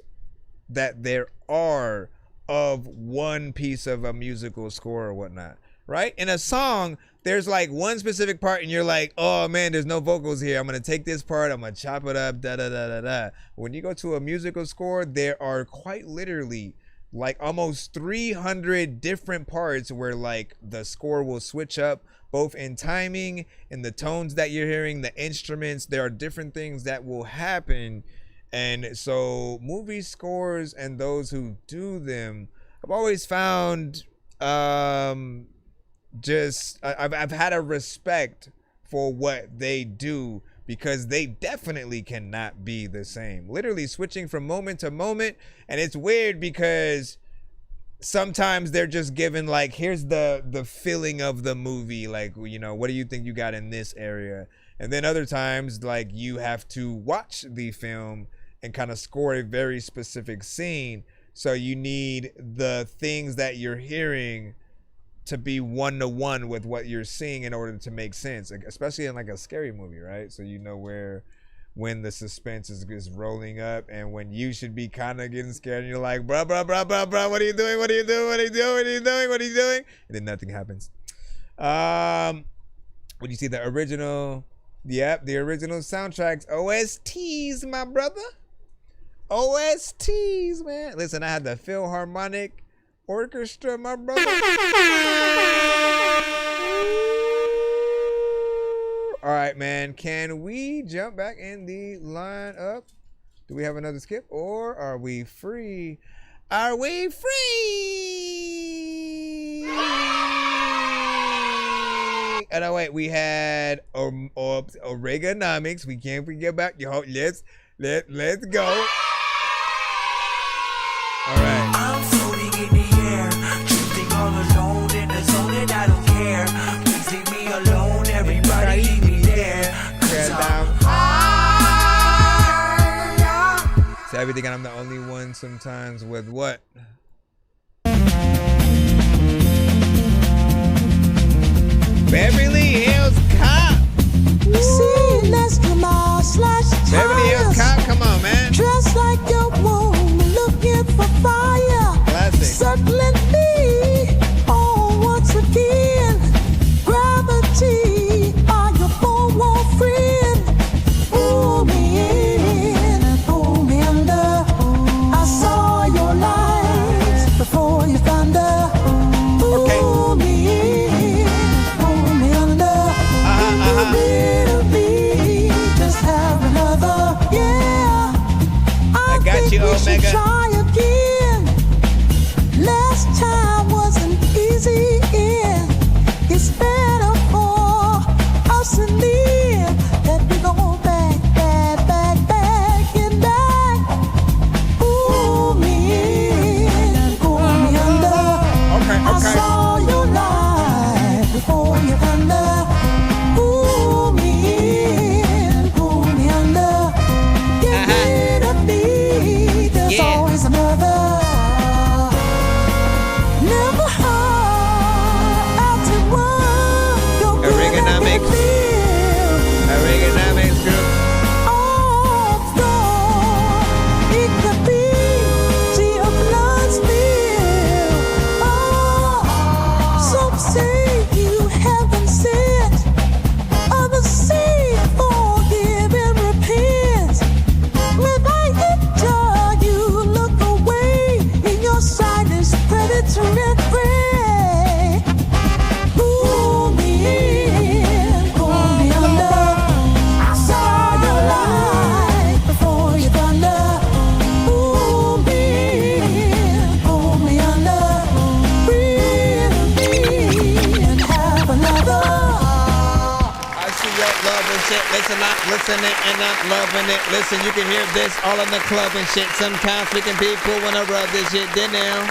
that there are of one piece of a musical score or whatnot, right? In a song, there's like one specific part and you're like, oh man, there's no vocals here. I'm going to take this part, I'm going to chop it up, da da da da da. When you go to a musical score, there are quite literally like almost 300 different parts where like the score will switch up both in timing and the tones that you're hearing, the instruments. There are different things that will happen. And so movie scores and those who do them, I've always found I've had a respect for what they do, because they definitely cannot be the same. Literally switching from moment to moment. And it's weird because sometimes they're just given like, here's the feeling of the movie. Like, you know, what do you think you got in this area? And then other times, like, you have to watch the film and kind of score a very specific scene. So you need the things that you're hearing to be one-to-one with what you're seeing in order to make sense, like, especially in like a scary movie, right? So you know when the suspense is rolling up and when you should be kind of getting scared and you're like, bruh, what are you doing? What are you doing? What are you doing? What are you doing? What are you doing? And then nothing happens. When you see the original, the original soundtracks, OSTs, my brother. OSTs, man. Listen, I had the Philharmonic Orchestra, my brother. All right, man. Can we jump back in the lineup? Do we have another skip or are we free? Are we free? Oh, no, wait. We had Oregonomics. We can't forget about you. Let's go. All right. I'm floating in the air, drifting all alone in the zone, and I don't care. Please leave me alone, everybody leave me there. Cause I'm high. So everything, I'm the only one sometimes with what? Beverly Hills Cop. Beverly Hills Cop, come on, man. Dressed like a woman looking for fire. Classic. Circling me, oh, once again. Gravity, are your forward friend. Pull me in and pull me under. I saw your lights before you thunder. Pull me in, pull me under. Little bit, just have another, yeah. I got you, Omega. Try again. Last time wasn't easy. It's better for us and them that we go back and back. Pull me in, pull me under. Okay. I saw your light before you thunder. Pull me in, pull me under. Get rid of me. There's always another. Never hard out to one. You're Oregonomics group. It could be see a blood spill. Some say you haven't sent. Others say forgive and repent. When I enter, you look away. In your silence, predator and prey. Pull me in, pull me under. I saw your light before you thunder. Pull me in, pull me under. Breathe me and have another. I see your love and shit. Listen, I'm listening and I'm loving it. Listen, you can hear this all in the club and shit. Sometimes freaking people wanna rub this shit then now.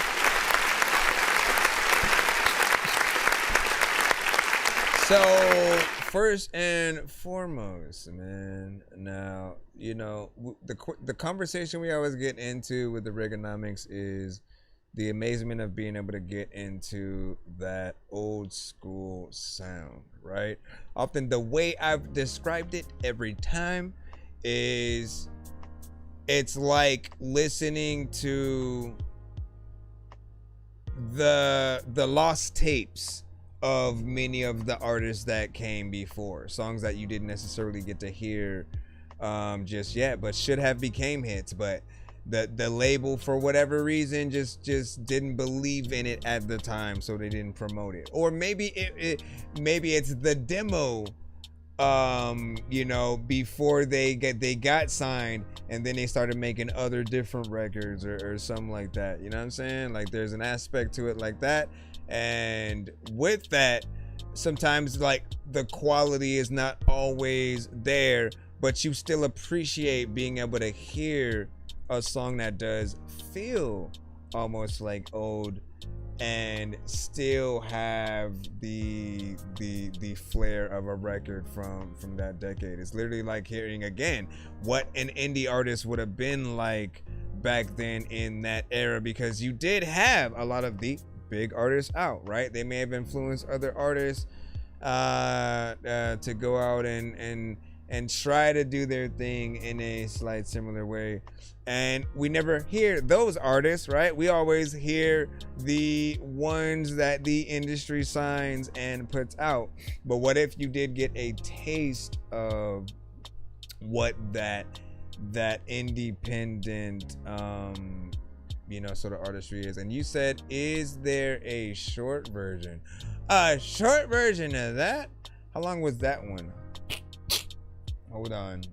So first and foremost, man. Now you know the conversation we always get into with the Reaganomics is the amazement of being able to get into that old school sound, right? Often the way I've described it every time is it's like listening to the lost tapes of many of the artists that came before, songs that you didn't necessarily get to hear just yet, but should have became hits, but the label for whatever reason just didn't believe in it at the time, so they didn't promote it. Or maybe maybe it's the demo, you know, before they got signed, and then they started making other different records or something like that. You know what I'm saying? Like, there's an aspect to it like that, and with that, sometimes like the quality is not always there, but you still appreciate being able to hear a song that does feel almost like old and still have the flair of a record from that decade. It's literally like hearing again what an indie artist would have been like back then in that era, because you did have a lot of the big artists out, right? They may have influenced other artists to go out and try to do their thing in a slight similar way. And we never hear those artists, right? We always hear the ones that the industry signs and puts out. But what if you did get a taste of what that independent, you know, sort of artistry is? And you said, is there a short version? A short version of that? How long was that one? Hold on.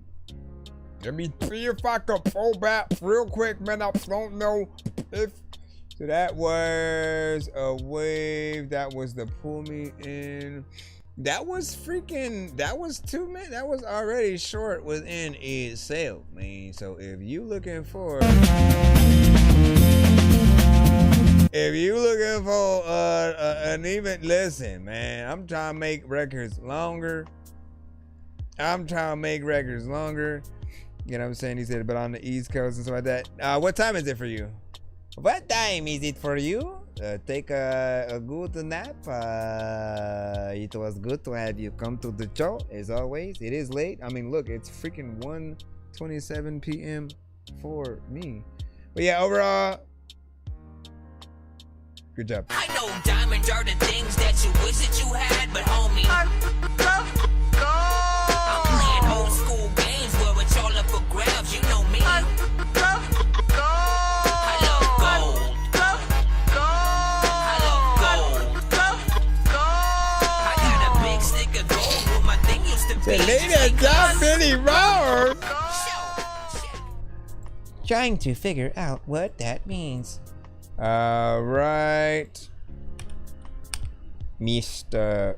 Let me see if I can pull back real quick, man. I don't know if... So that was a wave. That was the pull me in. That was freaking... That was 2 minutes. That was already short within itself, man. So if you looking for... If you looking for an even... Listen, man. I'm trying to make records longer. You know what I'm saying? He said, but on the East Coast and stuff like that. What time is it for you? What time is it for you? Take a good nap. It was good to have you come to the show, as always. It is late. I mean, look, it's freaking 1:27 p.m. for me. But yeah, overall, good job. I know diamonds are the things that you wish that you had, but homie, I'm playing old school games where it's all up for grabs. You know me. I love gold. I love gold. I got a big stick of gold where my thing used to be. Selena got Billy Rower. Trying to figure out what that means. All right, Mr.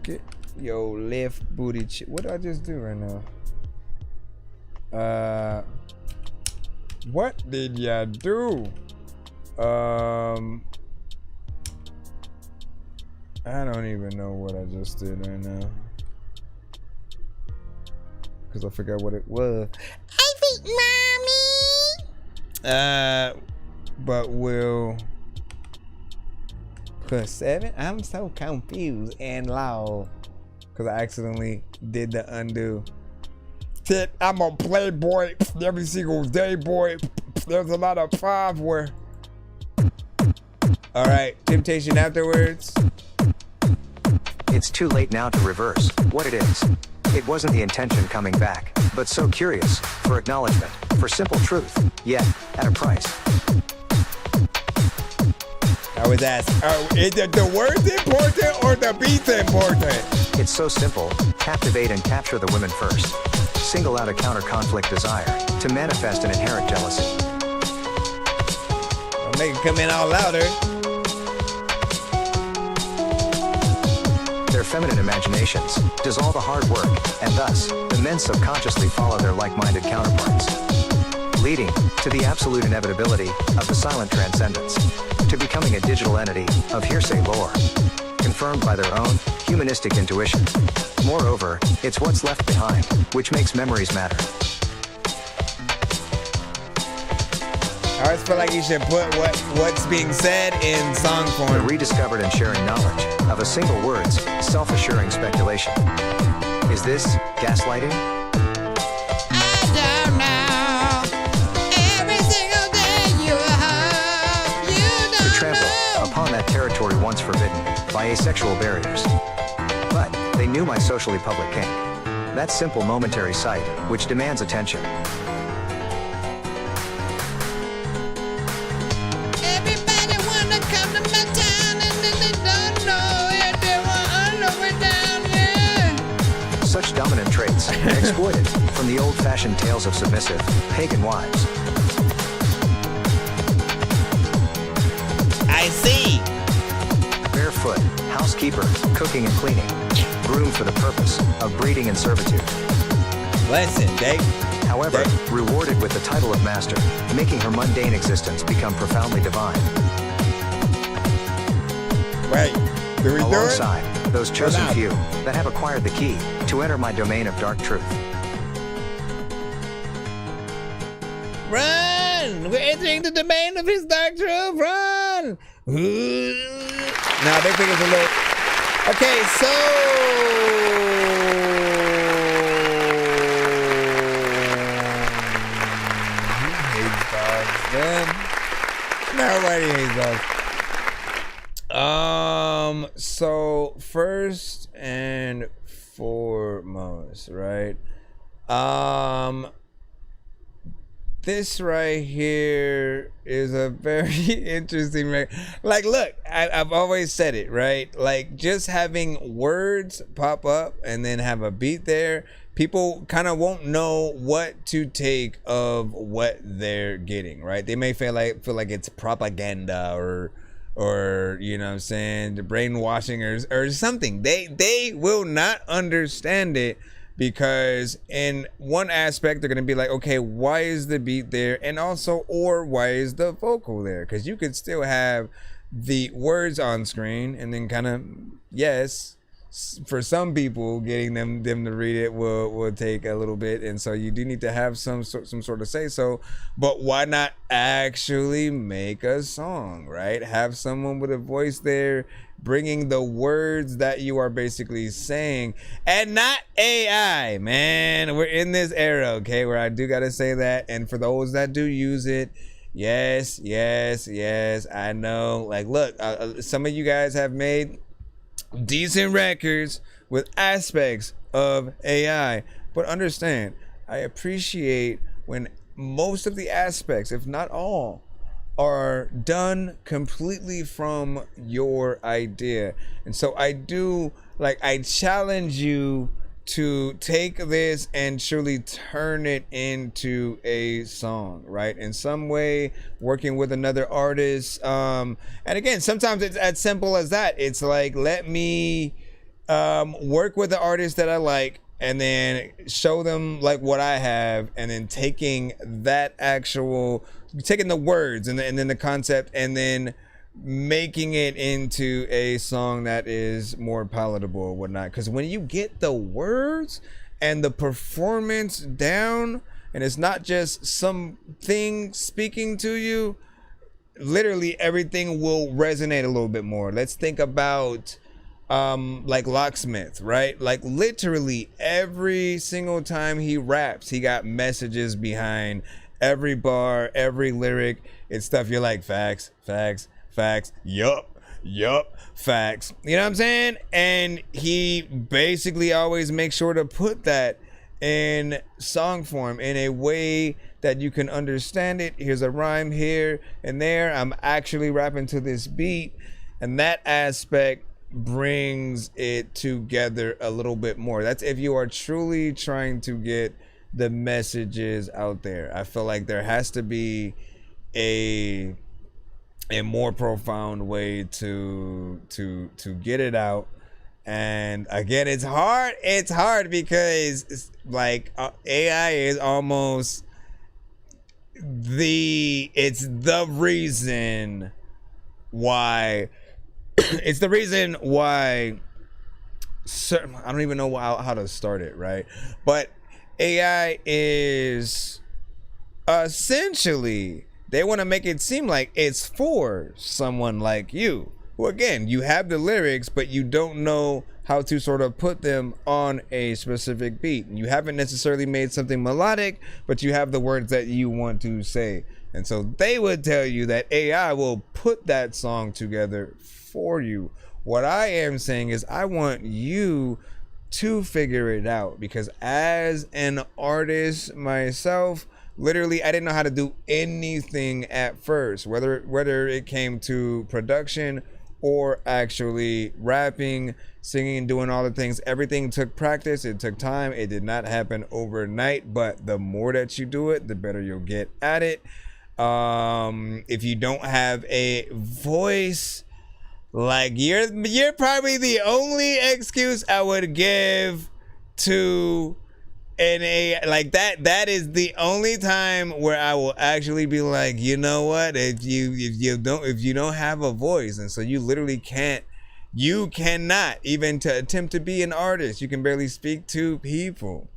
Get your left booty. What did I just do right now? What did ya do? I don't even know what I just did right now, because I forgot what it was. I think mommy. But we'll put 7. I'm so confused and loud because I accidentally did the undo. Shit, I'm a playboy every single day, boy. There's a lot of 5 where. All right, temptation afterwards. It's too late now to reverse what it is. It wasn't the intention coming back, but so curious for acknowledgement, for simple truth, yet at a price. I was asked, is the words important or the beats important? It's so simple. Captivate and capture the women first. Single out a counter-conflict desire to manifest an inherent jealousy. I'll make it come in all louder. Their feminine imaginations dissolve the hard work, and thus, the men subconsciously follow their like-minded counterparts, leading to the absolute inevitability of the silent transcendence, to becoming a digital entity of hearsay lore, confirmed by their own humanistic intuition. Moreover, it's what's left behind, which makes memories matter. I always feel like you should put what's being said in song form. The rediscovered and sharing knowledge of a single word's self-assuring speculation. Is this gaslighting? I don't know. territory once forbidden by asexual barriers. But they knew my socially public kink. That simple momentary sight, which demands attention. Everybody wanna come to my town and then they don't know it. They want underwear down, yeah. Such dominant traits, exploited from the old-fashioned tales of submissive, pagan wives. I see. Barefoot, housekeeper, cooking and cleaning, groomed for the purpose of breeding and servitude. Listen, Dave. However, rewarded with the title of master, making her mundane existence become profoundly divine. Wait, do we do it? Alongside those chosen few that have acquired the key to enter my domain of dark truth. Run! We're entering the domain of his dark truth. Run! Now they think it's a little. Okay, so he hates dogs. Then nobody hates dogs. So first and foremost, right? This right here is a very interesting, like, look, I've always said it, right? Like, just having words pop up and then have a beat there, people kind of won't know what to take of what they're getting, right? They may feel like it's propaganda or you know what I'm saying, the brainwashing or something. They will not understand it. Because in one aspect, they're going to be like, okay, why is the beat there? And also, or why is the vocal there? Because you could still have the words on screen and then kind of, yes, for some people, getting them to read it will take a little bit. And so you do need to have some sort of say so. But why not actually make a song, right? Have someone with a voice there, bringing the words that you are basically saying, and not AI, man. We're in this era, okay, where I do gotta say that. And for those that do use it, yes, I know. Like, look, some of you guys have made decent records with aspects of AI, but understand, I appreciate when most of the aspects, if not all, are done completely from your idea. And so I challenge you to take this and truly turn it into a song, right? In some way, working with another artist. And again, sometimes it's as simple as that. It's like, let me work with the artist that I like, and then show them like what I have, and then taking the words and then the concept, and then making it into a song that is more palatable or whatnot. Because when you get the words and the performance down, and it's not just something speaking to you, literally everything will resonate a little bit more. Let's think about like Locksmith, right? Like, literally every single time he raps, he got messages behind every bar, every lyric. It's stuff you're like, facts, yup, facts. You know what I'm saying? And he basically always makes sure to put that in song form in a way that you can understand it. Here's a rhyme here and there. I'm actually rapping to this beat, and that aspect brings it together a little bit more. That's if you are truly trying to get the messages out there. I feel like there has to be a more profound way to get it out. And again, it's hard because it's like AI is almost the reason why it's the reason why certain, I don't even know how to start it, right? But AI is essentially, they want to make it seem like it's for someone like you, who, again, you have the lyrics, but you don't know how to sort of put them on a specific beat. You haven't necessarily made something melodic, but you have the words that you want to say. And so they would tell you that AI will put that song together for you. What I am saying is I want you to figure it out, because as an artist myself, literally I didn't know how to do anything at first, whether it came to production or actually rapping, singing, and doing all the things. Everything took practice. It took time. It did not happen overnight, but the more that you do it, the better you'll get at it. If you don't have a voice, like you're probably the only excuse I would give to an AI like that. That is the only time where I will actually be like, you know what? If you don't have a voice, and so you literally cannot even to attempt to be an artist. You can barely speak to people,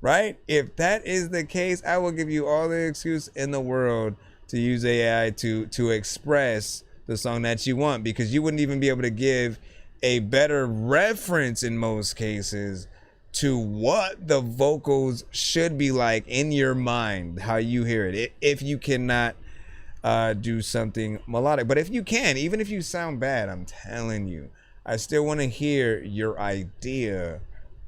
right? If that is the case, I will give you all the excuse in the world to use AI to express the song that you want, because you wouldn't even be able to give a better reference in most cases to what the vocals should be like in your mind, how you hear it, if you cannot do something melodic. But if you can, even if you sound bad, I'm telling you, I still want to hear your idea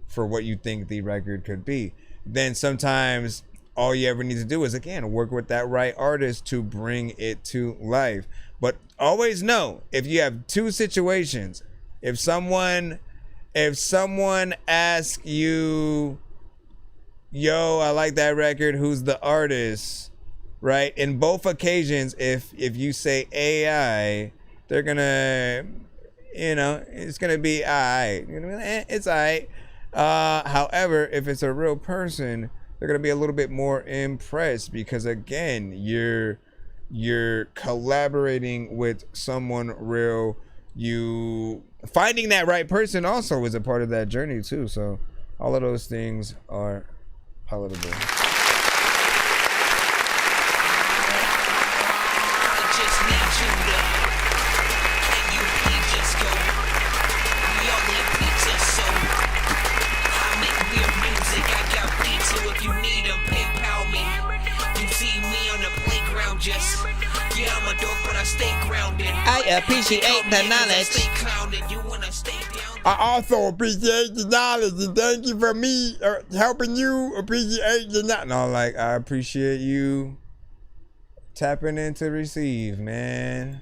for what you think the record could be. Then sometimes all you ever need to do is, again, work with that right artist to bring it to life. But always know, if you have two situations, if someone asks you, yo, I like that record, who's the artist, right? In both occasions, if you say AI, they're gonna, it's gonna be alright. It's alright. However, if it's a real person, they're gonna be a little bit more impressed, because again, you're collaborating with someone real. You finding that right person also is a part of that journey too. So all of those things are palatable. I appreciate the knowledge. I also appreciate the knowledge, and thank you for me helping you appreciate the knowledge. No, like, I appreciate you tapping in to receive, man.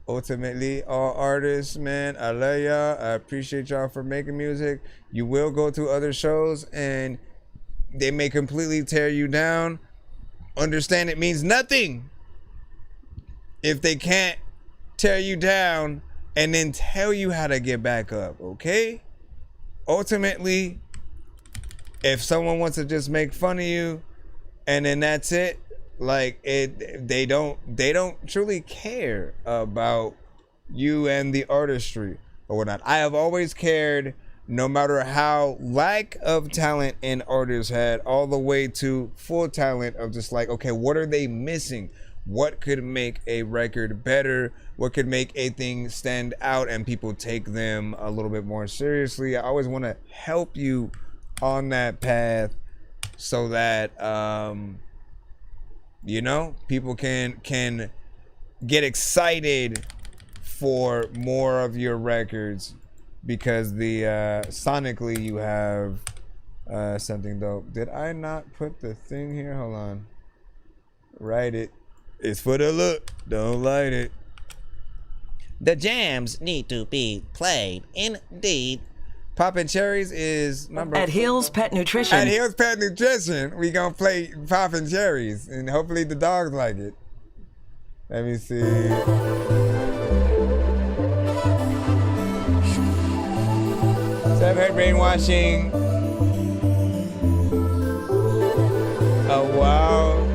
Ultimately, all artists, man, I love y'all. I appreciate y'all for making music. You will go to other shows and they may completely tear you down. Understand it means nothing if they can't tear you down and then tell you how to get back up, okay? Ultimately, if someone wants to just make fun of you and then that's it, like, they don't truly care about you and the artistry or whatnot. I have always cared, no matter how lack of talent an artist had, all the way to full talent of just like, okay, what are they missing? What could make a record better? What could make a thing stand out and people take them a little bit more seriously? I always want to help you on that path so that people can get excited for more of your records, because the sonically you have something dope. Did I not put the thing here? Hold on. Write it. It's for the look. Don't light it. The jams need to be played indeed. Poppin' Cherries is number at Hill's Pet Nutrition. At Hill's Pet Nutrition, we gonna play Poppin' Cherries, and hopefully the dogs like it. Let me see. So I've heard brainwashing. Oh wow.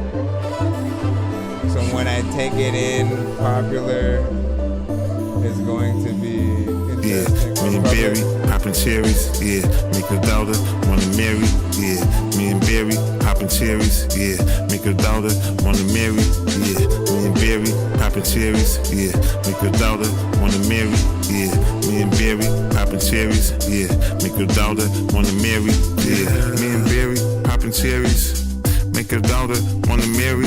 So when I take it in popular, it's going to be interesting. Yeah, me and Barry popping cherries. Yeah, make her daughter wanna marry. Yeah, me and Barry popping cherries. Yeah, make her daughter wanna marry. Yeah, me and Barry popping cherries. Yeah, make her daughter wanna marry. Yeah, me and Barry popping cherries. Yeah, make her daughter wanna marry. Yeah, me and Barry popping cherries. Make her daughter wanna marry.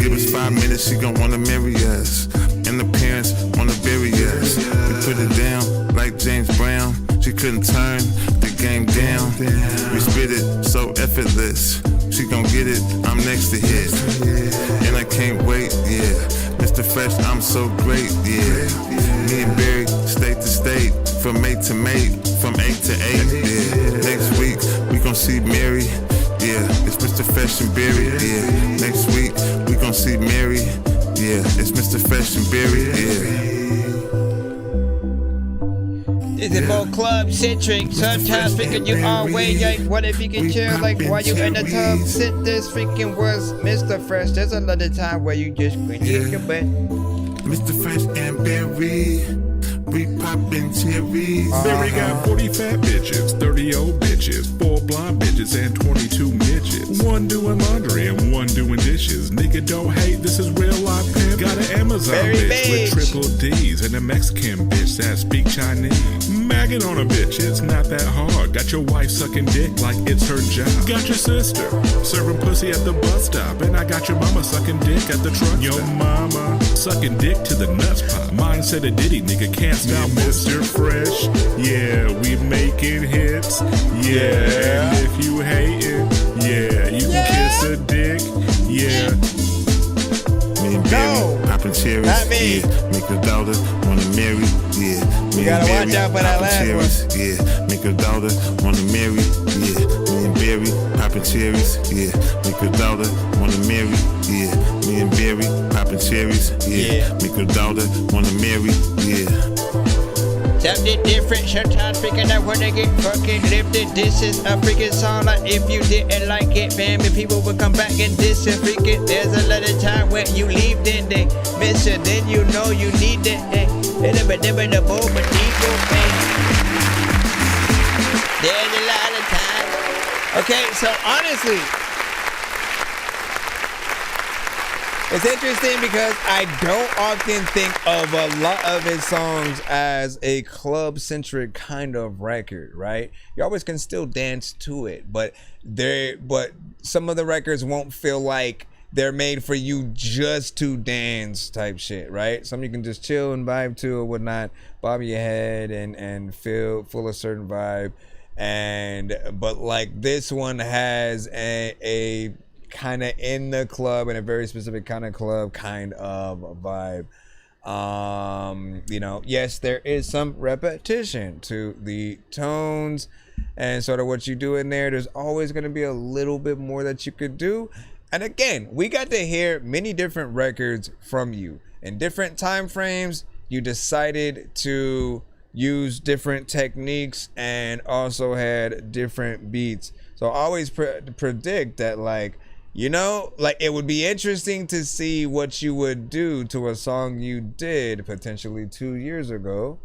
Give us 5 minutes, she gon' wanna marry us. And the parents wanna bury us. We put it down like James Brown. She couldn't turn the game down. We spit it so effortless. She gon' get it, I'm next to hit. And I can't wait, yeah. Mr. Fresh, I'm so great, yeah. Me and Barry, state to state, from mate to mate, from 8 to 8, yeah. Next week, we gon' see Mary, yeah. It's Mr. Fresh and Barry, yeah. Next week, we gon' see Mary, yeah. It's Mr. Fresh and Barry, yeah. Is it more club centric? Sometimes freaking you always like, what if you can chill like while you in the tub? Sit this freaking was Mr. Fresh. There's another time where you just quit your butt. Mr. Fresh and Barry, we poppin' cherries. Barry got 40 fat bitches, 30 old bitches, 4 blonde bitches, and 22 midgets. One doing laundry and one doing dishes. Nigga don't hate, this is real life pimp. Got an Amazon bitch with triple D's and a Mexican bitch that speak Chinese. Magging on a bitch, it's not that hard. Got your wife sucking dick like it's her job. Got your sister serving pussy at the bus stop, and I got your mama sucking dick at the truck stop. Your mama sucking dick to the nuts pop. Mine said a ditty, nigga can't stop. Mr. Fresh, yeah, we making hits, yeah. And if you hating, yeah, you can kiss a dick, yeah. Me and Barry, poppin' cherries, yeah. Make her daughter wanna marry, yeah. Me You gotta watch out for that last cherries, yeah. Make her daughter wanna marry, yeah. Me and Barry, poppin' cherries, yeah. Make her daughter wanna marry, yeah. Me and Barry, poppin' cherries, yeah. Make her daughter wanna marry, yeah. Something different, sometimes freaking I wanna get fucking lifted. This is a freaking song, like if you didn't like it, family people would come back and diss it. Freaking, there's a lot of time when you leave, then they miss it, then you know you need it. Hey, there's a lot of time. Okay, so honestly, it's interesting because I don't often think of a lot of his songs as a club-centric kind of record, right? You always can still dance to it, but some of the records won't feel like they're made for you just to dance type shit, right? Some you can just chill and vibe to or whatnot, bob your head and feel a certain vibe. But like this one has a kind of in the club and a very specific kind of club kind of vibe. You know, yes, there is some repetition to the tones and sort of what you do in there. There's always going to be a little bit more that you could do. And again, we got to hear many different records from you in different time frames. You decided to use different techniques and also had different beats. So I always predict that, like, you know, like it would be interesting to see what you would do to a song you did potentially 2 years ago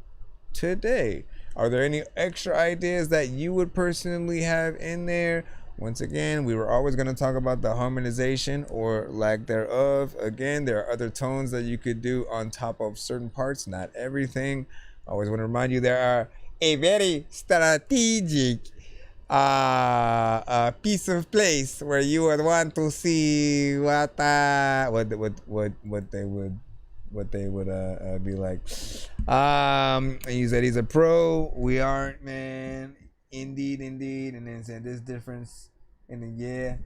today. Are there any extra ideas that you would personally have in there? Once again, we were always going to talk about the harmonization or lack thereof. Again, there are other tones that you could do on top of certain parts, not everything. I always want to remind you there are a very strategic a piece of place where you would want to see what they would be like. He said he's a pro. We aren't, man. Indeed, and then said this difference in the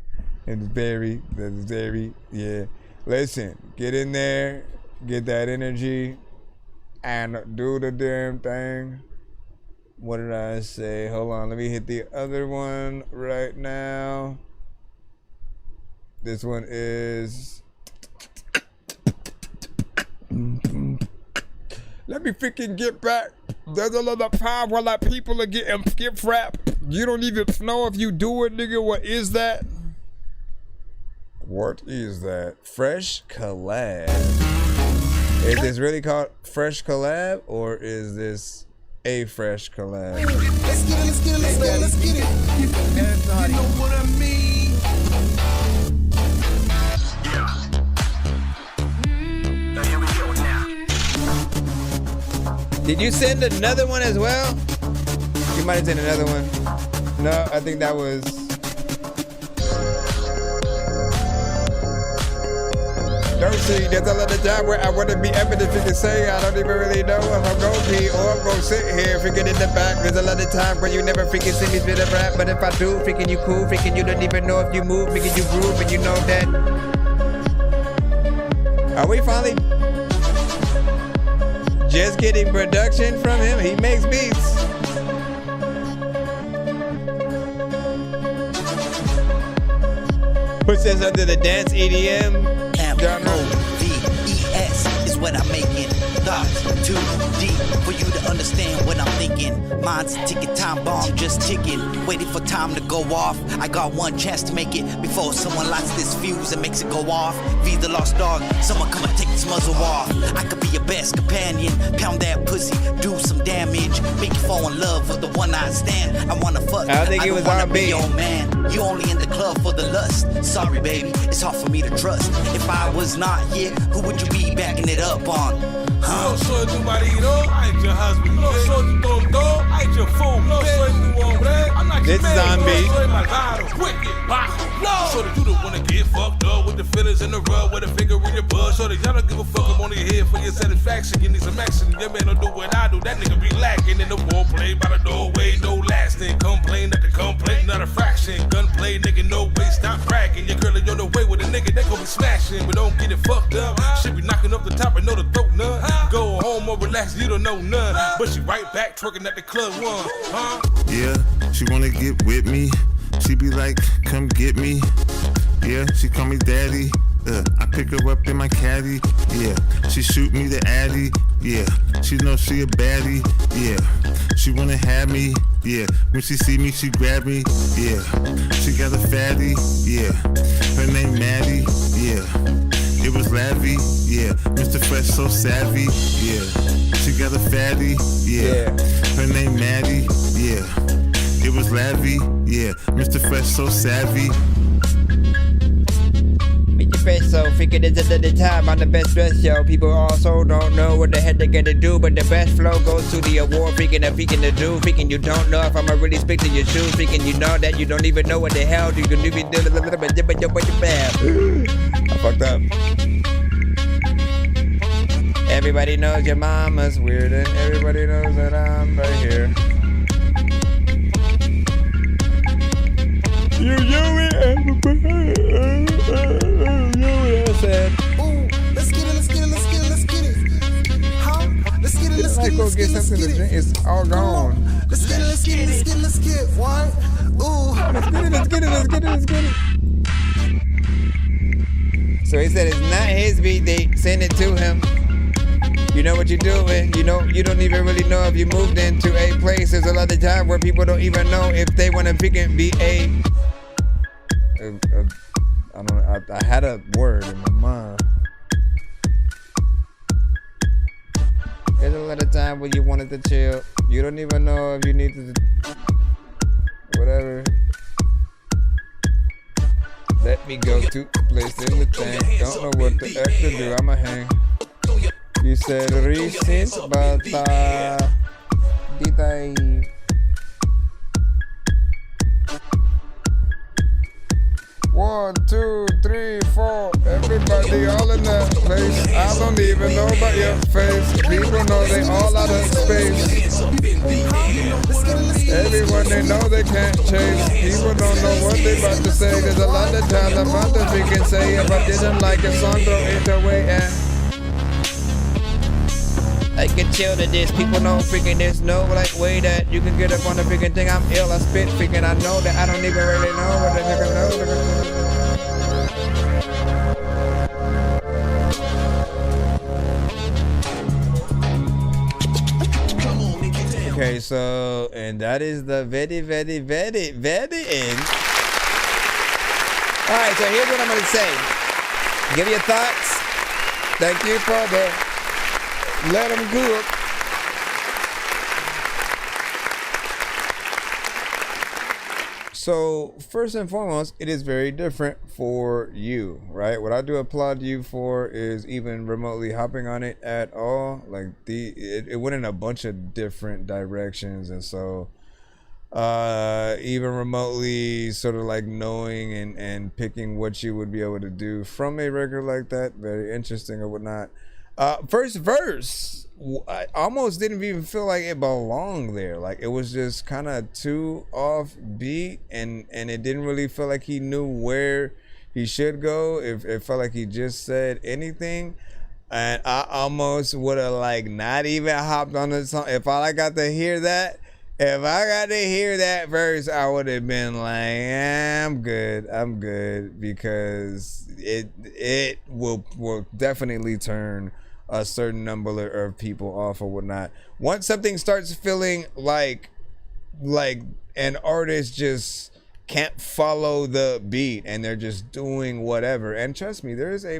that's very yeah. Listen, get in there, get that energy, and do the damn thing. What did I say? Hold on, let me hit the other one right now. This one is. Let me freaking get back. There's a lot of power where like people are getting gift wrap. You don't even know if you do it, nigga. What is that? What is that? Fresh collab. Is this really called Fresh Collab or is this a fresh collab? Let's get it. You know what I mean? Did you send another one as well? You might have sent another one. No, I think that was. Dorky, there's a lot of time where I want to be evident. You can say I don't even really know if I'm gonna be or I'm gonna sit here freaking in the back. There's a lot of time where you never freaking see me spit a rap, but if I do, freaking you cool, freaking you don't even know if you move, freaking you groove, and you know that. Are we finally just getting production from him? He makes beats. Puts this under the dance EDM genre. M-O-V-E-S is what I'm making. Thoughts too deep for you to understand what I'm thinking. Mine's a ticking time bomb just ticking, waiting for time to go off. I got one chance to make it before someone lights this fuse and makes it go off. Be the lost dog, someone come and take this muzzle off. I could be your best companion, pound that pussy, do some damage, make you fall in love with the one I stand. I wanna fuck, I think it was wanna R&B. be your man. You only in the club for the lust. Sorry, baby, it's hard for me to trust. If I was not here, who would you be backing it up on? You don't show nobody, you know, I ain't your husband. You don't show you don't know, I ain't your fool. You don't show you over there, I'm not your man. This is on me. You don't show my God, wicked, no. So that you don't wanna get fucked up with the feelings in the rub, with a finger in your butt. So that y'all don't give a fuck, I'm only here for your satisfaction. You need some action, your man don't do what I do. That nigga be lacking in the war play by the doorway, no lasting. Complain that the complaint, not a fraction. Gunplay, nigga, no way, stop bragging. Your girl is on the way with a nigga, they gon' be smashing. But don't get it fucked up. Shit be knocking up the top and know the throat none. Go home or relax, you don't know none. But she right back twerking at the club one, huh? Yeah, she wanna get with me. She be like, come get me. Yeah, she call me daddy. I pick her up in my caddy. Yeah, she shoot me the addy. Yeah, she know she a baddie. Yeah, she wanna have me. Yeah, when she see me, she grab me. Yeah, she got a fatty. Yeah, her name Maddie. Yeah, it was Lavi. Yeah, Mr. Fresh so savvy. Yeah, she got a fatty. Yeah, her name Maddie. Yeah, it was Lavi. Yeah, Mr. Fresh so savvy. Make your face so freaking it's another time on the best dress show. People also don't know what the heck they're gonna do, but the best flow goes to the award. Freaking a freaking to do. Freaking you don't know if I'ma really speak to your shoes. Freaking you know that you don't even know what the hell you can do. I fucked up. Everybody knows your mama's weird, and everybody knows that I'm right here. You it, I said. Ooh, let's get it, let's get it, let's get it, let's get it. Huh? Let's get it, let's get it, let's get it, let's get it. It's all gone. Let's get it, let's get it, let's get it, let's get it. What? Ooh. Let's get it, let's get it, let's get it, let's get it. So he said it's not his beat, they send it to him. You know what you're doing. You know, you don't even really know if you moved into a place. There's a lot of time where people don't even know if they want to pick and be I don't know. I had a word in my mind. There's a lot of time when you wanted to chill. You don't even know if you need to. Whatever. Let me go to the place in the tank. Don't know what the heck to do. I'ma hang. You said recent, but did I? One, two, three, four. Everybody all in that place. I don't even know about your face. People know they all out of space. Everyone they know they can't chase. People don't know what they about to say. There's a lot of times I'm about to freaking say if I didn't like a song, throw it away and I can chill to this. People know freaking there's no like way that you can get up on the freaking thing. I'm ill, I spit freaking. I know that I don't even really know what the nigga knows. Okay, so and that is the very end. All right, so here's what I'm gonna say. Give your thoughts. Thank you for the. Let them cook. So first and foremost, it is very different for you, right? What I do applaud you for is even remotely hopping on it at all. Like it went in a bunch of different directions, and so even remotely sort of like knowing and picking what you would be able to do from a record like that. Very interesting or whatnot. First verse, I almost didn't even feel like it belonged there. Like it was just kind of too off beat, and it didn't really feel like he knew where he should go. It felt like he just said anything. And I almost would have like not even hopped on the song. If I got to hear that, verse, I would have been like, I'm good, because it will definitely turn a certain number of people off or whatnot. Once something starts feeling like an artist just can't follow the beat and they're just doing whatever, and trust me, there's a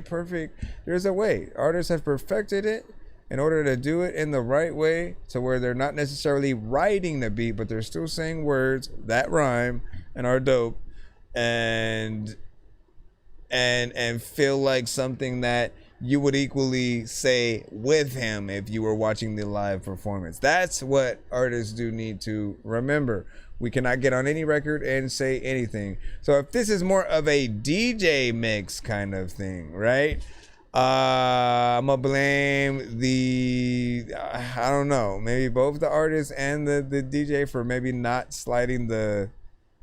way. Artists have perfected it in order to do it in the right way, to where they're not necessarily writing the beat, but they're still saying words that rhyme and are dope and feel like something that you would equally say with him if you were watching the live performance. That's what artists do need to remember. We cannot get on any record and say anything. So if this is more of a DJ mix kind of thing, right? I'm gonna blame I don't know, maybe both the artist and the DJ for maybe not sliding the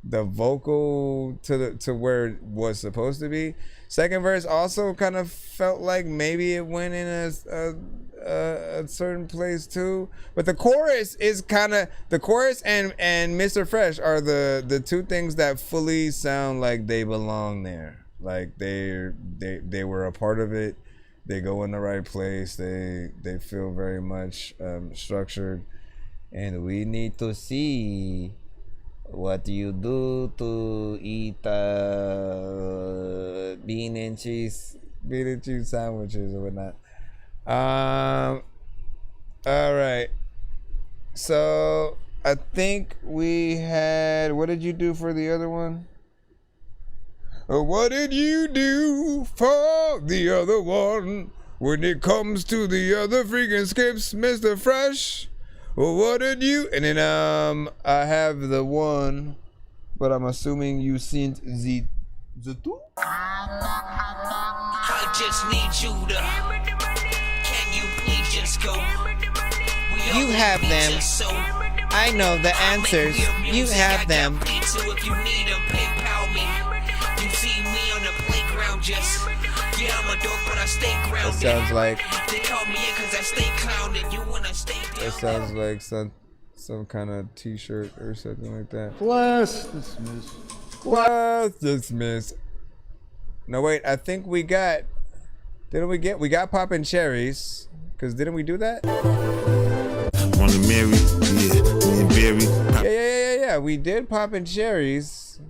vocal to where it was supposed to be. Second verse also kind of felt like maybe it went in a certain place too, but the chorus is kind of, the chorus and Mr. Fresh are the two things that fully sound like they belong there. Like they were a part of it. They go in the right place. They feel very much structured, and we need to see what you do to eat bean and cheese sandwiches or whatnot. All right. So I think we had. What did you do for the other one? What did you do for the other one when it comes to the other freaking skips, Mr. Fresh? What did you? And then I have the one, but I'm assuming you sent the two. I just need you to. Can you please just go? You have them. I know the answers. You have them. If you need them, PayPal me. You see me on the playground, just. Yeah, I'm a dork, but I stay grounded. That sounds like. They call me in cause I stay clowned. You wanna stay down. That sounds like some kind of t-shirt or something like that. Class dismissed. Class dismissed. No, wait, I think we got. We got poppin' cherries. Cause didn't we do that? Want to marry? Yeah, me and Barry. Yeah. We did poppin' cherries.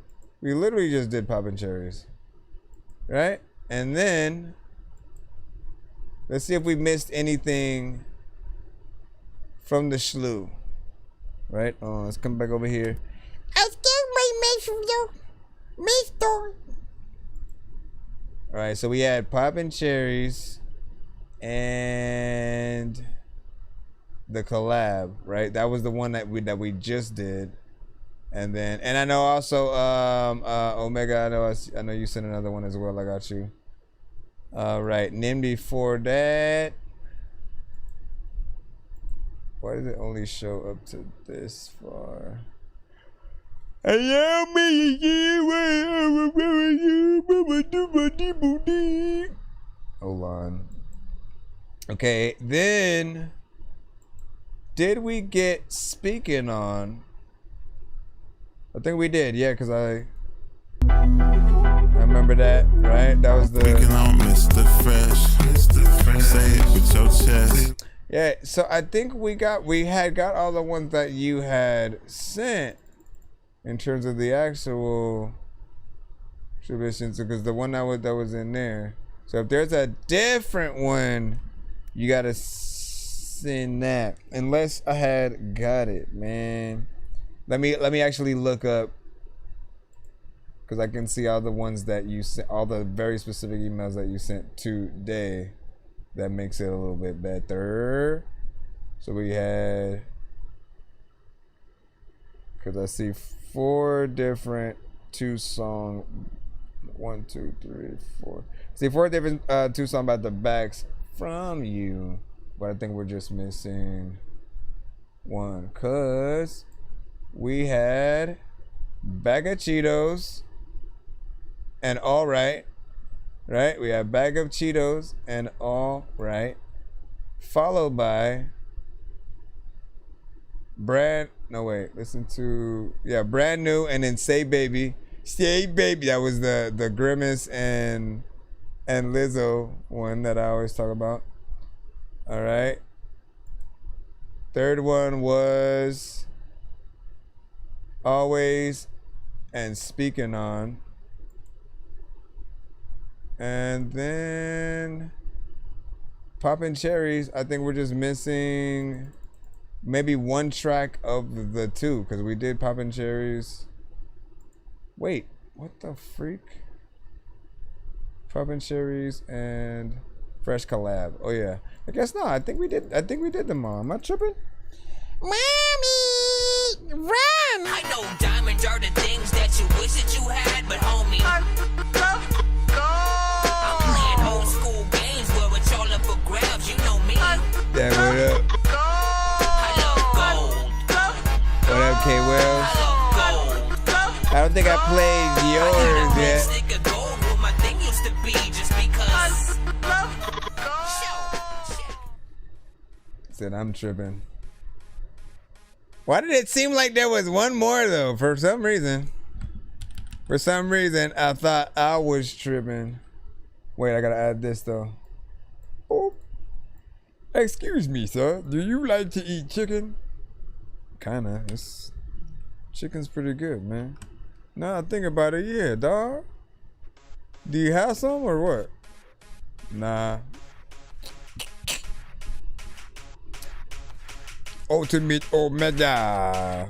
We literally just did poppin' cherries. Right? And then let's see if we missed anything from the Shlu. Right? Oh, let's come back over here. Excuse me, Mister. All right, so we had poppin' cherries and the collab, right? That was the one that we just did. And then, and I know also Omega, I know you sent another one as well. I got you. All right, and then before that, why does it only show up to this far? Hold on. Okay, then did we get Speaking On? I think we did, yeah, because I remember that, right? That was the Speaking on Mr. Fresh. Say it with your chest. Yeah, so I think we had got all the ones that you had sent in terms of the actual submissions, because the one that was in there. So if there's a different one, you gotta send that. Unless I had got it, man. Let me actually look up, because I can see all the ones that you sent, all the very specific emails that you sent today. That makes it a little bit better. So we had Because I see 4 different 2-song. 1, 2, 3, 4. See 4 different 2-song about the backs from you. But I think we're just missing 1. Because we had Bag of Cheetos and Alright. Right? We have Bag of Cheetos and Alright. Followed by Brand New, and then Say Baby. Say Baby. That was the Grimace and Lizzo one that I always talk about. All right. Third one was Always and Speaking On. And then Poppin' Cherries. I think we're just missing maybe 1 track of the 2, because we did Poppin' Cherries. Wait, what the freak? Poppin' Cherries and Fresh Collab. Oh yeah. I guess not. I think we did them all. Am I tripping? Mommy, run! I know diamonds are the things that you wish that you had, but homie, I'm playing old school games where it's all up for grabs. You know me. Yeah, what up? What up, K Wells? I don't think I played yours yet. Said I'm tripping. Why did it seem like there was one more though? For some reason, I thought I was tripping. Wait, I gotta add this though. Oh, excuse me, sir. Do you like to eat chicken? Kinda. Chicken's pretty good, man. Now I think about it, yeah, dog. Do you have some or what? Nah. Ultimate Omega.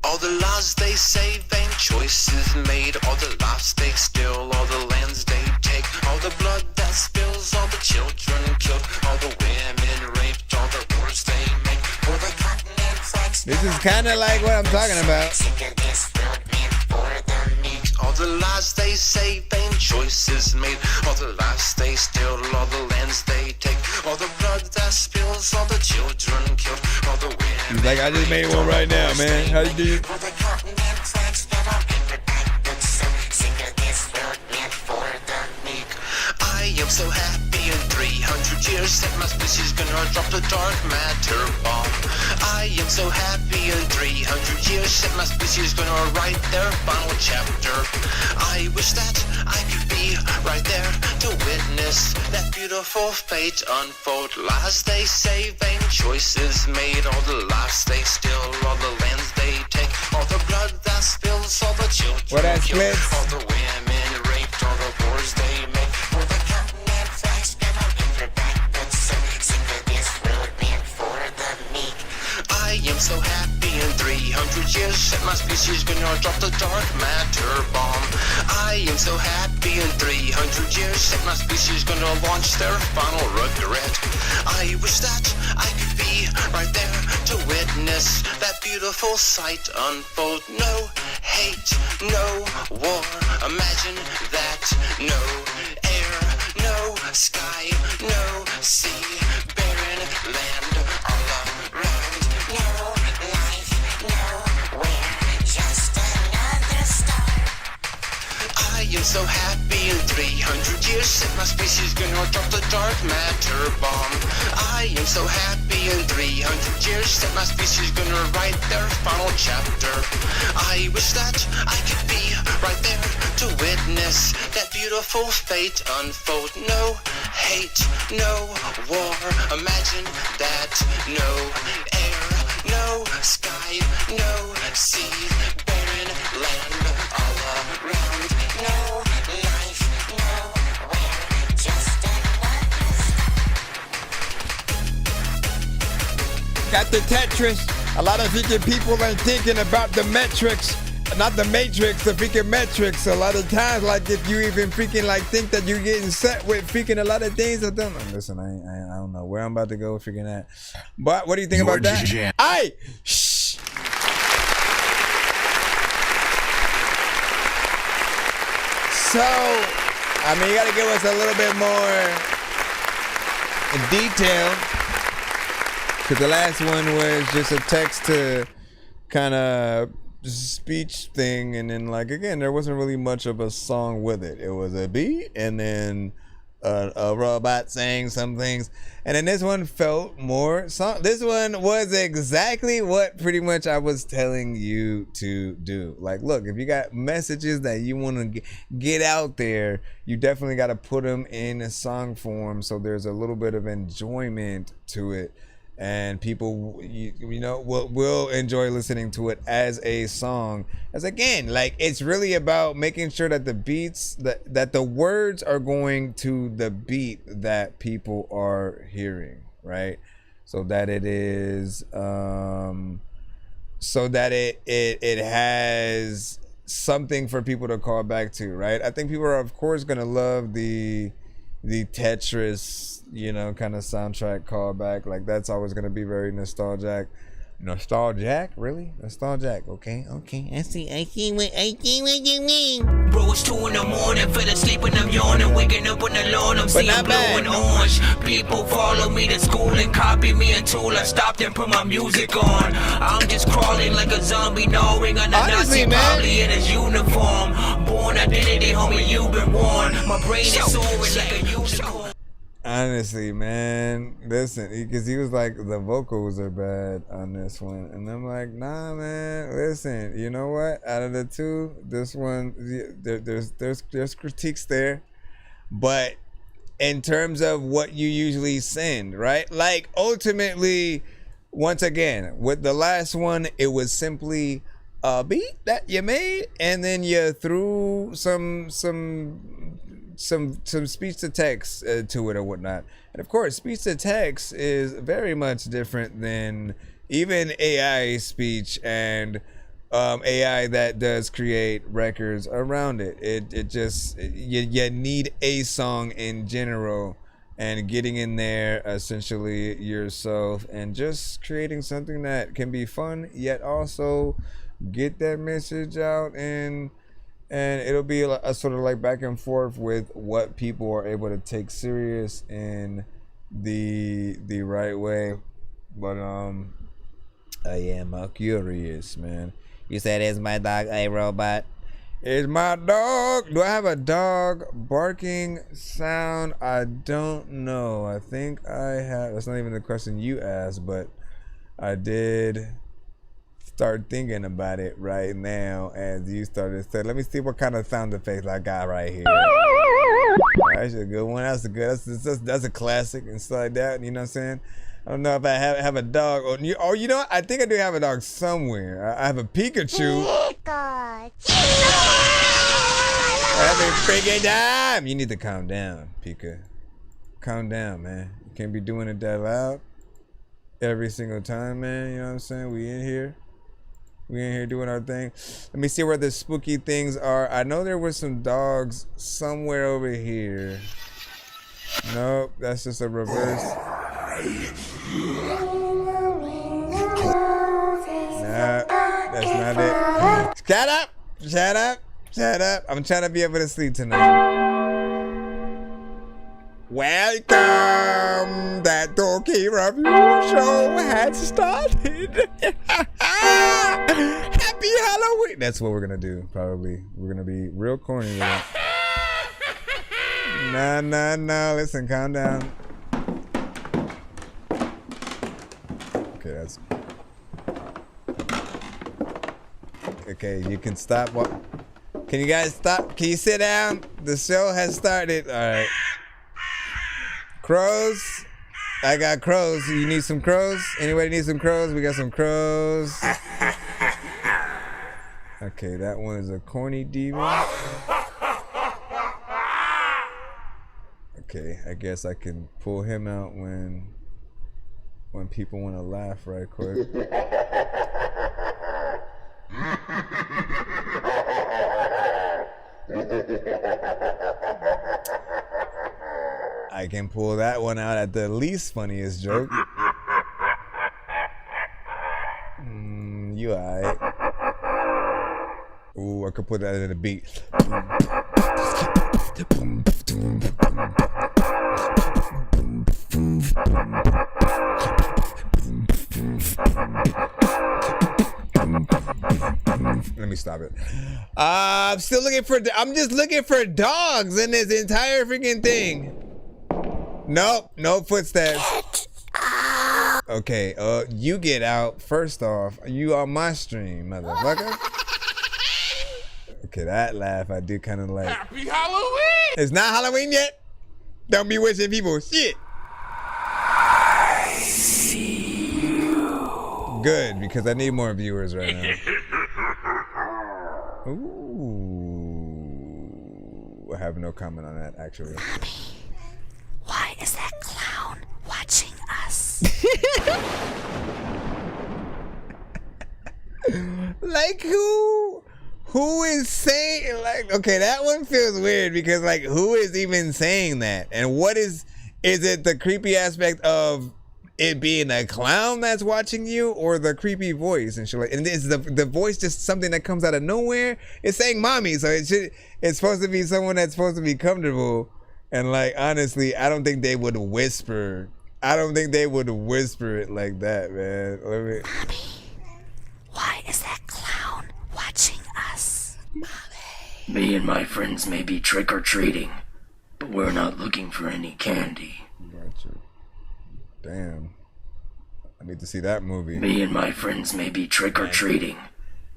All the laws they save ain't choices made. All the lives they steal, all the lands they take. All the blood that spills, all the children killed. All the women raped, all the wars they make. For the continent flags. This is kind of like what I'm talking about. All the lies they save ain't choices made. All the lives they steal, all the lands they take. All the blood that spills, all the children killed. All the women. He's like, I just made one right now, man. How you do? I am so happy in 300 years that my species gonna drop the dark matter bomb. I am so happy in 300 years that my species gonna write their final chapter. I wish that I could be right there to witness that beautiful fate unfold. Lies they save ain't choices made. All the lives they steal, all the lands they take. All the blood that spills, all the children killed. All the women raped, all the wars they make. For the continent flags never been backwards. Single this will be for the meek. I am so happy in 300 years that my species gonna drop the dark matter bomb. I am so happy in 300 years that my species gonna launch their final regret. I wish that I could be right there to witness that beautiful sight unfold. No hate, no war. Imagine that. No air, no sky, no sea, barren land all around. No life, nowhere, just another star. I am so happy in 300 years that my species gonna drop the dark matter bomb. I am so happy in 300 years that my species gonna write their final chapter. I wish that I could be right there to witness that beautiful fate unfold. No hate, no war. Imagine that. No air, no sky, no sea, barren land all around. No life, nowhere, just another Got the Tetris. A lot of thinking people ain't thinking about the metrics. not the matrix, the freaking metrics. A lot of times, like if you even freaking like think that you're getting set with freaking a lot of things. Listen, I don't know where I'm about to go with freaking that. But what do you think about that? Aye, shh. So, I mean, you got to give us a little bit more detail. Because the last one was just a text to kind of speech thing, and then like again there wasn't really much of a song with it. It was a beat and then a robot saying some things, and then this one felt more song. This one was exactly what pretty much I was telling you to do. Like, look, if you got messages that you want to get out there, you definitely got to put them in a song form so there's a little bit of enjoyment to it. And people, you know, will enjoy listening to it as a song. As again, like it's really about making sure that the beats, that the words are going to the beat that people are hearing, right? So that it is, so that it has something for people to call back to, right? I think people are of course gonna love the Tetris, you know, kind of soundtrack callback. Like that's always gonna be very nostalgic. Really? Nostalgic. Okay. I see what you mean. Bro, it's 2 in the morning, fell asleep and I'm yawning, waking up on the lawn, I'm seeing blue and orange. People follow me to school and copy me until I stopped and put my music on. I'm just crawling like a zombie, gnawing on a Nazi, probably in his uniform. Born identity, homie, you've been warned. My brain is soaring like a unicorn. Honestly, man, listen, because he was like, the vocals are bad on this one, and I'm like, nah, man, listen, you know what? Out of the two, this one, there's critiques there, but in terms of what you usually send, right? Like ultimately, once again, with the last one, it was simply a beat that you made, and then you threw some speech to text to it or whatnot. And of course, speech to text is very much different than even AI speech and AI that does create records around it. It just, you need a song in general, and getting in there essentially yourself and just creating something that can be fun yet also get that message out, and it'll be a sort of like back and forth with what people are able to take serious in the right way. But I am curious, man. You said it's my dog, a robot. It's my dog. Do I have a dog barking sound? I don't know. I think I have. That's not even the question you asked, but I did start thinking about it right now as you started saying. Let me see what kind of sound effects I got right here. That's a good one. That's a good. That's a classic and stuff like that. You know what I'm saying? I don't know if I have a dog or you know what? I think I do have a dog somewhere. I have a Pikachu. Every freaking time. You need to calm down, Pika. Calm down, man. You can't be doing it that loud every single time, man. You know what I'm saying? We in here doing our thing. Let me see where the spooky things are. I know there were some dogs somewhere over here. Nope, that's just a reverse. Nah, that's not it. Shut up! Shut up! Shut up! I'm trying to be able to sleep tonight. Welcome! That Dorky Review Show has started. Happy Halloween! That's what we're gonna do, probably. We're gonna be real corny with it. No. Listen, calm down. Okay, that's... Okay, you can stop. Can you guys stop? Can you sit down? The show has started. All right. Crows. I got crows. You need some crows? Anybody need some crows? We got some crows. Okay, that one is a corny demon. Okay, I guess I can pull him out when people want to laugh right quick. I can pull that one out at the least funniest joke. You alright. Ooh, I could put that in a beat. Let me stop it. I'm still looking for. I'm just looking for dogs in this entire freaking thing. Nope, no footsteps. Okay, you get out. First off, you on my stream, motherfucker. Okay, that laugh I do kind of like. Happy Halloween! It's not Halloween yet. Don't be wishing people shit. Good, because I need more viewers right now. Ooh, I have no comment on that actually. Why is that clown watching us? Like who is saying, like, okay, that one feels weird because like who is even saying that? And what is it the creepy aspect of it being a clown that's watching you, or the creepy voice and shit? Like, and is the voice just something that comes out of nowhere? It's saying mommy, so it's supposed to be someone that's supposed to be comfortable. And like, honestly, I don't think they would whisper. I don't think they would whisper it like that, man. Mommy, why is that clown watching us? Me and my friends may be trick-or-treating, but we're not looking for any candy. Gotcha. Damn. I need to see that movie. Me and my friends may be trick-or-treating,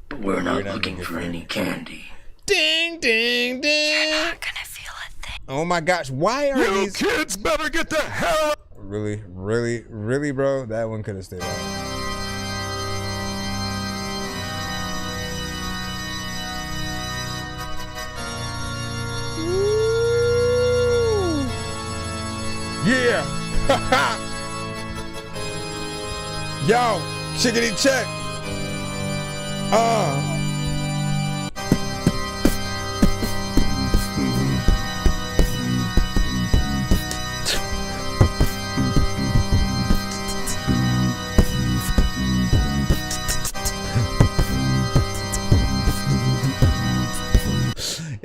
but we're not looking for any candy. Ding, ding, ding. You're not gonna feel a thing. Oh my gosh, why are You these kids better get the hell out! Really, really, really, bro? That one could have stayed out. Yeah. Yo, chickadee check.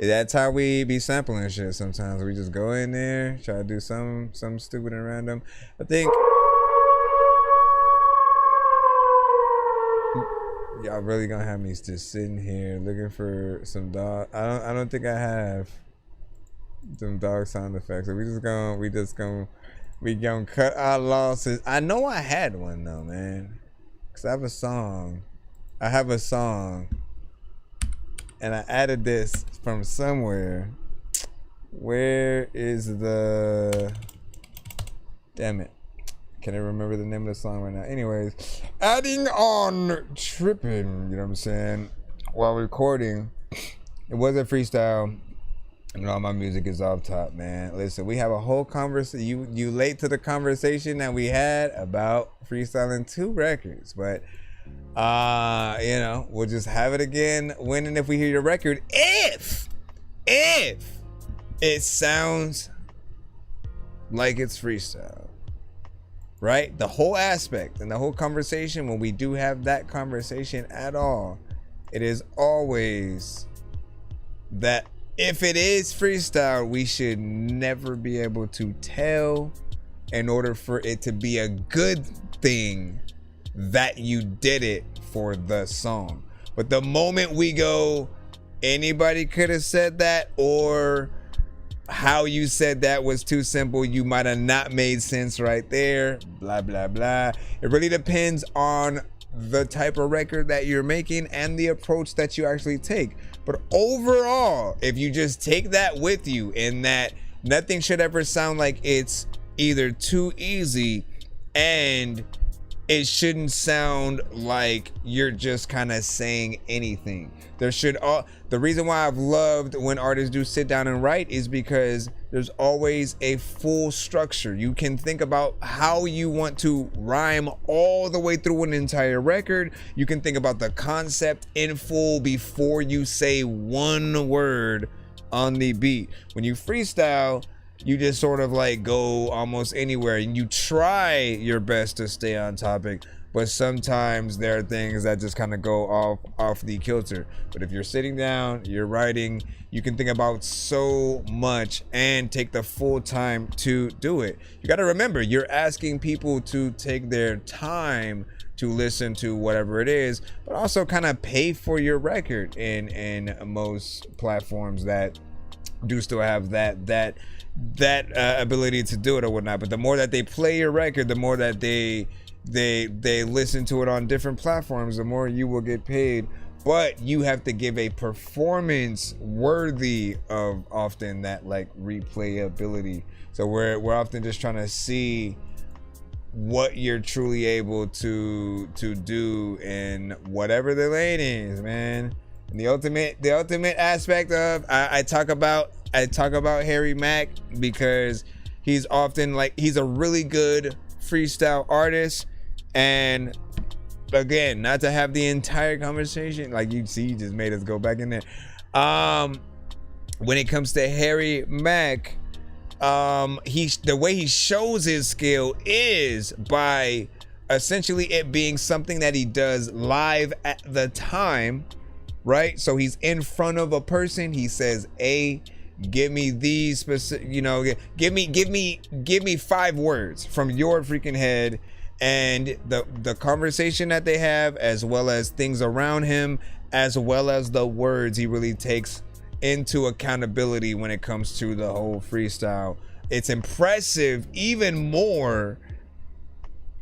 That's how we be sampling shit sometimes. We just go in there, try to do something stupid and random. I think y'all really gonna have me just sitting here looking for some dog. I don't think I have some dog sound effects. So we gonna cut our losses. I know I had one though, man. Cause I have a song. And I added this from somewhere. Where is the... Damn it. Can't even remember the name of the song right now. Anyways, adding on tripping, you know what I'm saying? While recording, it wasn't freestyle. And all my music is off top, man. Listen, we have a whole conversation. You late to the conversation that we had about freestyling 2 records, but you know, we'll just have it again when and if we hear your record, if it sounds like it's freestyle, right? The whole aspect and the whole conversation, when we do have that conversation at all, it is always that if it is freestyle, we should never be able to tell in order for it to be a good thing that you did it for the song. But the moment we go, anybody could have said that, or how you said that was too simple, you might have not made sense right there, blah blah blah. It really depends on the type of record that you're making and the approach that you actually take. But overall, if you just take that with you, in that nothing should ever sound like it's either too easy, and it shouldn't sound like you're just kind of saying anything. The reason why I've loved when artists do sit down and write is because there's always a full structure. You can think about how you want to rhyme all the way through an entire record. You can think about the concept in full before you say one word on the beat. When you freestyle, you just sort of like go almost anywhere and you try your best to stay on topic, but sometimes there are things that just kind of go off the kilter. But if you're sitting down, you're writing, you can think about so much and take the full time to do it. You got to remember, you're asking people to take their time to listen to whatever it is, but also kind of pay for your record in most platforms that do still have that ability to do it or whatnot. But the more that they play your record, the more that they listen to it on different platforms, the more you will get paid. But you have to give a performance worthy of often that like replayability. So we're often just trying to see what you're truly able to do in whatever the lane is, man. And the ultimate aspect of I talk about Harry Mack because he's often like, he's a really good freestyle artist. And again, not to have the entire conversation, like you see, you just made us go back in there. When it comes to Harry Mack, the way he shows his skill is by essentially it being something that he does live at the time, right? So he's in front of a person, he says, "Hey, give me these specific, give me 5 words from your freaking head." And the conversation that they have, as well as things around him, as well as the words, he really takes into accountability when it comes to the whole freestyle. It's impressive even more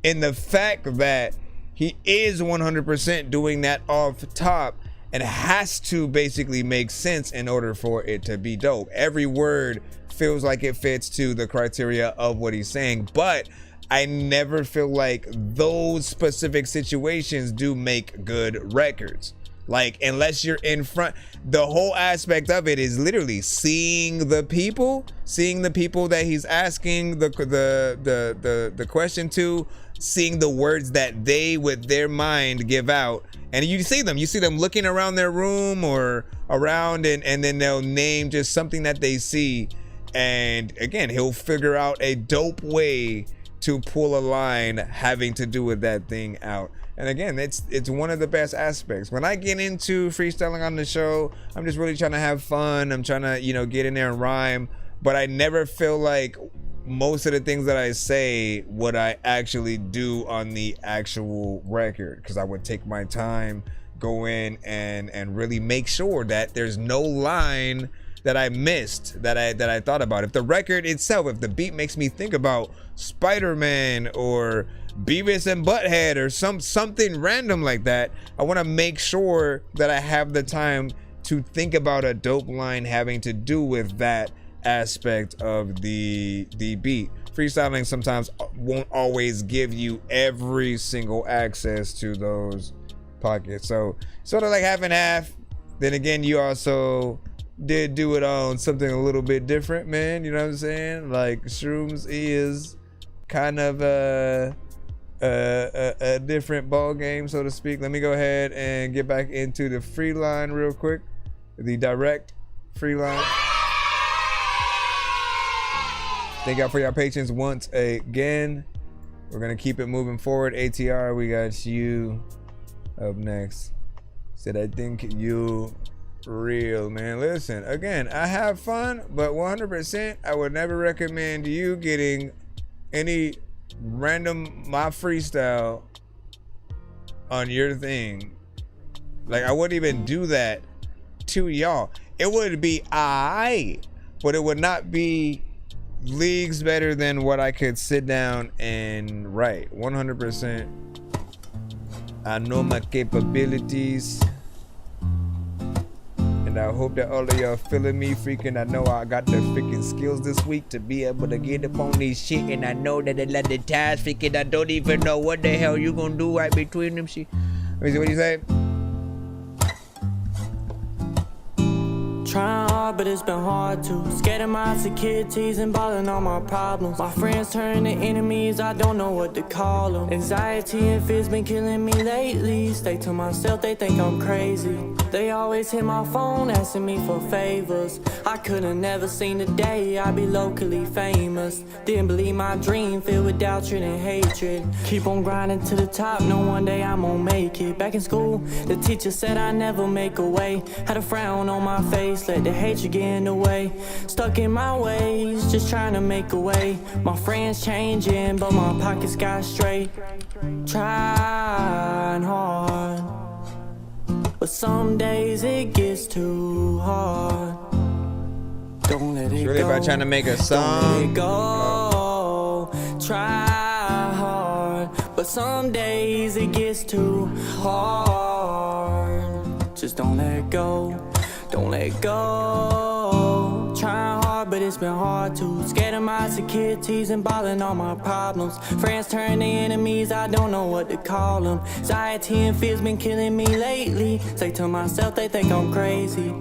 in the fact that he is 100% doing that off top and has to basically make sense in order for it to be dope. Every word feels like it fits to the criteria of what he's saying, but I never feel like those specific situations do make good records. Like, unless you're in front, the whole aspect of it is literally seeing the people that he's asking the question to, seeing the words that they with their mind give out. And you see them looking around their room or around, and then they'll name just something that they see. And again, he'll figure out a dope way to pull a line having to do with that thing out. And again, it's one of the best aspects. When I get into freestyling on the show, I'm just really trying to have fun. I'm trying to, get in there and rhyme. But I never feel like most of the things that I say would I actually do on the actual record, because I would take my time, go in and really make sure that there's no line that I missed, that I thought about. If the record itself, if the beat makes me think about Spider-Man or Beavis and Butthead or something random like that, I want to make sure that I have the time to think about a dope line having to do with that aspect of the beat. Freestyling sometimes won't always give you every single access to those pockets, so sort of like half and half. Then again, you also did do it on something a little bit different, man. You know what I'm saying? Like, Shrooms is kind of a different ball game, so to speak. Let me go ahead and get back into the free line real quick, the direct free line. Thank y'all for your patience once again. We're gonna keep it moving forward. ATR, we got you up next. Said, I think you real, man. Listen, again, I have fun, but 100% I would never recommend you getting any random my freestyle on your thing. Like, I wouldn't even do that to y'all. It would be aight, but it would not be leagues better than what I could sit down and write. 100%. I know my capabilities, and I hope that all of y'all feeling me. Freaking, I know I got the freaking skills this week to be able to get up on this shit, and I know that a lot of times, freaking, I don't even know what the hell you gonna do right between them shit. Let me see what you say. Trying hard hard, but it's been hard to. Scared of my insecurities and balling all my problems. My friends turn to enemies, I don't know what to call them. Anxiety and fears been killing me lately. Stay to myself, they think I'm crazy. They always hit my phone asking me for favors. I could've never seen the day I'd be locally famous. Didn't believe my dream, filled with doubt and hatred. Keep on grinding to the top, know one day I'm gonna make it. Back in school, the teacher said I never make a way. Had a frown on my face, let the hatred get in the way. Stuck in my ways, just trying to make a way. My friends changing, but my pockets got straight. Trying hard, but some days it gets too hard. Don't let it Really go. about trying to make a song. Don't let it go. Try hard, but some days it gets too hard. Just don't let it go. Don't let it go. Trying hard, but it's been hard to. Scared of my insecurities and balling all my problems. Friends turn to enemies, I don't know what to call them. Anxiety and fears been killing me lately. Say to myself, they think I'm crazy.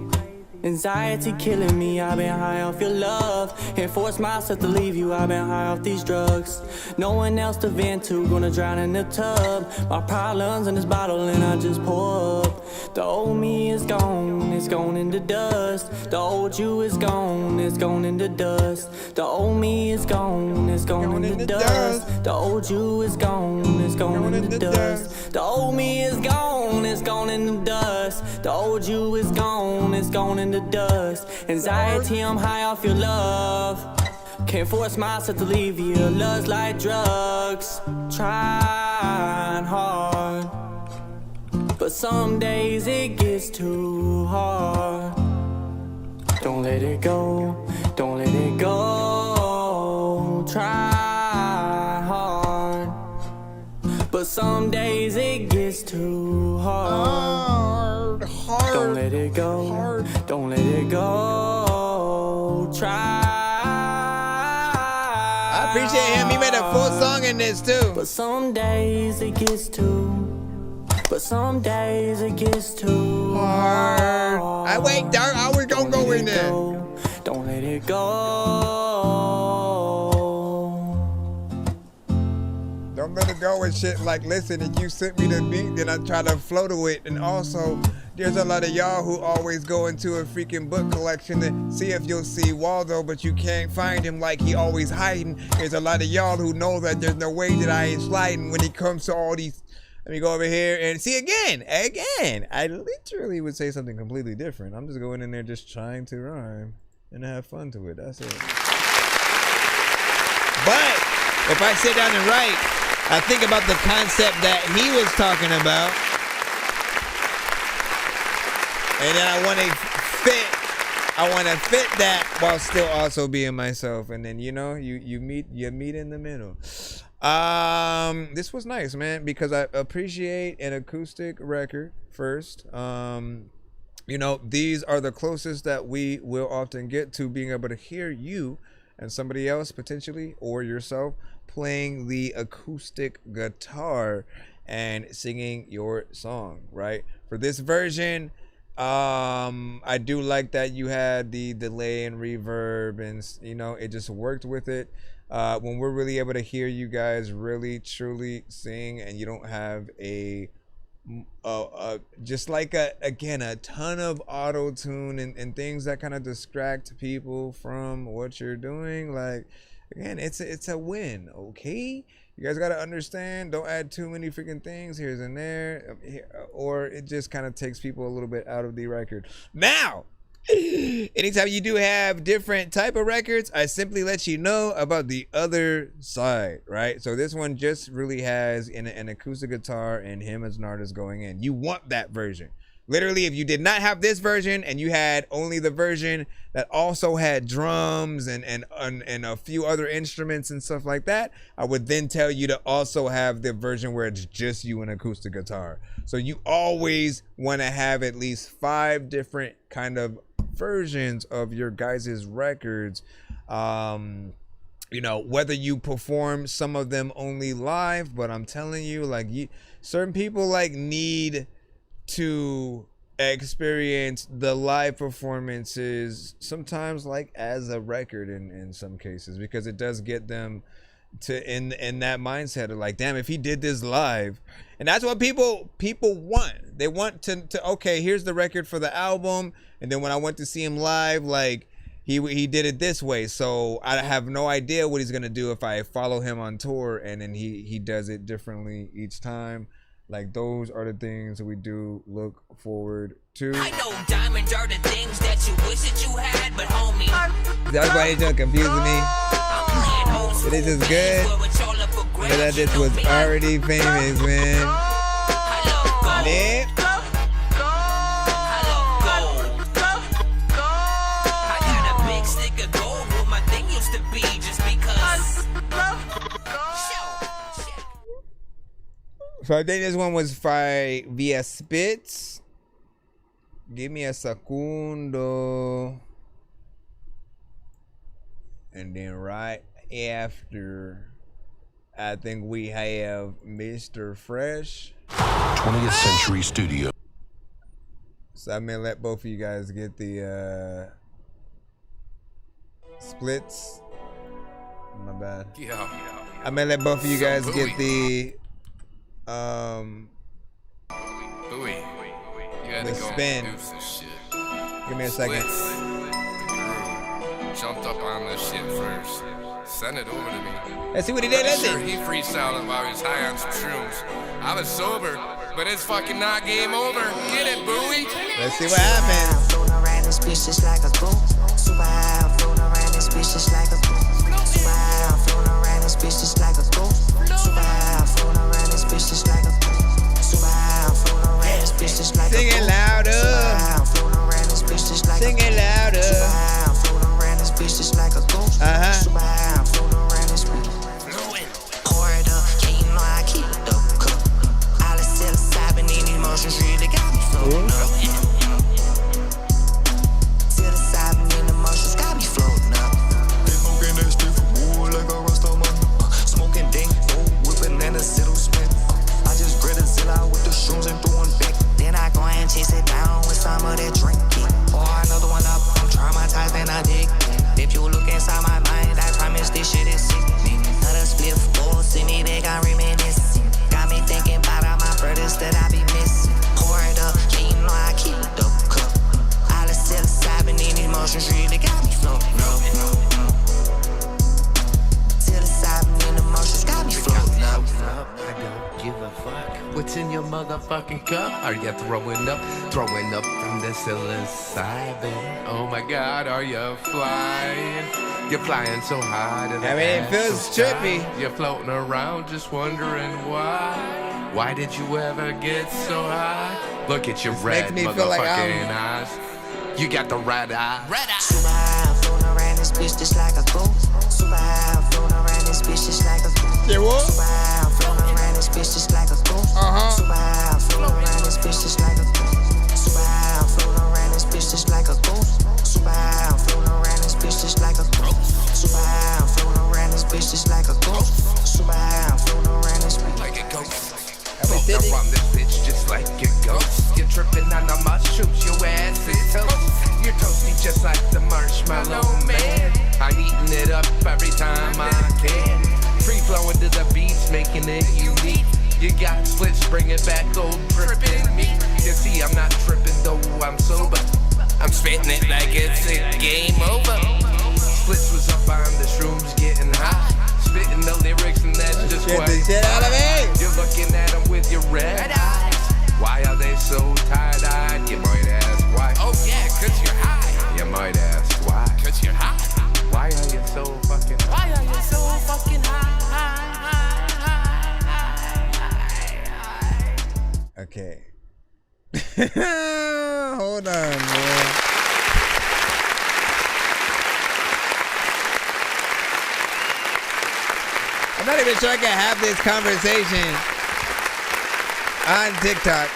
Anxiety killing me, I've been high off your love. Can't force myself to leave you, I've been high off these drugs. No one else to vent to, gonna drown in the tub. My problems in this bottle and I just pour up. The old me is gone, it's gone in the dust. The old you is gone, it's gone in the dust. The old me is gone, it's gone in the dust. The old you is gone, it's gone in the dust. The old me is gone, it's gone in the dust. The old you is gone, it's gone in the dust. Anxiety, I'm high off your love. Can't force myself to leave you. Love's like drugs. Trying hard, but some days it gets too hard. Don't let it go. Don't let it go. Try hard, but some days it gets too hard. Don't let it go. Don't let it go. Try. I appreciate him. He made a full song in this too. But some days it gets too. But some days it gets too hard. I wait, Dark. I was gonna go in there. Don't let it go. Don't let it go and shit. Like, listen, if you sent me the beat, then I try to flow to it. And also, there's a lot of y'all who always go into a freaking book collection to see if you'll see Waldo, but you can't find him like he always hiding. There's a lot of y'all who know that there's no way that I ain't sliding when it comes to all these. Let me go over here and see again. I literally would say something completely different. I'm just going in there just trying to rhyme and have fun to it. That's it. But if I sit down and write, I think about the concept that he was talking about, and then I want to fit that while still also being myself. And then, you know, you meet in the middle. This was nice, man, because I appreciate an acoustic record first. You know, these are the closest that we will often get to being able to hear you and somebody else potentially, or yourself, playing the acoustic guitar and singing your song, right? For this version, I do like that you had the delay and reverb, and you know, it just worked with it. When we're really able to hear you guys really truly sing, and you don't have just like a ton of auto tune and things that kind of distract people from what you're doing, like, again, it's a win. Okay, you guys got to understand, don't add too many freaking things here and there, or it just kind of takes people a little bit out of the record. Now, anytime you do have different type of records, I simply let you know about the other side, right? So this one just really has an acoustic guitar and him as an artist going in. You want that version. Literally, if you did not have this version and you had only the version that also had drums and a few other instruments and stuff like that, I would then tell you to also have the version where it's just you and acoustic guitar. So you always want to have at least 5 different kind of versions of your guys' records. You know, whether you perform some of them only live, but I'm telling you, like, certain people like need to experience the live performances sometimes like as a record in some cases, because it does get them to in that mindset of like, damn, if he did this live. And that's what people want. They want to okay, here's the record for the album, and then when I went to see him live, like he did it this way, so I have no idea what he's gonna do if I follow him on tour, and then he does it differently each time. Like, those are the things that we do look forward to. I know diamonds are the things that you wish that you had, but homie, that's why he's confusing me. This is good. But that this was already famous, man. Man. So I think this one was via Spitz. Give me a segundo. And then right after, I think we have Mr. Fresh. 20th Century Studio. So I'm gonna let both of you guys get the splits. My bad. I'm gonna let both of you guys get the the spin. Give me a second. Jumped up on this shit first. Send it over to me. Let's see what he did. I'm sure he freestyled while he was high on some shrooms. I was sober, but it's fucking not game over. Get it, Bowie. Let's see what happens. Floating around this bitch just like a goat. Super high, I'm floating around this bitch just like a goat. Super high, I'm floating around this bitch just like a goat. Super high, I'm floating around this bitch just like a goat. Super high, I'm floating around this bitch just like a goat. Sing it louder. Super high, I'm floating around this bitch just like a goat. Sing it louder. Super high, I'm floating around this bitch just like a goat. Super high, I'm floating around this bitch. Pour it up, yeah, you know I keep it up. All the psilocybin in these emotions really got me floating up. Psilocybin in the emotions got me floating up. Smoking that stiff wood like a rasta man. Smoking dank, whipping and a settle spin. I just grit a zilla with the shrooms and throwing back. Then I go and chase it down with some of that drink. Pour another one up, I'm traumatized and addicted. If you look inside my mind, I promise this shit is sickening. Another spliff, balls in me, they got reminiscing. Got me thinking about all my brothers that I be missing. Pour it up, yeah, you know I keep it up. All the psilocybin in emotions really got me floating up. Psilocybin in emotions got me floating up. I don't give a fuck. What's in your motherfucking cup? Are you throwing up from the psilocybin? Oh my God, are you flying? You're flying so high to the I mean, it feels trippy. You're floating around just wondering why. Why did you ever get so high? Look at your red makes me motherfucking feel like eyes. You got the red eye. Super high, I'm floating around this bitch just like a goat. Super high, I'm floating around this bitch just like a goat. Yeah, what? Super high, I'm floating around this bitch just like a goat. Super high, I'm floating around this bitch just like a goat. Super high, I'm floating around this bitch just like a goat. Super high, I'm floating around this bitch just like a goat. Super high, I'm floating around this bitch just like a goat. Super high, I'm floating around this bitch like a ghost. Floating around this bitch just like a ghost. You're tripping on the mushrooms, your ass is toast. You're toasty just like the marshmallow man. I'm eating it up every time I can. Free flowing to the beats, making it unique. You got splits, bring it back, old tripping me. You see, I'm not tripping though, I'm sober. I'm spitting it like it's a game over. Splits was up on the shrooms, getting high. Spitting the lyrics and that's just Get what the shit out of me. You're looking at them with your red eyes. Why are they so tie-dyed? You might ask why. Oh yeah, cause you're high. You might ask why. Cause you're high. Why are you so fucking high? Why are you so fucking high? Okay. Hold on, man. I'm not even sure I can have this conversation on TikTok.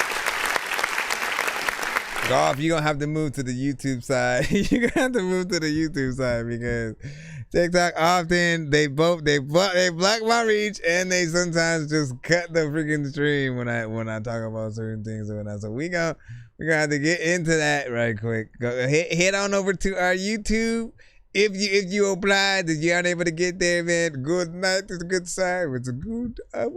Golf, you're gonna have to move to the YouTube side. You're gonna have to move to the YouTube side because TikTok often they block my reach and they sometimes just cut the freaking stream when I talk about certain things and whatnot. So we gonna We're gonna have to get into that right quick. Go head on over to our YouTube. If you applied and you aren't able to get there, man, good night. It's a good sign. It was good. It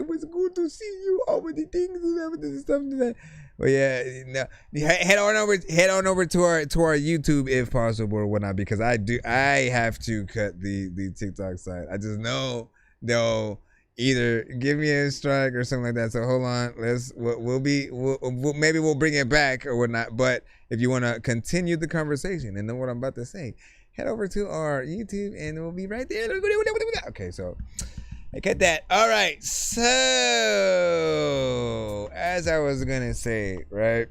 was good to see you. All of the things and everything stuff like that. But yeah, no, head on over to our YouTube if possible or whatnot, because I have to cut the TikTok side. I just know they'll either give me a strike or something like that. So hold on, maybe we'll bring it back or whatnot. But if you want to continue the conversation and know what I'm about to say, head over to our YouTube and we'll be right there. Okay, so I get that. All right, so as I was gonna say, right,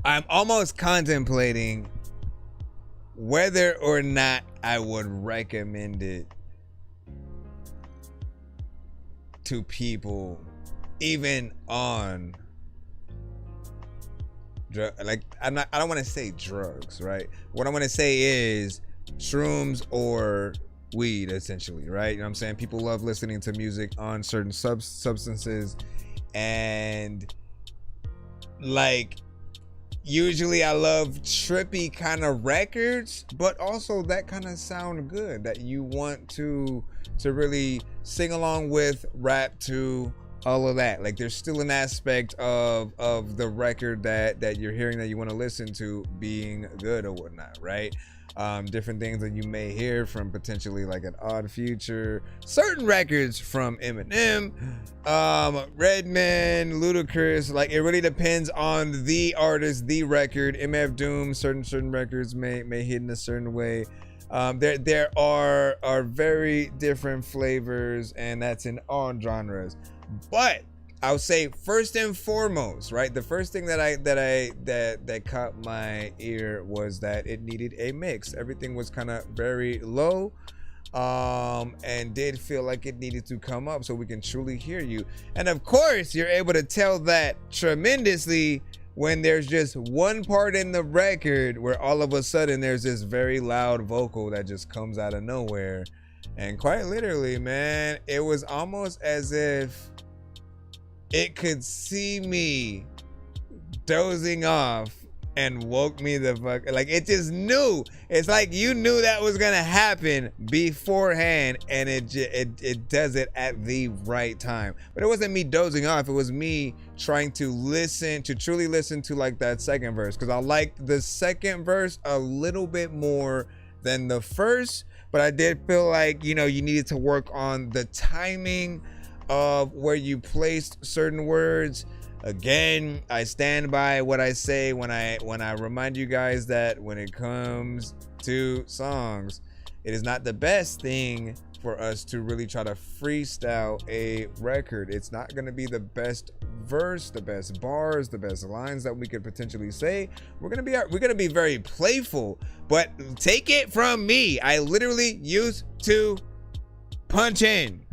I'm almost contemplating whether or not I would recommend it to people, even on like I don't want to say drugs, right? What I want to say is shrooms or weed, essentially, right? You know what I'm saying? People love listening to music on certain substances, and like usually I love trippy kind of records, but also that kind of sound good that you want to really sing along with, rap to, all of that. Like there's still an aspect of the record that you're hearing that you want to listen to being good or whatnot, right? Different things that you may hear from potentially like an Odd Future, certain records from Eminem, Redman, Ludacris. Like it really depends on the artist, the record. MF Doom, certain records may hit in a certain way. There are very different flavors, and that's in all genres. But I would say first and foremost, right? The first thing that caught my ear was that it needed a mix. Everything was kind of very low, and did feel like it needed to come up so we can truly hear you. And of course, you're able to tell that tremendously when there's just one part in the record where all of a sudden there's this very loud vocal that just comes out of nowhere. And quite literally, man, it was almost as if it could see me dozing off and woke me the fuck. Like it just knew. It's like you knew that was gonna happen beforehand, and it does it at the right time. But it wasn't me dozing off. It was me trying to truly listen to like that second verse, because I liked the second verse a little bit more than the first. But I did feel like, you needed to work on the timing of where you placed certain words. Again, I stand by what I say when I remind you guys that when it comes to songs, it is not the best thing for us to really try to freestyle a record. It's not going to be the best verse, the best bars, the best lines that we could potentially say. We're going to be very playful, but take it from me, I literally used to punch in.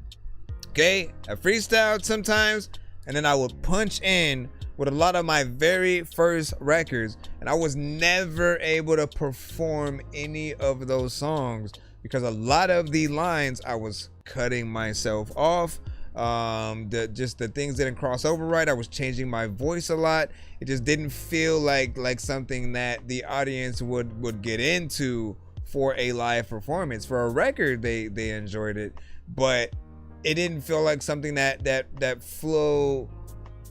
Okay, I freestyled sometimes, and then I would punch in with a lot of my very first records, and I was never able to perform any of those songs because a lot of the lines I was cutting myself off. The things didn't cross over right. I was changing my voice a lot. It just didn't feel like something that the audience would get into for a live performance. For a record, they enjoyed it, but it didn't feel like something that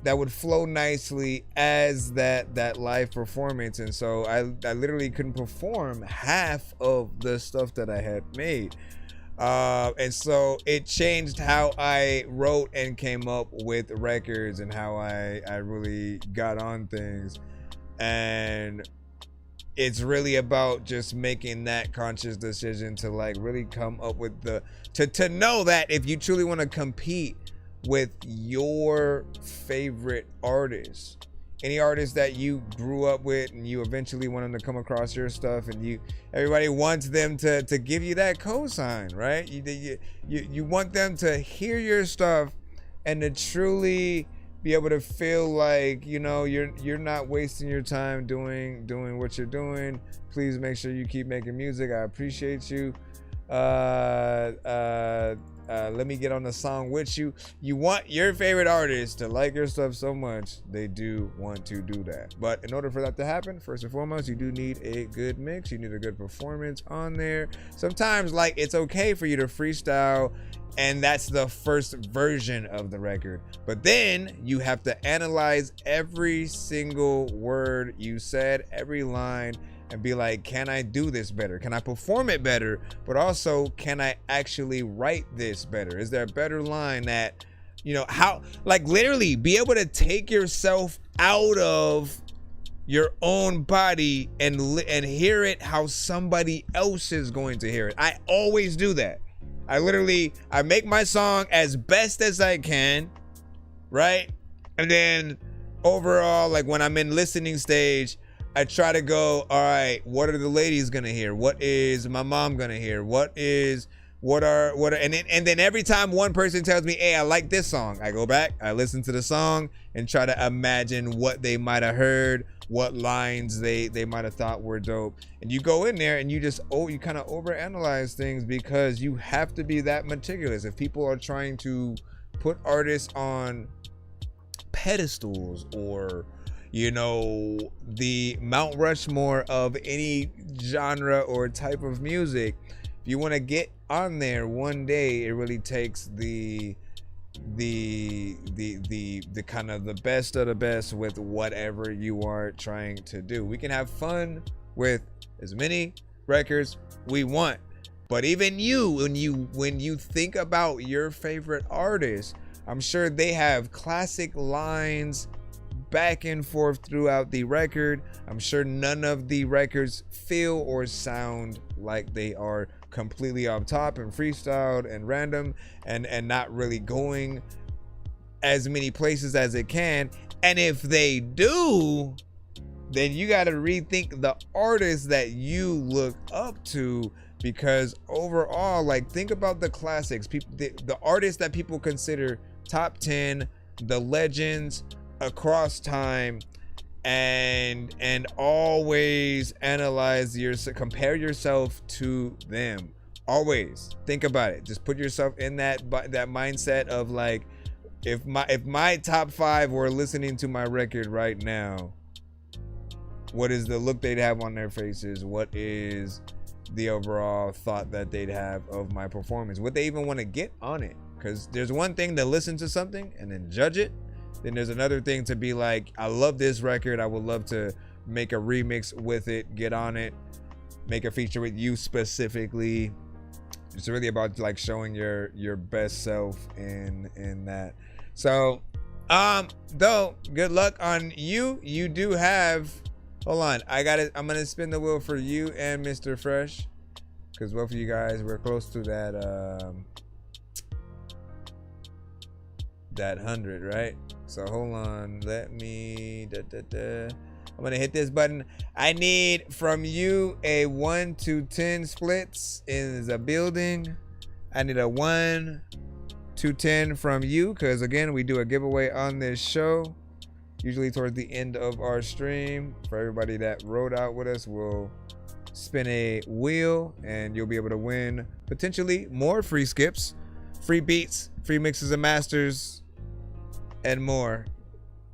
would flow nicely as that live performance. And so I literally couldn't perform half of the stuff that I had made. And so it changed how I wrote and came up with records and how I really got on things. And it's really about just making that conscious decision to like really come up with to know that if you truly want to compete with your favorite artists, any artist that you grew up with and you eventually want them to come across your stuff, and everybody wants them to give you that cosign, right? You want them to hear your stuff and to truly be able to feel like, you're not wasting your time doing what you're doing. Please make sure you keep making music. I appreciate you. let me get on the song with you. You want your favorite artist to like your stuff so much, they do want to do that. But in order for that to happen, first and foremost, you do need a good mix. You need a good performance on there. Sometimes, like, it's okay for you to freestyle, and that's the first version of the record. But then you have to analyze every single word you said, every line, and be like, can I do this better? Can I perform it better? But also, can I actually write this better? Is there a better line that, you know, how, like, literally be able to take yourself out of your own body and hear it how somebody else is going to hear it. I always do that. I make my song as best as I can, right? And then overall, like when I'm in listening stage, I try to go, all right, what are the ladies gonna hear? What is my mom gonna hear? And then every time one person tells me, hey, I like this song, I go back, I listen to the song and try to imagine what they might have heard, what lines they might have thought were dope. And you go in there and you kind of overanalyze things because you have to be that meticulous. If people are trying to put artists on pedestals or, you know, the Mount Rushmore of any genre or type of music, if you want to get on there one day, it really takes the kind of the best of the best with whatever you are trying to do. We can have fun with as many records we want, but even when you think about your favorite artist, I'm sure they have classic lines back and forth throughout the record. I'm sure none of the records feel or sound like they are completely off top and freestyled and random and not really going as many places as it can. And if they do, then you got to rethink the artists that you look up to, because overall, like, think about the classics, the artists that people consider top 10, the legends across time, and always analyze compare yourself to them. Always think about it. Just put yourself in that mindset of like, if my top 5 were listening to my record right now, what is the look they'd have on their faces? What is the overall thought that they'd have of my performance? Would they even want to get on it? Because there's one thing to listen to something and then judge it. Then there's another thing to be like, I love this record, I would love to make a remix with it, get on it, make a feature with you specifically. It's really about like showing your best self in that. So though, good luck on you. You do have, hold on, I'm gonna spin the wheel for you and Mr. Fresh, because both of you guys, we're close to that 100, right? So hold on, let me I'm gonna hit this button. I need from you a 1 to 10 splits in the building. I need a 1 to 10 from you, because again, we do a giveaway on this show usually towards the end of our stream. For everybody that rode out with us, we'll spin a wheel and you'll be able to win potentially more free skips, free beats, free mixes and masters, and more.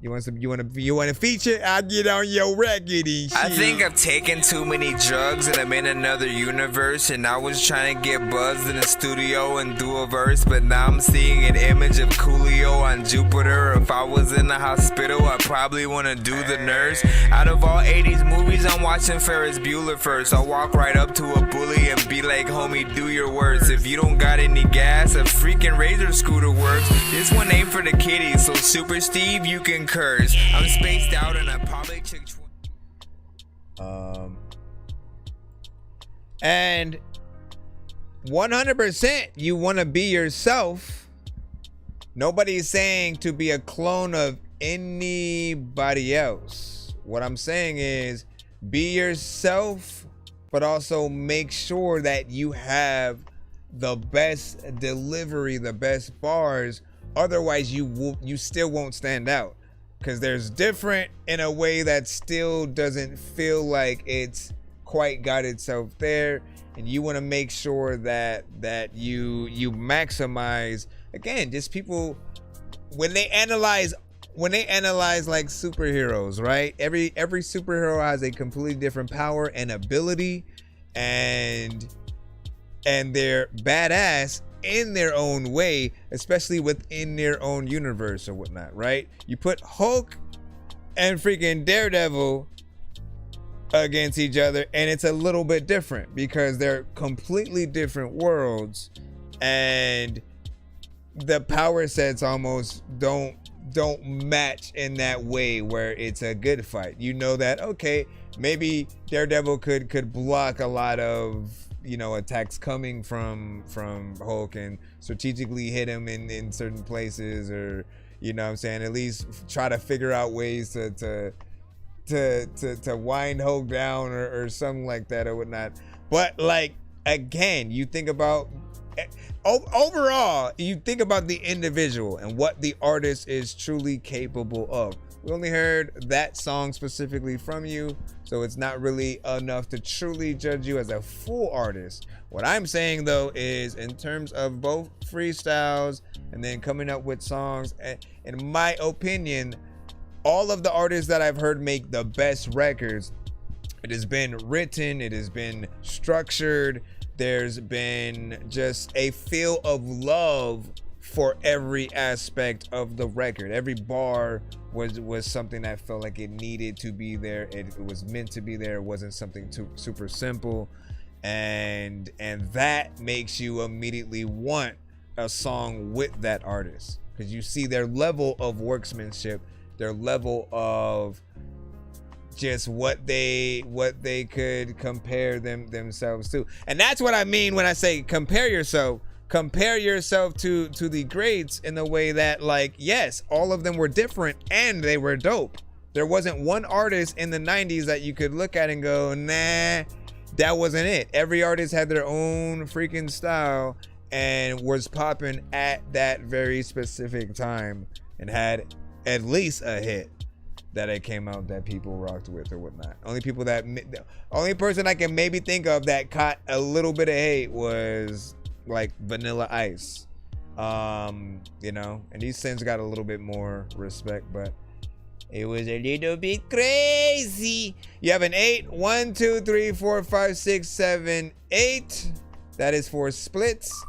You want to feature? I'll get on your record and shit. I think I've taken too many drugs and I'm in another universe, and I was trying to get buzzed in the studio and do a verse, but now I'm seeing an image of Coolio on Jupiter. If I was in the hospital, I probably want to do the nurse. Out of all 80s movies, I'm watching Ferris Bueller first. I'll walk right up to a bully and be like, homie, do your worst. If you don't got any gas, a freaking Razor scooter works. This one ain't for the kiddies, so Super Steve, you can curse. I'm spaced out and I probably took and 100% you want to be yourself. Nobody's saying to be a clone of anybody else. What I'm saying is be yourself, but also make sure that you have the best delivery, the best bars. Otherwise you still won't stand out, because there's different in a way that still doesn't feel like it's quite got itself there. and you want to make sure that you maximize, again, just people when they analyze like superheroes, right? Every superhero has a completely different power and ability, and they're badass in their own way, especially within their own universe or whatnot, right? You put Hulk and freaking Daredevil against each other, and it's a little bit different because they're completely different worlds, and the power sets almost don't match in that way where it's a good fight. You know that, okay, maybe Daredevil could block a lot of, you know, attacks coming from Hulk and strategically hit him in certain places, or, you know what I'm saying, at least try to figure out ways to wind Hulk down or something like that or whatnot. But like, again, you think about overall, you think about the individual and what the artist is truly capable of. We only heard that song specifically from you, so it's not really enough to truly judge you as a full artist. What I'm saying though is, in terms of both freestyles and then coming up with songs, in my opinion, all of the artists that I've heard make the best records, it has been written, it has been structured, there's been just a feel of love for every aspect of the record. Every bar was something that felt like it needed to be there. It was meant to be there. It wasn't something too super simple, and that makes you immediately want a song with that artist, because you see their level of workmanship, their level of just what they could compare themselves to. And that's what I mean when I say compare yourself to the greats, in the way that, like, yes, all of them were different and they were dope. There wasn't one artist in the 90s that you could look at and go, nah, that wasn't it. Every artist had their own freaking style and was popping at that very specific time and had at least a hit that it came out that people rocked with or whatnot. The only person I can maybe think of that caught a little bit of hate was like Vanilla Ice, you know, and he's since got a little bit more respect, but it was a little bit crazy. You have an 8. 1, 2, 3, 4, 5, 6, 7, 8. That is for splits.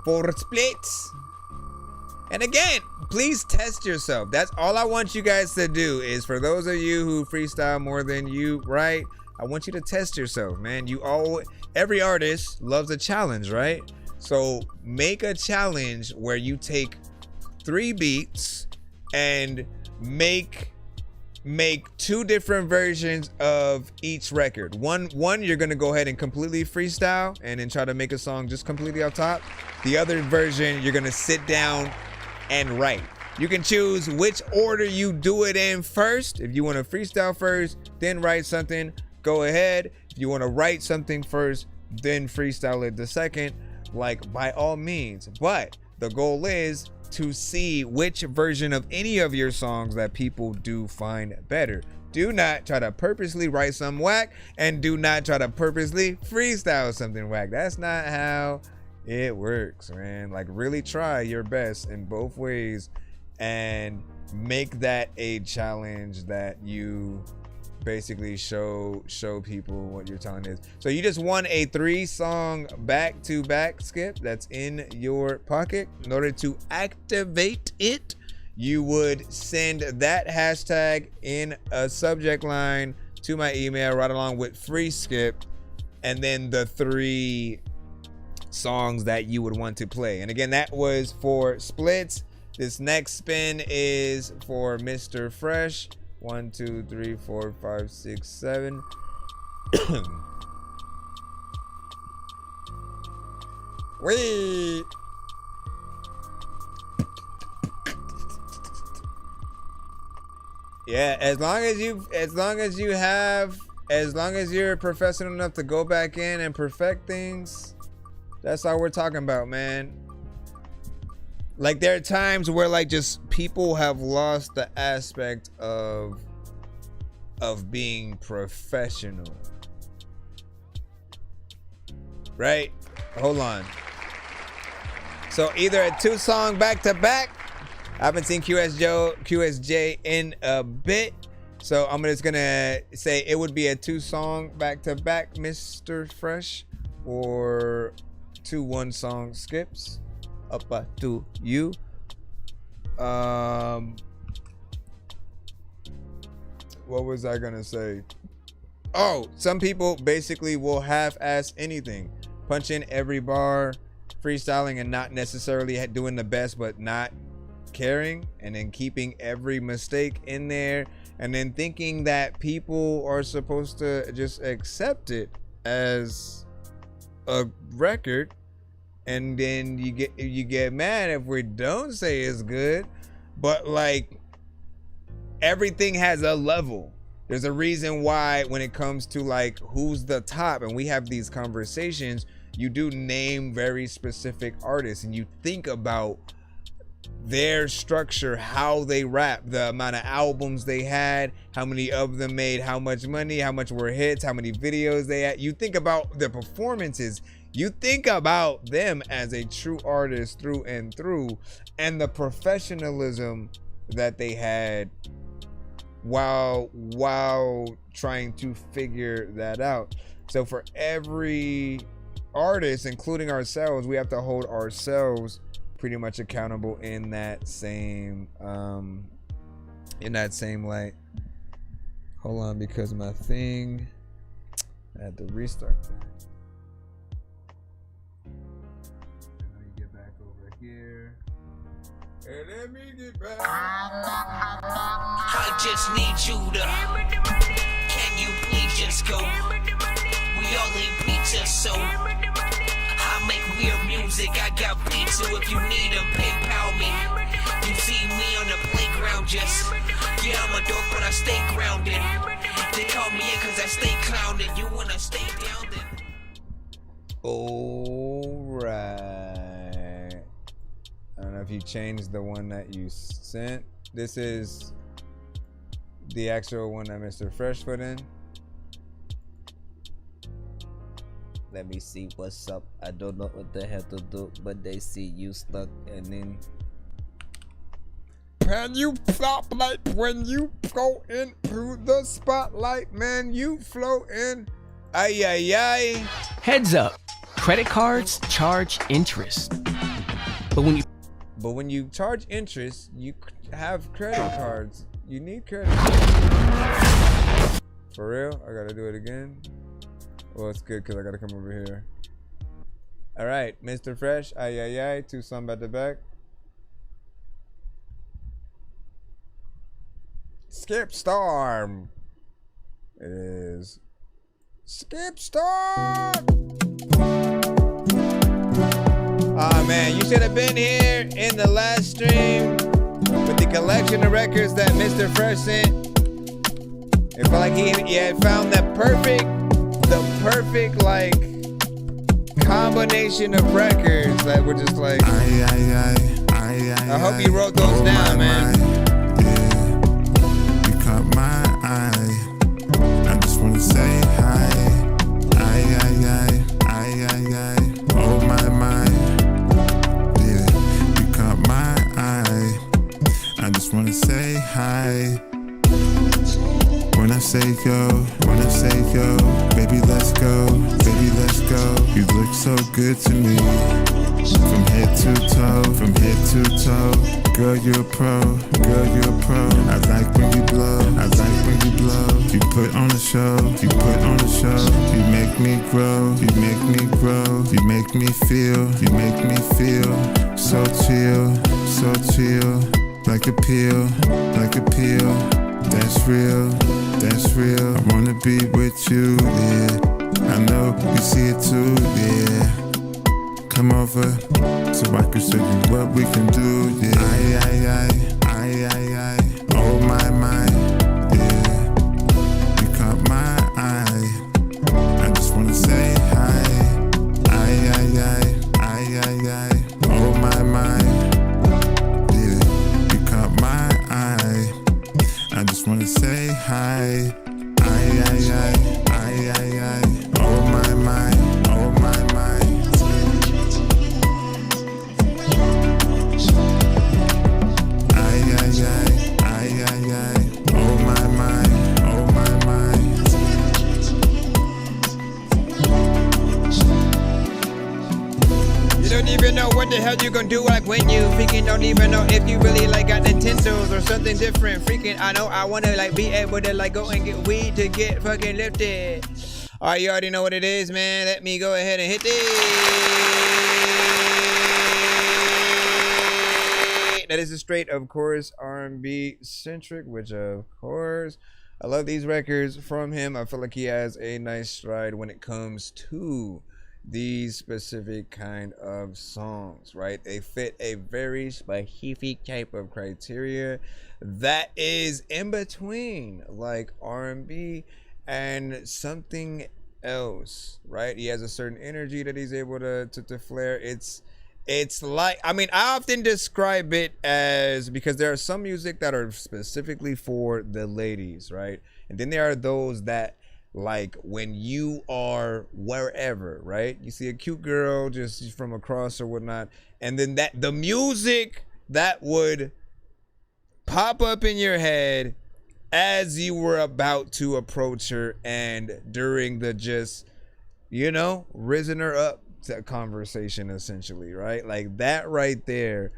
For splits. And again, please test yourself. That's all I want you guys to do, is for those of you who freestyle more than you write, I want you to test yourself, man. Every artist loves a challenge, right? So make a challenge where you take 3 beats and make 2 different versions of each record. One you're gonna go ahead and completely freestyle and then try to make a song just completely off top. The other version, you're gonna sit down and write. You can choose which order you do it in first. If you want to freestyle first, then write something, go ahead. If you want to write something first, then freestyle it the second, like, by all means. But the goal is to see which version of any of your songs that people do find better. Do not try to purposely write some whack, and do not try to purposely freestyle something whack. That's not how it works, man. Like, really try your best in both ways and make that a challenge that you basically show people what your talent is. So you just won a 3-song back-to-back skip that's in your pocket. In order to activate it, you would send that hashtag in a subject line to my email right along with free skip, and then the 3 songs that you would want to play. And again, that was for splits. This next spin is for Mr. Fresh. 1, 2, 3, 4, 5, 6, 7. Wait. Yeah, as long as you're professional enough to go back in and perfect things, that's all we're talking about, man. Like, there are times where, like, just people have lost the aspect of of being professional. Right? Hold on. So either a 2-song back to back. I haven't seen QSJ in a bit. So I'm just gonna say it would be a 2-song back to back, Mr. Fresh, or 2 1-song skips. Up to you. What was I gonna say? Oh, some people basically will half-ass anything. Punch in every bar, freestyling and not necessarily doing the best, but not caring, and then keeping every mistake in there, and then thinking that people are supposed to just accept it as a record, and then you get mad if we don't say it's good. But like, everything has a level. There's a reason why when it comes to like who's the top, and we have these conversations, you do name very specific artists and you think about their structure, how they rap, the amount of albums they had, how many of them made how much money, how much were hits, how many videos they had. You think about the performances, you think about them as a true artist through and through, and the professionalism that they had while trying to figure that out. So for every artist, including ourselves, we have to hold ourselves pretty much accountable in that same light. Hold on, because my thing, I had to restart that. Let me get back over here. And let me get back. I just need you to. Can you please just go? We all eat pizza, so I make weird music. I got beats, so if you need them, PayPal me. You see me on the playground, just yeah, I'm a dork, but I stay grounded. They call me in 'cause I stay clowning. You wanna stay down then? Alright. I don't know if you changed the one that you sent. This is the actual one that Mr. Fresh put in. Let me see what's up. I don't know what the hell to do, but they see you stuck and then. Can you flop like when you go into the spotlight, man? You flow in. Ay, ay, ay. Heads up. Credit cards charge interest. But when you charge interest, you have credit cards. You need credit. For real? I gotta do it again. Well, it's good because I gotta come over here. All right, Mr. Fresh, ay, ay, ay, 2 songs back to back. Skip Storm. It is Skip Storm. Oh man, you should have been here in the last stream with the collection of records that Mr. Fresh sent. It felt like he had found the perfect like combination of records that were just like. I hope you wrote those down, man. You caught my eye. I just wanna say hi. Oh my. Yeah, you caught my eye. I just wanna say hi. When I say go, baby let's go, you look so good to me. From head to toe, girl you're a pro, I like when you blow, you put on the show, you make me grow, you make me feel, so chill, like a pill, that's real, I wanna be with you, yeah, I know you see it too, yeah, come over, so I can show you what we can do, yeah, oh my, yeah, you caught my eye, I just wanna say hi, oh my, yeah, you caught my eye, I just wanna say hi. You don't even know what the hell you gonna do like when you freaking don't even know if you really like got Nintendos or something different. Freaking, I know I wanna like be able to like go and get weed to get fucking lifted. All right, you already know what it is, man. Let me go ahead and hit this. That is a straight, of course, R&B centric, which of course, I love these records from him. I feel like he has a nice stride when it comes to these specific kind of songs, right? They fit a very specific type of criteria that is in between like R&B and something else, right? He has a certain energy that he's able to flare. It's like, I mean, I often describe it as, because there are some music that are specifically for the ladies, right? And then there are those that, like, when you are wherever, right? You see a cute girl just from across or whatnot, and then that the music that would pop up in your head as you were about to approach her and during the just, you know, risen her up conversation, essentially, right? Like that right there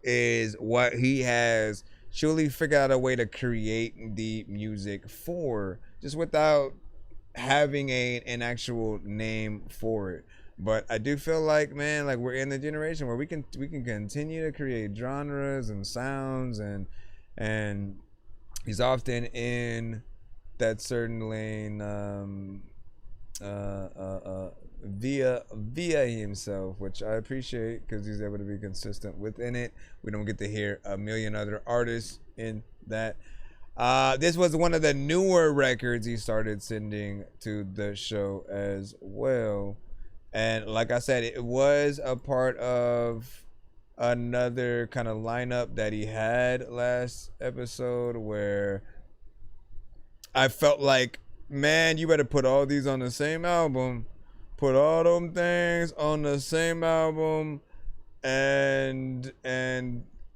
is what he has truly figured out a way to create the music for, just without having an actual name for it. But I do feel like, man, like we're in the generation where we can continue to create genres and sounds, and he's often in that certain lane via himself, which I appreciate because he's able to be consistent within it. We don't get to hear a million other artists in that. This was one of the newer records he started sending to the show as well, and like I said, it was a part of another kind of lineup that he had last episode where I felt like, man, you better put all these on the same album, put all them things on the same album, and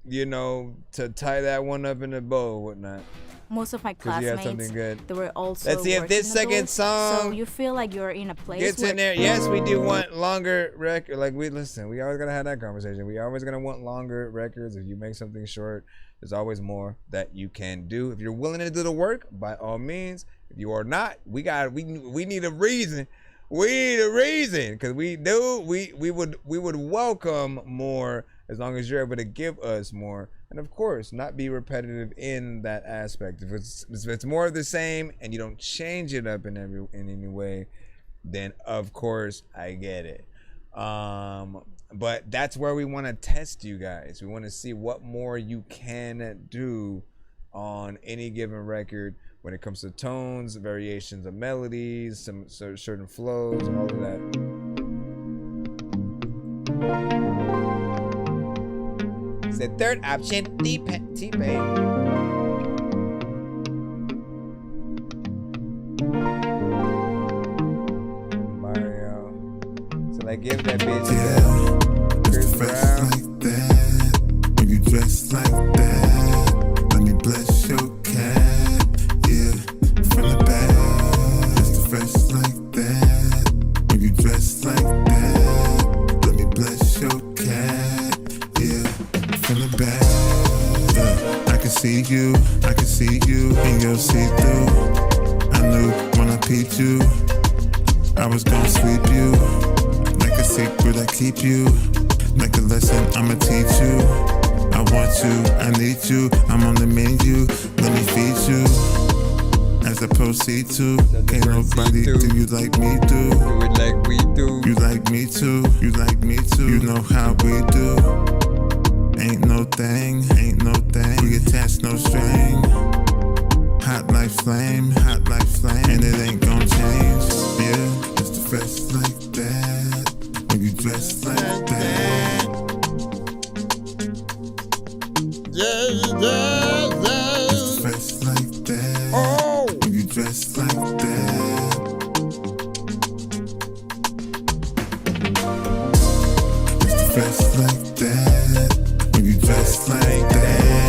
you know, to tie that one up in a bow or whatnot. Most of my 'Cause he had classmates, something good. they were also Let's see if this working second adults, song so you feel like you're in a place gets where in there. Yes, we do want longer record. Like, we listen, we always gotta have that conversation. We always gonna want longer records. If you make something short, there's always more that you can do. If you're willing to do the work, by all means. If you are not, we need a reason. We need a reason, because we would welcome more as long as you're able to give us more, and of course not be repetitive in that aspect. If it's more of the same and you don't change it up in any way, then of course I get it. But that's where we want to test you guys. We want to see what more you can do on any given record when it comes to tones, variations of melodies, some certain flows, all of that. It's the third option, T-Pain. Mario. So like, give that bitch Chris Brown. Like that, when you dress like that, let me bless your cat, yeah, from the back. It's fresh like that, when you dress like that, let me bless your cat, yeah, from the back. Yeah, I can see you in your see-through. I knew when I peeped you, I was gonna sweep you. Like a secret, I keep you. Like a lesson, I'ma teach you. I want you, I need you. I'm on the menu, let me feed you. As I proceed to, can't nobody do you like me do. Do it like we do. You like me too, you like me too. You know how we do. Ain't no thing. We attach no string. Hot like flame, and it ain't gon' change. Yeah, it's the fresh like that. When you dress like that. Yeah. It's the fresh like that. Oh, when you dress like that. It's the fresh like that. When you dress like that.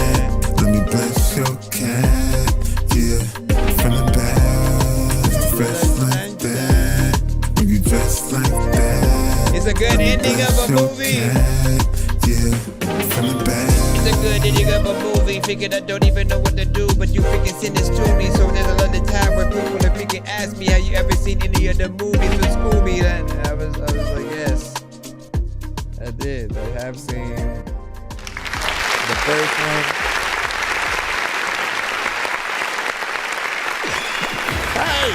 Let me bless your cat. Yeah, from the back. It's the fresh like that. When you dress like that. It's a good ending of a movie. It's a good ending of a movie. Figured I don't even know what to do, but you freaking send this to me. So there's a lot of time where people are freaking ask me, have you ever seen any of the movies with Scooby? And I was like, yes, I did. I have seen the first one. Hey!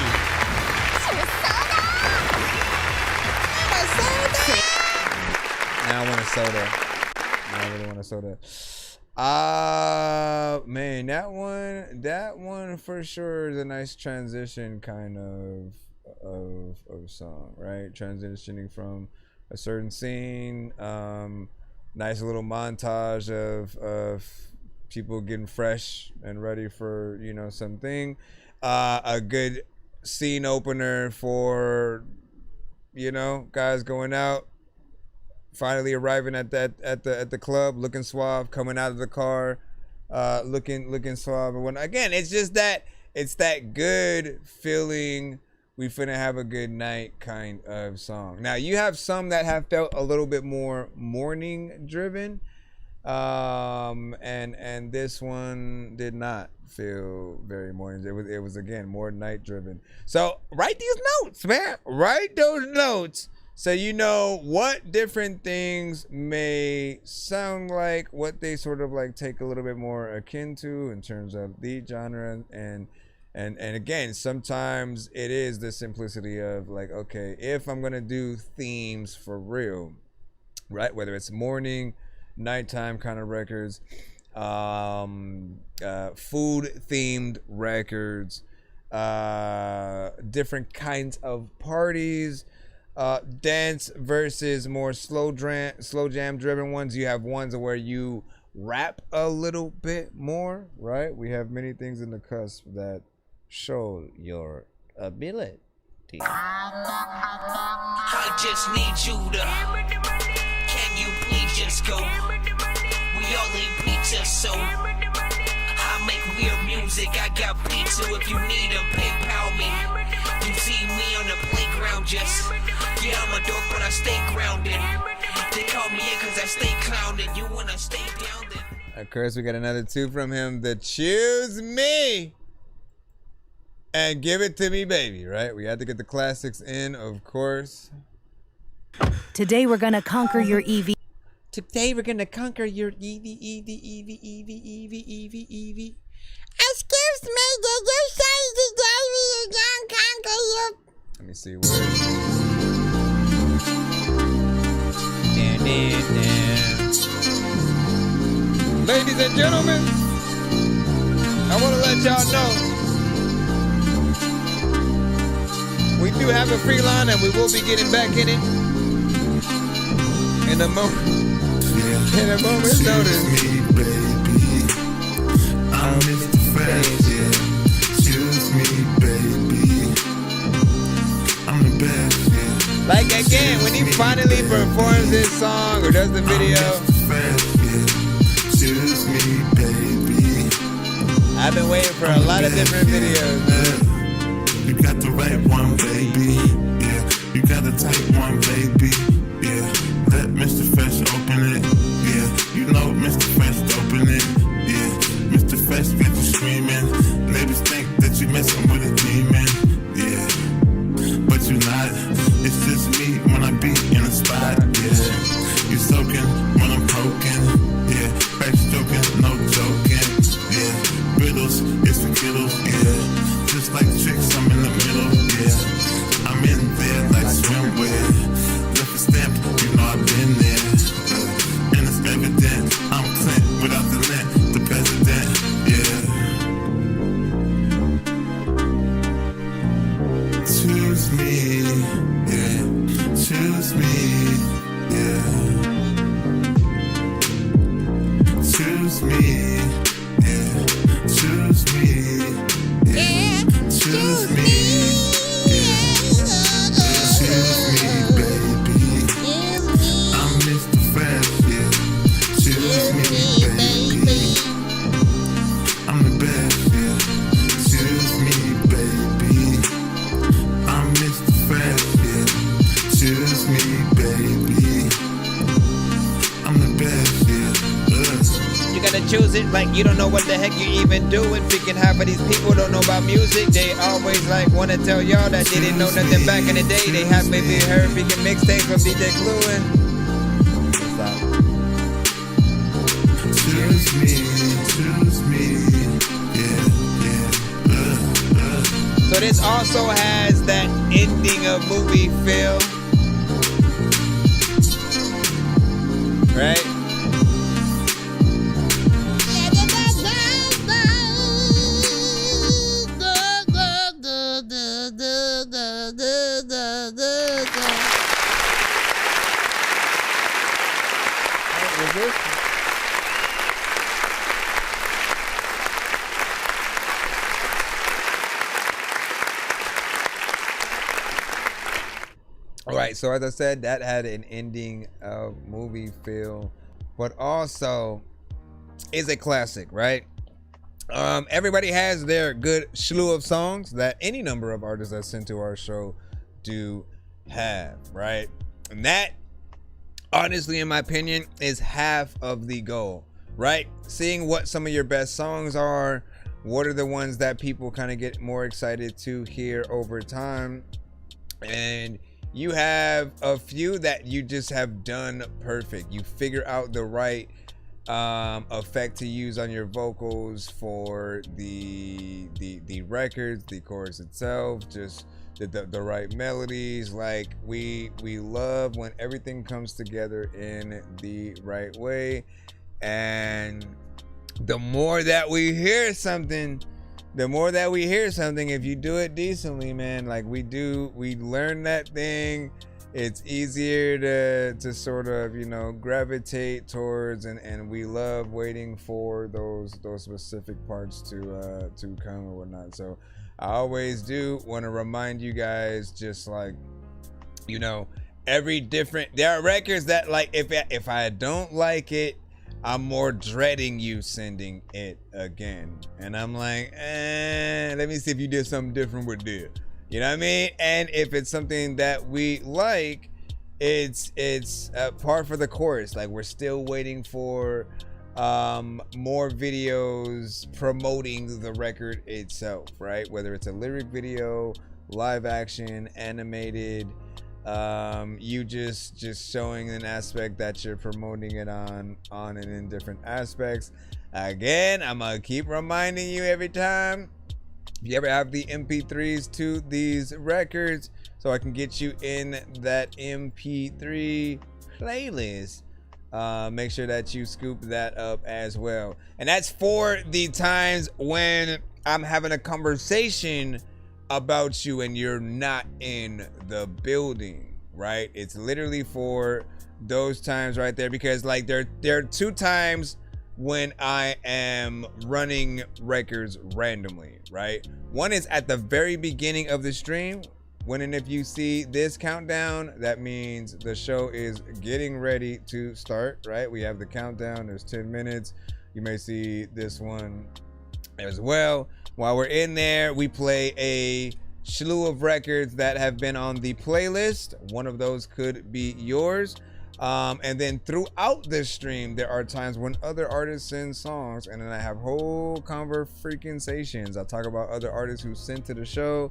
Now I want a soda. I really want a soda. Man, that one for sure is a nice transition kind of song, right? Transitioning from a certain scene, nice little montage of people getting fresh and ready for, you know, something. A good scene opener for, you know, guys going out, finally arriving at the club, looking suave, coming out of the car, looking suave. And when again, it's just that it's that good feeling. We finna have a good night kind of song. Now you have some that have felt a little bit more morning driven, and this one did not feel very morning. It was again more night driven. So write these notes, man. Write those notes. So you know what different things may sound like, what they sort of like take a little bit more akin to in terms of the genre, and again, sometimes it is the simplicity of like, okay, if I'm gonna do themes for real, right? Whether it's morning, nighttime kind of records, food themed records, different kinds of parties. Dance versus more slow jam driven ones. You have ones where you rap a little bit more, right? We have many things in the cusp that show your ability. I just need you to. Can you please just go? We all need pizza, so I make weird music. I got pizza if you need them. PayPal me. You see me on the playground, just yeah, I'm a dork, but I stay grounded. They call me in cause I stay clowned. You wanna stay down then. Of course, we got another 2 from him. The choose me and give it to me, baby. Right? We had to get the classics in, of course. Today we're gonna conquer your EV. Today we're gonna conquer your EV. Excuse me, did you say today we are gonna conquer you? Let me see. Ladies and gentlemen, I want to let y'all know we do have a free line and we will be getting back in it in a moment. In a moment's notice. I'm Mr. Fast, yeah. Choose me, baby. I'm the best, yeah. Like again, when he finally performs this song or does the video, choose me, baby. I've been waiting for a lot of different videos, man. You got the right one, baby. Yeah, you got the tight one, baby. Yeah, let Mr. Fresh open it. Yeah, you know Mr. Fresh open it. Yeah, Mr. Fresh got you screaming. Neighbors think that you messing with a demon. Yeah, but you not. It's just me when I be in a spot. Yeah, you soaking when I'm poking. Yeah, back stroking, no joking. Yeah, riddles, it's the kiddles. Yeah, just like tricks, I'm in the middle. Yeah, I'm in there like swimwear. Left a stamp, you know I've been there. And it's evident, I'm Clint without the net, the president. Yeah. Choose me, yeah. Choose me, yeah. Choose me, yeah. Choose me, yeah. Choose me, yeah. Choose me, baby. I'm Mr. Fast, yeah. Choose me, baby. I'm the best, yeah. Choose me, baby. I'm Mr. Fast, yeah. Choose me, baby. I'm the best, yeah. You gotta choose it like you don't know what the heck you even doing. Freaking half of these people don't know about music. They always like wanna tell y'all that they didn't know nothing back in the day. They have maybe heard freaking mixtapes from DJ Clue and choose me, yeah, yeah. So this also has that ending of movie feel, right? All right, so as I said, that had an ending of movie feel, but also is a classic, right? Everybody has their good slew of songs that any number of artists that sent to our show do have, right? And that, honestly, in my opinion, is half of the goal, right? Seeing what some of your best songs are, what are the ones that people kind of get more excited to hear over time, and you have a few that you just have done perfect. You figure out the right effect to use on your vocals for the records, the chorus itself, just the right melodies. Like we love when everything comes together in the right way, and the more that we hear something, if you do it decently, man, like we learn that thing. It's easier to sort of, you know, gravitate towards, and we love waiting for those specific parts to come or whatnot. So I always do want to remind you guys, just like, you know, there are records that, like, if I don't like it, I'm more dreading you sending it again. And I'm like, let me see if you did something different with this. You know what I mean? And if it's something that we like, it's par for the course. Like, we're still waiting for more videos promoting the record itself, right? Whether it's a lyric video, live action, animated, you just showing an aspect that you're promoting it on and in different aspects. Again, I'm gonna keep reminding you every time, if you ever have the MP3s to these records, so I can get you in that MP3 playlist, make sure that you scoop that up as well. And that's for the times when I'm having a conversation about you and you're not in the building, right? It's literally for those times right there, because like there are two times when I am running records randomly, right? One is at the very beginning of the stream, when, and if you see this countdown, that means the show is getting ready to start, right? We have the countdown, there's 10 minutes. You may see this one as well. While we're in there, we play a slew of records that have been on the playlist. One of those could be yours. And then throughout this stream, there are times when other artists send songs, and then I have whole conversations. I talk about other artists who sent to the show,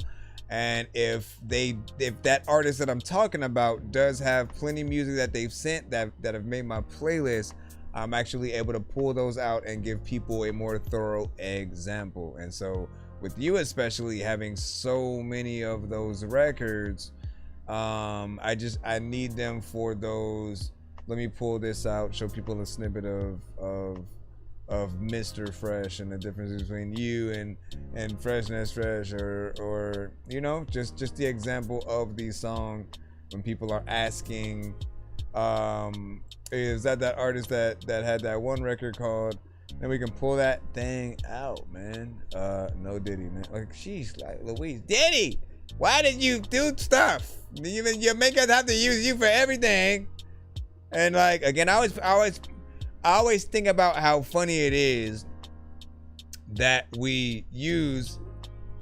and if that artist that I'm talking about does have plenty of music that they've sent that have made my playlist, I'm actually able to pull those out and give people a more thorough example. And so with you especially having so many of those records, I need them for those. Let me pull this out, show people a snippet of Mr. Fresh and the difference between you and Freshness Fresh, or you know, just the example of the song when people are asking, is that artist that had that one record called, and we can pull that thing out, man. No Diddy, man. Like, she's like, Louise, Diddy, why did you do stuff? You make us have to use you for everything. And like, again, I always think about how funny it is that we use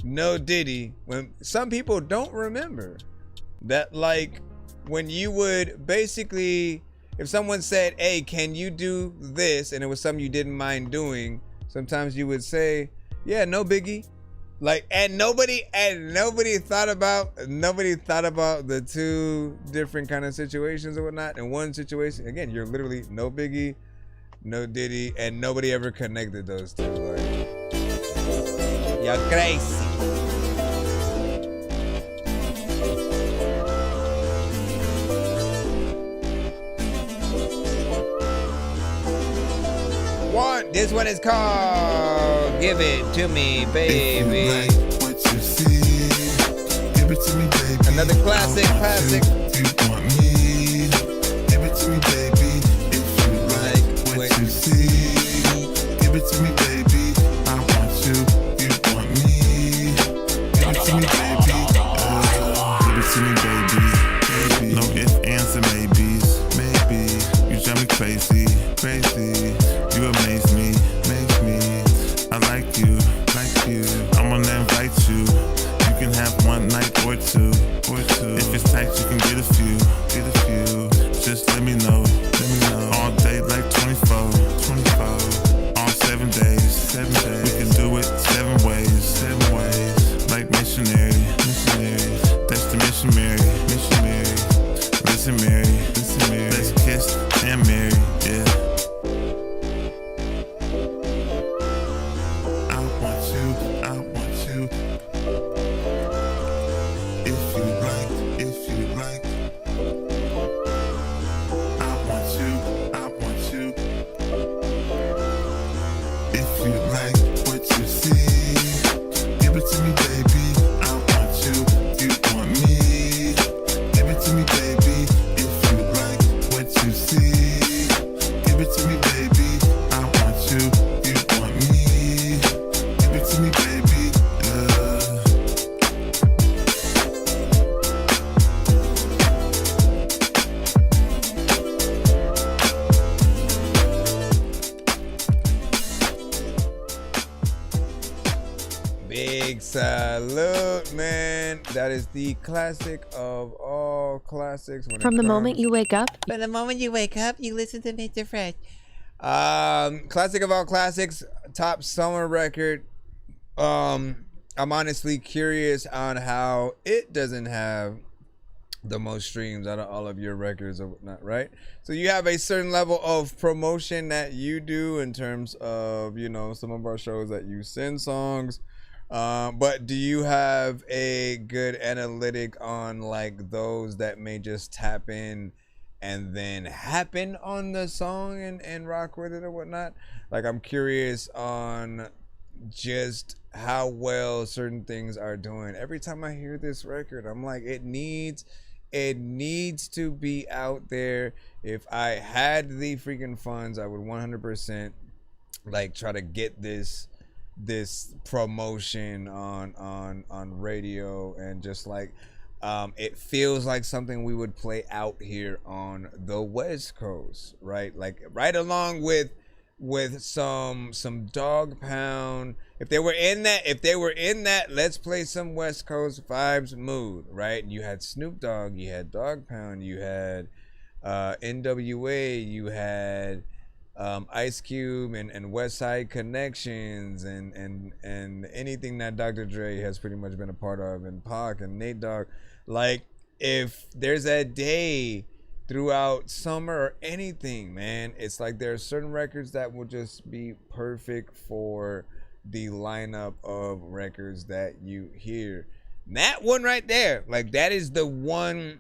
No Diddy when some people don't remember that, like, when you would basically, if someone said, hey, can you do this? And it was something you didn't mind doing. Sometimes you would say, yeah, no biggie. Like, and nobody thought about the two different kind of situations or whatnot. In one situation, again, you're literally no biggie, no Diddy, and nobody ever connected those two. Like, you're crazy. This one is called Give It To Me, Baby. If you like what you see, give it to me, baby. Another classic. You want me, give it to me, baby. If you like what you see, give it to me, baby. I want you, you want me. Give it to me, baby. Give it to me, baby. No ifs, ands, and maybes. Maybe you drive me crazy. You amaze me, make me. I like you. I'm gonna invite you. You can have one night or two. If it's tight, you can get a few. Just let me know. All day like 24. All 7 days. We can do it 7 ways. Like missionary. That's the mission, Mary. Listen, Mary. Let's kiss and marry. Yeah. Salute, man. That is the classic of all classics. From the moment you wake up, you listen to Mr. Fresh. Classic of all classics, top summer record. I'm honestly curious on how it doesn't have the most streams out of all of your records or whatnot, right? So you have a certain level of promotion that you do in terms of, you know, some of our shows that you send songs. But do you have a good analytic on like those that may just tap in and then happen on the song and rock with it or whatnot? Like, I'm curious on just how well certain things are doing. Every time I hear this record, I'm like, it needs to be out there. If I had the freaking funds, I would 100% like try to get this promotion on radio, and just like it feels like something we would play out here on the West Coast, right? Like right along with some Dog Pound. If they were in that let's play some West Coast vibes mood, right? You had Snoop Dogg, you had Dog Pound, you had NWA, you had Ice Cube and West Side Connections and anything that Dr. Dre has pretty much been a part of, and Pac and Nate Dogg. Like, if there's a day throughout summer or anything, man, it's like there are certain records that will just be perfect for the lineup of records that you hear. And that one right there, like, that is the one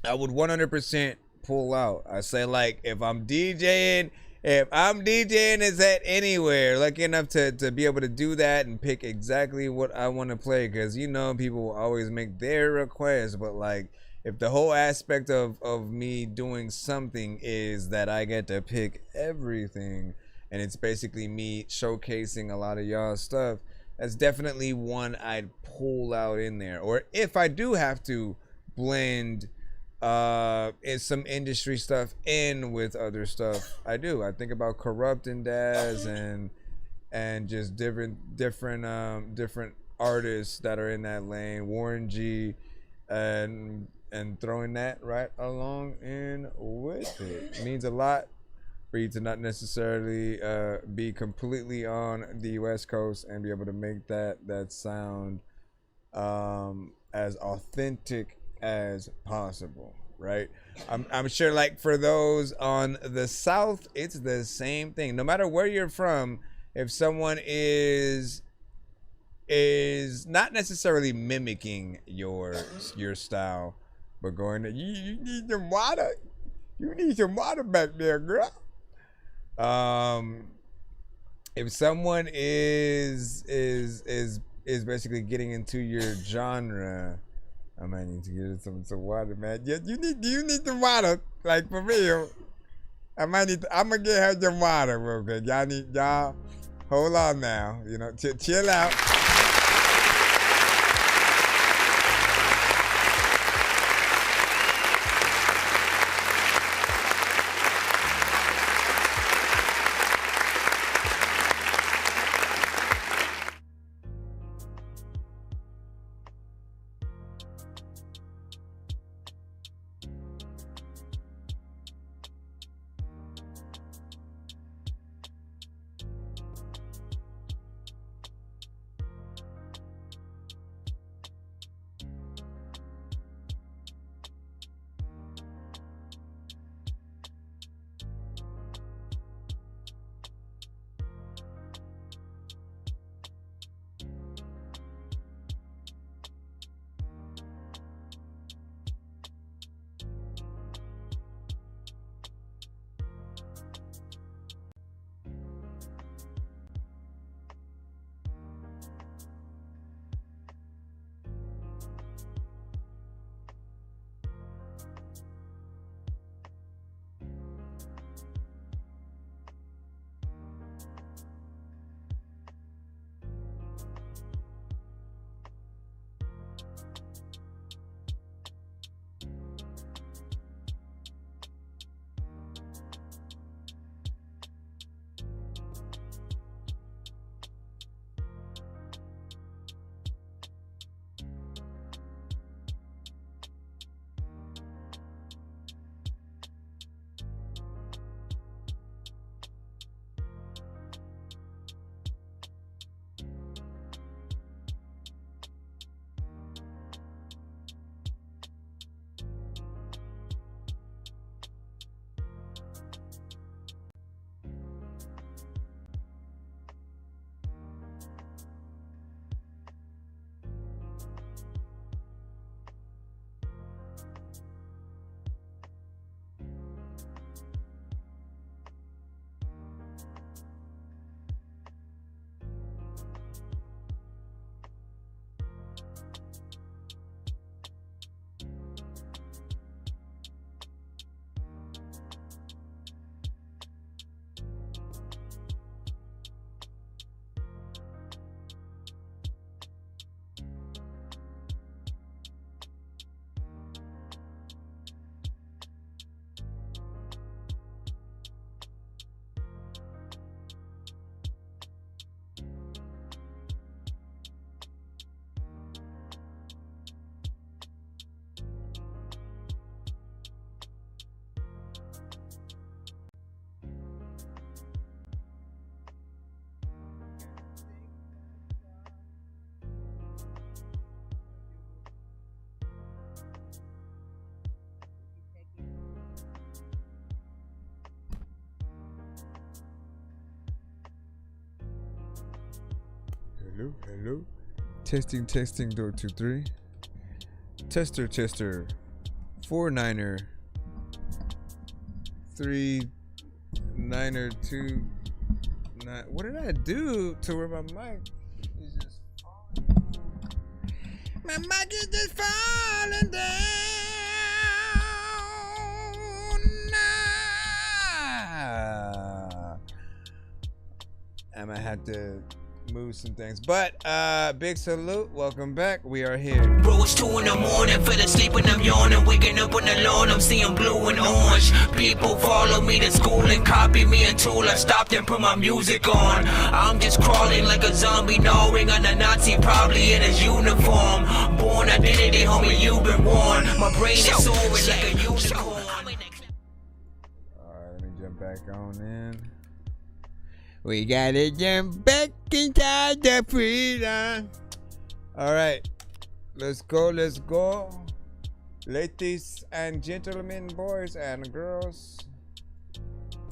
I would 100% pull out. I say, like, if I'm DJing is at anywhere, lucky enough to be able to do that and pick exactly what I want to play, because, you know, people will always make their requests, but like, if the whole aspect of me doing something is that I get to pick everything, and it's basically me showcasing a lot of y'all stuff, that's definitely one I'd pull out in there. Or if I do have to blend is some industry stuff in with other stuff, I do. I think about Corrupt and Daz and just different artists that are in that lane. Warren G and and throwing that right along in with it. It means a lot for you to not necessarily be completely on the West Coast and be able to make that sound as authentic as possible, right? I'm sure, like, for those on the South, it's the same thing. No matter where you're from, if someone is not necessarily mimicking your style, but going to, you need some water. You need some water back there, girl. If someone is basically getting into your genre, I might need to get some water, man. Yeah, you need some water, like, for real. I'm gonna get her some water real quick. Y'all hold on now. You know, chill out. Hello. Testing, 223. Tester. 4-9er. 3-9er 2. What did I do to where my mic is just falling? My mic is just falling down. I'm gonna have to move some things. But big salute. Welcome back. We are here. Bro, it's 2 in the morning, fell asleep and I'm yawning. Waking up on the lawn, I'm seeing blue and orange. People follow me to school and copy me until I stopped and put my music on. I'm just crawling like a zombie, gnawing on a Nazi, probably in his uniform. Born identity, homie, you've been warned. My brain is soaring like a unicorn. Alright, let me jump back on in. We gotta jump back inside the freedom. Alright, let's go, let's go. Ladies and gentlemen, boys and girls,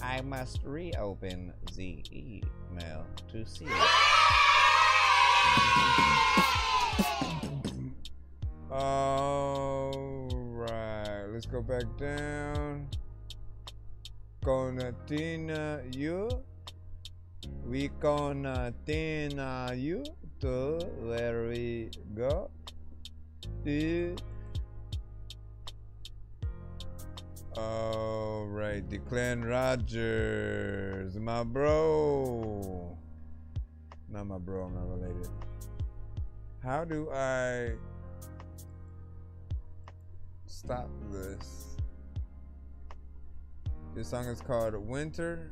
I must reopen the email to see it. Alright, let's go back down. Gonna dinner you. We gonna dinner you to where we go. Alright, Declan Rogers, my bro. Not my bro, I'm not related. How do I stop this? This song is called Winter.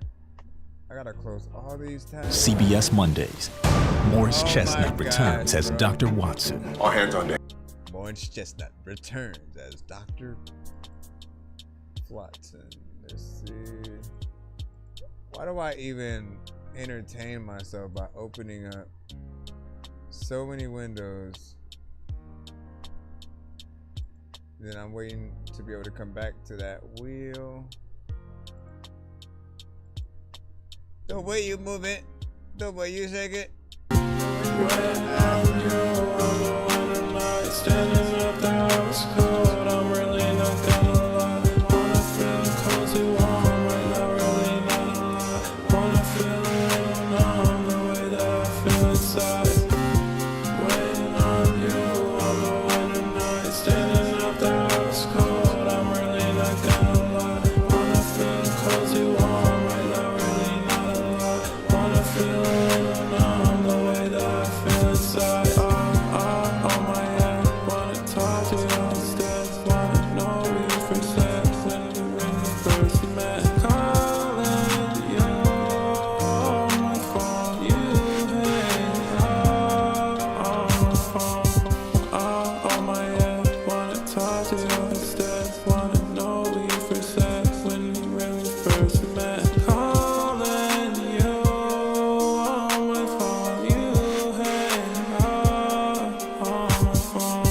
I gotta close all these tabs. CBS Mondays. Morris Chestnut returns as Dr. Watson. All hands on deck. Morris Chestnut returns as Dr. Watson. Let's see. Why do I even entertain myself by opening up so many windows? Then I'm waiting to be able to come back to that wheel. The way you move it, the way you shake it. Standing at the house cold, I'm really not gonna lie. Wanna feel cozy warm, right now really not a lie. Wanna feel a little numb, the way that I feel inside. Waiting on you all the winter night. Standing at the house cold, I'm really not gonna lie. Wanna feel cozy warm, right now really not a lie. Wanna feel a little numb, the way that I feel inside. On my head, wanna talk to you instead. Wanna know you for sex when we first met. Calling you on my phone, you hang up on my phone. On my head, wanna talk to you instead. Wanna know you for sex when we really first met. Calling you on my phone, you hang up on my phone.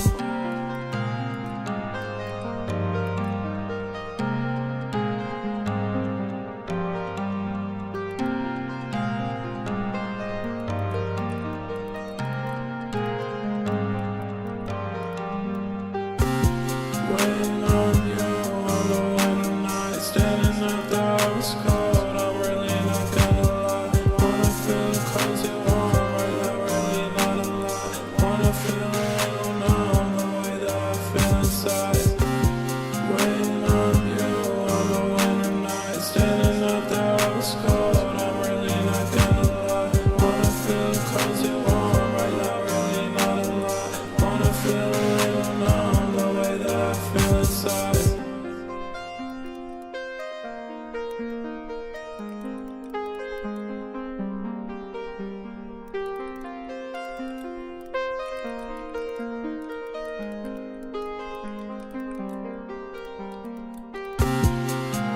Waiting on you on the winter night. Standing at the house cold, I'm really not gonna lie. Wanna feel cozy warm, right now really not a lie. Wanna feel a little numb, the way that I feel inside. Waiting on you on the winter night. Standing at the house cold, I'm really not gonna lie. Wanna feel cozy warm, right now really not a lie. Wanna feel a little numb, the way that I feel inside.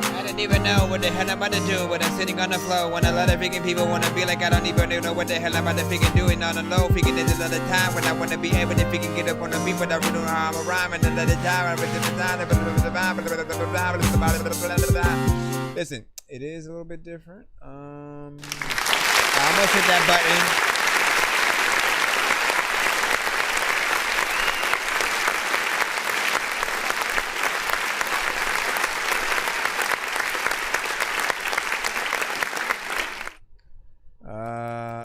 I don't even know what the hell I'm about to do when I'm sitting on the floor. When a lot of freaking people wanna be like I don't even know what the hell I'm about to freaking doing on the low. Freaking this is another time when I wanna be able to freaking get up on the beat, but I really don't know how I'm a rhyme. And another time, listen, it is a little bit different. I almost hit that button.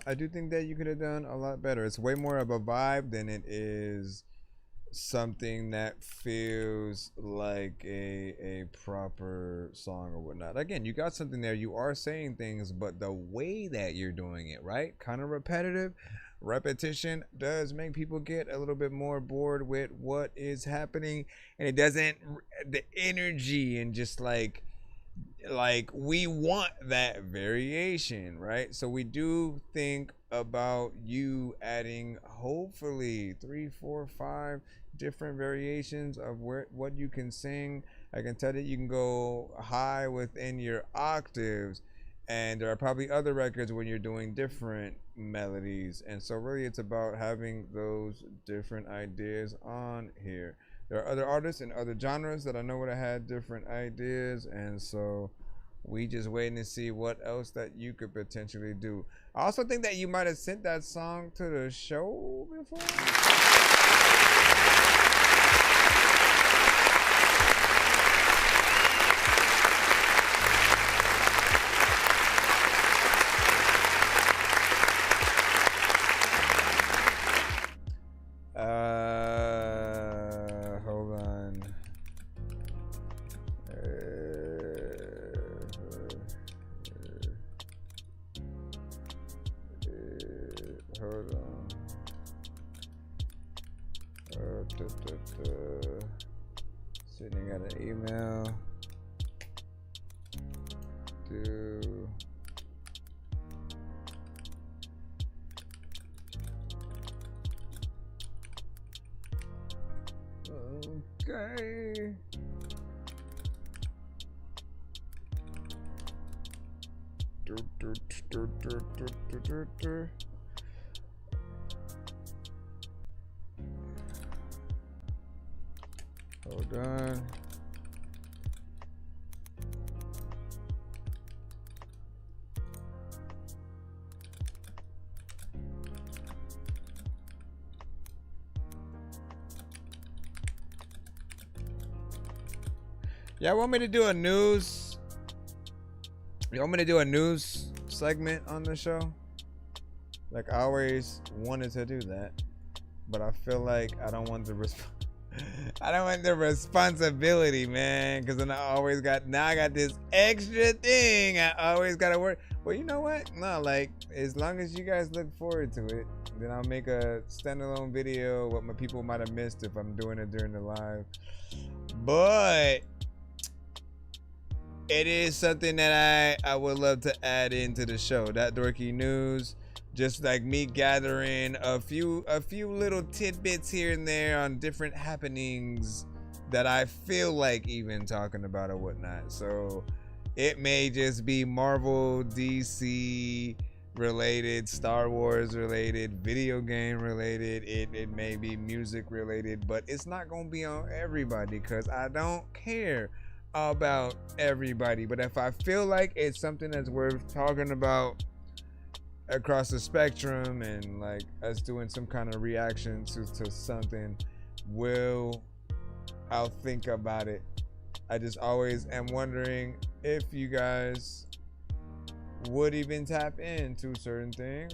I do think that you could have done a lot better. It's way more of a vibe than it is something that feels like a proper song or whatnot. Again, you got something there. You are saying things, but the way that you're doing it, right? Kind of repetitive. Repetition does make people get a little bit more bored with what is happening, and it doesn't, the energy and just like we want that variation, right? So we do think about you adding hopefully 3, 4, 5 different variations of what you can sing. I can tell that you can go high within your octaves, and there are probably other records when you're doing different melodies, and so really it's about having those different ideas on here. There are other artists and other genres that I know would have had different ideas, and so we just waiting to see what else that you could potentially do. I also think that you might have sent that song to the show before. Hold on. Hold on. Sending out an email to okay. Hold on. Y'all want me to do a news? You want me to do a news segment on the show? Like, I always wanted to do that, but I feel like I don't want the responsibility, man, because then I got this extra thing I always gotta work. Well, you know what? No, like, as long as you guys look forward to it, then I'll make a standalone video what my people might have missed if I'm doing it during the live. But it is something that I would love to add into the show. That Dorky News, just like me gathering a few little tidbits here and there on different happenings that I feel like even talking about or whatnot. So it may just be Marvel, DC related, Star Wars related, video game related. It may be music related, but it's not gonna be on everybody because I don't care about everybody. But if I feel like it's something that's worth talking about across the spectrum, and like us doing some kind of reaction to something, I'll think about it. I just always am wondering if you guys would even tap into certain things,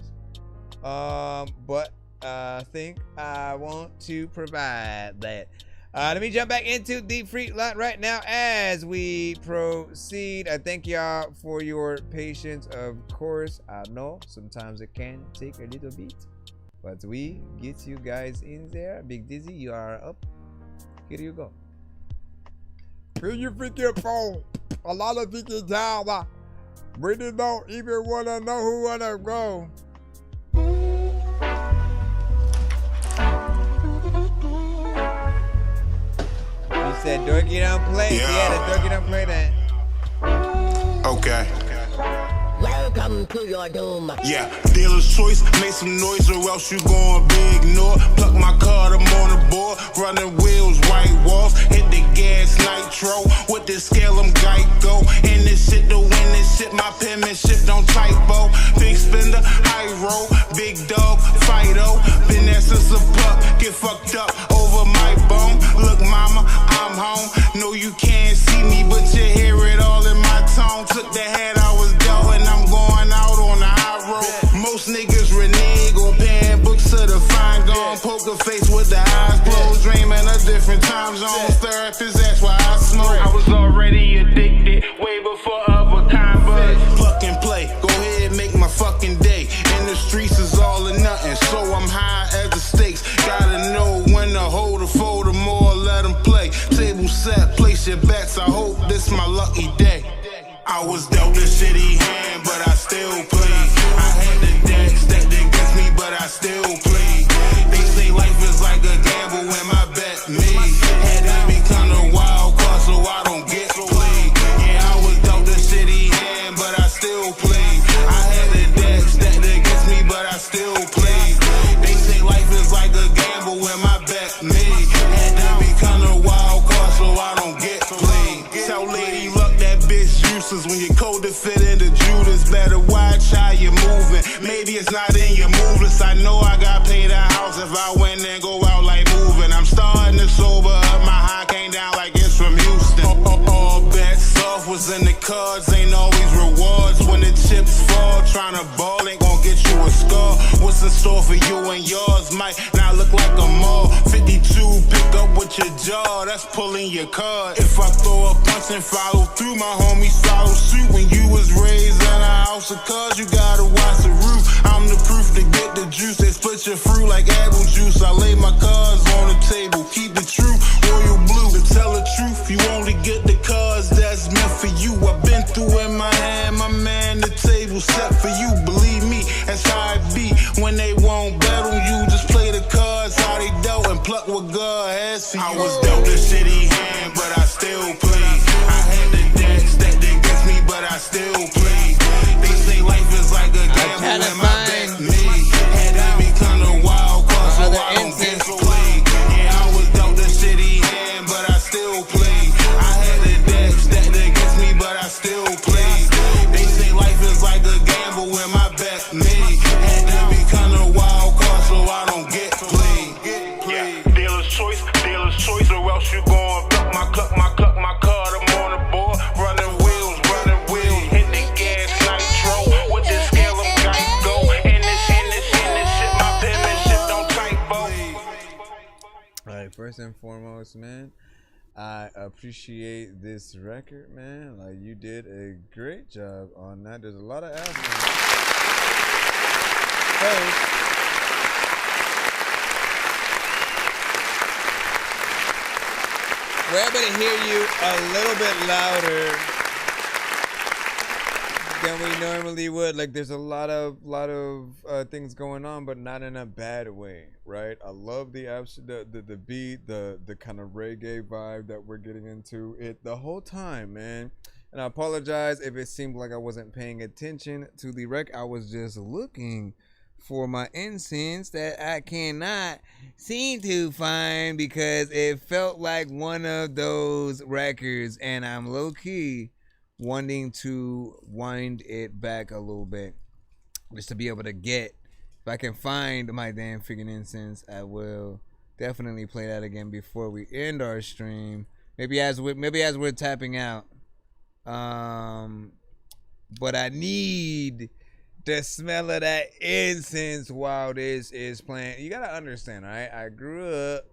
but I think I want to provide that. Let me jump back into the free lot right now as we proceed. I thank y'all for your patience. Of course, I know sometimes it can take a little bit, but we get you guys in there. Big Dizzy, you are up. Here you go. Here you freaking phone. A lot of freaking time. We don't even want to know who want to go. You said Dorky don't play? Yeah, the Dorky don't play that. Okay. Welcome to your doom. Yeah, dealer's choice, make some noise or else you gon' be ignored. Pluck my card, I'm on the board. Running wheels, white walls, hit the gas, nitro. With the scale, I'm Geico. In this shit, to win this shit, my penmanship don't typo. Big spender, high roll, big dog, Fido. Been there since a buck, get fucked up over my bone. Look, mama, I'm home. No, you can't see me, but you hear it all in my tone. Took the head, I was going, I'm going out on the high road. Most niggas renege or paying books to the fine gone. Poker face with the eyes closed, dreaming I was dealt a shitty hand, but I still played. I had the deck stacked against me, but I still played. They say life is like a gamble when my bet made. Had to become a wild card so I don't get played. Yeah, I was dealt a shitty hand, but I still played. I had the deck stacked against me, but I still played. They say life is like a gamble when my bet made. Had to become a wild card so I don't get played. Tell Lady Luck that bitch useless when you're cold to fit into Judas. Better watch how you're moving. Maybe it's not in your moveless. I know I got paid a house if I went and go out like moving. I'm starting to sober up. My high came down like it's from Houston. All bets off was in the cards. Ain't always rewards when the chips fall. Trying to ball ain't gonna get you a score. What's in store for you and yours might not look like a mall. 52, pick up with your jaw. That's pulling your card. If I throw a punch and follow through, my homies follow suit. When you was raised in a house of cards, you gotta watch the roof. I'm the proof to get the juice. They split your fruit like apple juice. I lay my cards on the table. Keep the truth, royal blue. To tell the truth, you only get the cards that's meant for you. I've been through in my hand, my man, the table set for you. Believe me, that's how it be. When they won't bet on you, just play the cards how they dealt and pluck what God has for you. I was dealt a shitty hand, but I still played. I had the deck stacked against me, but I still played. They say life is like a gamble when my bet made. Had to become a wild card so I don't get played. Yeah, I was dealt a shitty hand, but I still played. I had the deck stacked against me, but I still played. They say life is like a gamble when my bet made. Had to become a wild card so I don't get played. Yeah, dealer's choice, or else you gon' cluck my card. I'm on the board, running wheels, hit the gas, nitro. With the scale, I'm Geico. In this shit, my penmanship don't typo. Alright, first and foremost, man, I appreciate this record, man. Like, you did a great job on that. There's a lot of aspects. First, we're able to hear you a little bit louder than we normally would. Like, there's a lot of things going on, but not in a bad way, right? I love the beat, the kind of reggae vibe that we're getting into it the whole time, man. And I apologize if it seemed like I wasn't paying attention to the rec. I was just looking for my incense that I cannot seem to find because it felt like one of those records, and I'm low-key wanting to wind it back a little bit just to be able to get, if I can find my damn freaking incense, I will definitely play that again before we end our stream. Maybe as we're tapping out. But I need the smell of that incense while this is playing. You gotta understand, all right? I grew up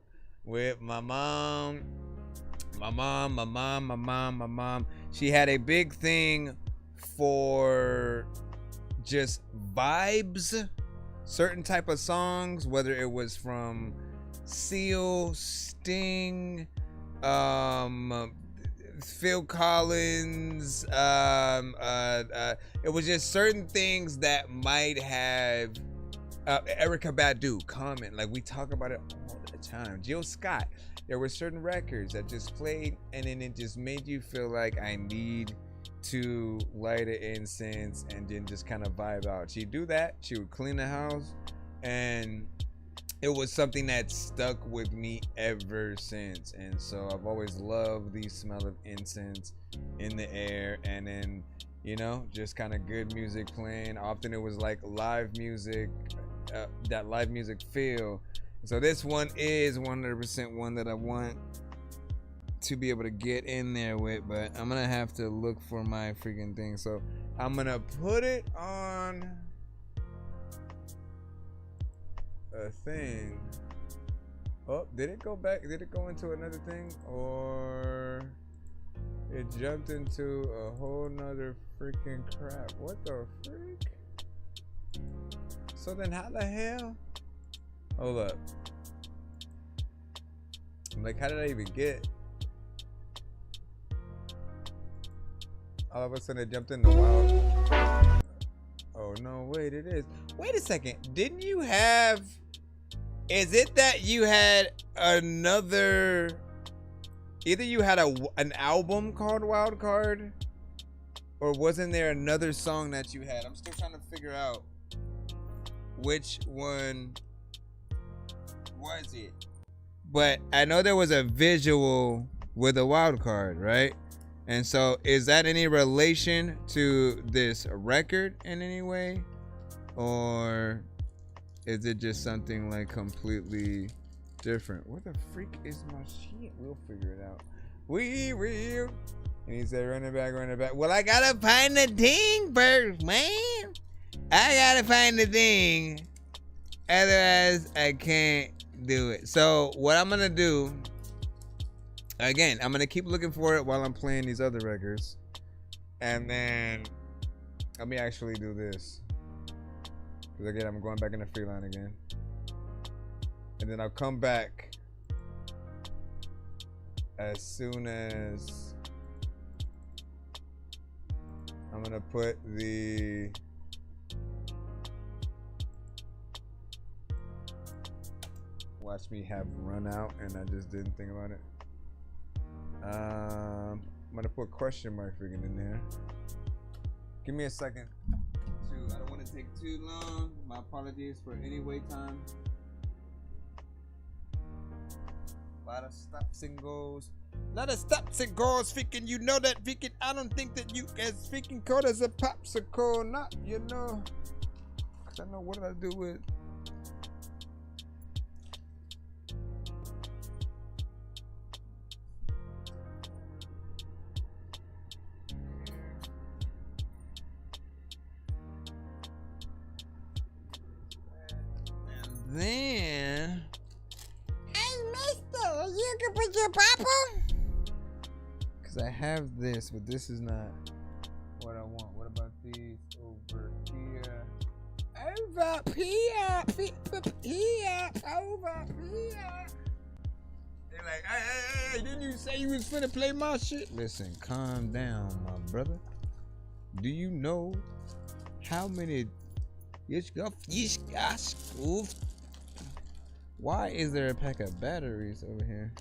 with my mom. She had a big thing for just vibes, certain type of songs, whether it was from Seal, Sting, Phil Collins, it was just certain things that might have Erykah Badu, Common, like we talk about it all the time. Jill Scott, there were certain records that just played and then it just made you feel like I need to light an incense and then just kind of vibe out. She'd do that, she would clean the house, and it was something that stuck with me ever since. And so I've always loved the smell of incense in the air, and then, you know, just kind of good music playing. Often it was like live music, that live music feel. So this one is 100% one that I want to be able to get in there with, but I'm gonna have to look for my freaking thing. So I'm gonna put it on a thing. Oh, did it go back? Did it go into another thing? Or it jumped into a whole nother freaking crap? What the freak? So then how the hell? Hold up. I'm like, how did I even get? All of a sudden it jumped in the wild. Oh no, wait, it is. Wait a second. Didn't you have... Is it that you had another... Either you had an album called Wild Card, or wasn't there another song that you had? I'm still trying to figure out which one was it. But I know there was a visual with a wild card, right? And so is that any relation to this record in any way? Or is it just something like completely different? Where the freak is my shit? We'll figure it out. We will. And he said, run it back, run it back. Well, I gotta find the thing first, man. I gotta find the thing. Otherwise, I can't do it. So what I'm gonna do, again, I'm gonna keep looking for it while I'm playing these other records. And then let me actually do this. Because again, I'm going back in the free line again. And then I'll come back as soon as I'm gonna put the watch me have run out and I just didn't think about it. I'm gonna put question mark friggin' in there. Give me a second. I don't want to take too long. My apologies for any wait time. A lot of stops and goes. Lot of stops and goes, freaking. You know that, freaking. I don't think that you as freaking cold as a popsicle, not, you know. Cause I know what did I do with. Then, hey, mister, you can put your popple? Cause I have this, but this is not what I want. What about these over here? Over here, over here. They're like, hey, didn't you say you was finna play my shit? Listen, calm down, my brother. Do you know how many why is there a pack of batteries over here?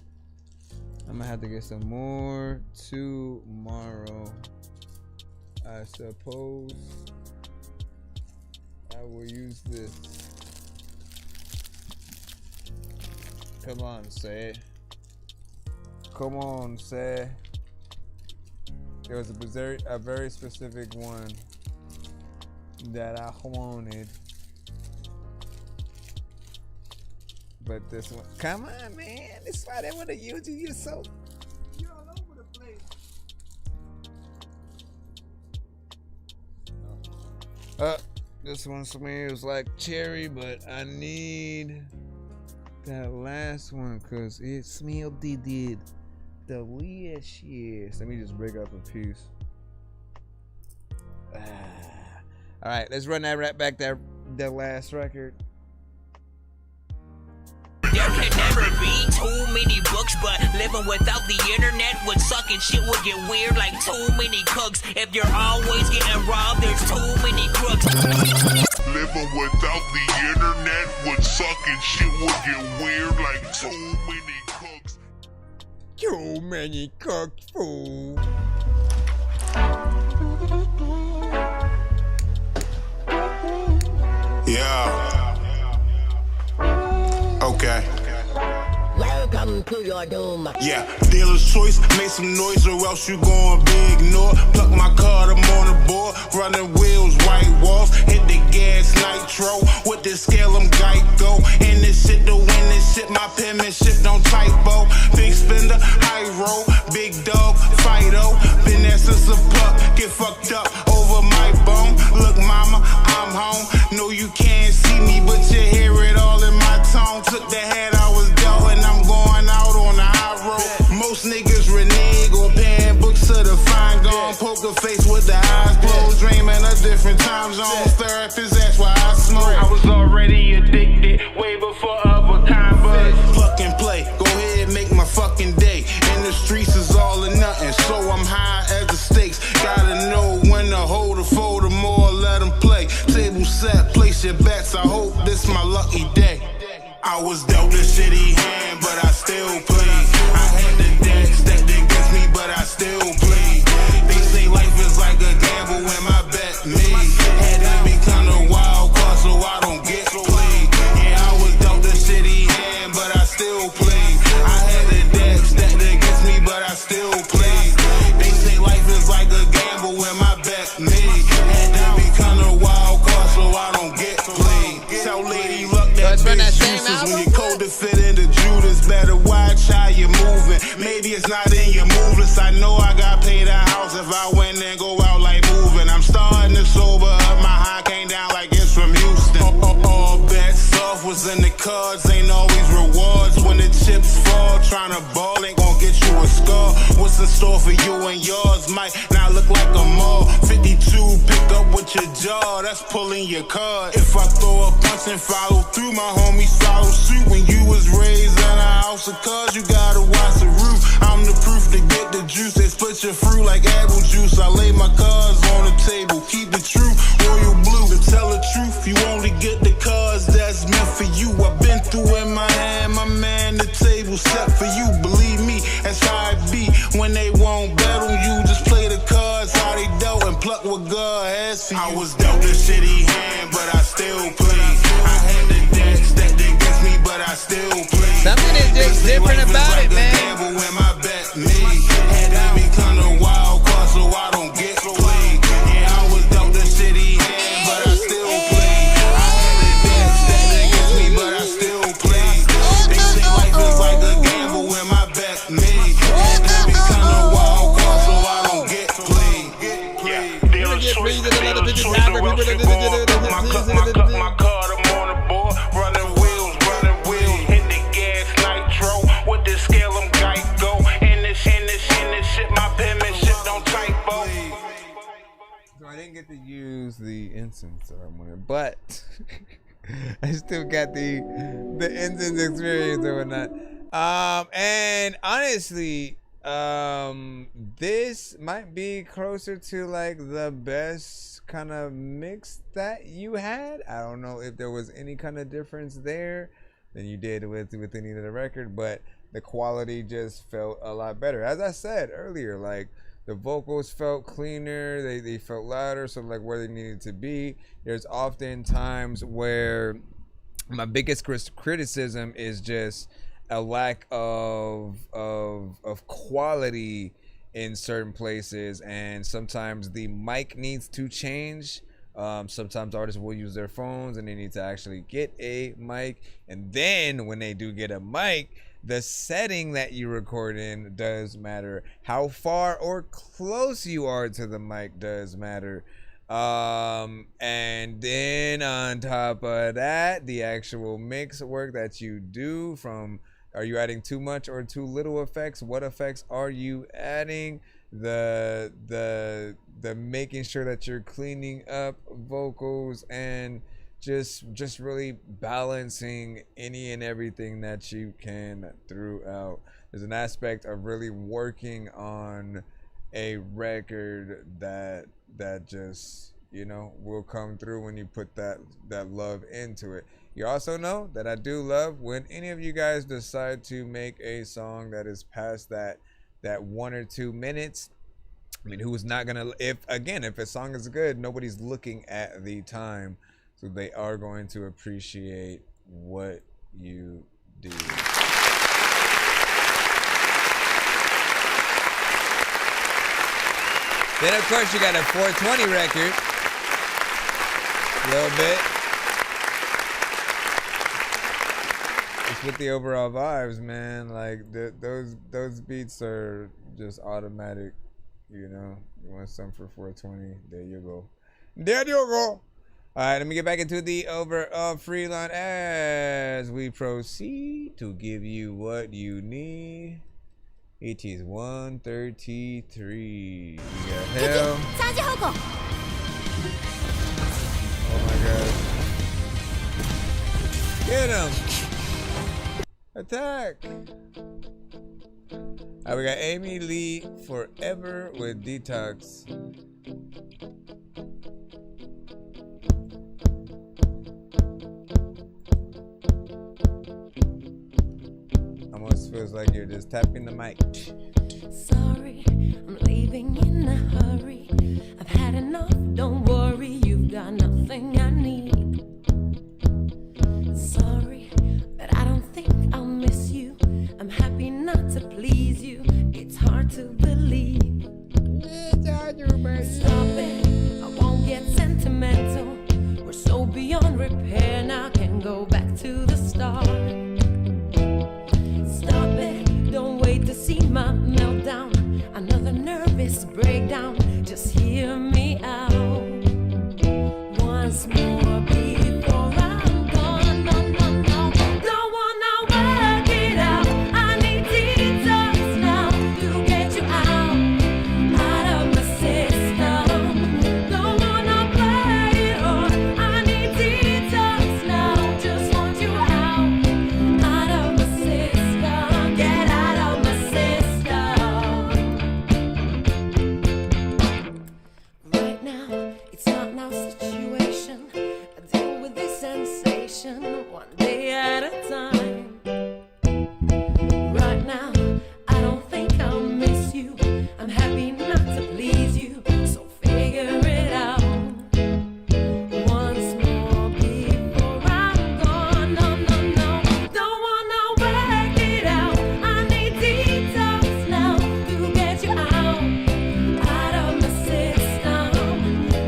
I'm gonna have to get some more tomorrow. I suppose I will use this. Come on, say it. Come on, say. There was a very specific one that I wanted. But this one, come on, man. This is why they want to use you. You're all over the place. This one smells like cherry, but I need that last one because it smelled delicious. Let me just break up a piece. All right, let's run that right back. That last record. There can never be too many books, but living without the internet would suck and shit would get weird like too many cooks. If you're always getting robbed, there's too many crooks. Living without the internet would suck and shit would get weird like too many cooks. Too many cooks, fool. Yeah. Okay. Welcome to your doom. Yeah, dealer's choice, make some noise or else you gon' be ignored. Pluck my card, I'm on the board. Running wheels, white walls, hit the gas, nitro. With the scale, I'm Geico. In this shit, to win this shit, my penmanship don't typo. Big spender, high roll, big dog, Fido. Been there since a pup, get fucked up over my bone. Look, mama, I'm home. No, you can't see me, but you hear it all in my tone. Took the head I was dealt, and I'm going out on the high road. Most niggas renege or paying books to the fine gone. Poker face with the eyes closed, dreaming of different time zones. Therapist, that's why I smoke. I was already addicted, way before other kind buzz. Fuck and play, go ahead, make my fucking day. In the streets is all or nothing, so I'm high as the stakes. Got a bets. I hope this my lucky day. I was dealt a shitty hand, but I still played. I had the deck stacked against me, but I still played. They say life is like a gamble when my bet made. Had to be kinda wild card so I don't get played. Yeah, I was dealt a shitty hand, but I still played. I had the deck stacked against me, but I still played. They say life is like a gamble when my bet made. Had to be kinda wild card so I don't get played. Tell Lady Luck that bitch useless when you cold to fit into Judas. Better watch how you moving. Maybe it's not in your moveless. I know I got paid a house if I went and go out like moving. I'm starting to sober up. My high came down like it's from Houston. All bets off was in the cards. Ain't always rewards when the chips fall. Trying to ball ain't gonna get you a score. What's in store for you and yours might not look like a mall. 52, pick up with your jaw. That's pulling your card. If I throw a punch and follow through, my homies follow suit. When you was raised in a house of cards, you gotta watch the roof. I'm the proof to get the juice. They split your fruit like apple juice. I lay my cards on the table. Keep it true, royal blue. To tell the truth, you only get the cards that's meant for you. I've been through in my hand, my man. The table set for you. Believe me, that's how it be. When they won't bet on you, just play the cards how they dealt and pluck what God has for you. I was dealt a shitty hand, but I still played. I had the deck stacked against me, but I still played. Something is just different about it, man. When my bet made, had to be kinda wild card so I don't get played. Yeah, I was dealt a shitty hand, but I still played. I had the deck stacked against me, but I still played. They say life is like a gamble when my bet made. Had to be kinda wild card so I don't get played. My card, I'm on the board, running wheels, hit the gas, nitro, with the scale, I'm Geico, in this shit, my penmanship don't typo. So I didn't get to use the incense ceremony, but I still got the incense experience or whatnot. And honestly, this might be closer to like the best kind of mix that you had. I don't know if there was any kind of difference there than you did with any of the record, but the quality just felt a lot better. As I said earlier, like the vocals felt cleaner, they felt louder, so like where they needed to be. There's often times where my biggest criticism is just a lack of quality in certain places, and sometimes the mic needs to change. Sometimes artists will use their phones and they need to actually get a mic, and then when they do get a mic, the setting that you record in does matter. How far or close you are to the mic does matter. And then on top of that, the actual mix work that you do, from are you adding too much or too little effects? What effects are you adding? The making sure that you're cleaning up vocals and just really balancing any and everything that you can throughout. There's an aspect of really working on a record that just, you know, will come through when you put that love into it. You also know that I do love when any of you guys decide to make a song that is past that 1 or 2 minutes. I mean, who's not gonna, if a song is good, nobody's looking at the time, so they are going to appreciate what you do. Then of course you got a 420 record, a little bit. It's with the overall vibes, man. Like those beats are just automatic. You know, you want something for 420? There you go. There you go. All right, let me get back into the overall free line as we proceed to give you what you need. It is 1:33. We got hell. Oh my god. Get him. Attack. All right, we got Amy Lee Forever with Detox. like you're just tapping the mic. Sorry, I'm leaving in a hurry. I've had enough, don't worry, you've got nothing I need. Sorry, but I don't think I'll miss you. I'm happy not to please you. It's hard to believe. Stop it, I won't get sentimental. We're so beyond repair now, can go back to the start. Stop it, don't wait to see my meltdown. Another nervous breakdown, just hear me out. Once more before I'm gone, no, no, no. Don't wanna work it out. I need detox now to get you out of my system. Don't wanna play it hard. I need detox now, just want you out of my system. Get out of my system. Right now, it's not now situation. I deal with this sensation one day at a time. Right now, I don't think I'll miss you. I'm happy not to please you, so figure it out. Once more before I'm gone, no, no, no. Don't wanna work it out. I need detox now to get you out of my system.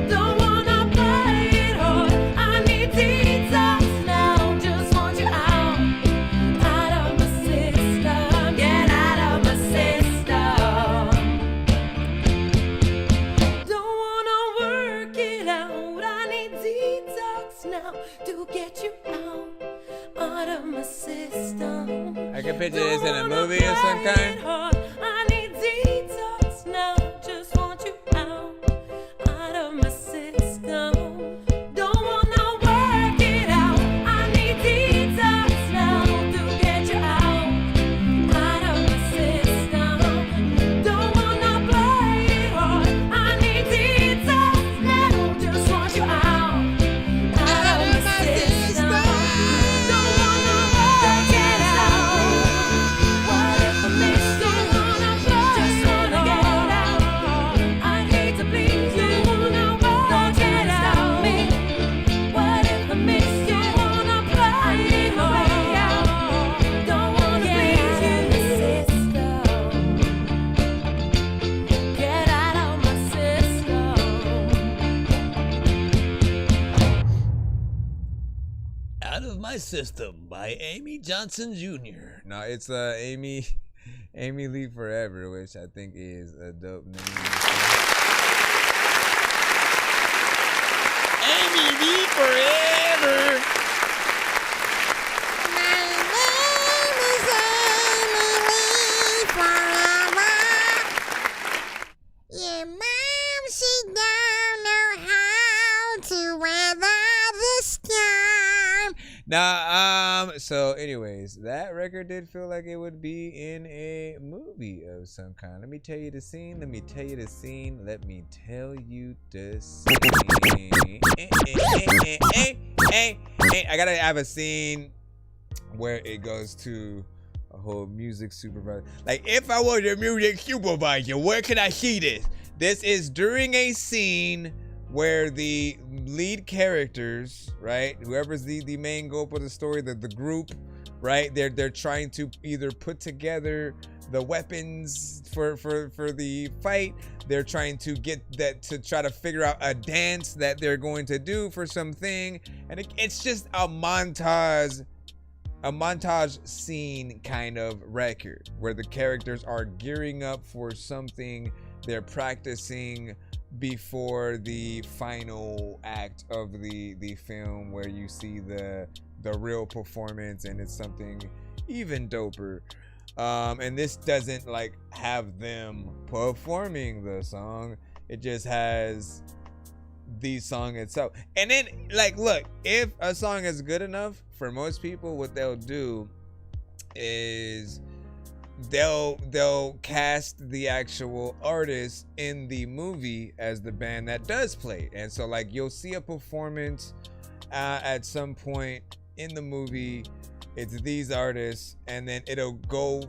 Don't wanna play it hard. I need detox now, just want you out of my system. Get out of my system. Don't wanna work it out. I need detox now to get you out of my system. I can picture this in a movie of some kind. I need detox now, just want you out of my system. Don't wanna work it out. I need detox now to get you out of my system. Don't wanna play it hard. I need detox now, just want you out of my system. Don't wanna work it out. What if I miss? Don't wanna play, just wanna get out. I hate to please you. Don't wanna work it out. What if I miss? Don't wanna play it hard. Don't wanna please you. Get out of my system. Out of My System by Amy Johnson Jr. No, it's Amy Lee Forever, which I think is a dope name. Amy Lee Forever. Your mom, she don't know how to weather the storm. Nah, so anyways, that record did feel like it would be in a movie of some kind. Let me tell you the scene. Let me tell you the scene. Let me tell you the scene. I gotta have a scene where it goes to a whole music supervisor. Like, if I was a music supervisor, where can I see this? This is during a scene where the lead characters, right, whoever's the main goal of the story, the group, right, they're trying to either put together the weapons for the fight. They're trying to get that, to try to figure out a dance that they're going to do for something, and it's just a montage scene kind of record where the characters are gearing up for something. They're practicing before the final act of the film, where you see the real performance, and it's something even doper. And this doesn't like have them performing the song, it just has the song itself. And then, like, look, if a song is good enough, for most people, what they'll do is they'll cast the actual artist in the movie as the band that does play. And so, like, you'll see a performance at some point in the movie, it's these artists, and then it'll go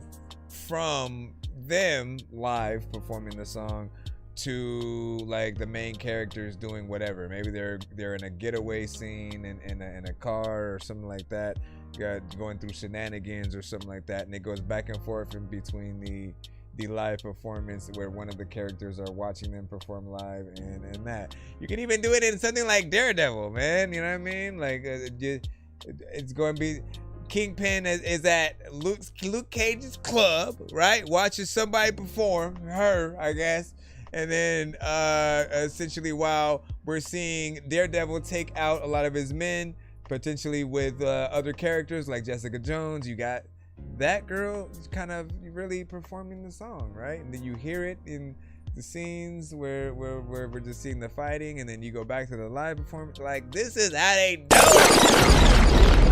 from them live performing the song to like the main characters doing whatever. Maybe they're in a getaway scene in a car or something like that, going through shenanigans or something like that, and it goes back and forth in between the live performance where one of the characters are watching them perform live and that. You can even do it in something like Daredevil, man. You know what I mean? Like it's going to be Kingpin is at Luke Cage's club, right? Watches somebody perform, her, I guess. And then essentially while we're seeing Daredevil take out a lot of his men, potentially with other characters like Jessica Jones, you got that girl kind of really performing the song, right? And then you hear it in the scenes where we're just seeing the fighting, and then you go back to the live performance. Like, this is how they do it.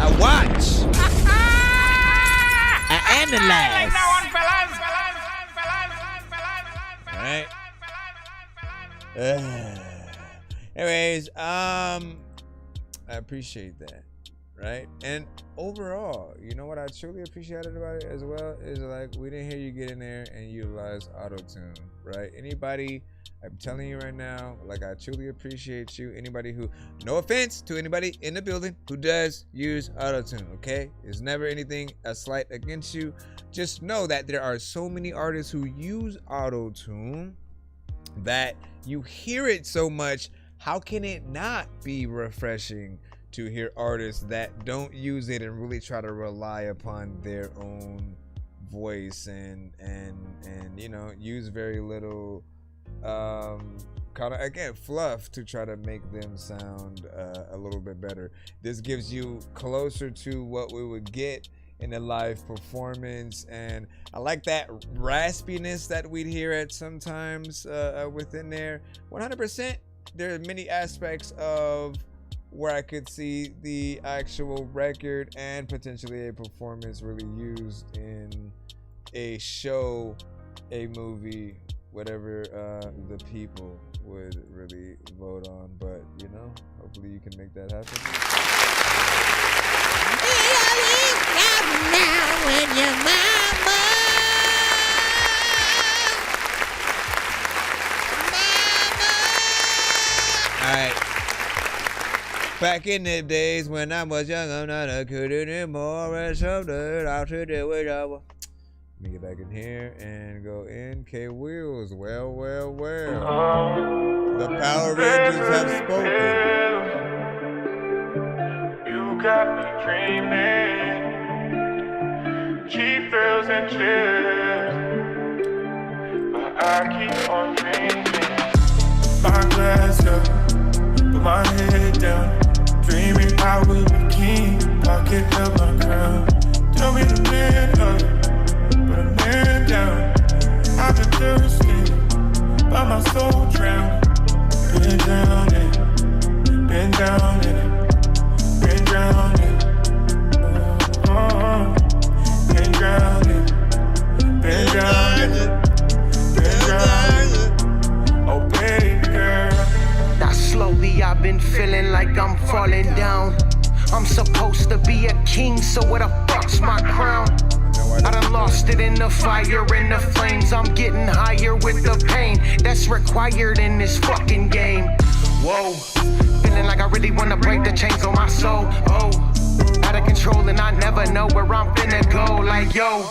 I watch. I analyze. All right. Anyways, I appreciate that, right? And overall, you know what I truly appreciated about it as well is like we didn't hear you get in there and utilize auto-tune, right? Anybody, I'm telling you right now, like I truly appreciate you. Anybody who, no offense to anybody in the building who does use auto-tune, okay? It's never anything a slight against you. Just know that there are so many artists who use auto-tune that you hear it so much. How can it not be refreshing to hear artists that don't use it and really try to rely upon their own voice and you know, use very little kind of, again, fluff to try to make them sound a little bit better. This gives you closer to what we would get in a live performance, and I like that raspiness that we'd hear at sometimes within there. 100%, there are many aspects of where I could see the actual record and potentially a performance really used in a show, a movie, whatever the people would really vote on. But you know, hopefully you can make that happen. Now when your mama, all right. Back in the days when I was young, I'm not a kid anymore. And something I should do it over. Let me get back in here and go in. K Wheels. Well. The Power Rangers have spoken. You got me dreaming. Cheap thrills and chills, but I keep on dreaming. My glass up, put my head down, dreaming I will be king, pocket of my crown. Tell me to man up, put a man down. I've been thirsty, but my soul drowned. Been down in it, been down in it, been drowned in it. Been grounded, been grounded, been grounded. Oh baby girl. Now slowly I've been feeling like I'm falling down. I'm supposed to be a king, so where the fuck's my crown? I done lost it in the fire, in the flames. I'm getting higher with the pain that's required in this fucking game. Whoa, feeling like I really wanna break the chains on my soul. Oh, out of control and I never know where I'm finna go. Like yo,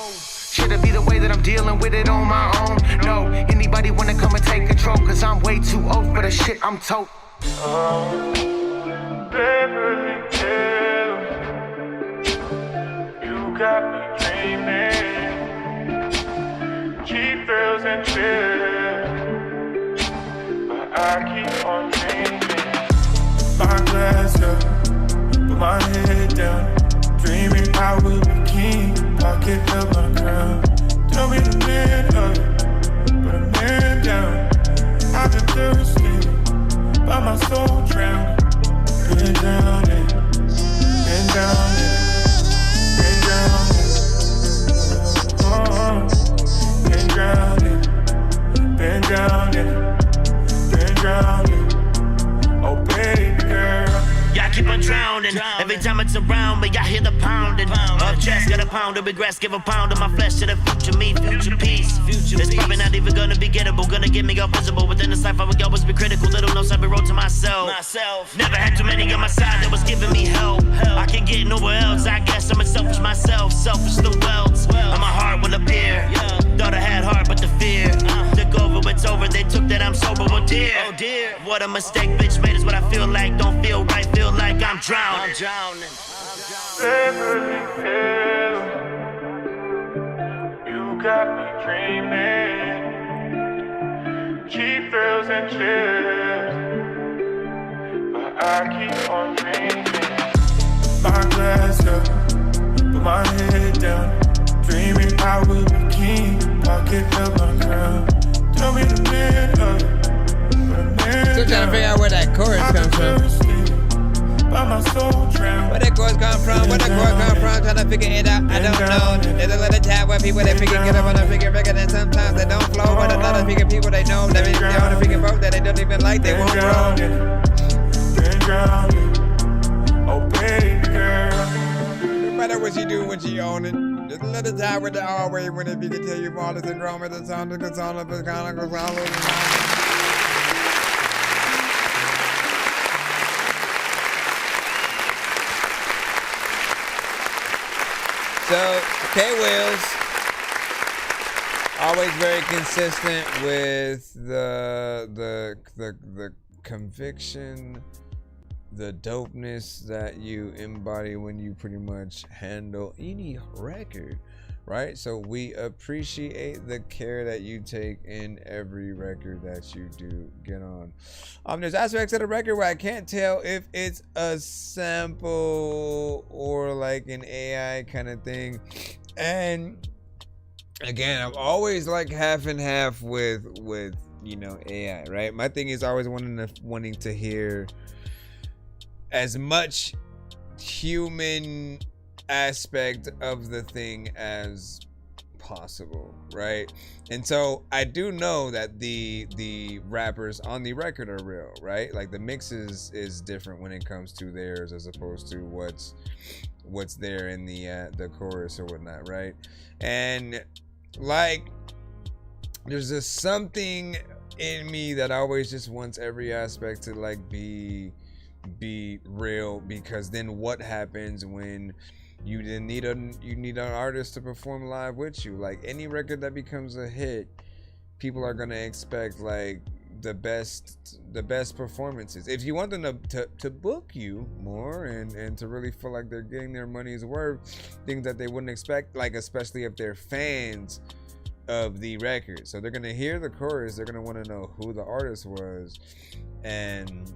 should it be the way that I'm dealing with it on my own? No, anybody wanna come and take control? Cause I'm way too old for the shit I'm told. Beverly Hills, you got me dreaming. Cheap thrills and chills, but I keep on dreaming. My glass up, put my head down, dreaming I will be king, pocket of my crown. Tell me to man up, put a man down. I've been thirsty, but my soul drowned. Been down in it, been down in it, been down in it. Been drowned in it, been drowned in it, been drowned in it. Oh baby girl. Y'all keep on drowning. Every Anytime it's around me, I hear the pounding. Of chest, got a pound of regrets, give a pound of my flesh to the future me, future peace. It's probably not even gonna be gettable, gonna get me all visible. Within this life, I would always be critical. Little notes I be wrote to myself. Never had too many on my side that was giving me help. I can get nowhere else. I guess I'm a selfish myself, selfish the welts. And my heart will appear. Thought I had heart, but the fear took over. It's over. They took that I'm sober. Oh dear, what a mistake, bitch made is what I feel like. Don't feel right, feel like I'm drowning. You got me dreaming. Cheap thrills and chills, but I keep on dreaming. My glass up, put my head down, dreaming I will be king. Pocket up my crown. Tell me the man Still trying to figure out where that chorus comes from. Where that chorus come from? Where that chorus come from? Trying to figure it out. I don't know. There's a little time where people they figure get up on a figure record, and sometimes they don't flow. But another figure people they know that they on a figure boat that they don't even like. They won't grow. Oh baby girl. No matter what you do when you own it. There's a little time with the always when if you can tell you all the syndrome at the sound of the song of the kind of So, K-Wills, always very consistent with the conviction, the dopeness that you embody when you pretty much handle any record, right? So we appreciate the care that you take in every record that you do get on. There's aspects of the record where I can't tell if it's a sample or like an AI kind of thing. And again, I'm always like half and half with you know, AI, right? My thing is always wanting to hear as much human aspect of the thing as possible, right? And so I do know that the rappers on the record are real, right? Like the mix is different when it comes to theirs as opposed to what's there in the chorus or whatnot, right? And like there's just something in me that always just wants every aspect to like be real, because then what happens when you need an artist to perform live with you? Like any record that becomes a hit, people are gonna expect like the best performances. If you want them to book you more and to really feel like they're getting their money's worth, things that they wouldn't expect, like especially if they're fans of the record. So they're gonna hear the chorus, they're gonna want to know who the artist was, and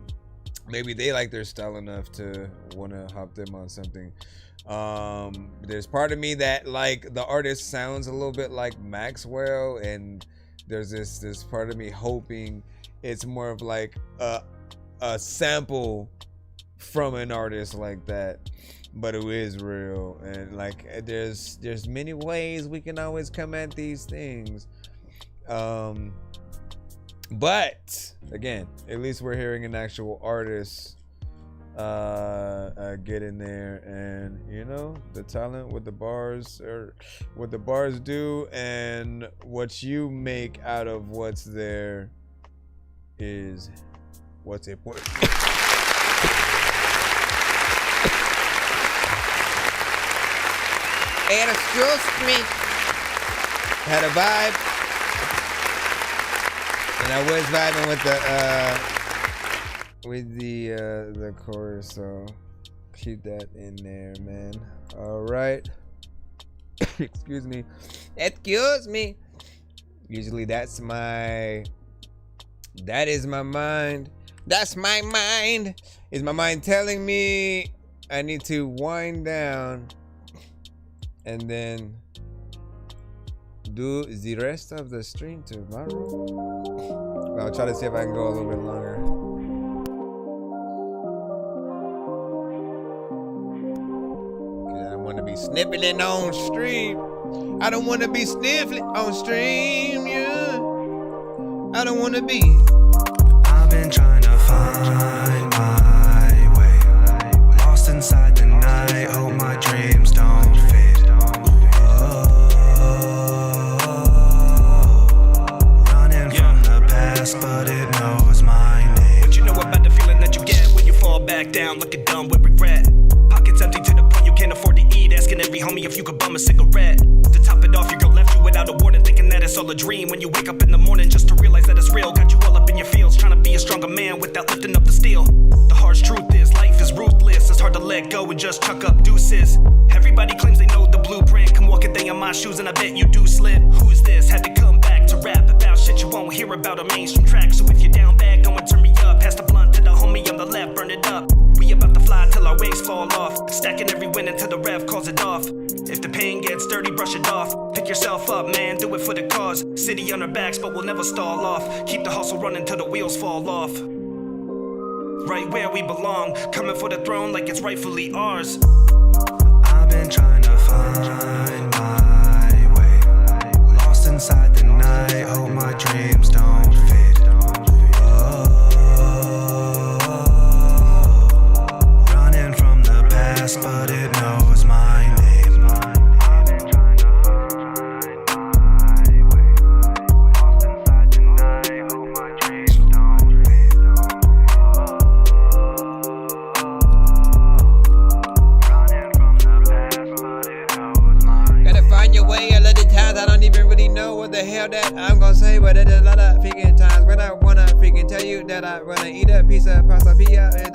maybe they like their style enough to want to hop them on something. There's part of me that like the artist sounds a little bit like Maxwell, and there's this part of me hoping it's more of like a sample from an artist like that, but who is real. And like there's many ways we can always come at these things, but again, at least we're hearing an actual artist get in there, and you know, the talent with the bars, or what the bars do and what you make out of what's there is what's important. And excuse me, had a vibe, and I was vibing with the chorus, so keep that in there, man. All right. Excuse me. Usually that is my mind. That's my mind. Is my mind telling me I need to wind down and then do the rest of the stream tomorrow? I'll try to see if I can go a little bit longer. I don't want to be sniffling on stream. I don't want to be sniffling on stream, yeah. I don't want to be. I've been trying to find my way, lost inside the back down, looking dumb with regret. Pockets empty to the point you can't afford to eat. Asking every homie if you could bum a cigarette. To top it off, your girl left you without a warning, thinking that it's all a dream. When you wake up in the morning just to realize that it's real. Got you all up in your feels, trying to be a stronger man without lifting up the steel. The harsh truth is, life is ruthless. It's hard to let go and just chuck up deuces. Everybody claims they know the blueprint. Come walk a day in my shoes and I bet you do slip. Who's this? Had to come back to rap about shit you won't hear about a mainstream track. So if you're down bad, go and turn me up. Pass the blunt to the homie on the left, burn it up. We about to fly till our wings fall off. Stacking every win until the rev calls it off. If the pain gets dirty, brush it off. Pick yourself up, man, do it for the cause. City on our backs, but we'll never stall off. Keep the hustle running till the wheels fall off. Right where we belong, coming for the throne like it's rightfully ours. I've been trying to find my way, lost inside the night, hope my dreams don't fade. Running from the past, but it knows my name. I don't even really know what the hell that I'm gonna say, but there's a lot of freaking times when I wanna freaking tell you that I wanna eat a piece of pasta pia. Gotta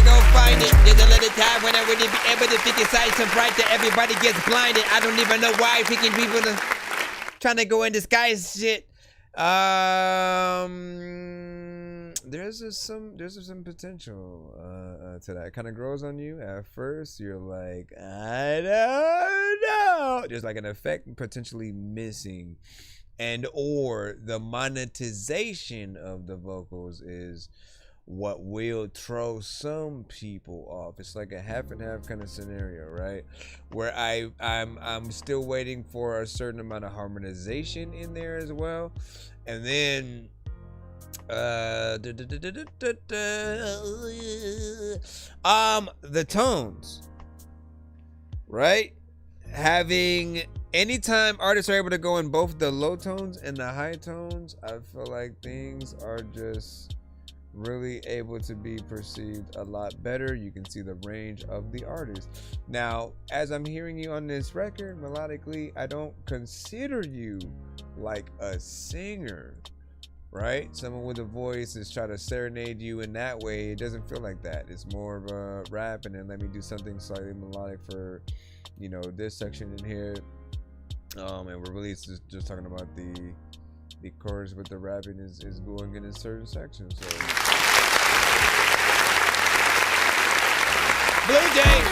go find it. There's a little time when I wouldn't be able to pick a side so bright that everybody gets blinded. I don't even know why freaking people are trying to go in disguise shit. There's some potential to that. It kind of grows on you. At first, you're like, I don't know. There's like an effect potentially missing, and or the monetization of the vocals is what will throw some people off. It's like a half and half kind of scenario, right? Where I'm still waiting for a certain amount of harmonization in there as well, and then the tones, right? Having anytime artists are able to go in both the low tones and the high tones, I feel like things are just really able to be perceived a lot better. You can see the range of the artist. Now, as I'm hearing you on this record, melodically, I don't consider you like a singer, right? Someone with a voice is trying to serenade you in that way. It doesn't feel like that. It's more of a rap, and then let me do something slightly melodic for, you know, this section in here. And we're really just talking about the chorus, but the rapping is going in a certain section. So Blue Day.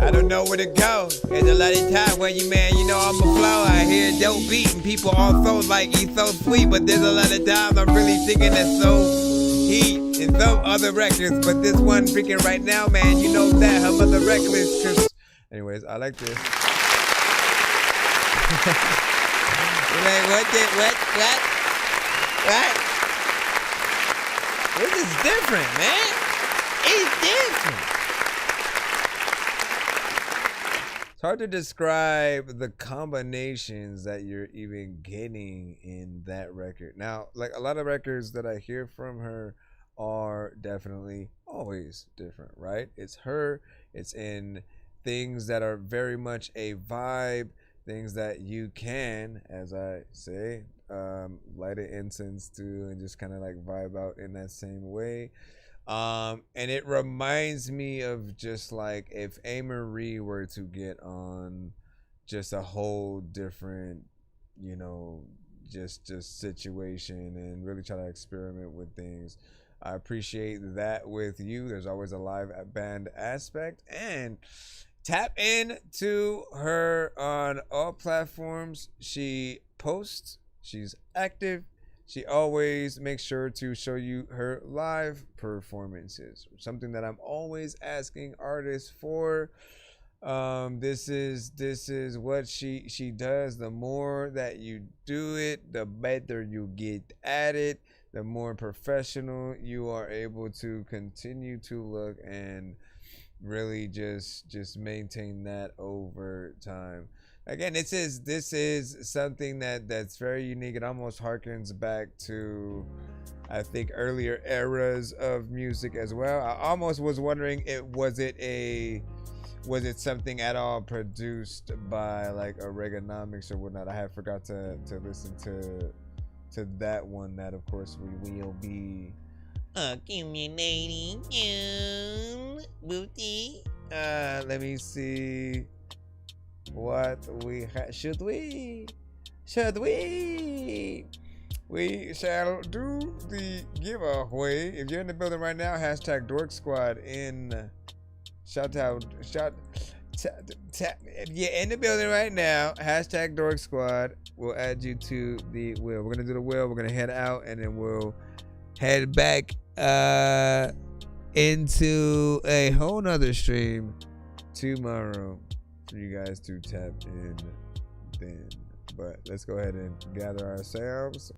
I don't know where to go. There's a lot of time where you, man, you know I'm a flow. I hear a dope beat and people also like he's so sweet. But there's a lot of times I'm really thinking that's so heat in some other records. But this one freaking right now, man, you know that her mother reckless. Cause anyways, I like this. Like, what? This is different, man. It's different. It's hard to describe the combinations that you're even getting in that record. Now, like a lot of records that I hear from her are definitely always different, right? It's her. It's in things that are very much a vibe, things that you can, as I say, light an incense to and just kind of like vibe out in that same way. And it reminds me of just like if A. Marie were to get on just a whole different, you know, just situation and really try to experiment with things. I appreciate that with you. There's always a live band aspect, and tap in to her on all platforms. She posts, she's active. She always makes sure to show you her live performances, something that I'm always asking artists for. This is what she does. The more that you do it, the better you get at it, the more professional you are able to continue to look, and really just maintain that over time. Again, this is something that's very unique. It almost harkens back to, I think, earlier eras of music as well. I almost was wondering, was it something at all produced by like Oregonomics or whatnot. I have forgot to listen to that one. That of course we will be accumulating. Let me see what we should we shall do the giveaway. If you're in the building right now, hashtag Dork Squad in if you're in the building right now, hashtag Dork Squad. We'll add you to the wheel. We're gonna do the wheel. We're gonna head out and then we'll head back into a whole nother stream tomorrow for you guys to tap in then. But let's go ahead and gather ourselves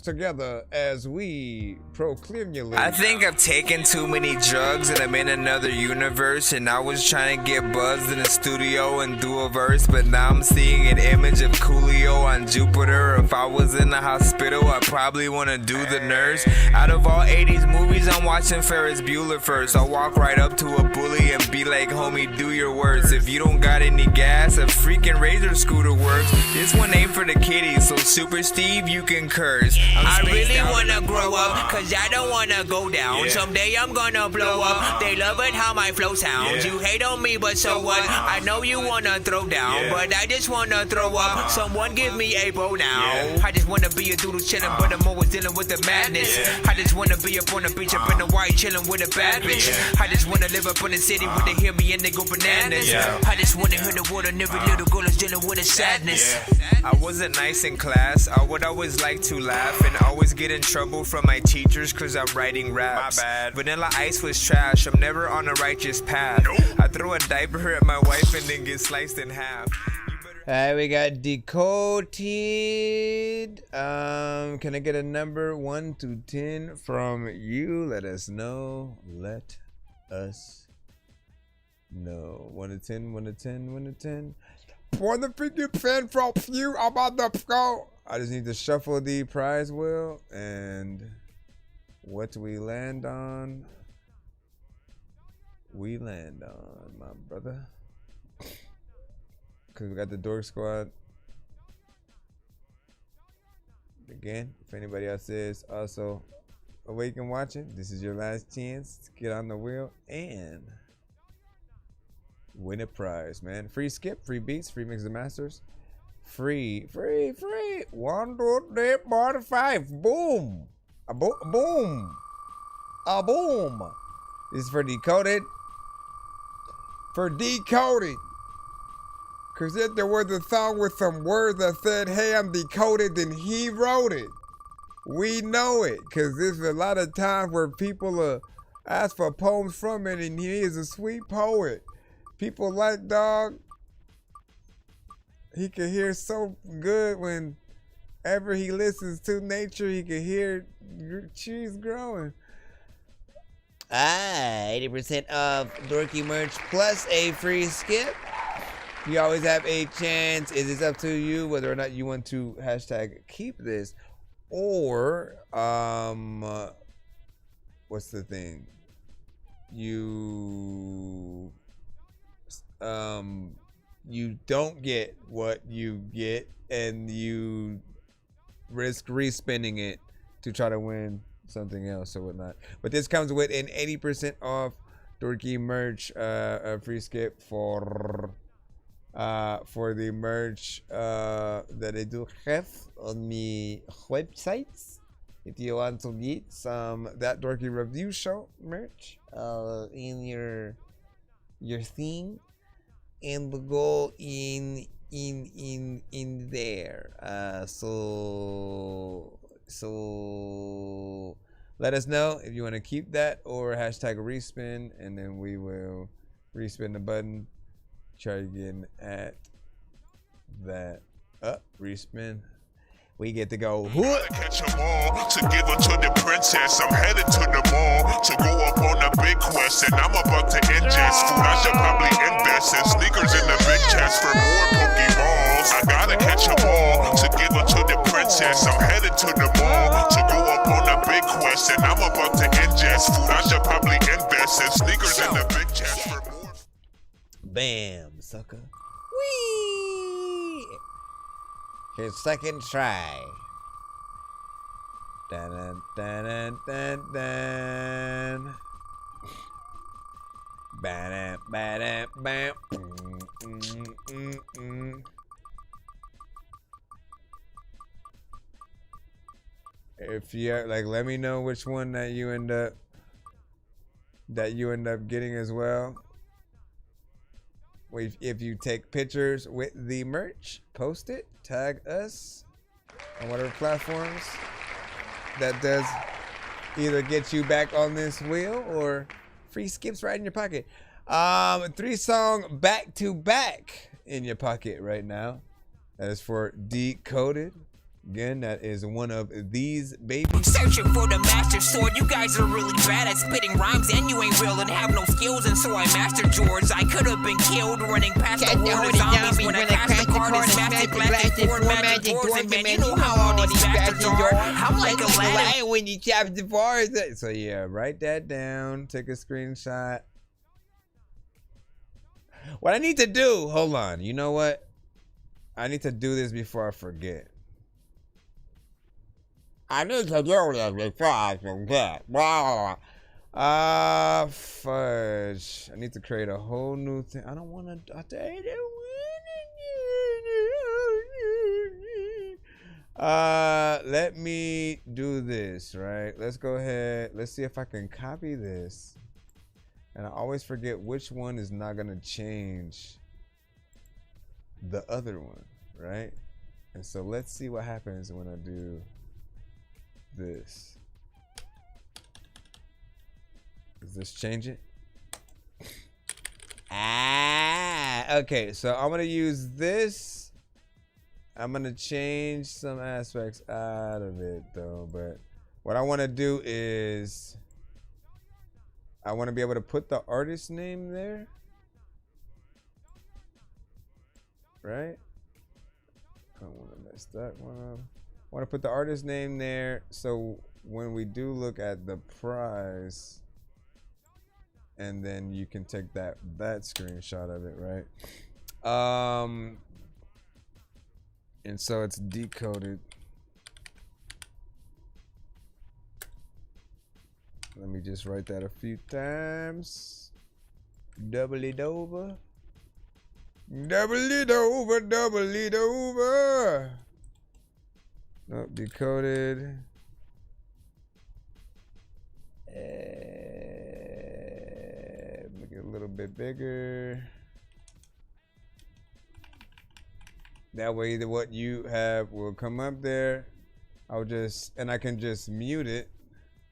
together as we proclimulate. I think I've taken too many drugs and I'm in another universe, and I was trying to get buzzed in the studio and do a verse, but now I'm seeing an image of Coolio on Jupiter. If I was in the hospital, I probably want to do the nurse. Out of all 80s movies, I'm watching Ferris Bueller first. I'll walk right up to a bully and be like, homie, do your worst. If you don't got any gas, a freaking Razor scooter works. This one ain't for the kiddies, so Super Steve, you can curse. I really wanna grow up, cause I don't wanna go down. Someday I'm gonna blow up. They love it how my flow sounds. You hate on me, but so what? I know you wanna throw down, but I just wanna throw up. Someone give me a bow now. I just wanna be a doodle chillin', but I'm always dealing with the madness. I just wanna be up on the beach, up in the white, chillin' with a bad bitch. I just wanna live up in the city where they hear me and they go bananas. I just wanna hear the word, and every little girl is dealing with a sadness. I wasn't nice in class. I would always like to laugh and always get in trouble from my teachers cause I'm writing raps. My bad. Vanilla Ice was trash. I'm never on a righteous path. I throw a diaper at my wife and then get sliced in half. Alright, we got decoded. Can I get a number 1 to 10 from you? Let us know. Let us know. 1 to 10, 1 to 10, 1 to 10. 1 to 50% from you. I'm on the go. I just need to shuffle the prize wheel, and what do we land on? We land on, my brother, because we got the Dork Squad. Again, if anybody else is also awake and watching, this is your last chance to get on the wheel and win a prize, man. Free skip, free beats, free mix and masters. Free. 1, 2, 3, 4, 5. Boom. A boom. A boom. This is for Decoded. for decoding. Cause if there was a song with some words that said, hey, I'm decoded, then he wrote it. We know it. Cause there's a lot of times where people ask for poems from it, and he is a sweet poet. People like dog. He can hear so good whenever he listens to nature, he can hear trees growing. 80% of Dorky merch plus a free skip. You always have a chance. It is up to you whether or not you want to hashtag keep this or what's the thing? You don't get what you get and you risk respinning it to try to win something else or whatnot. But this comes with an 80% off Dorky merch, a free skip for the merch that I do have on my websites. If you want to get some That Dorky Review Show merch in your thing, and go in there. So let us know if you want to keep that or hashtag respin, and then we will respin the button. Try again at that. Respin. We get to go. Gotta catch 'em all to give her to the princess. I'm headed to the mall to go up on a big quest, and I'm about to ingest food. I should probably invest in sneakers in the big chest for more Pokeballs. I gotta catch 'em all to give her to the princess. I'm headed to the mall to go up on a big quest, and I'm about to ingest food. I should probably invest in sneakers in the big chest for more. Bam, sucker. Whee! His second try. Dun dun dun dun dun. Ba-dum, ba-dum, bam. If you let me know which one that you end up getting as well. If you take pictures with the merch, post it, tag us on whatever platforms. That does either get you back on this wheel or free skips right in your pocket. 3-song back to back in your pocket right now. That is for Decoded. Again, that is one of these babies. Searching for the master sword. You guys are really bad at spitting rhymes, and you ain't real and have no skills, and so I mastered yours. I could have been killed running past the horde of zombies when I crashed the card and smashed it, blasted 4 magic doors, and man, you know how all these bastards are. I'm like Aladdin when you chop the bars. So yeah, write that down. Take a screenshot. What I need to do, hold on. You know what? I need to do this before I forget. I need to do this before I forget. Fudge. I need to create a whole new thing. I don't want to. Let me do this, right? Let's go ahead. Let's see if I can copy this. And I always forget which one is not going to change the other one, right? And so let's see what happens when I do this. Does this change it? Okay, so I'm gonna use this. I'm gonna change some aspects out of it though, but what I want to do is I want to be able to put the artist name there, right? I don't want to mess that one up. I want to put the artist name there, so when we do look at the prize, and then you can take that screenshot of it, right? And so it's decoded. Let me just write that a few times. Double it over. Double it over, double it over. Nope, decoded. Make it a little bit bigger. That way what you have will come up there. I can just mute it.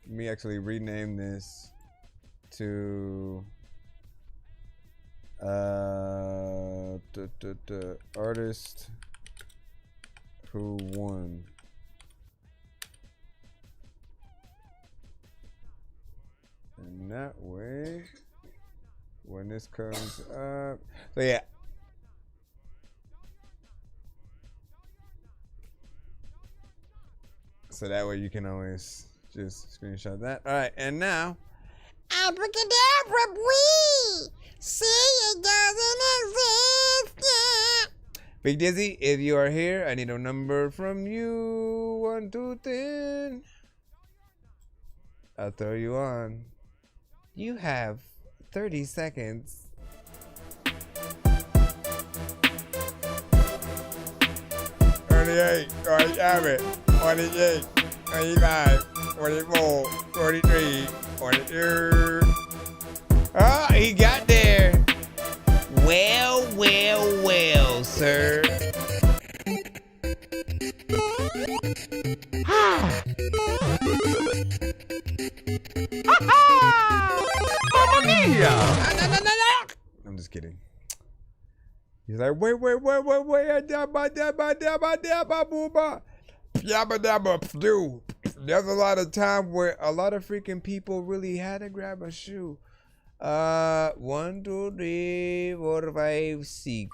Let me actually rename this to artist who won. And that way, when this comes up, so yeah. So that way you can always just screenshot that. All right, and now. Abracadabra, wee! See, it doesn't exist yet. Big Dizzy, if you are here, I need a number from you. 1, 2, 10. I'll throw you on. You have 30 seconds. All right, have it. 28, 29, 24, 43, 42. Oh, he got there. Well, well, well, sir. I'm just kidding. He's like, wait, there's a lot of time where a lot of freaking people really had to grab a shoe. 1, 2, 3, 4, 5, 6.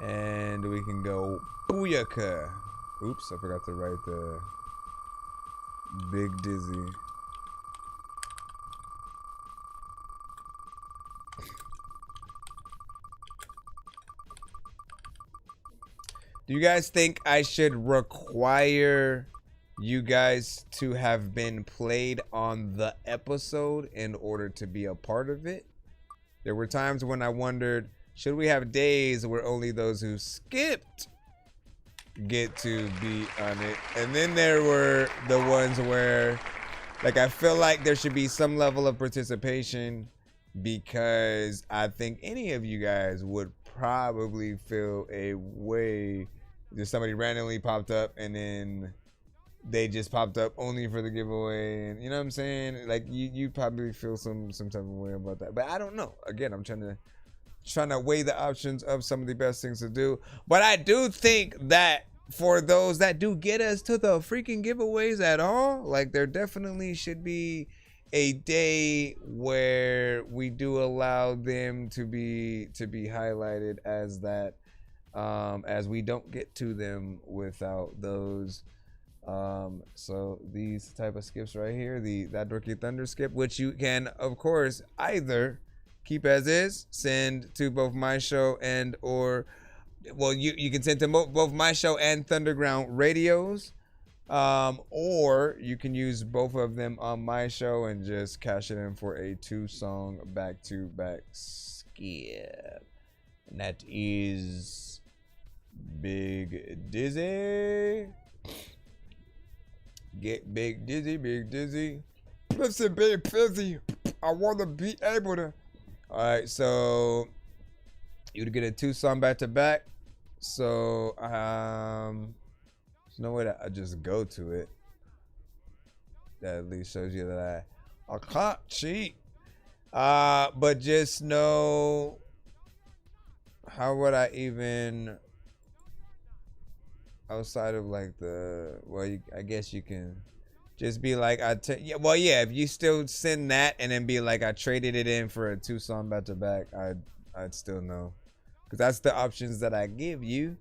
And we can go booyaka. Oops, I forgot to write the Big Dizzy. Do you guys think I should require you guys to have been played on the episode in order to be a part of it? There were times when I wondered, should we have days where only those who skipped get to be on it? And then there were the ones where, like, I feel like there should be some level of participation because I think any of you guys would probably feel a way if somebody randomly popped up and then they just popped up only for the giveaway, and you know what I'm saying? Like you probably feel some type of way about that. But I don't know. Again, I'm trying to weigh the options of some of the best things to do. But I do think that for those that do get us to the freaking giveaways at all, like there definitely should be a day where we do allow them to be highlighted as that, as we don't get to them without those. So these type of skips right here, the That Dorky Thunder skip, which you can of course either keep as is, send to both my show and or, well, you can send to both my show and Thunderground Radios. Or you can use both of them on my show and just cash it in for a 2-song back-to-back skip. And that is Big Dizzy. Get Big Dizzy, Big Dizzy. Listen, Big Dizzy, I want to be able to. All right, so you'd get a 2-song back-to-back. So, there's no way that I just go to it. That at least shows you that I can't cheat. But just know, how would I even, outside of like the, well, I guess you can just be like, yeah, well, yeah, if you still send that and then be like, I traded it in for a 2-song back-to-back, I'd still know. Because that's the options that I give you.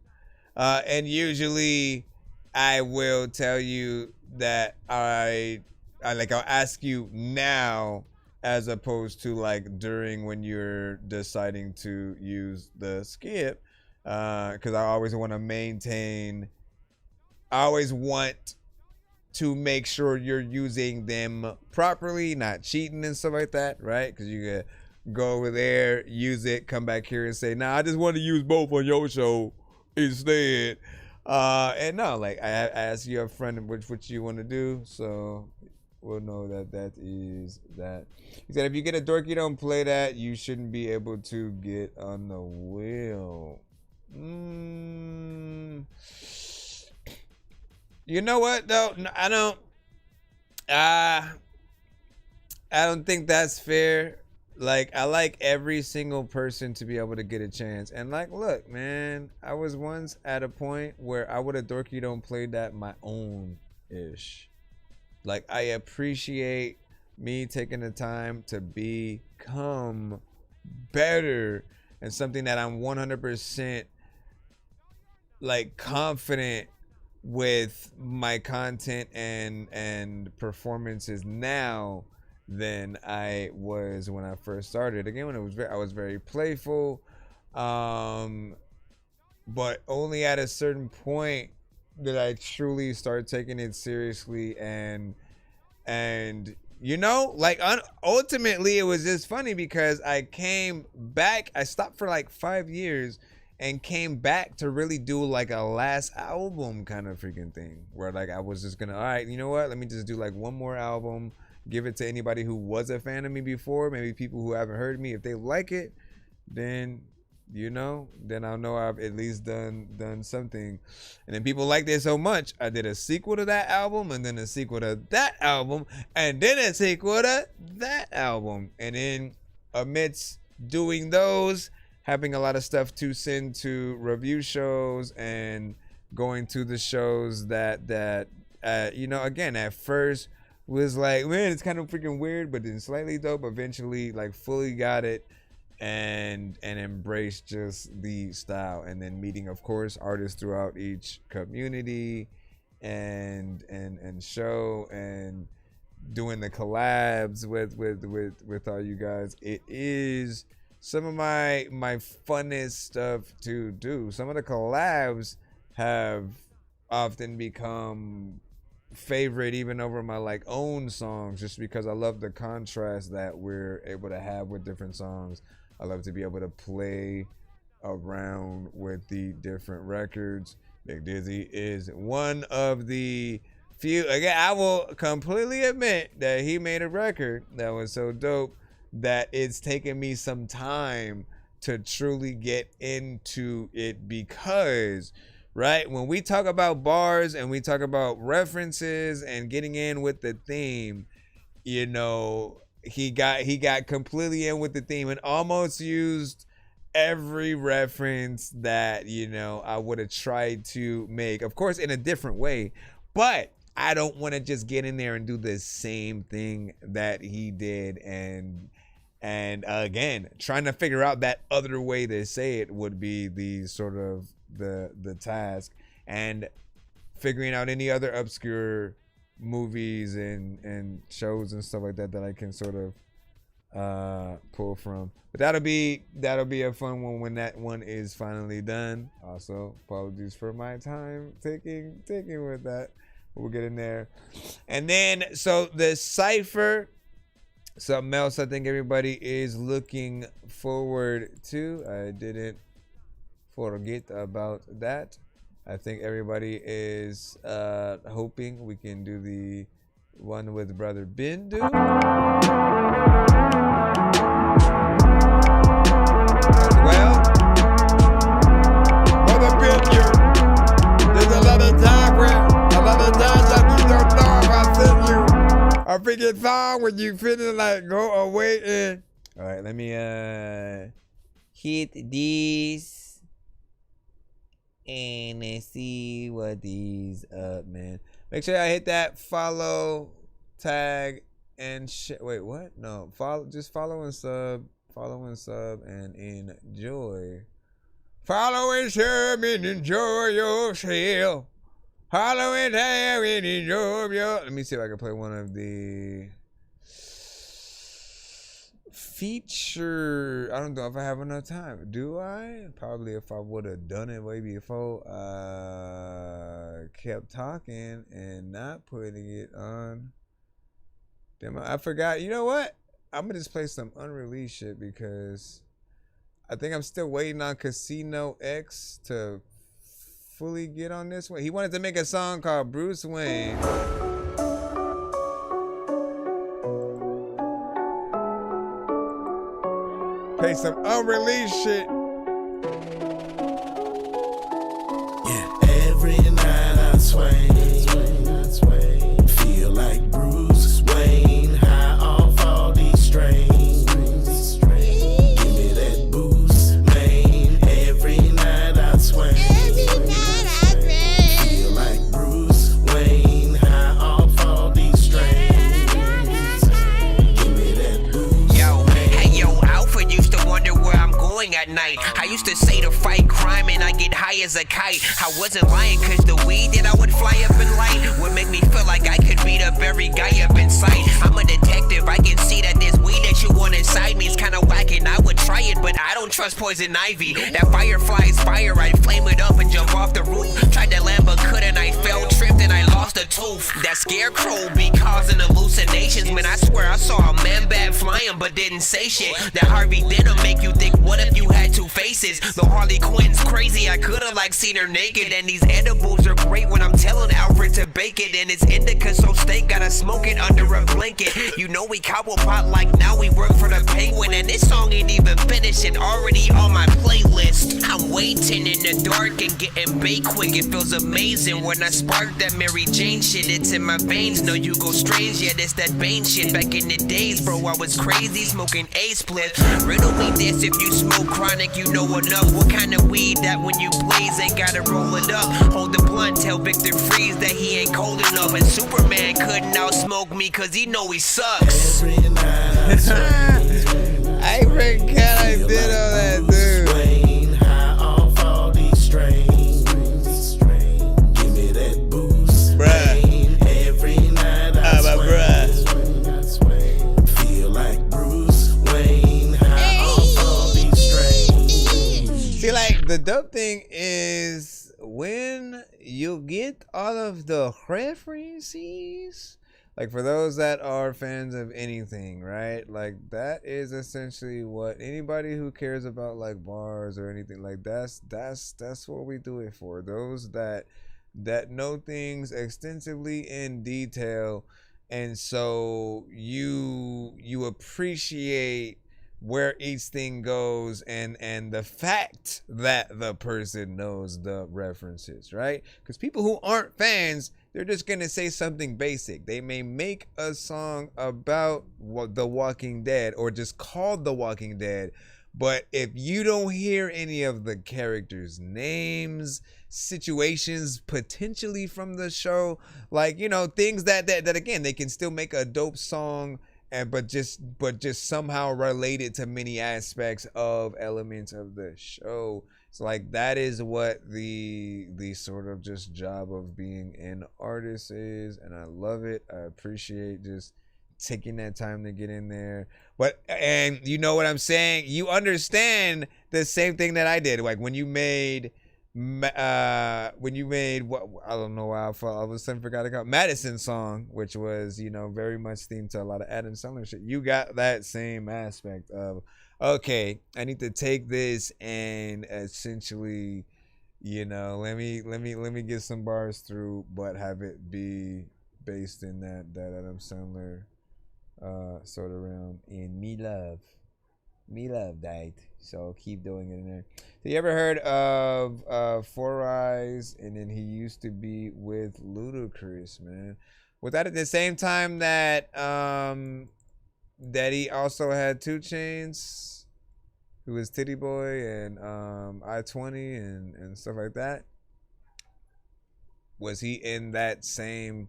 And usually I will tell you that I'll ask you now as opposed to like during when you're deciding to use the skip, because I always want to maintain, I always want to make sure you're using them properly, not cheating and stuff like that, right? Because you can go over there, use it, come back here and say, nah, I just want to use both on your show instead. And no, like I asked you up front which you want to do, so will know that that is that. He said, if you get a Dorky Don't Play That, you shouldn't be able to get on the wheel. You know what though? No, I don't think that's fair. Like, I like every single person to be able to get a chance. And like, look, man, I was once at a point where I would have Dorky Don't Play That my own ish. Like, I appreciate me taking the time to become better and something that I'm 100% like confident with my content and performances now than I was when I first started. Again, when I was very playful, but only at a certain point did I truly start taking it seriously. And you know, like ultimately it was just funny because I came back. I stopped for like 5 years and came back to really do like a last album kind of freaking thing where like I was just gonna, all right, you know what, let me just do like one more album, give it to anybody who was a fan of me before, maybe people who haven't heard me. If they like it, then you know, then I'll know I've at least done something. And then people liked it so much, I did a sequel to that album, and then a sequel to that album, and then a sequel to that album. And then amidst doing those, having a lot of stuff to send to review shows and going to the shows that you know, again, at first was like, man, it's kind of freaking weird, but then slightly dope. Eventually, like, fully got it and embraced just the style. And then meeting, of course, artists throughout each community and show, and doing the collabs with all you guys. It is some of my funnest stuff to do. Some of the collabs have often become favorite even over my like own songs, just because I love the contrast that we're able to have with different songs. I love to be able to play around with the different records. Big Dizzy is one of the few. Again, I will completely admit that he made a record that was so dope that it's taken me some time to truly get into it, because right, when we talk about bars and we talk about references and getting in with the theme, you know, he got completely in with the theme and almost used every reference that, you know, I would have tried to make, of course, in a different way. But I don't want to just get in there and do the same thing that he did. And again, trying to figure out that other way to say it would be the sort of the task, and figuring out any other obscure movies and shows and stuff like that I can sort of pull from. But that'll be a fun one when that one is finally done. Also, apologies for my time taking with that. We'll get in there. And then, so the Cypher, something else I think everybody is looking forward to. I didn't forget about that. I think everybody is hoping we can do the one with Brother Bindu. Well, Brother Bindu, there's a lot of time that you don't know if I send you a freaking song when you feeling like go away and. All right, let me hit these. And let's see what these up, man. Make sure I hit that follow, tag, and wait, what? No, just follow and sub, and enjoy. Follow and sub and enjoy yourself. Follow and tag and enjoy your. Let me see if I can play one of the feature. I don't know if I have enough time. Do I? Probably if I would have done it way before I kept talking and not putting it on. Damn, I forgot. You know what? I'm gonna just play some unreleased shit because I think I'm still waiting on Casino X to fully get on this one. He wanted to make a song called Bruce Wayne. Play some unreleased shit. Every night I sway, feel like Bruce Wayne, high off all these strains. Give me that boost, man. Every night I sway, feel like Bruce Wayne, high off all these strains. Give me that boost. Yo, hey yo, Alfred used to wonder where I'm going at night. I used to say to fight crime and I get high as a kite. I wasn't lying, cause the weed that I would fly up in light would make me feel like I could beat up every guy up in sight. I'm a detective, I can see that this weed that you want inside me is kinda whack and I would try it, but I don't trust poison ivy. That firefly's fire, I'd flame it up and jump off the roof. Tried to land but couldn't, I fell, tripped and I lost a tooth. That scarecrow be causing hallucinations, man, I swear I saw a man bat flying but didn't say shit. That Harvey Dent make you think, what if you had two faces? The Harley Quinn's crazy, I could've like seen her naked. And these edibles are great when I'm telling Alfred to bake it. And it's indica so steak, gotta smoke it under a blanket. You know we cobble pot like now we work for the Penguin. And this song ain't even finished and already on my playlist. I'm waiting in the dark and getting baked quick. It feels amazing when I spark that Mary Jane shit. It's in my veins, no you go strange, yeah it's that Bane shit. Back in the days bro I was crazy smoking A-split. Riddle me this, if you smoke chronic you know enough. What kind of weed that when you blaze ain't gotta roll it up. Hold the blunt, tell Victor Freeze that he ain't cold enough. And Superman couldn't outsmoke me cause he know he sucks. I forgot I did all that, dude. High off all these strains. Give me that boost, bruh. Every night I sway. Feel like Bruce Wayne, high off all these strains. See, like, the dope thing is when you get all of the references, like for those that are fans of anything, right? Like that is essentially what anybody who cares about like bars or anything like that's what we do it for. Those that know things extensively in detail, and so you appreciate where each thing goes and the fact that the person knows the references, right? Because people who aren't fans, they're just gonna say something basic. They may make a song about The Walking Dead or just called The Walking Dead, but if you don't hear any of the characters' names, situations potentially from the show, like, you know, things that again, they can still make a dope song, but just somehow related to many aspects of elements of the show. So like that is what the sort of just job of being an artist is, and I love it. I appreciate just taking that time to get in there. But and you know what I'm saying? You understand the same thing that I did. Like when you made what I don't know why I all of a sudden forgot to call Madison song, which was, you know, very much themed to a lot of Adam Sandler shit. You got that same aspect of, okay, I need to take this and essentially, you know, let me get some bars through, but have it be based in that Adam Sandler sort of realm. And me love that. So keep doing it in there. So you ever heard of Four Eyes? And then he used to be with Ludacris, man. Was that at the same time that that he also had 2 Chainz, who was Titty Boy and I-20 and stuff like that? Was he in that same?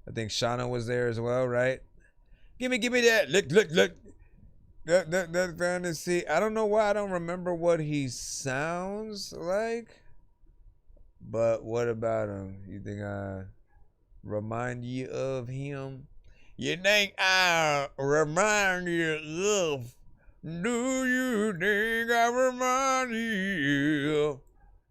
I think Shauna was there as well, right? Give me that. Look. That fantasy. I don't know why I don't remember what he sounds like. But what about him? You think I remind you of him? You think I remind you of? Do you think I remind you?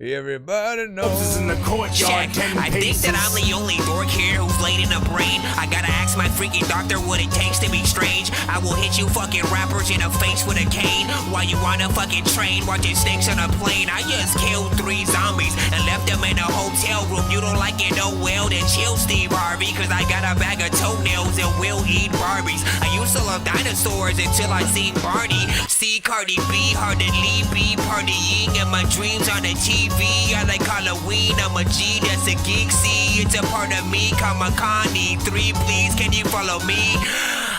Everybody knows. In the courtyard, I think that I'm the only dork here who's laid in a brain. I gotta ask my freaking doctor what it takes to be strange. I will hit you fucking rappers in the face with a cane while you on a fucking train watching snakes on a plane. I just killed 3 zombies and left them in a hotel room. You don't like it, oh well, then chill, Steve Harvey, cause I got a bag of toenails and will eat Barbies. I used to love dinosaurs until I seen Barney. See Cardi B, hard to leave, be partying in my dreams on the TV. I like Halloween, I'm a G, that's a geek. See, it's a part of me, Kamakani. 3, please, can you follow me?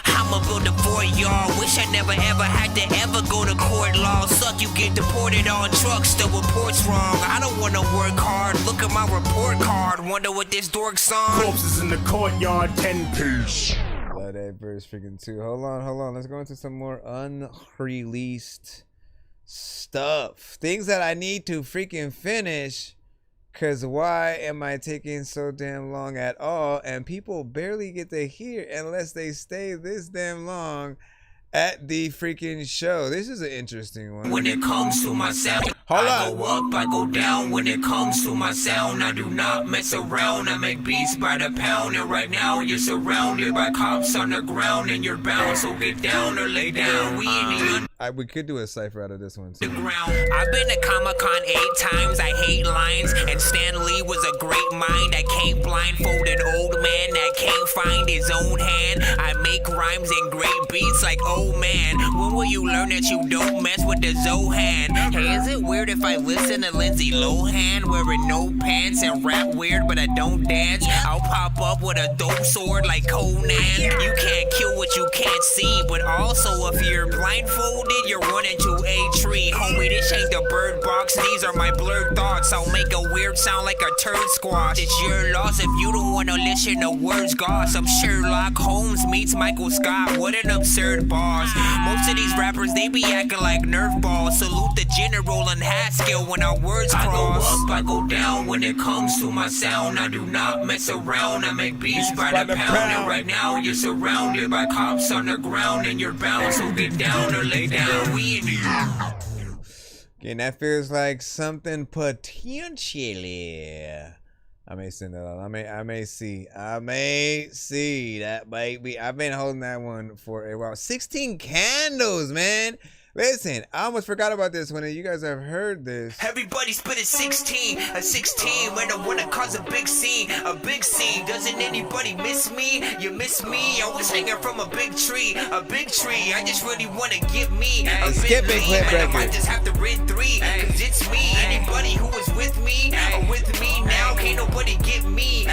I'ma build a fort, y'all. Wish I never ever had to ever go to court. Law suck, you get deported on trucks. The report's wrong. I don't wanna work hard. Look at my report card. Wonder what this dork's on. Corpses in the courtyard, 10-piece. Love that verse freaking too. Hold on. Let's go into some more unreleased stuff. Things that I need to freaking finish. Cause why am I taking so damn long at all? And people barely get to hear unless they stay this damn long at the freaking show. This is an interesting one. When it comes to my sound, I go up, I go down. When it comes to my sound, I do not mess around. I make beats by the pound, and right now you're surrounded by cops on the ground, and you're bound. So get down or lay down. We in the we could do a cipher out of this one too. I've been to Comic-Con 8 times. I hate lines, and Stan Lee was a great mind. I can't blindfold an old man that can't find his own hand. I make rhymes and great beats like, oh man, when will you learn that you don't mess with the Zohan? Hey, is it weird if I listen to Lindsay Lohan wearing no pants and rap weird but I don't dance? I'll pop up with a dope sword like Conan. You can't kill what you can't see, but also if you're blindfolded, you're running to a tree. Homie, this ain't the bird box, these are my blurred thoughts. I'll make a weird sound like a turd squash. It's your loss if you don't wanna listen to words goss. I'm Sherlock Holmes meets Michael Scott, what an absurd boss. Most of these rappers, they be acting like Nerf balls. Salute the general and Haskell when our words cross. I go up, I go down when it comes to my sound. I do not mess around, I make beats by the pound. And right now you're surrounded by cops on the ground, and you're bound, so get down or lay down. We in Again, that feels like something potentially. I may send that out. I may see that, baby. I've been holding that one for a while. 16 candles, man. Listen, I almost forgot about this one. You guys have heard this. Everybody spit a 16 when I wanna cause a big scene. A big scene, doesn't anybody miss me? You miss me, I was hanging from a big tree. I just really wanna get me a skip big it, clip lean, record. I might just have to rent 3, cause it's me. Anybody who was with me, or with me now, can't nobody get me,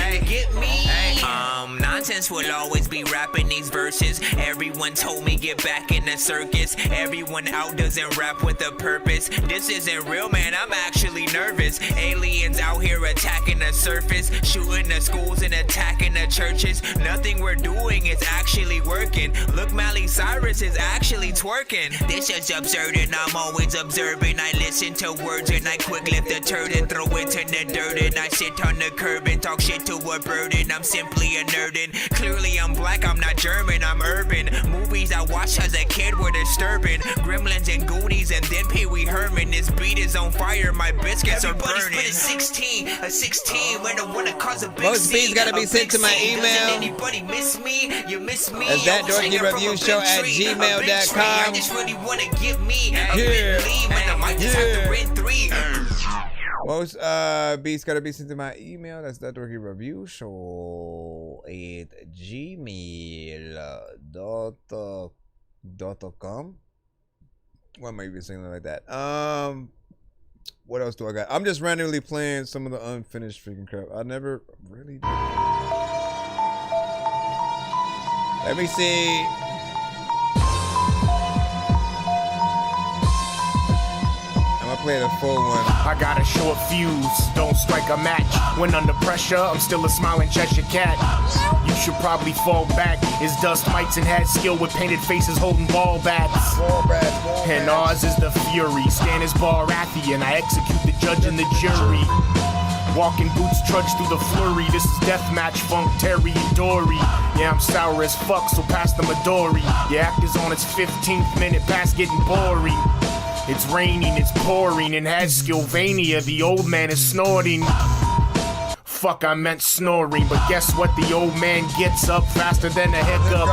Nonsense will always be rapping these verses. Everyone told me get back in the circus. Everyone out doesn't rap with a purpose. This isn't real, man, I'm actually nervous. Aliens out here attacking the surface, shooting the schools and attacking the churches. Nothing we're doing is actually working. Look, Miley Cyrus is actually twerking. This is absurd and I'm always observing. I listen to words and I quick lift the turd and throw it in the dirt. And I sit on the curb and talk shit to a bird, and I'm simply a nerd. And clearly I'm black, I'm not German, I'm urban. Movies I watched as a kid were disturbing. Gremlins and Goonies and then Pee Wee Herman. This beat is on fire, my biscuits are burning. Everybody spit a 16 when I wanna cause a big Most scene. beats gotta be sent to my email. Doesn't anybody miss me? You miss me. That's ThatDorkyReviewShow@gmail.com. I just really wanna give me a big lead, and I might just have to rent 3. Most beats gotta be sent to my email. That's ThatDorkyReviewShow@gmail.com. Why am I even saying like that? What else do I got? I'm just randomly playing some of the unfinished freaking crap. I never really did. Let me see. I'm gonna play the full one. I got a short fuse, don't strike a match. When under pressure, I'm still a smiling Cheshire cat. You should probably fall back. His dust mites and had skill with painted faces holding ball bats. And ours is the fury. Scan is Baratheon, I execute the judge and the jury. Walking boots trudge through the flurry. This is deathmatch funk, Terry and Dory. Yeah, I'm sour as fuck, so pass the Midori. Your act is on its 15th minute, past getting boring. It's raining, it's pouring in Haskellvania. The old man is snorting. Fuck, I meant snoring, but guess what? The old man gets up faster than a hiccup.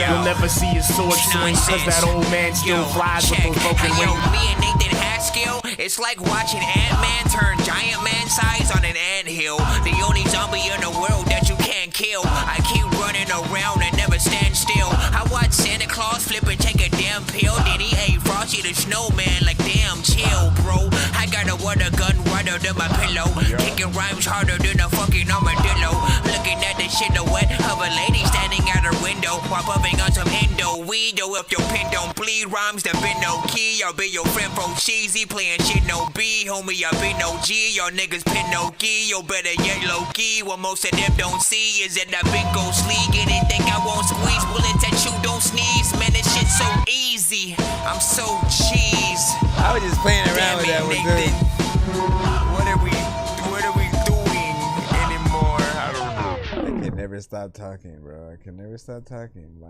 You'll never see his sword swing, cause that old man still flies with those broken wings. Me and Nathan Haskell, it's like watching Ant-Man turn giant man size on an anthill. The only zombie in the world that you can't kill. I keep running around and never stand still. I watch Santa Claus flip and take a damn pill. Then he ate Frosty the Snowman, like damn chill, bro. I got a water gun right under my pillow. Kicking rhymes harder than a fucking armadillo. Looking at the silhouette of a lady standing at her window while puffing on some Indo weed. Or if your pen don't bleed, rhymes that been no key. I'll be your friend from cheesy, playing shit no B. Homie, I been no G. Y'all niggas pin no key. Yo, better yet low key. What most of them don't see is that I big ghost league. And they think I won't squeeze bullets at you, don't sneeze. Man, this shit so easy. I'm so cheese. I was just playing around with that one, dude. What are we doing anymore? I don't know. I can never stop talking, bro. I can never stop talking.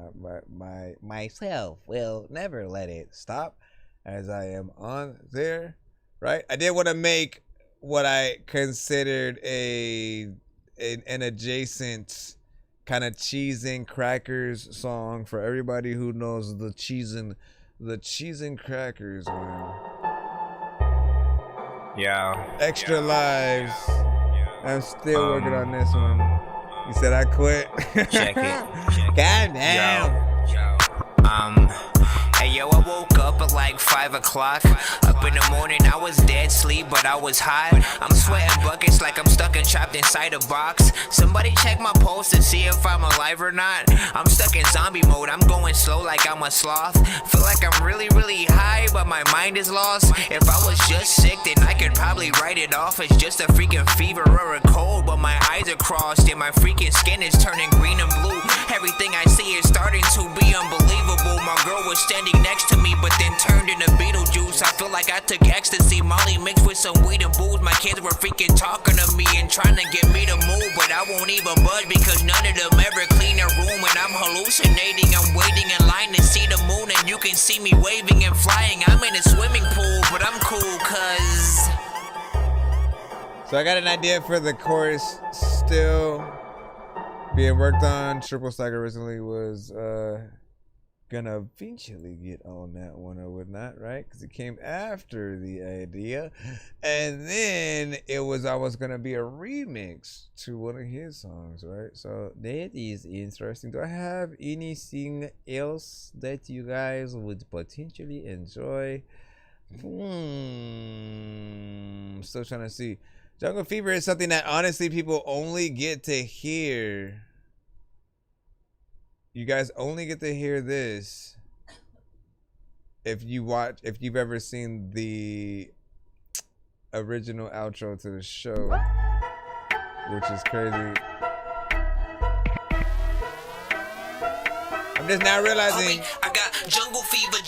Myself will never let it stop as I am on there, right? I did want to make what I considered an adjacent kind of cheese and crackers song for everybody who knows the cheese and crackers, man. Yeah. Extra lives. I'm still working on this one. You said I quit. Check it. God damn. Hey yo, I woke up at like 5 o'clock. Up in the morning, I was dead sleep, but I was hot. I'm sweating buckets like I'm stuck and trapped inside a box. Somebody check my pulse to see if I'm alive or not. I'm stuck in zombie mode, I'm going slow like I'm a sloth. Feel like I'm really, really high, but my mind is lost. If I was just sick, then I could probably write it off as just a freaking fever or a cold. But my eyes are crossed and my freaking skin is turning green and blue. Everything I see is starting to be unbelievable. My girl was standing next to me, but then turned into Beetlejuice. I feel like I took ecstasy, Molly mixed with some weed and booze. My kids were freaking talking to me and trying to get me to move, but I won't even budge because none of them ever clean their room. And I'm hallucinating, I'm waiting in line to see the moon, and you can see me waving and flying. I'm in a swimming pool, but I'm cool cause So I got an idea for the chorus still being worked on. Triple Stack originally was gonna eventually get on that one or whatnot, right? Because it came after the idea, and then I was gonna be a remix to one of his songs, right? So that is interesting. Do I have anything else that you guys would potentially enjoy? Still trying to see. Jungle Fever is something that honestly people only get to hear. You guys only get to hear this if you've ever seen the original outro to the show, which is crazy. I'm just now realizing. I got jungle fever,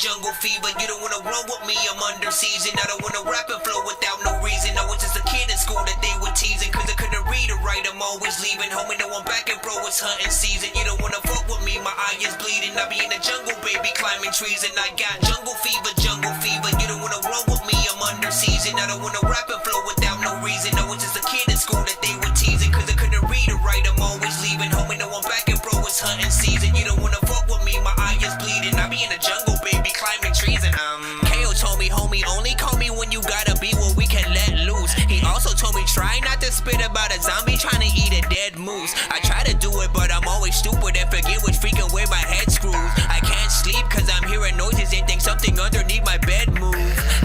you don't wanna run with me, I'm under season. I don't wanna rap and flow without no reason. I was just a kid in school that they were teasing, cause I couldn't read or write, I'm always leaving. Homie, no one back and bro, it's hunting season. You don't wanna fuck with me, my eye is bleeding. I be in the jungle, baby, climbing trees. And I got jungle fever, you don't wanna run with me, I'm under season. I don't wanna rap and flow without no reason. I was just a kid in school that they were teasing, cause I couldn't read or write, I'm always leaving. Homie, no one back and bro, it's hunting season. You don't wanna fuck with me, my eye is bleeding. I be in the jungle, baby, climbing trees. And KO told me, homie, only call me when you gotta be where we can let loose. He also told me try not to spit about a zombie trying to eat a dead moose. I try to do it, but I'm always stupid and forget which freaking way my head screws. I can't sleep cause I'm hearing noises and think something underneath my bed move.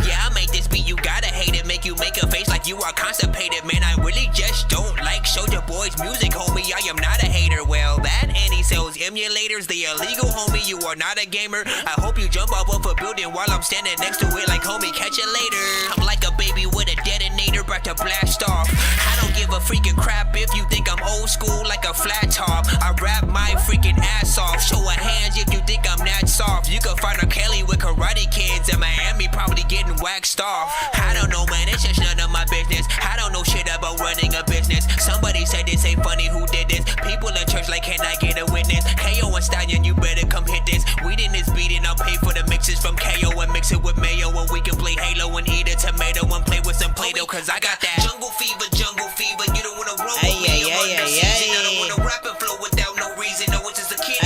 Yeah, I make this beat, you gotta hate it, make you make a face like you are constipated. Man, I really just don't like Soulja Boy's music, homie. I am not a hater. Well, that and he sells emulators, they illegal, homie. You are not a gamer. I hope you jump off of a building while I'm standing next to it like, homie, catch it later. I'm like a baby with a detonator about to blast off. I don't give a freaking crap if you think I'm old school like a flat top. I rap my freaking ass off. Show of hands if you think I'm that soft. You can find a Kelly with Karate Kids in Miami probably getting waxed off. I don't know, man, it's just none of my business. I don't know shit about running a business. Somebody said this ain't funny, who did this? People in church like, can I get a witness? KO and Stallion, you better come hit this. Weed in this beat and I'll pay for the mixes from KO and mix it with mayo. and we can play Halo and eat a tomato and play with some Play-Doh. Cause I got that jungle fever. You don't wanna roll with me. I'm under season. I don't wanna rap and flow without no reason. No, it's just a kid.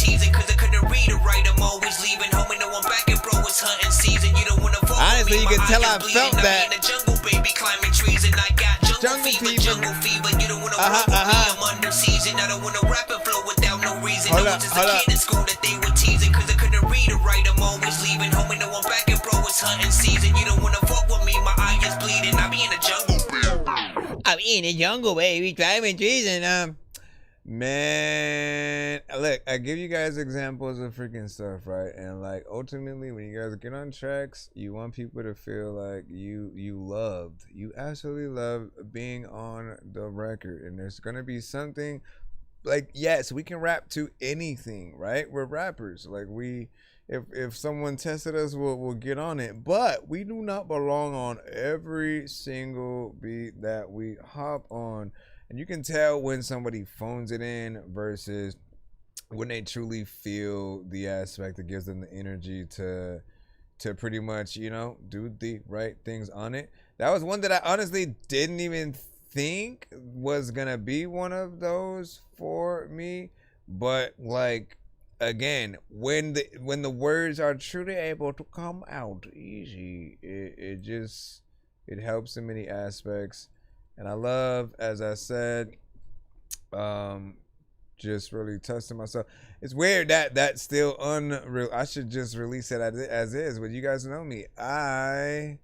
Teasing cause I couldn't read or write. I'm always leaving. Homie, no, I'm back and bro, it's hunting season. You don't wanna vote honestly, with me. you can tell I felt that. I'm in the jungle, baby, climbing trees, and I got jungle fever. You don't wanna roll with me. I'm under season. I don't wanna rap and flow without no reason. No, it's just a kid in school that they were teasing cause I couldn't read or write. I'm always leaving. Homie, no, I'm back and bro, it's hunting season. You don't wanna fuck with me. My eye is bleeding. I be in the jungle. I'm in the jungle, baby, climbing trees, and man, look, I give you guys examples of freaking stuff, right? And like ultimately, when you guys get on tracks, you want people to feel like you absolutely love being on the record, and there's gonna be something like, yes, we can rap to anything, right? We're rappers, like if someone tested us, we'll get on it, but we do not belong on every single beat that we hop on. And you can tell when somebody phones it in versus when they truly feel the aspect that gives them the energy to pretty much, you know, do the right things on it. That was one that I honestly didn't even think was gonna be one of those for me, but like, again, when the words are truly able to come out easy, it helps in many aspects. And I love, as I said, just really testing myself. It's weird that that's still unreal. I should just release it as is, but you guys know me. I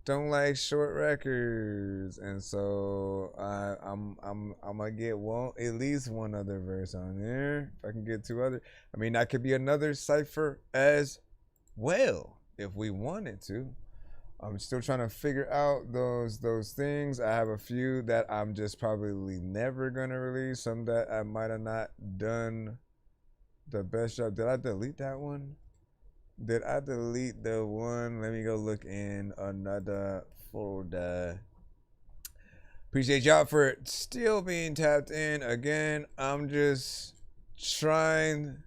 don't like short records, and so I'm gonna get at least one other verse on there. If I can get two other, I mean, that could be another cipher as well if we wanted to. I'm still trying to figure out those things. I have a few that I'm just probably never gonna release. Some that I might have not done the best job. Did I delete that one? Did I delete the one? Let me go look in another folder. Appreciate y'all for still being tapped in. Again, I'm just trying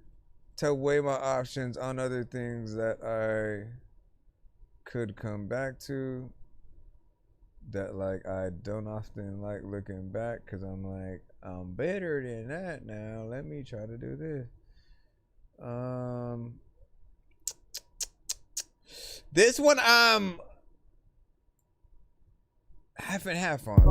to weigh my options on other things that I could come back to, that like I don't often like looking back, because I'm like, I'm better than that now. Let me try to do this. This one I'm half and half on.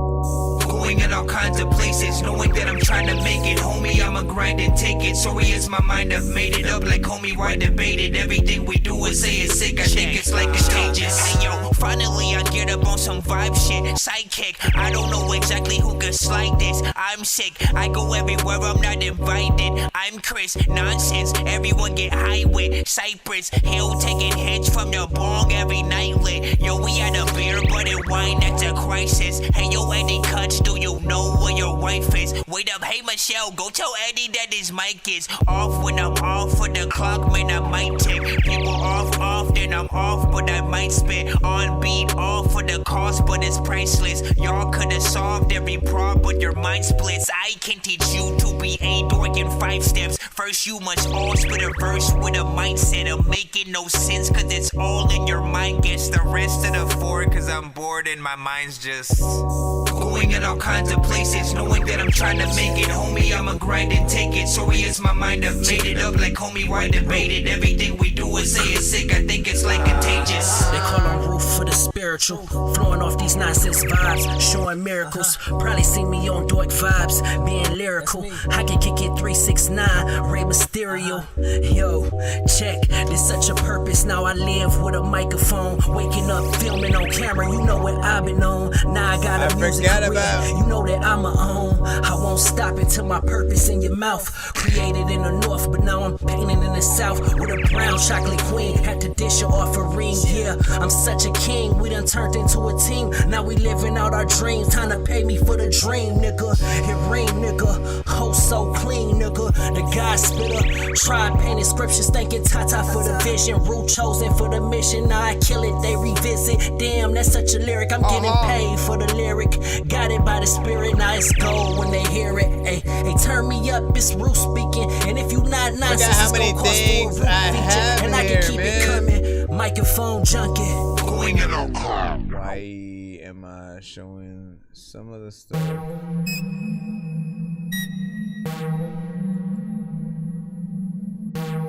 Going in all kinds of places, knowing that I'm trying to make it, homie. I'ma grind and take it. Sorry, it's my mind, I've made it up. Like, homie, why debate it? Everything we do is say it's sick. I think it's like contagious. Hey, yo, finally I get up on some vibe shit. Sidekick, I don't know exactly who could slide this. I'm sick, I go everywhere, I'm not invited. I'm Chris, nonsense, everyone get high with. Cypress, Hill taking hits from the bong every night lit. Yo, we had a beer, but it wine, that's a crisis. Hey, yo, Eddie Cuts, do you know where your wife is? Wait up, hey Michelle, go tell Eddie that his mic is off. When I'm off for the clock, man, I might tick. People off, then I'm off, but I might spit. On beat, all for the cost, but it's priceless. Y'all could've solved every problem, but your mind splits. I can teach you to be a dork in 5 steps. First, you must all spit a verse with a mindset of making no sense, cause it's all in your mind. Guess the rest of the 4, cause I'm bored and my mind's just going in all kinds of places, knowing that I'm trying to make it, homie. I'ma grind and take it. Sorry, it's my mind, I've made it up. Like, homie, why debate it? Everything we do is say it's sick. I think it's like contagious. They call on roof for the spiritual, flowing off these nonsense vibes, showing miracles. Probably see me on dork vibes, being lyrical. I can kick it 369, Ray Mysterio. Yo, check, there's such a purpose. Now I live with a microphone, waking up, filming on camera. You know what I've been on. Now I got a music career. You know that I'm a own. I won't stop until my purpose in your mouth. Created in the north, but now I'm painting in the south with a brown chocolate queen. Had to dish her off a ring. Yeah, I'm such a king. We done turned into a team. Now we living out our dreams. Time to pay me for the dream, nigga. It rain, nigga. Oh, so clean, nigga. The God spitter. Tried painting scriptures, thanking Tata for the vision. Rule chosen for the mission. Now I kill it, they revisit. Damn, that's such a lyric. I'm getting paid for the lyric. Got it by the spirit. Now it's gold when they hear it. Hey, turn me up. It's Rue speaking. And if you not nonsense, how many things I have and I can keep it coming. Microphone junkie. Going in a car. Why am I showing some of the stuff?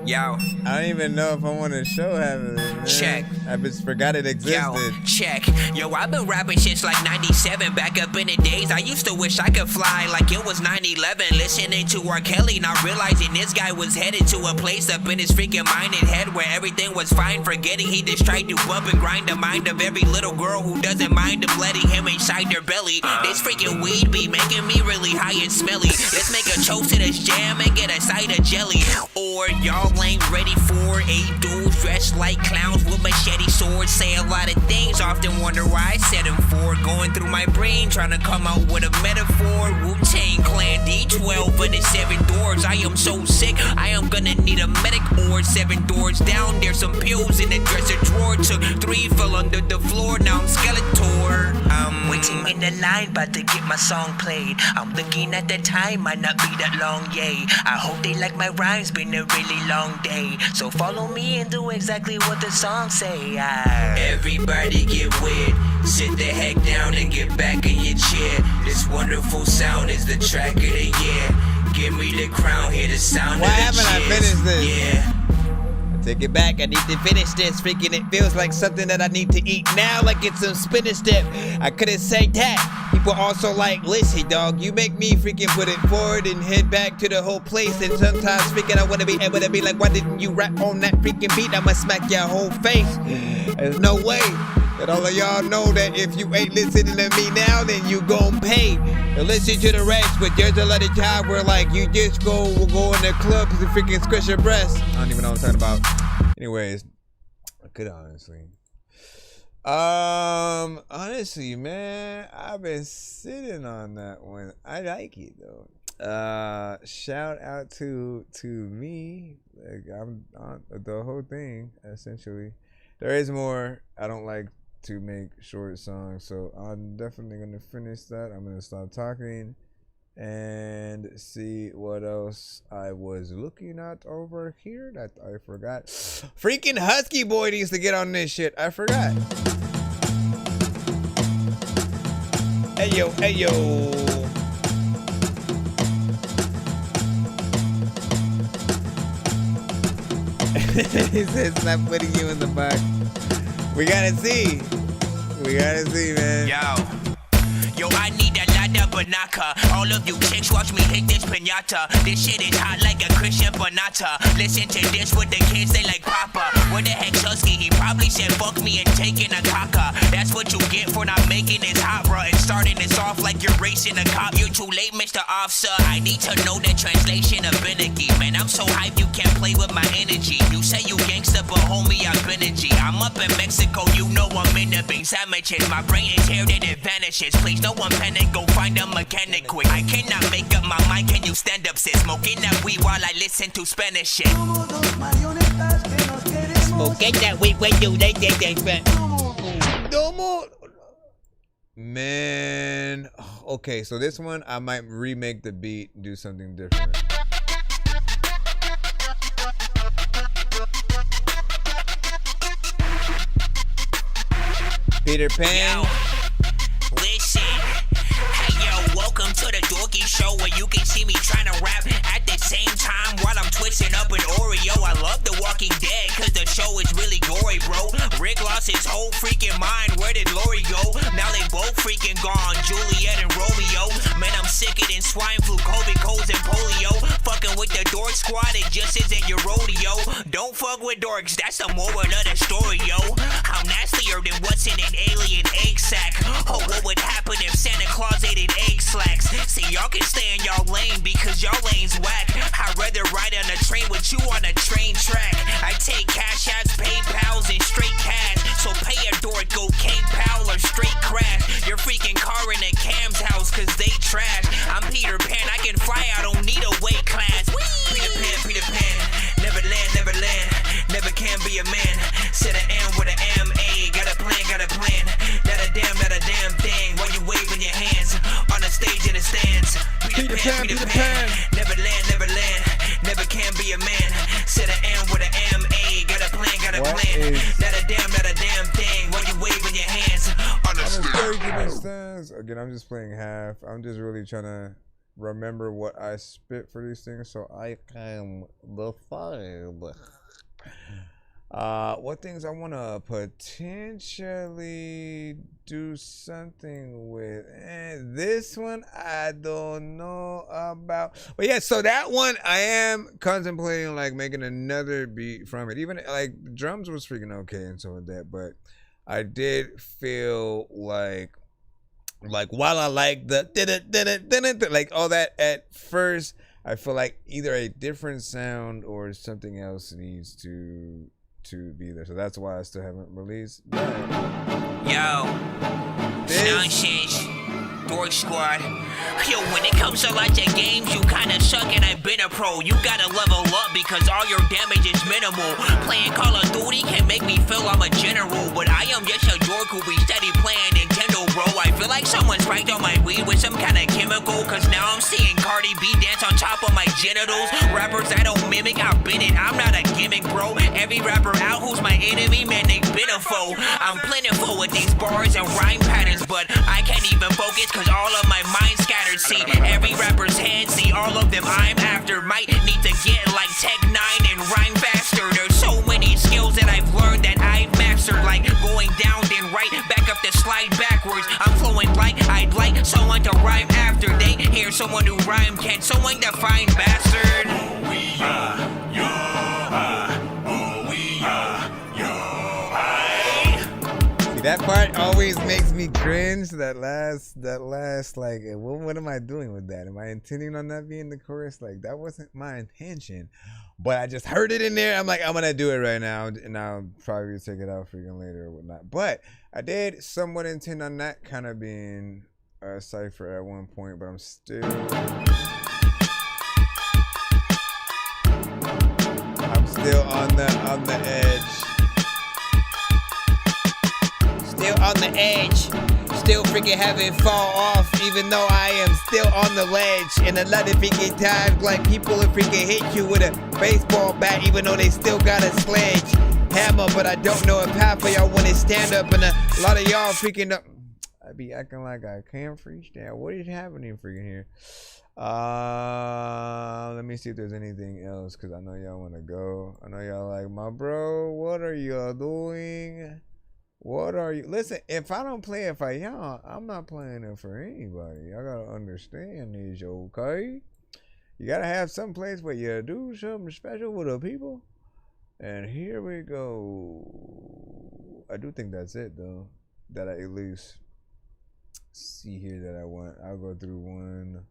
Yo. I don't even know if I want to show half of it, man. Check. I just forgot it existed. Yo, check. Yo, I've been rapping since like 97. Back up in the days, I used to wish I could fly like it was 9/11. Listening to R. Kelly, not realizing this guy was headed to a place up in his freaking mind and head where everything was fine. Forgetting he just tried to bump and grind the mind of every little girl who doesn't mind him letting him inside their belly. This freaking weed be making me really high and smelly. Let's make a toast to this jam and get a side of jelly. Or y'all ain't ready for 8 dudes dressed like clowns with machete swords. Say a lot of things, often wonder why I said them for. Going through my brain, trying to come out with a metaphor. Wu-Tang Clan, D12 and the 7 doors. I am so sick, I am gonna need a medic or 7 doors down. There's some pills in the dresser drawer. Took 3, fell under the floor, now I'm Skeletor. Waiting in the line, about to get my song played. I'm looking at the time, might not be that long, yay. I hope they like my rhymes, been a really long day. So follow me and do exactly what the song say. Everybody get wet, sit the heck down and get back in your chair. This wonderful sound is the track of the year. Give me the crown, hear the sound Why of the haven't I cheers. finished this? Yeah. Take it back, I need to finish this. Freaking it feels like something that I need to eat now, like it's some spinach dip. I couldn't say that. People also like, listen dog, you make me freaking put it forward and head back to the whole place. And sometimes freaking I wanna be able to be like, why didn't you rap on that freaking beat? I'ma smack your whole face. There's no way that all of y'all know that if you ain't listening to me now, then you gon' pay. Now listen to the rest, but there's a lot of time where like you just go in the club to freaking squish your breast. I don't even know what I'm talking about. Anyways, I could honestly. Honestly, man, I've been sitting on that one. I like it though. Shout out to me. Like I'm on the whole thing essentially. There is more. I don't like to make short songs, so I'm definitely gonna finish that. I'm gonna stop talking and see what else I was looking at over here that I forgot. Freaking Husky Boy needs to get on this shit. I forgot. Hey yo, hey yo. He says not putting you in the box. We gotta see. We gotta see, man. Yo, I need a lot of banaka. All of you chicks watch me hit this pinata. This shit is hot like a Christian Banata. Listen to this with the kids, they like Papa. Where the heck's Husky? He probably said fuck me and taking a caca. That's what you get for not making this opera and starting this off like you're racing a cop. You're too late, Mr. Officer. I need to know the translation of Beneki. Man, I'm so hyped you can't play with my energy. You say you gangsta, but homie, I've been a G. I'm up in Mexico, you know I'm in the bean sandwiches. My brain is here, then it vanishes. Please no one panic, go find a mechanic quick. I cannot make up my mind, can you stand up, sis? Smoking that weed while I listen to Spanish shit. Smoking that weed when you like that. No more. Man. Okay, so this one, I might remake the beat and do something different. Peter Pan. Yo, listen. Hey yo, welcome to the Dorky Show where you can see me trying to rap at the same time while I'm twisting up an Oreo. I love The Walking Dead cause the show is really gory, bro. Rick lost his whole freaking mind. Where did Lori go? Now they both freaking gone. Juliet and Romeo. Man, I'm sicker than swine flu, COVID, colds, and polio. Fucking with the Dork Squad, it just isn't your rodeo. Don't fuck with dorks, that's the moral of the story, yo. I'm nastier than what's in an alien egg sack. Oh, what would happen if Santa Claus ate an egg slacks? See, y'all can stay in y'all lane because y'all lane's whack. I'd rather ride on a train with you on a train track. I take cash apps, PayPals, and straight cash. So pay a dork, go K-Pal or straight crash. Your freaking car in a Cam's house cause they trash. I'm Peter Pan, I can fly, I don't need a weight class. Peter Pan, never land, never can be a man. Said I am with an M-A, got a plan. Not a damn thing while you waving your hands on the stage in the stands. Peter Pan, never land, never can be a man. Said I am with an M-A, got a plan. Not a equipment stands. Again, I'm just playing half. I'm just really trying to remember what I spit for these things so I can decide. What things I want to potentially do something with. And this one I don't know about. But yeah, so that one I am contemplating like making another beat from it. Even like drums was freaking okay and so with that, but I did feel like while I like the like all that at first, I feel like either a different sound or something else needs to be there. So that's why I still haven't released that. Yo, nonsense, Dork Squad. Yo, when it comes to lots of games, you kinda suck and I've been a pro. You gotta level up because all your damage is minimal. Playing Call of Duty can make me feel I'm a general, but I am just a dork who be steady playing Nintendo, bro. I feel like someone spiked on my weed with some kind of chemical, cause now I'm seeing Cardi B dance on top of my genitals. Rappers I don't mimic, I've been it, I'm not a gimmick, bro. Every rapper out who's my enemy, man, they been a foe. I'm plentiful with these bars and rhyme patterns, but I can't even focus cause all of my mind scattered. See, every rapper's head, see all of them I'm after. Might need to get like Tech 9 and rhyme faster. There's so many skills that I've learned that I've mastered, like going down then right, back up to slide backwards. I'm flowing like I'd like someone to rhyme after. They hear someone who rhyme, can someone define bastard? That part always makes me cringe. That last, like, what am I doing with that? Am I intending on that being the chorus? Like, that wasn't my intention, but I just heard it in there. I'm like, I'm gonna do it right now, and I'll probably take it out freaking later or whatnot. But I did somewhat intend on that kind of being a cipher at one point, but I'm still on the edge. Still on the edge, still freaking have it fall off, even though I am still on the ledge. And a lot of freaking times, like people will freaking hit you with a baseball bat, even though they still got a sledge hammer. But I don't know if half of y'all want to stand up, and a lot of y'all freaking up. I be acting like I can't freestyle. What is happening freaking here? Let me see if there's anything else, because I know y'all want to go. I know y'all like, my bro, what are y'all doing? What are you? Listen, if I don't play it for y'all, I'm not playing it for anybody. Y'all gotta understand this, okay? You gotta have some place where you do something special with the people. And here we go. I do think that's it, though. That I at least see here that I want. I'll go through one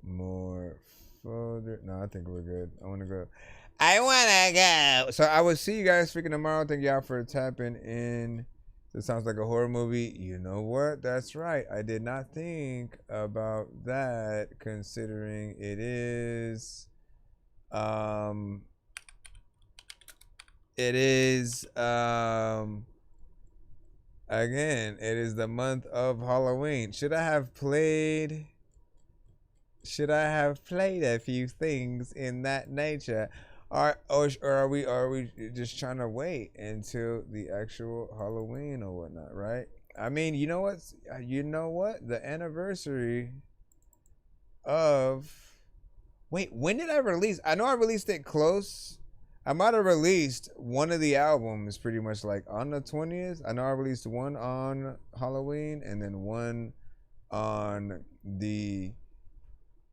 more folder. No, I think we're good. I wanna go. So I will see you guys freaking tomorrow. Thank y'all for tapping in. This sounds like a horror movie. You know what? That's right. I did not think about that, considering it is again, it is the month of Halloween. Should I have played a few things in that nature? Or are we just trying to wait until the actual Halloween or whatnot, right? I mean, you know what? The anniversary of... Wait, when did I release? I know I released it close. I might have released one of the albums pretty much like on the 20th. I know I released one on Halloween and then one on the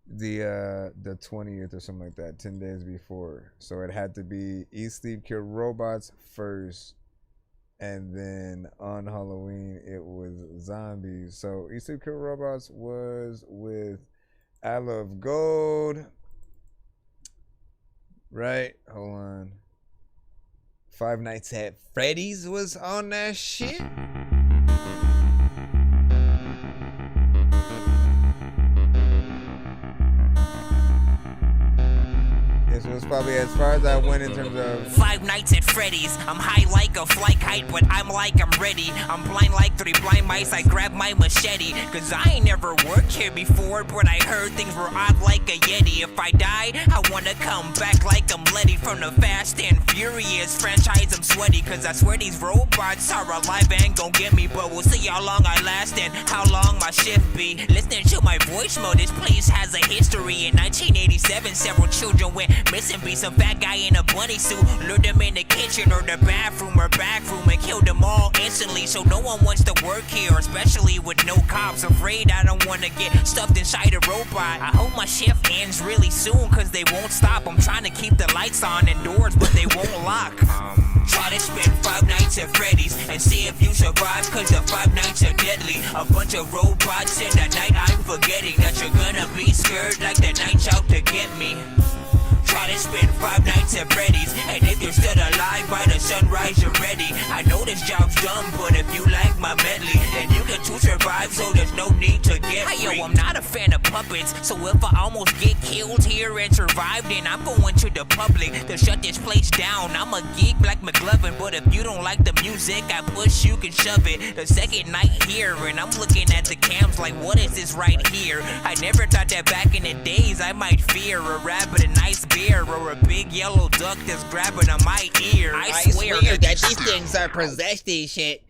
20th or something like that, 10 days before. So it had to be Eat Sleep Kill Robots first, and then on Halloween it was Zombies. So Eat Sleep Kill Robots was with I Love Gold, right? Hold on. Five Nights at Freddy's was on that shit. This was probably as far as I went in terms of Five Nights at Freddy's. I'm high like a flight kite, but I'm like I'm ready. I'm blind like 3 blind mice. I grab my machete, cause I ain't never worked here before, but I heard things were odd like a Yeti. If I die, I wanna come back like I'm Letty from the Fast and Furious franchise. I'm sweaty, cause I swear these robots are alive and gon' get me, but we'll see how long I last shift be? Listening to my voicemail, this place has a history. In 1987, several children went missing. Be some fat guy in a bunny suit, lured them in the kitchen or the bathroom or back room and killed them all instantly. So no one wants to work here, especially with no cops. Afraid I don't want to get stuffed inside a robot. I hope my shift ends really soon, cause they won't stop. I'm trying to keep the lights on indoors, but they won't lock. Try to spend 5 nights at Freddy's and see if you survive, cause the 5 nights are deadly. A bunch of robots in the night, I'm forgetting that you're gonna be scared like the night's out to get me. Try to spend 5 nights at Freddy's, and if you're still alive by the sunrise you're ready. I know this job's dumb, but if you like my medley, then you get to survive, so there's no need to get free. Hey yo, I'm not a fan of puppets, so if I almost get killed here and survive, then I'm going to the public to shut this place down. I'm a geek like McLovin, but if you don't like the music I push, you can shove it. The second night here, and I'm looking at the cams like, what is this right here? I never thought that back in the days I might fear a rabbit, a nice beer, or a big yellow duck that's grabbing on my ear. I swear that these things are possessed and shit.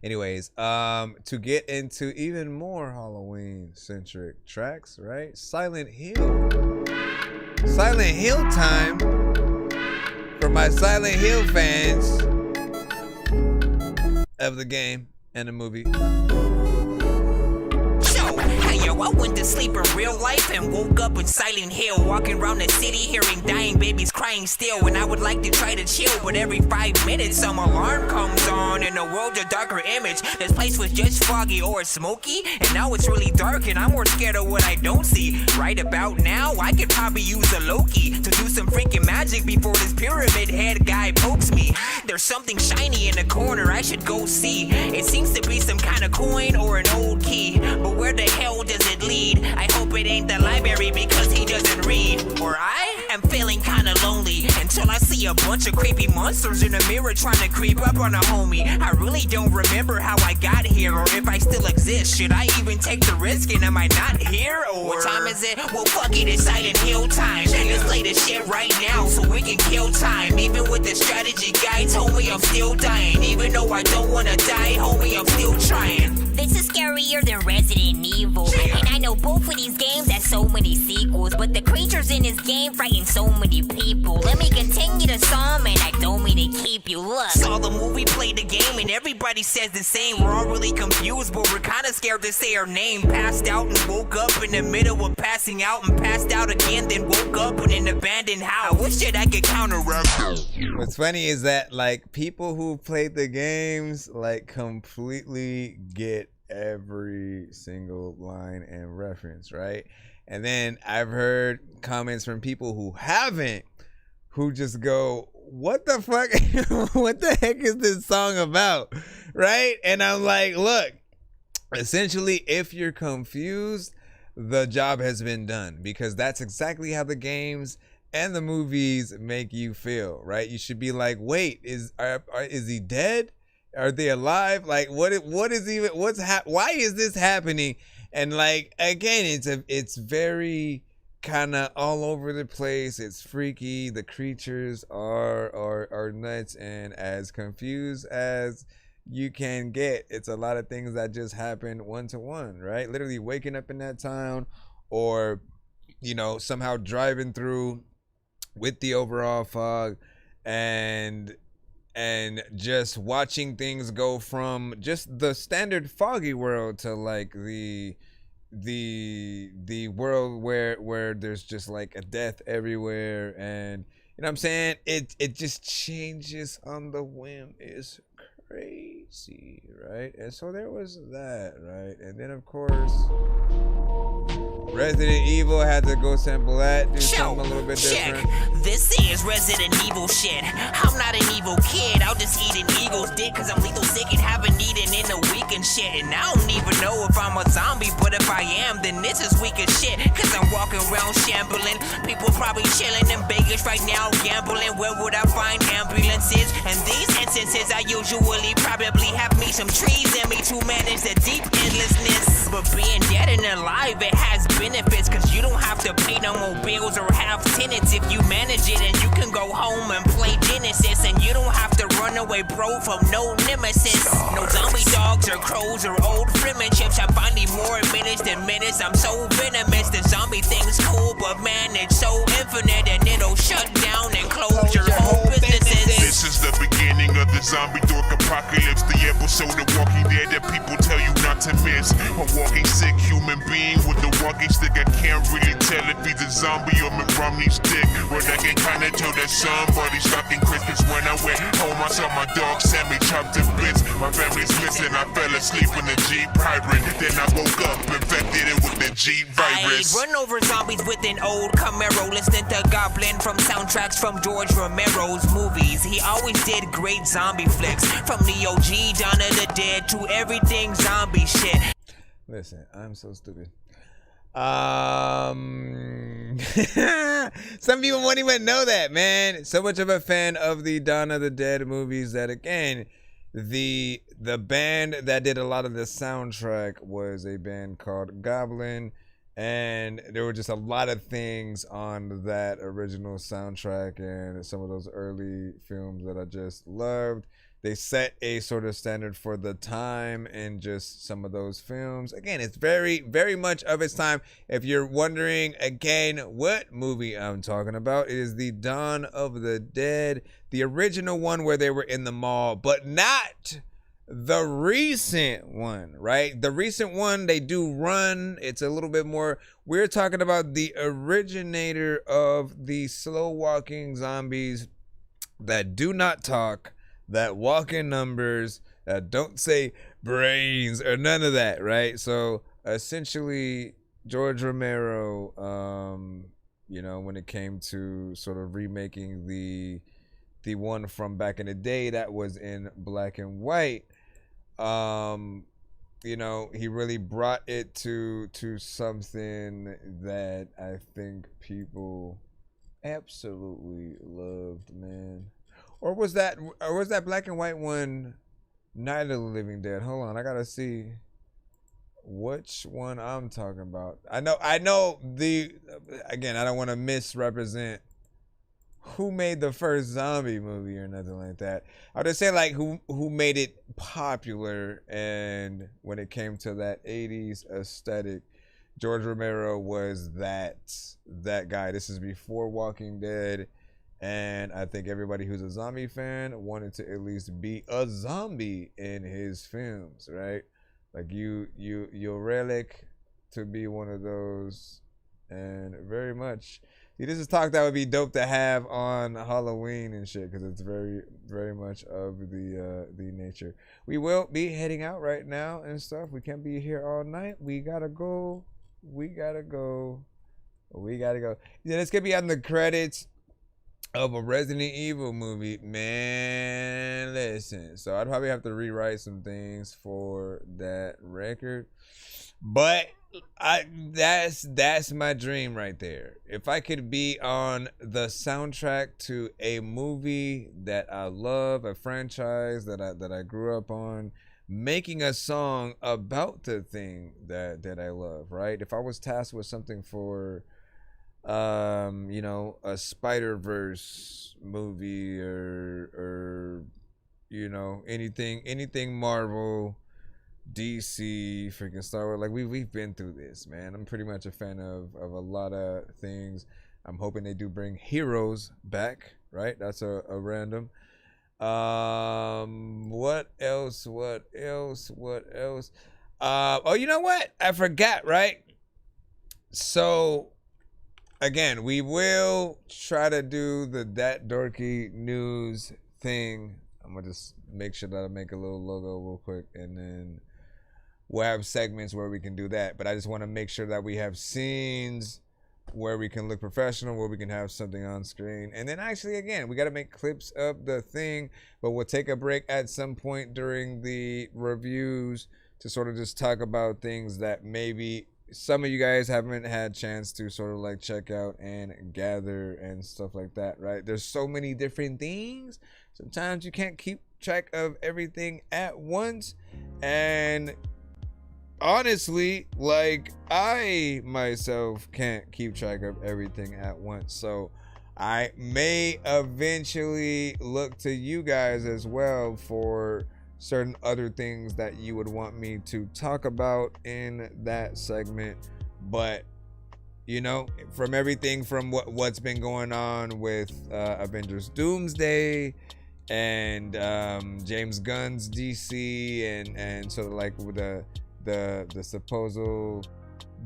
Anyways, to get into even more Halloween-centric tracks, right? Silent Hill time for my Silent Hill fans of the game and the movie. I went to sleep in real life and woke up in Silent Hill, walking around the city hearing dying babies crying still. And I would like to try to chill, but every 5 minutes some alarm comes on and the world's a darker image. This place was just foggy or smoky, and now it's really dark and I'm more scared of what I don't see. Right about now I could probably use a Loki to do some freaking magic before this pyramid head guy pokes me. There's something shiny in the corner I should go see. It seems to be some kind of coin or an old key, but where the hell does it lead? I hope it ain't the library because he doesn't read. Or I am feeling kinda lonely until I see a bunch of creepy monsters in the mirror trying to creep up on a homie. I really don't remember how I got here or if I still exist. Should I even take the risk and am I not here? Or what time is it? Well fuck it, it's Silent Hill time. Let's play this shit right now so we can kill time. Even with the strategy guide told me I'm still dying. Even though I don't wanna die, homie, I'm still trying. This is scarier than Resident Evil. And I know both of these games have so many sequels, but the creatures in this game frighten so many people. Let me continue the song, and I don't mean to keep you. Look. Saw the movie, played the game, and everybody says the same. We're all really confused, but we're kinda scared to say our name. Passed out and woke up in the middle of passing out, and passed out again, then woke up in an abandoned house. I wish that I could counteract. What's funny is that like people who played the games like completely get every single line and reference, right? And then I've heard comments from people who haven't, who just go, what the fuck? What the heck is this song about? Right? And I'm like, look, essentially, if you're confused, the job has been done, because that's exactly how the games and the movies make you feel, right? You should be like, wait, is he dead? Are they alive? Like, why is this happening? And like, again, it's very kind of all over the place. It's freaky. The creatures are nuts and as confused as you can get. It's a lot of things that just happen one to one, right? Literally waking up in that town, or you know, somehow driving through with the overall fog, and just watching things go from just the standard foggy world to like the world where there's just like a death everywhere, and you know what I'm saying, it just changes on the whim. It's crazy, right? And so there was that, right? And then of course Resident Evil had to go sample that, do something a little bit different. This is Resident Evil shit. I'm not an evil kid, I'll just eat an eagle's dick, cause I'm lethal sick and haven't eaten in a week and shit. And I don't even know if I'm a zombie, but if I am, then this is weak as shit, cause I'm walking around shambling. People probably chilling in Vegas right now gambling. Where would I find ambulances? And these instances I usually probably have me some trees in me to manage the deep endlessness. But being dead and alive, it has benefits, cause you don't have to pay no more bills or have tenants if you manage it. And you can go home and play Genesis, and you don't have to run away, bro, from no nemesis. No zombie dogs or crows or old friendships. I find these more minutes than minutes. I'm so venomous. The zombie thing's cool, but man, it's so infinite, and it'll shut down and close your whole businesses. This is the beginning of the zombie dork apocalypse, the episode of Walking Dead that people tell you not to miss. A walking sick human being with a walking stick. I can't really tell if he's a zombie or Mitt Romney's dick, but I can kinda tell that somebody's fucking Christmas. When I went home, I saw my dog Sammy chopped to bits. My family's missing. I fell asleep in the Jeep hybrid. Then I woke up, infected it with the Jeep virus. I run over zombies with an old Camaro, listening to Goblin from soundtracks from George Romero's movies. He always did great zombie flicks, from the OG Dawn of the Dead to everything zombie shit. Listen, I'm so stupid. Some people won't even know that, man. So much of a fan of the Dawn of the Dead movies that, again, the band that did a lot of the soundtrack was a band called Goblin, and there were just a lot of things on that original soundtrack and some of those early films that I just loved. They set a sort of standard for the time in just some of those films. Again, it's very, very much of its time. If you're wondering, again, what movie I'm talking about, it is the Dawn of the Dead, the original one where they were in the mall, but not the recent one, right? The recent one, they do run. It's a little bit more. We're talking about the originator of the slow walking zombies that do not talk, that walk in numbers, that don't say brains or none of that, right? So essentially, George Romero, when it came to sort of remaking the one from back in the day that was in black and white, he really brought it to something that I think people absolutely loved, man. Or was that black and white one Night of the Living Dead? Hold on, I gotta see which one I'm talking about. I know again, I don't want to misrepresent who made the first zombie movie or nothing like that. I'll just say like who made it popular, and when it came to that 80s aesthetic, George Romero was that guy. This is before Walking Dead. And I think everybody who's a zombie fan wanted to at least be a zombie in his films, right? Like you're relic to be one of those, and very much. See, this is talk that would be dope to have on Halloween and shit, because it's very, very much of the nature. We will be heading out right now and stuff. We can't be here all night. We gotta go. Yeah, it's gonna be on the credits of a Resident Evil movie, man. Listen, so I'd probably have to rewrite some things for that record, but that's my dream right there. If I could be on the soundtrack to a movie that I love, a franchise that I grew up on, making a song about the thing that I love, right? If I was tasked with something for a Spider-Verse movie or anything Marvel, DC, freaking Star Wars, like we've been through this, man. I'm pretty much a fan of a lot of things. I'm hoping they do bring Heroes back, right? That's a random. What else? Oh, you know what? I forgot, right? So again, we will try to do the That Dorky news thing. I'm gonna just make sure that I make a little logo real quick, and then we'll have segments where we can do that. But I just want to make sure that we have scenes where we can look professional, where we can have something on screen. And then actually, again, we got to make clips of the thing, but we'll take a break at some point during the reviews to sort of just talk about things that maybe some of you guys haven't had chance to sort of like check out and gather and stuff like that, right? There's so many different things. Sometimes you can't keep track of everything at once. And honestly, like, I myself can't keep track of everything at once. So I may eventually look to you guys as well for certain other things that you would want me to talk about in that segment. But you know, from everything from what's been going on with Avengers Doomsday and James Gunn's DC and sort of like with the supposed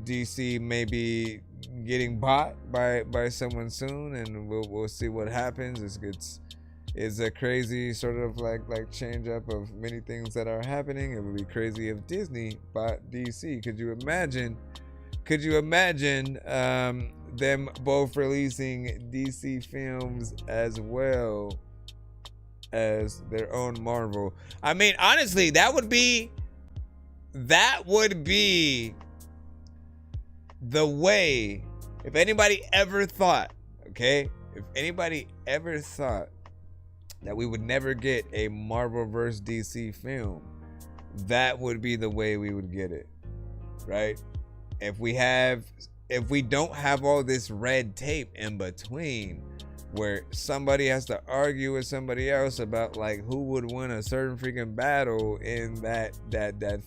DC maybe getting bought by someone soon, and we'll see what happens. It's a crazy sort of like change up of many things that are happening. It would be crazy if Disney bought DC. Could you imagine them both releasing DC films as well as their own Marvel? I mean, honestly, that would be the way. If anybody ever thought that we would never get a Marvel vs. DC film, that would be the way we would get it, right? If we don't have all this red tape in between where somebody has to argue with somebody else about like who would win a certain freaking battle in that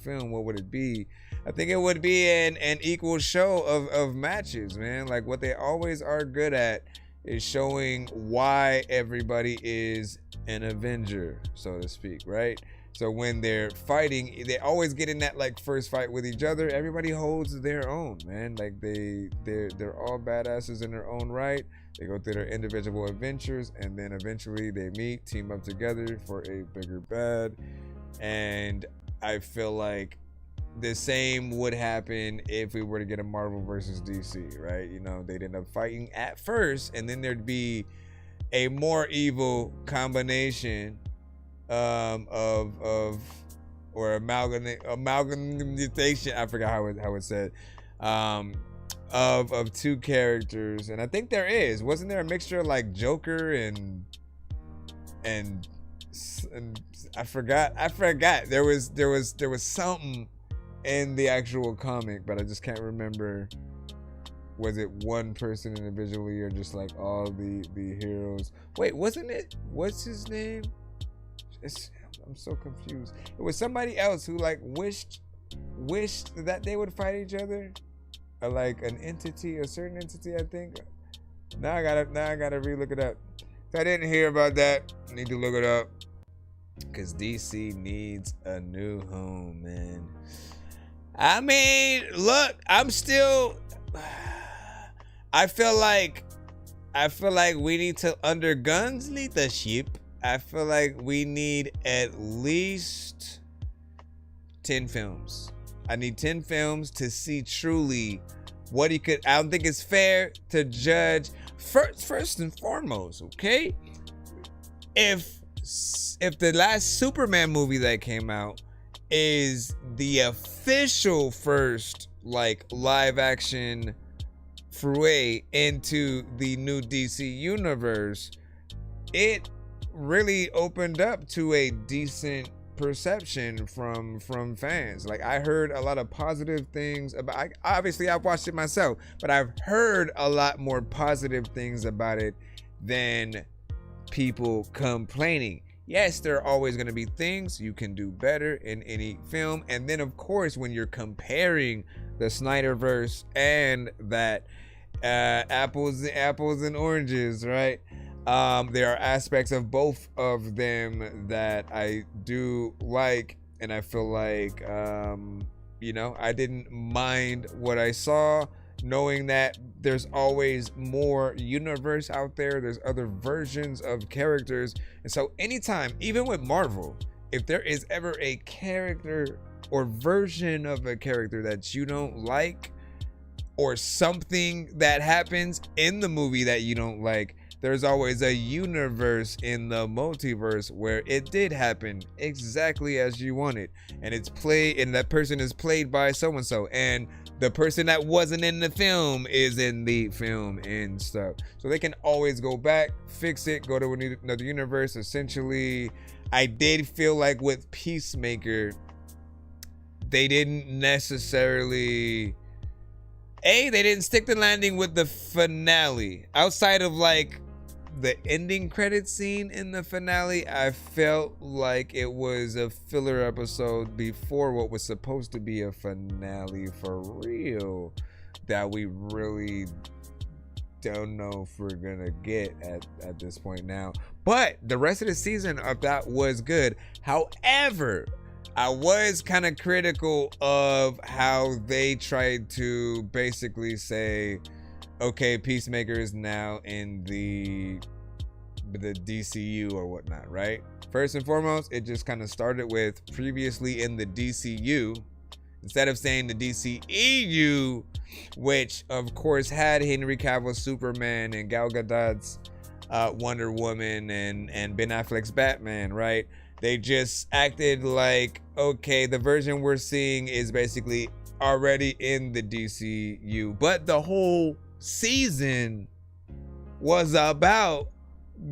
film, what would it be? I think it would be an equal show of matches, man. Like what they always are good at is showing why everybody is an Avenger, so to speak, right? So when they're fighting, they always get in that like first fight with each other. Everybody holds their own, man. Like they're all badasses in their own right. They go through their individual adventures, and then eventually they meet, team up together for a bigger bad. And I feel like the same would happen if we were to get a Marvel versus DC, right? You know, they'd end up fighting at first, and then there'd be a more evil combination or amalgamation. I forgot how it said. Of two characters, and I think there is. Wasn't there a mixture of like Joker and I forgot. There was something in the actual comic, but I just can't remember. Was it one person individually or just like all the heroes? Wait, wasn't it? What's his name? I'm so confused. It was somebody else who like wished that they would fight each other, or like a certain entity. I think. Now I gotta relook it up. If I didn't hear about that, I need to look it up. Cause DC needs a new home, man. I mean, look, I feel like we need to, under Gunn's leadership, I feel like we need at least 10 films. I need 10 films to see truly what he could. I don't think it's fair to judge first and foremost, okay? If the last Superman movie that came out is the official first like live action foray into the new DC universe, it really opened up to a decent perception from fans. Like I heard a lot of positive things about. Obviously I've watched it myself, but I've heard a lot more positive things about it than people complaining. Yes, there are always going to be things you can do better in any film. And then, of course, when you're comparing the Snyderverse and that apples and oranges, right? There are aspects of both of them that I do like. And I feel like, I didn't mind what I saw, knowing that there's always more universe out there. There's other versions of characters. And so anytime, even with Marvel, if there is ever a character or version of a character that you don't like, or something that happens in the movie that you don't like, there's always a universe in the multiverse where it did happen exactly as you wanted. And it's played, and that person is played by so-and-so. And the person that wasn't in the film is in the film and stuff. So they can always go back, fix it, go to another universe, essentially I did feel like with Peacemaker, they didn't necessarily, they didn't stick the landing with the finale. Outside of like the ending credit scene in the finale, I felt like it was a filler episode before what was supposed to be a finale for real, that we really don't know if we're gonna get at this point now. But the rest of the season of that was good. However, I was kind of critical of how they tried to basically say, okay, Peacemaker is now in the DCU or whatnot, right? First and foremost, it just kind of started with previously in the DCU, instead of saying the DCEU, which of course had Henry Cavill's Superman and Gal Gadot's Wonder Woman and Ben Affleck's Batman, right? They just acted like, okay, the version we're seeing is basically already in the DCU, but the whole season was about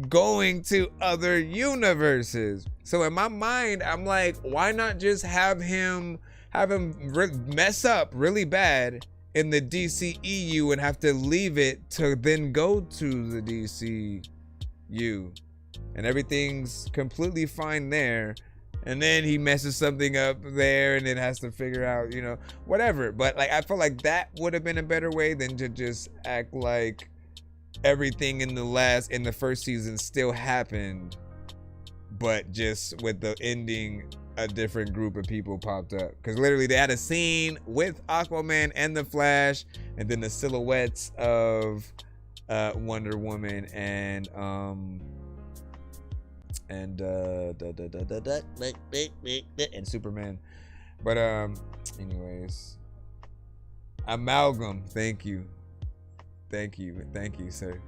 going to other universes. So in my mind, I'm like, why not just have him mess up really bad in the DCEU and have to leave it to then go to the DCU, and everything's completely fine there, and then he messes something up there and then has to figure out, you know, whatever. But like, I felt like that would have been a better way than to just act like everything in the first season still happened, but just with the ending, a different group of people popped up. Because literally they had a scene with Aquaman and the Flash, and then the silhouettes of Wonder Woman and Superman. But anyways, amalgam. Thank you, sir. Thank you, sir.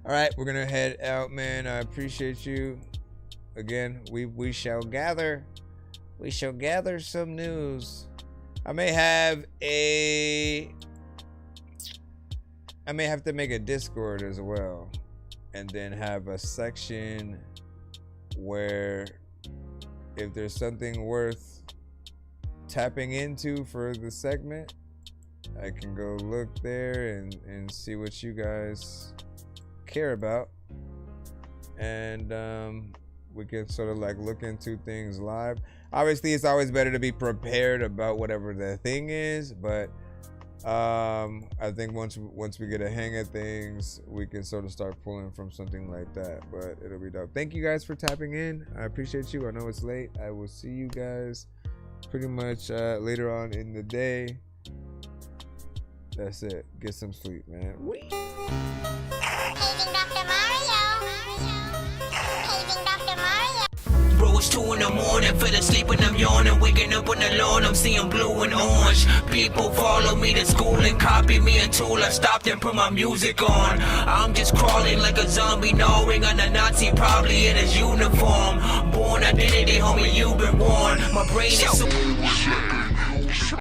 All right, we're gonna head out, man. I appreciate you. Again, we shall gather some news. I may have to make a Discord as well, and then have a section where if there's something worth tapping into for the segment, I can go look there and see what you guys care about, and we can sort of like look into things live. Obviously, it's always better to be prepared about whatever the thing is, but I think once we get a hang of things, we can sort of start pulling from something like that. But it'll be dope. Thank you guys for tapping in. I appreciate you. I know it's late. I will see you guys pretty much later on in the day. That's it. Get some sleep, man. Paging Dr. Mario. Paging Dr. Mario. Bro, it's 2 in the morning, fell asleep when I'm yawning, waking up on the lawn, I'm seeing blue and orange. People follow me to school and copy me until I stopped and put my music on. I'm just crawling like a zombie, gnawing on a Nazi, probably in his uniform. Born identity, homie, you've been warned. My brain is so